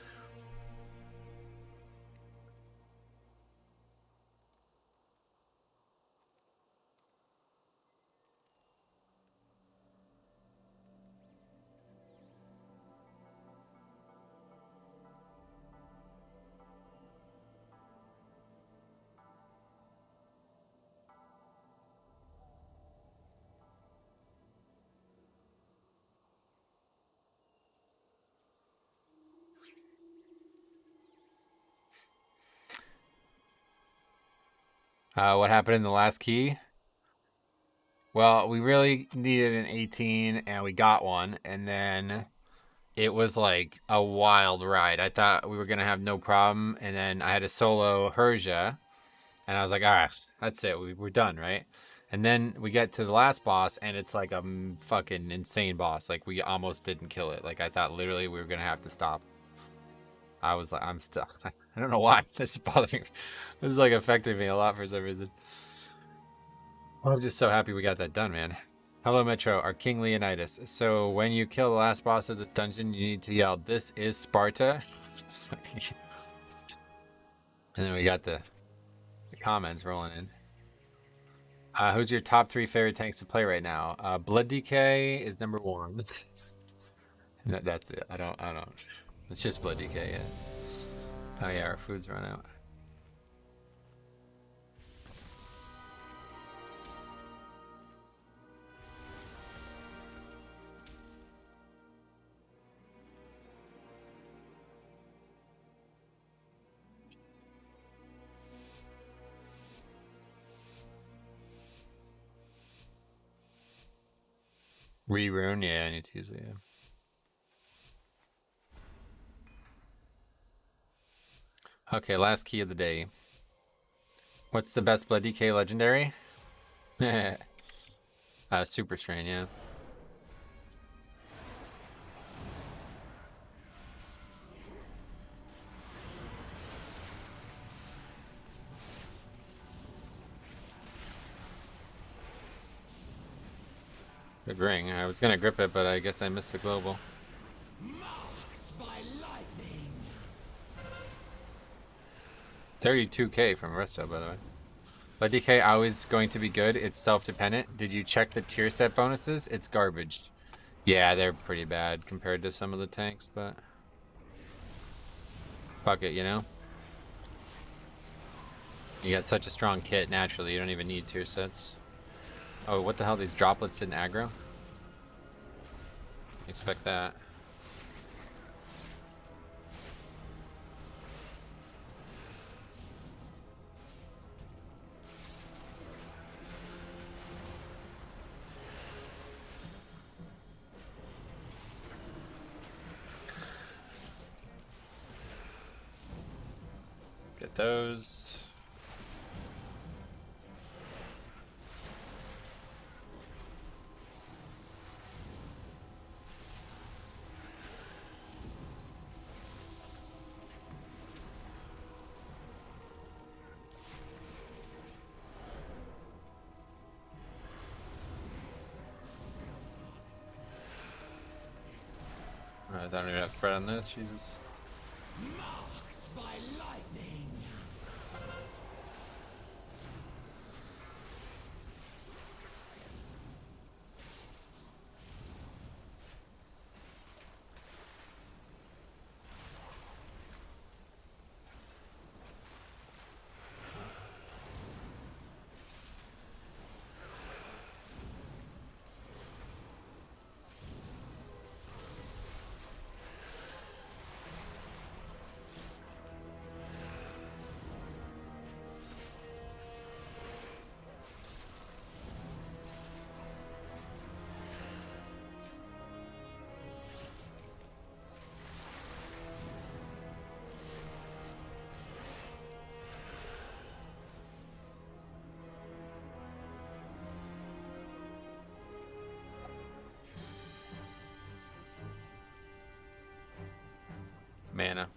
A: What happened in the last key? Well, we really needed an 18 and we got one, and then it was like a wild ride. I thought we were gonna have no problem, and then I had to solo Herja, and I was like, all right, that's it. We're done, right? And then we get to the last boss, and it's like a fucking insane boss. Like, we almost didn't kill it. Like, I thought literally we were gonna have to stop. I was like, I'm stuck. I don't know why this is bothering me. This is like affecting me a lot for some reason. I'm just so happy we got that done, man. Hello, Metro, our King Leonidas. So when you kill the last boss of this dungeon, you need to yell, "This is Sparta." And then we got the comments rolling in. Who's your top 3 favorite tanks to play right now? Blood DK is number 1. That's it. I don't. It's just Blood DK, yeah. Oh yeah, our food's run out. Rerune, yeah, I need to use it, yeah. Okay, last key of the day. What's the best Blood DK legendary? Super Strain, yeah. Good ring. I was gonna grip it, but I guess I missed the global.
I: Marked by lightning.
A: 32k from Resto, by the way. Blood DK always going to be good. It's self-dependent. Did you check the tier set bonuses? It's garbage. Yeah, they're pretty bad compared to some of the tanks, but fuck it, you know? You got such a strong kit naturally, you don't even need tier sets. Oh, what the hell? These droplets didn't aggro? Expect that. Get those. I don't even have to spread on this, Jesus.
I: Marked by lightning.
A: mana.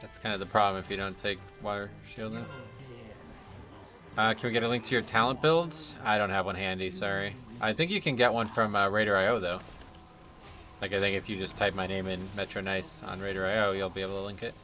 A: That's kind of the problem if you don't take Water Shield now. Can we get a link to your talent builds? I don't have one handy, sorry. I think you can get one from Raider.io though. Like I think if you just type my name in Metro Nice on Raider.io, you'll be able to link it.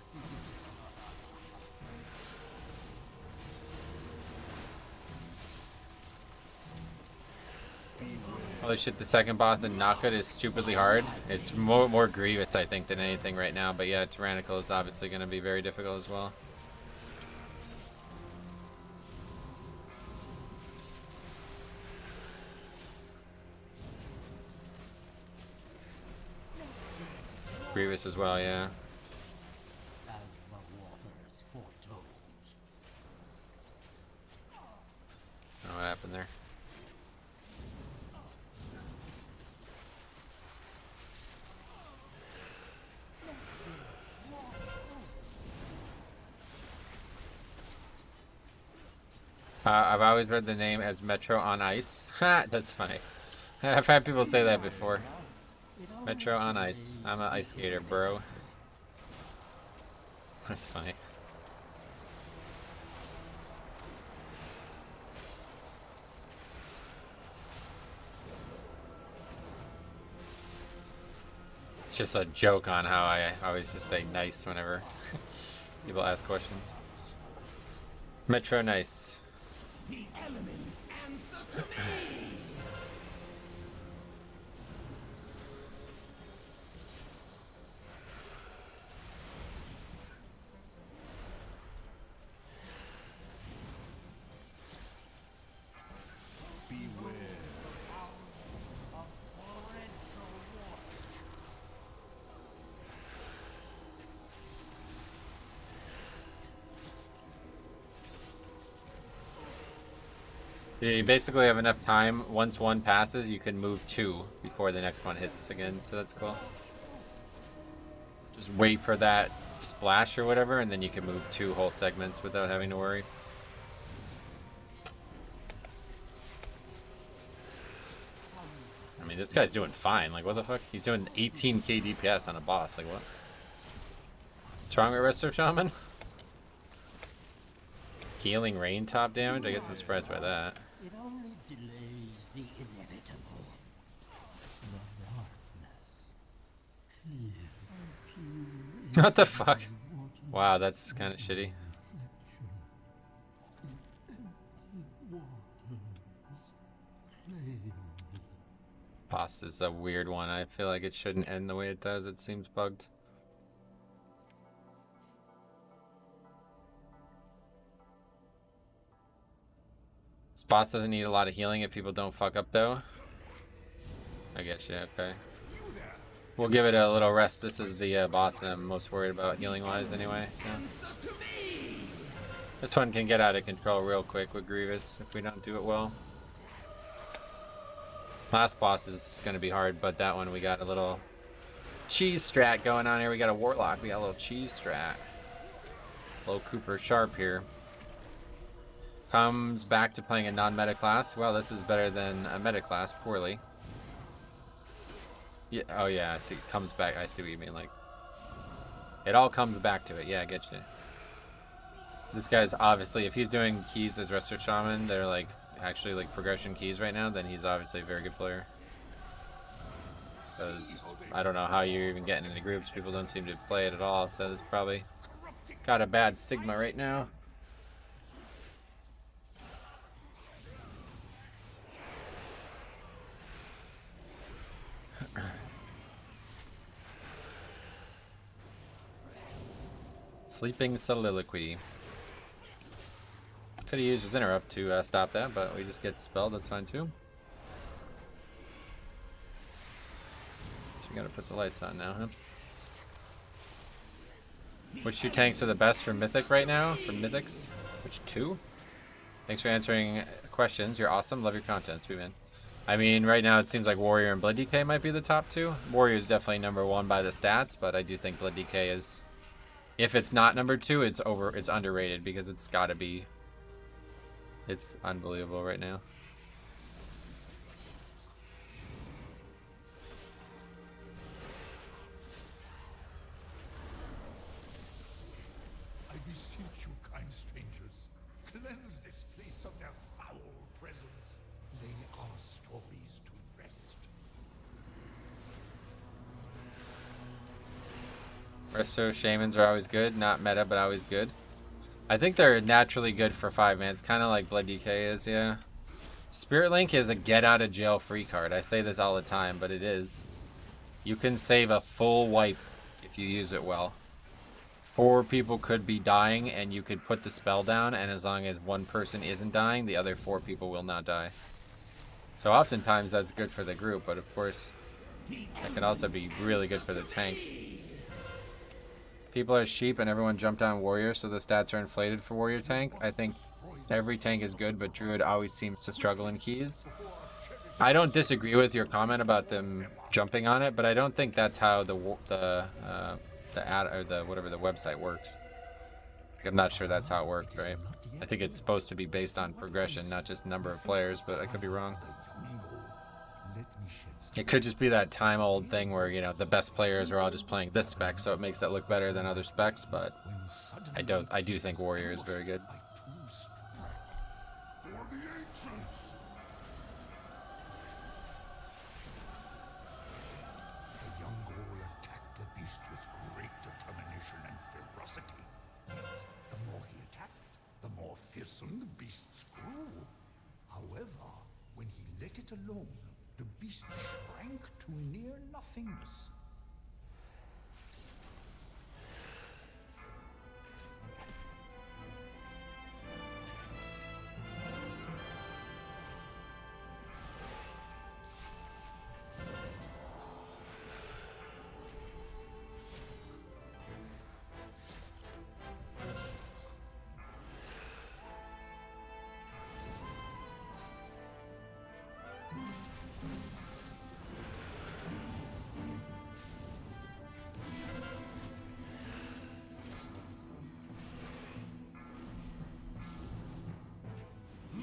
A: Holy shit, the second boss in Knockout is stupidly hard. It's more Grievous, I think, than anything right now. But yeah, Tyrannical is obviously going to be very difficult as well. Grievous as well, yeah. Oh, what happened there? I've always read the name as Metro on Ice. Ha, that's funny. I've had people say that before. Metro on Ice. I'm an ice skater, bro. That's funny. It's just a joke on how I always just say nice whenever people ask questions. Metro Nice.
I: The elements answer to me!
A: You basically have enough time. Once one passes, you can move 2 before the next one hits again, so that's cool. Just wait for that splash or whatever, and then you can move 2 whole segments without having to worry. I mean, this guy's doing fine. Like, what the fuck? He's doing 18k DPS on a boss. Like, what? What's wrong with Resto Shaman? Healing Rain top damage? I guess I'm surprised by that.
I: It only delays the inevitable. The darkness.
A: What the fuck? Wow, that's kind of shitty. Boss is a weird one. I feel like it shouldn't end the way it does. It seems bugged. This boss doesn't need a lot of healing if people don't fuck up, though. I guess, yeah, okay. We'll give it a little rest. This is the boss that I'm most worried about healing-wise anyway, so. This one can get out of control real quick with Grievous if we don't do it well. Last boss is going to be hard, but that one we got a little cheese strat going on here. We got a Warlock. We got a little cheese strat. Little Cooper Sharp here. Comes back to playing a non-meta class. Well, this is better than a meta class, poorly. Yeah, oh yeah, I see. It comes back. I see what you mean. Like, it all comes back to it. Yeah, I get you. This guy's obviously, if he's doing keys as Resto Shaman, they're like actually like progression keys right now, then he's obviously a very good player. Because I don't know how you're even getting into groups. People don't seem to play it at all, so it's probably got a bad stigma right now. Sleeping Soliloquy. Could have used his interrupt to stop that, but we just get spelled. That's fine too. So we gotta put the lights on now, huh? Which 2 tanks are the best for Mythic right now? For Mythics? Which 2? Thanks for answering questions. You're awesome. Love your content, sweet man. I mean, right now it seems like Warrior and Blood DK might be the top 2. Warrior is definitely #1 by the stats, but I do think Blood DK is. If it's not #2, it's underrated because it's gotta be. It's unbelievable right now. Resto Shamans are always good. Not meta, but always good. I think they're naturally good for 5-man. It's kind of like Blood DK is, yeah. Spirit Link is a get out of jail free card. I say this all the time, but it is. You can save a full wipe if you use it well. 4 people could be dying, and you could put the spell down, and as long as one person isn't dying, the other 4 people will not die. So oftentimes that's good for the group, but of course, that could also be really good for the tank. People are sheep and everyone jumped on warrior, so the stats are inflated for warrior tank. I think every tank is good, but druid always seems to struggle in keys. I don't disagree with your comment about them jumping on it, but I don't think that's how the website works. I'm not sure that's how it works, right? I think it's supposed to be based on progression, not just number of players, but I could be wrong. It could just be that time-old thing where, you know, the best players are all just playing this spec, so it makes that look better than other specs, but I do think warrior is very good.
D: Alone, the beast shrank to near nothingness.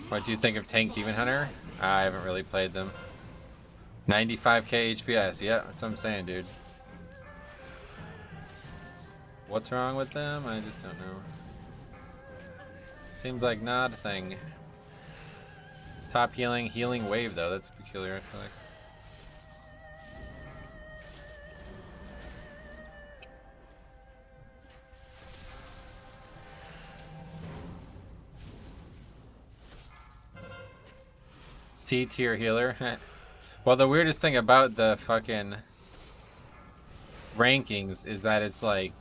A: What do you think of Tank Demon Hunter? I haven't really played them. 95k HPS, yeah, that's what I'm saying, dude. What's wrong with them? I just don't know. Seems like not a thing. Top healing wave though, that's peculiar, I feel like. C tier healer. Well, the weirdest thing about the fucking rankings is that it's like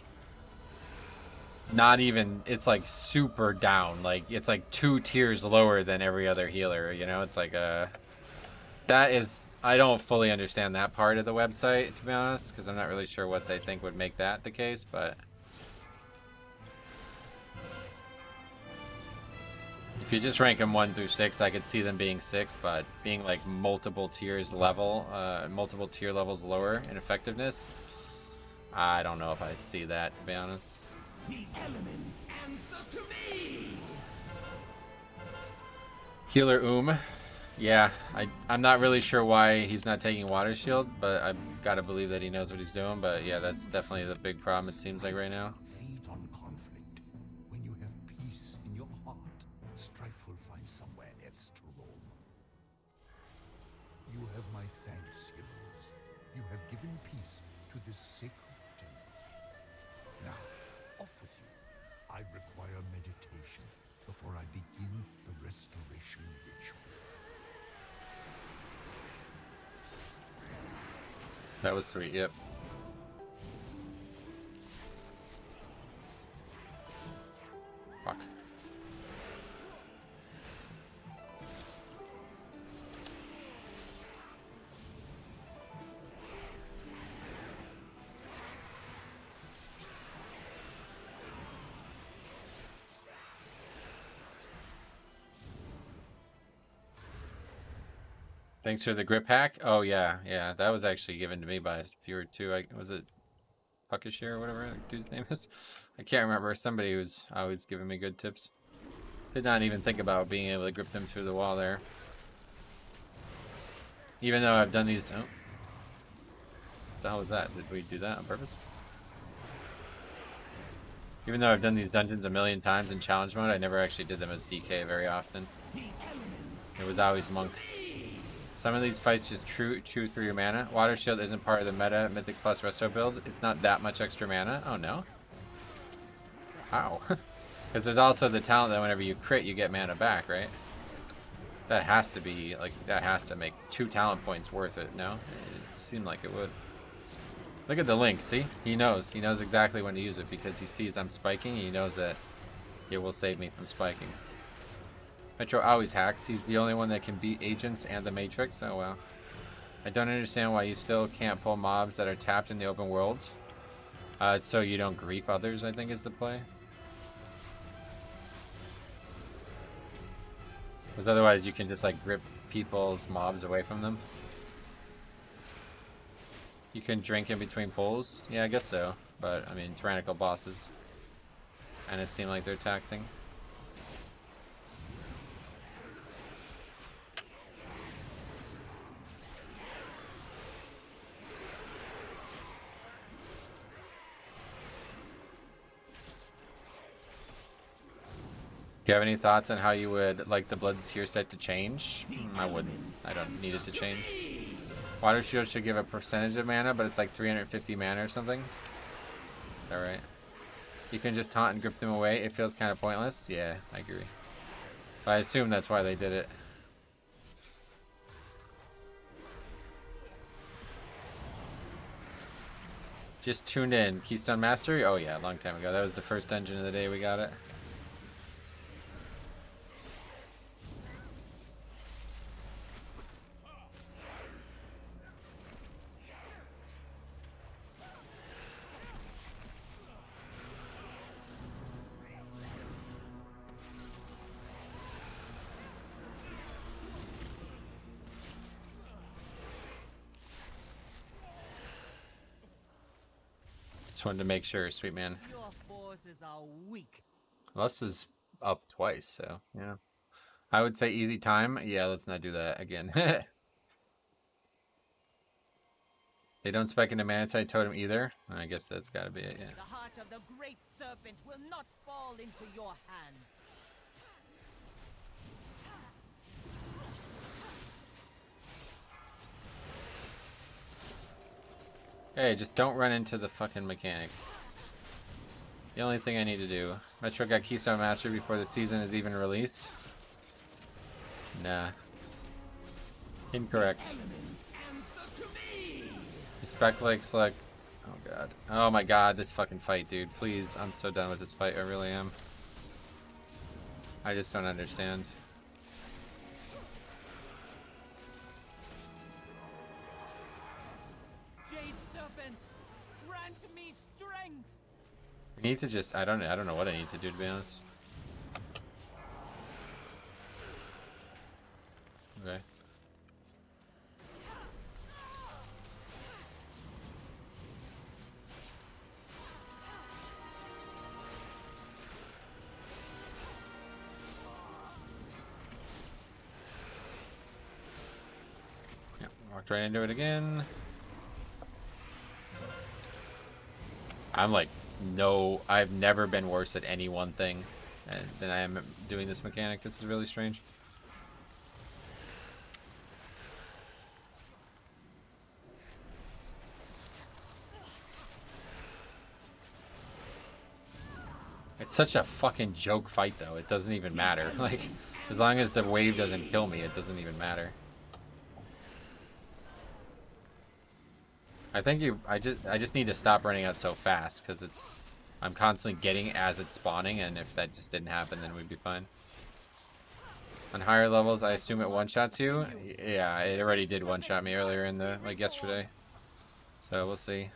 A: not even, it's like super down. Like it's like 2 tiers lower than every other healer, you know? It's like that is, I don't fully understand that part of the website, to be honest, because I'm not really sure what they think would make that the case, but if you just rank them 1 through 6, I could see them being 6, but being like multiple tiers level, multiple tier levels lower in effectiveness, I don't know if I see that, to be honest.
I: The elements answer to me.
A: Healer yeah, I'm not really sure why he's not taking Water Shield, but I've got to believe that he knows what he's doing. But yeah, that's definitely the big problem it seems like right now.
D: Feed on conflict. When you have peace in your heart, strife will find somewhere else to roam. You have my thanks, heroes. You have given peace to this sacred temple. Now, off with you. I require meditation before I begin the restoration ritual.
A: That was sweet, yep. Fuck. Thanks for the grip hack. Oh yeah, that was actually given to me by a viewer too. Was it Puckishare or whatever that dude's name is? I can't remember. Somebody who's always giving me good tips. Did not even think about being able to grip them through the wall there. Even though I've done these. Oh, what the hell was that? Did we do that on purpose? Even though I've done these dungeons a million times in challenge mode, I never actually did them as DK very often. It was always monk. Some of these fights just chew through your mana. Water Shield isn't part of the meta Mythic Plus Resto build. It's not that much extra mana. Oh no. How? Because there's also the talent that whenever you crit, you get mana back, right? That has to be, like, that has to make 2 talent points worth it, no? It seemed like it would. Look at the link, see? He knows. He knows exactly when to use it because he sees I'm spiking. He knows that it will save me from spiking. Metro always hacks. He's the only one that can beat agents and the Matrix. Oh, wow. I don't understand why you still can't pull mobs that are tapped in the open world. So you don't grief others, I think is the play. Because otherwise you can just like rip people's mobs away from them. You can drink in between pulls? Yeah, I guess so. But, I mean, tyrannical bosses. And it seemed like they're taxing. Do you have any thoughts on how you would like the blood tier set to change? I wouldn't. I don't need it to change. Water Shield should give a percentage of mana, but it's like 350 mana or something. Is that right? You can just taunt and grip them away. It feels kind of pointless. Yeah, I agree. But I assume that's why they did it. Just tuned in. Keystone Mastery? Oh yeah, a long time ago. That was the first dungeon of the day we got it. Just wanted to make sure, sweet man.
I: Your forces are weak.
A: Lust is up twice, so yeah. I would say easy time. Yeah, let's not do that again. They don't spec into Manatite Totem either. I guess that's gotta be it, yeah.
I: The heart of the great serpent will not fall into your hands.
A: Hey, just don't run into the fucking mechanic. The only thing I need to do. Metro got Keystone Master before the season is even released. Nah. Incorrect. Respect like select. Oh god. Oh my god, this fucking fight, dude. Please, I'm so done with this fight. I really am. I just don't understand.
I: Jade serpent, grant me strength.
A: We need to just I don't know what I need to do, to be honest. Okay. Yep, walked right into it again. I'm like, no, I've never been worse at any one thing than I am doing this mechanic. This is really strange. It's such a fucking joke fight, though. It doesn't even matter. Like, as long as the wave doesn't kill me, it doesn't even matter. I think I just need to stop running out so fast, because I'm constantly getting as it's spawning, and if that just didn't happen, then we'd be fine. On higher levels, I assume it one-shots you. Yeah, it already did one-shot me earlier in the, like, yesterday. So, we'll see.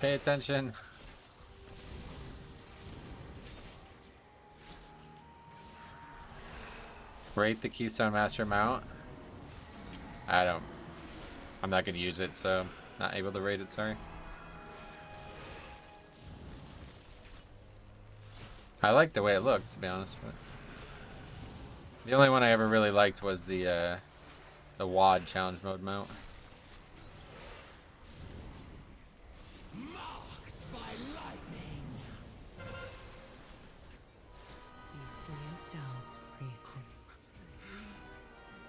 A: Pay attention. Rate the Keystone Master mount. I'm not going to use it, so not able to rate it, sorry. I like the way it looks, to be honest, but The only one I ever really liked was the WAD challenge mode mount.
I: Marked by lightning.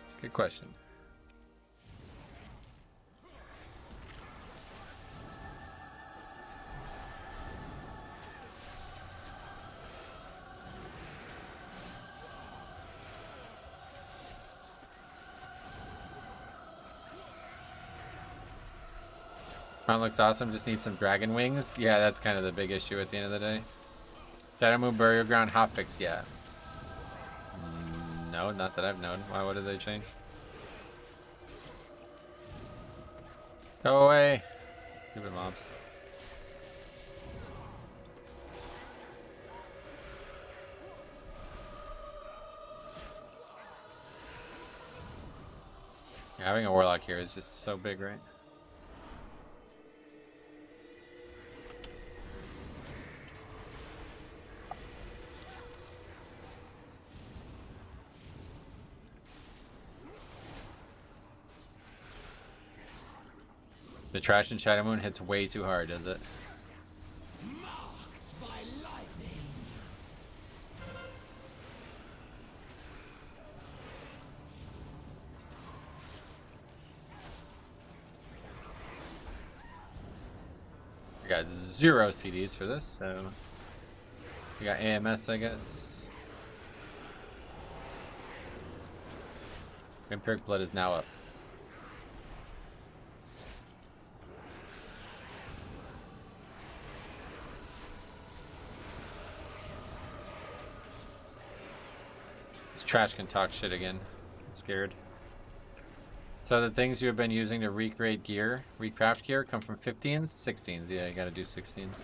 A: It's a good question. Mount looks awesome, just needs some dragon wings. Yeah, that's kind of the big issue at the end of the day. Shadow Moon Burial Ground hotfix yet? No, not that I've known. Why? What did they change? Go away! Stupid mobs. Yeah, having a warlock here is just so big, right? The trash in Shadow Moon hits way too hard, does it?
I: Marked by lightning.
A: We got 0 CDs for this, so we got AMS, I guess. Vampiric Blood is now up. This trash can talk shit again. I'm scared. So the things you have been using to recreate gear, recraft gear, come from 15s, 16s. Yeah, you gotta do 16s.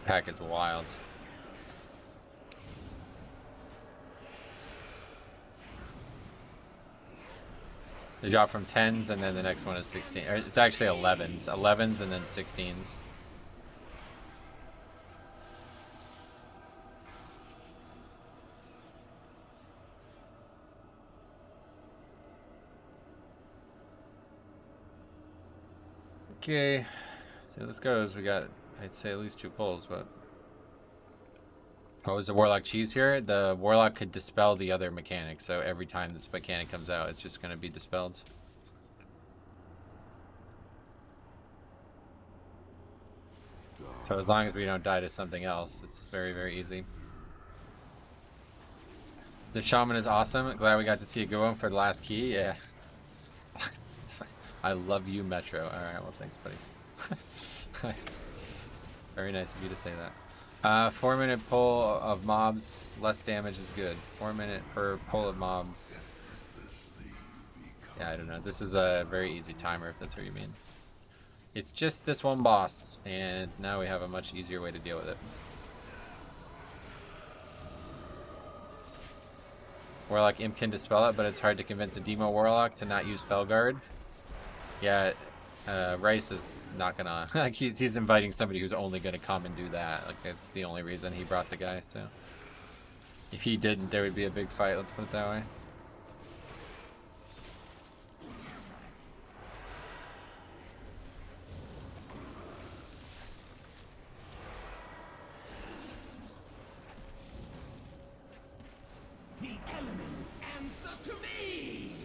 A: Pack is wild. They drop from 10s and then the next one is 16. Or it's actually 11s. 11s and then 16s. Okay. See how this goes. We got, I'd say, at least 2 pulls, but... Oh, is the Warlock cheese here? The Warlock could dispel the other mechanic, so every time this mechanic comes out, it's just going to be dispelled. So as long as we don't die to something else, it's very, very easy. The Shaman is awesome. Glad we got to see a good one for the last key. Yeah. I love you, Metro. Alright, well, thanks, buddy. Very nice of you to say that. 4-minute pull of mobs, less damage is good. 4 minute per pull of mobs. Yeah, I don't know. This is a very easy timer if that's what you mean. It's just this one boss, and now we have a much easier way to deal with it. Warlock Imp can dispel it, but it's hard to convince the Demo Warlock to not use Felguard. Yeah, Rice is not gonna... like, he's inviting somebody who's only gonna come and do that. Like, that's the only reason he brought the guy, so... If he didn't, there would be a big fight, let's put it that way.
I: The elements answer to me.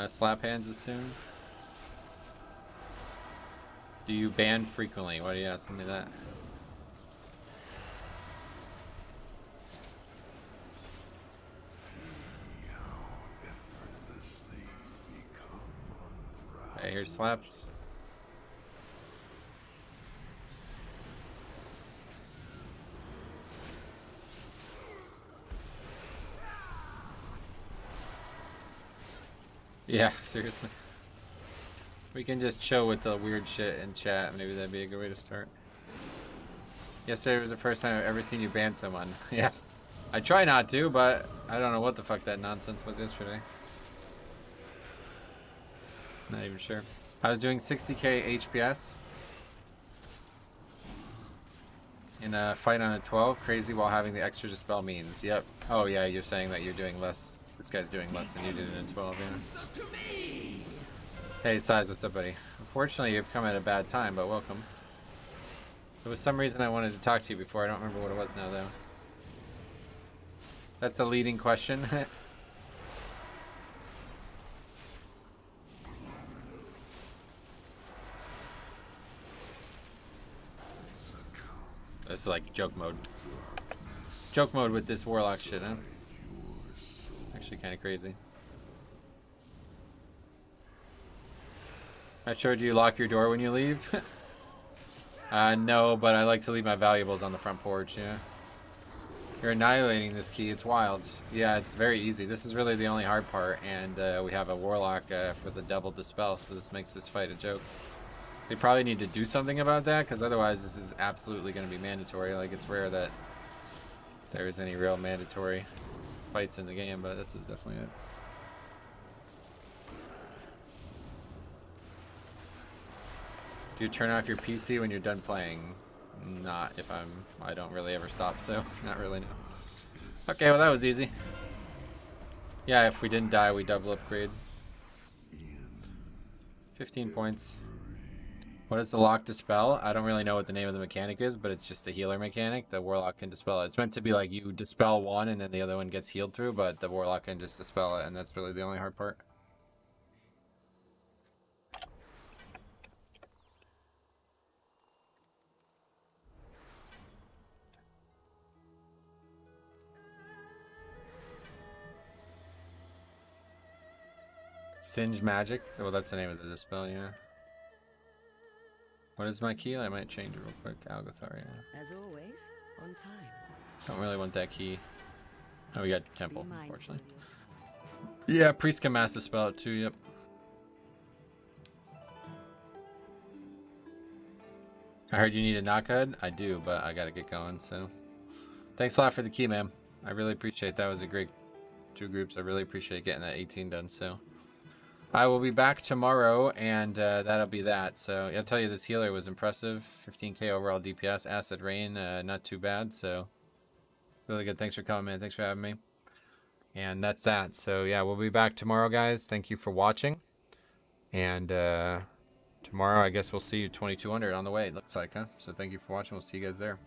A: Slap hands as soon. Do you ban frequently? Why are you asking me that? Okay, here's slaps. Yeah, seriously. We can just chill with the weird shit in chat. Maybe that'd be a good way to start. Yesterday was the first time I've ever seen you ban someone. Yeah. I try not to, but I don't know what the fuck that nonsense was yesterday. Not even sure. I was doing 60k HPS in a fight on a 12. Crazy while having the extra dispel means. Yep. Oh yeah, you're saying that you're doing less. This guy's doing less than you did in a 12, yeah. Hey, Size, what's up, buddy? Unfortunately, you've come at a bad time, but welcome. There was some reason I wanted to talk to you before. I don't remember what it was now, though. That's a leading question. This is like joke mode. Joke mode with this warlock shit, huh? Actually kind of crazy. Not sure, do you lock your door when you leave? No, but I like to leave my valuables on the front porch, yeah. You're annihilating this key, it's wild. Yeah, it's very easy. This is really the only hard part, and we have a warlock for the double dispel, so this makes this fight a joke. They probably need to do something about that, because otherwise this is absolutely going to be mandatory. Like, it's rare that there is any real mandatory fights in the game, but this is definitely it. Do you turn off your PC when you're done playing? Not if I don't really ever stop, so not really, no. Okay, well that was easy. Yeah, if we didn't die, we double upgrade. 15 points. What is the lock dispel? I don't really know what the name of the mechanic is, but it's just the healer mechanic. The warlock can dispel it. It's meant to be like you dispel one and then the other one gets healed through, but the warlock can just dispel it, and that's really the only hard part. Singe magic? Well, that's the name of the dispel, yeah. What is my key? I might change it real quick. Algothar, yeah.
C: As always, on time.
A: Don't really want that key. Oh, we got Temple, unfortunately. Yeah, Priest can mass dispel it too, yep. I heard you need a knockhead. I do, but I gotta get going, so. Thanks a lot for the key, man. I really appreciate that. Was a great 2 groups. I really appreciate getting that 18 done, so. I will be back tomorrow, and that'll be that. So I'll tell you, this healer was impressive. 15k overall DPS. Acid Rain, not too bad. So really good. Thanks for coming, man. Thanks for having me. And that's that. So yeah, we'll be back tomorrow, guys. Thank you for watching. And tomorrow, I guess we'll see you 2200 on the way, it looks like, huh? So thank you for watching. We'll see you guys there.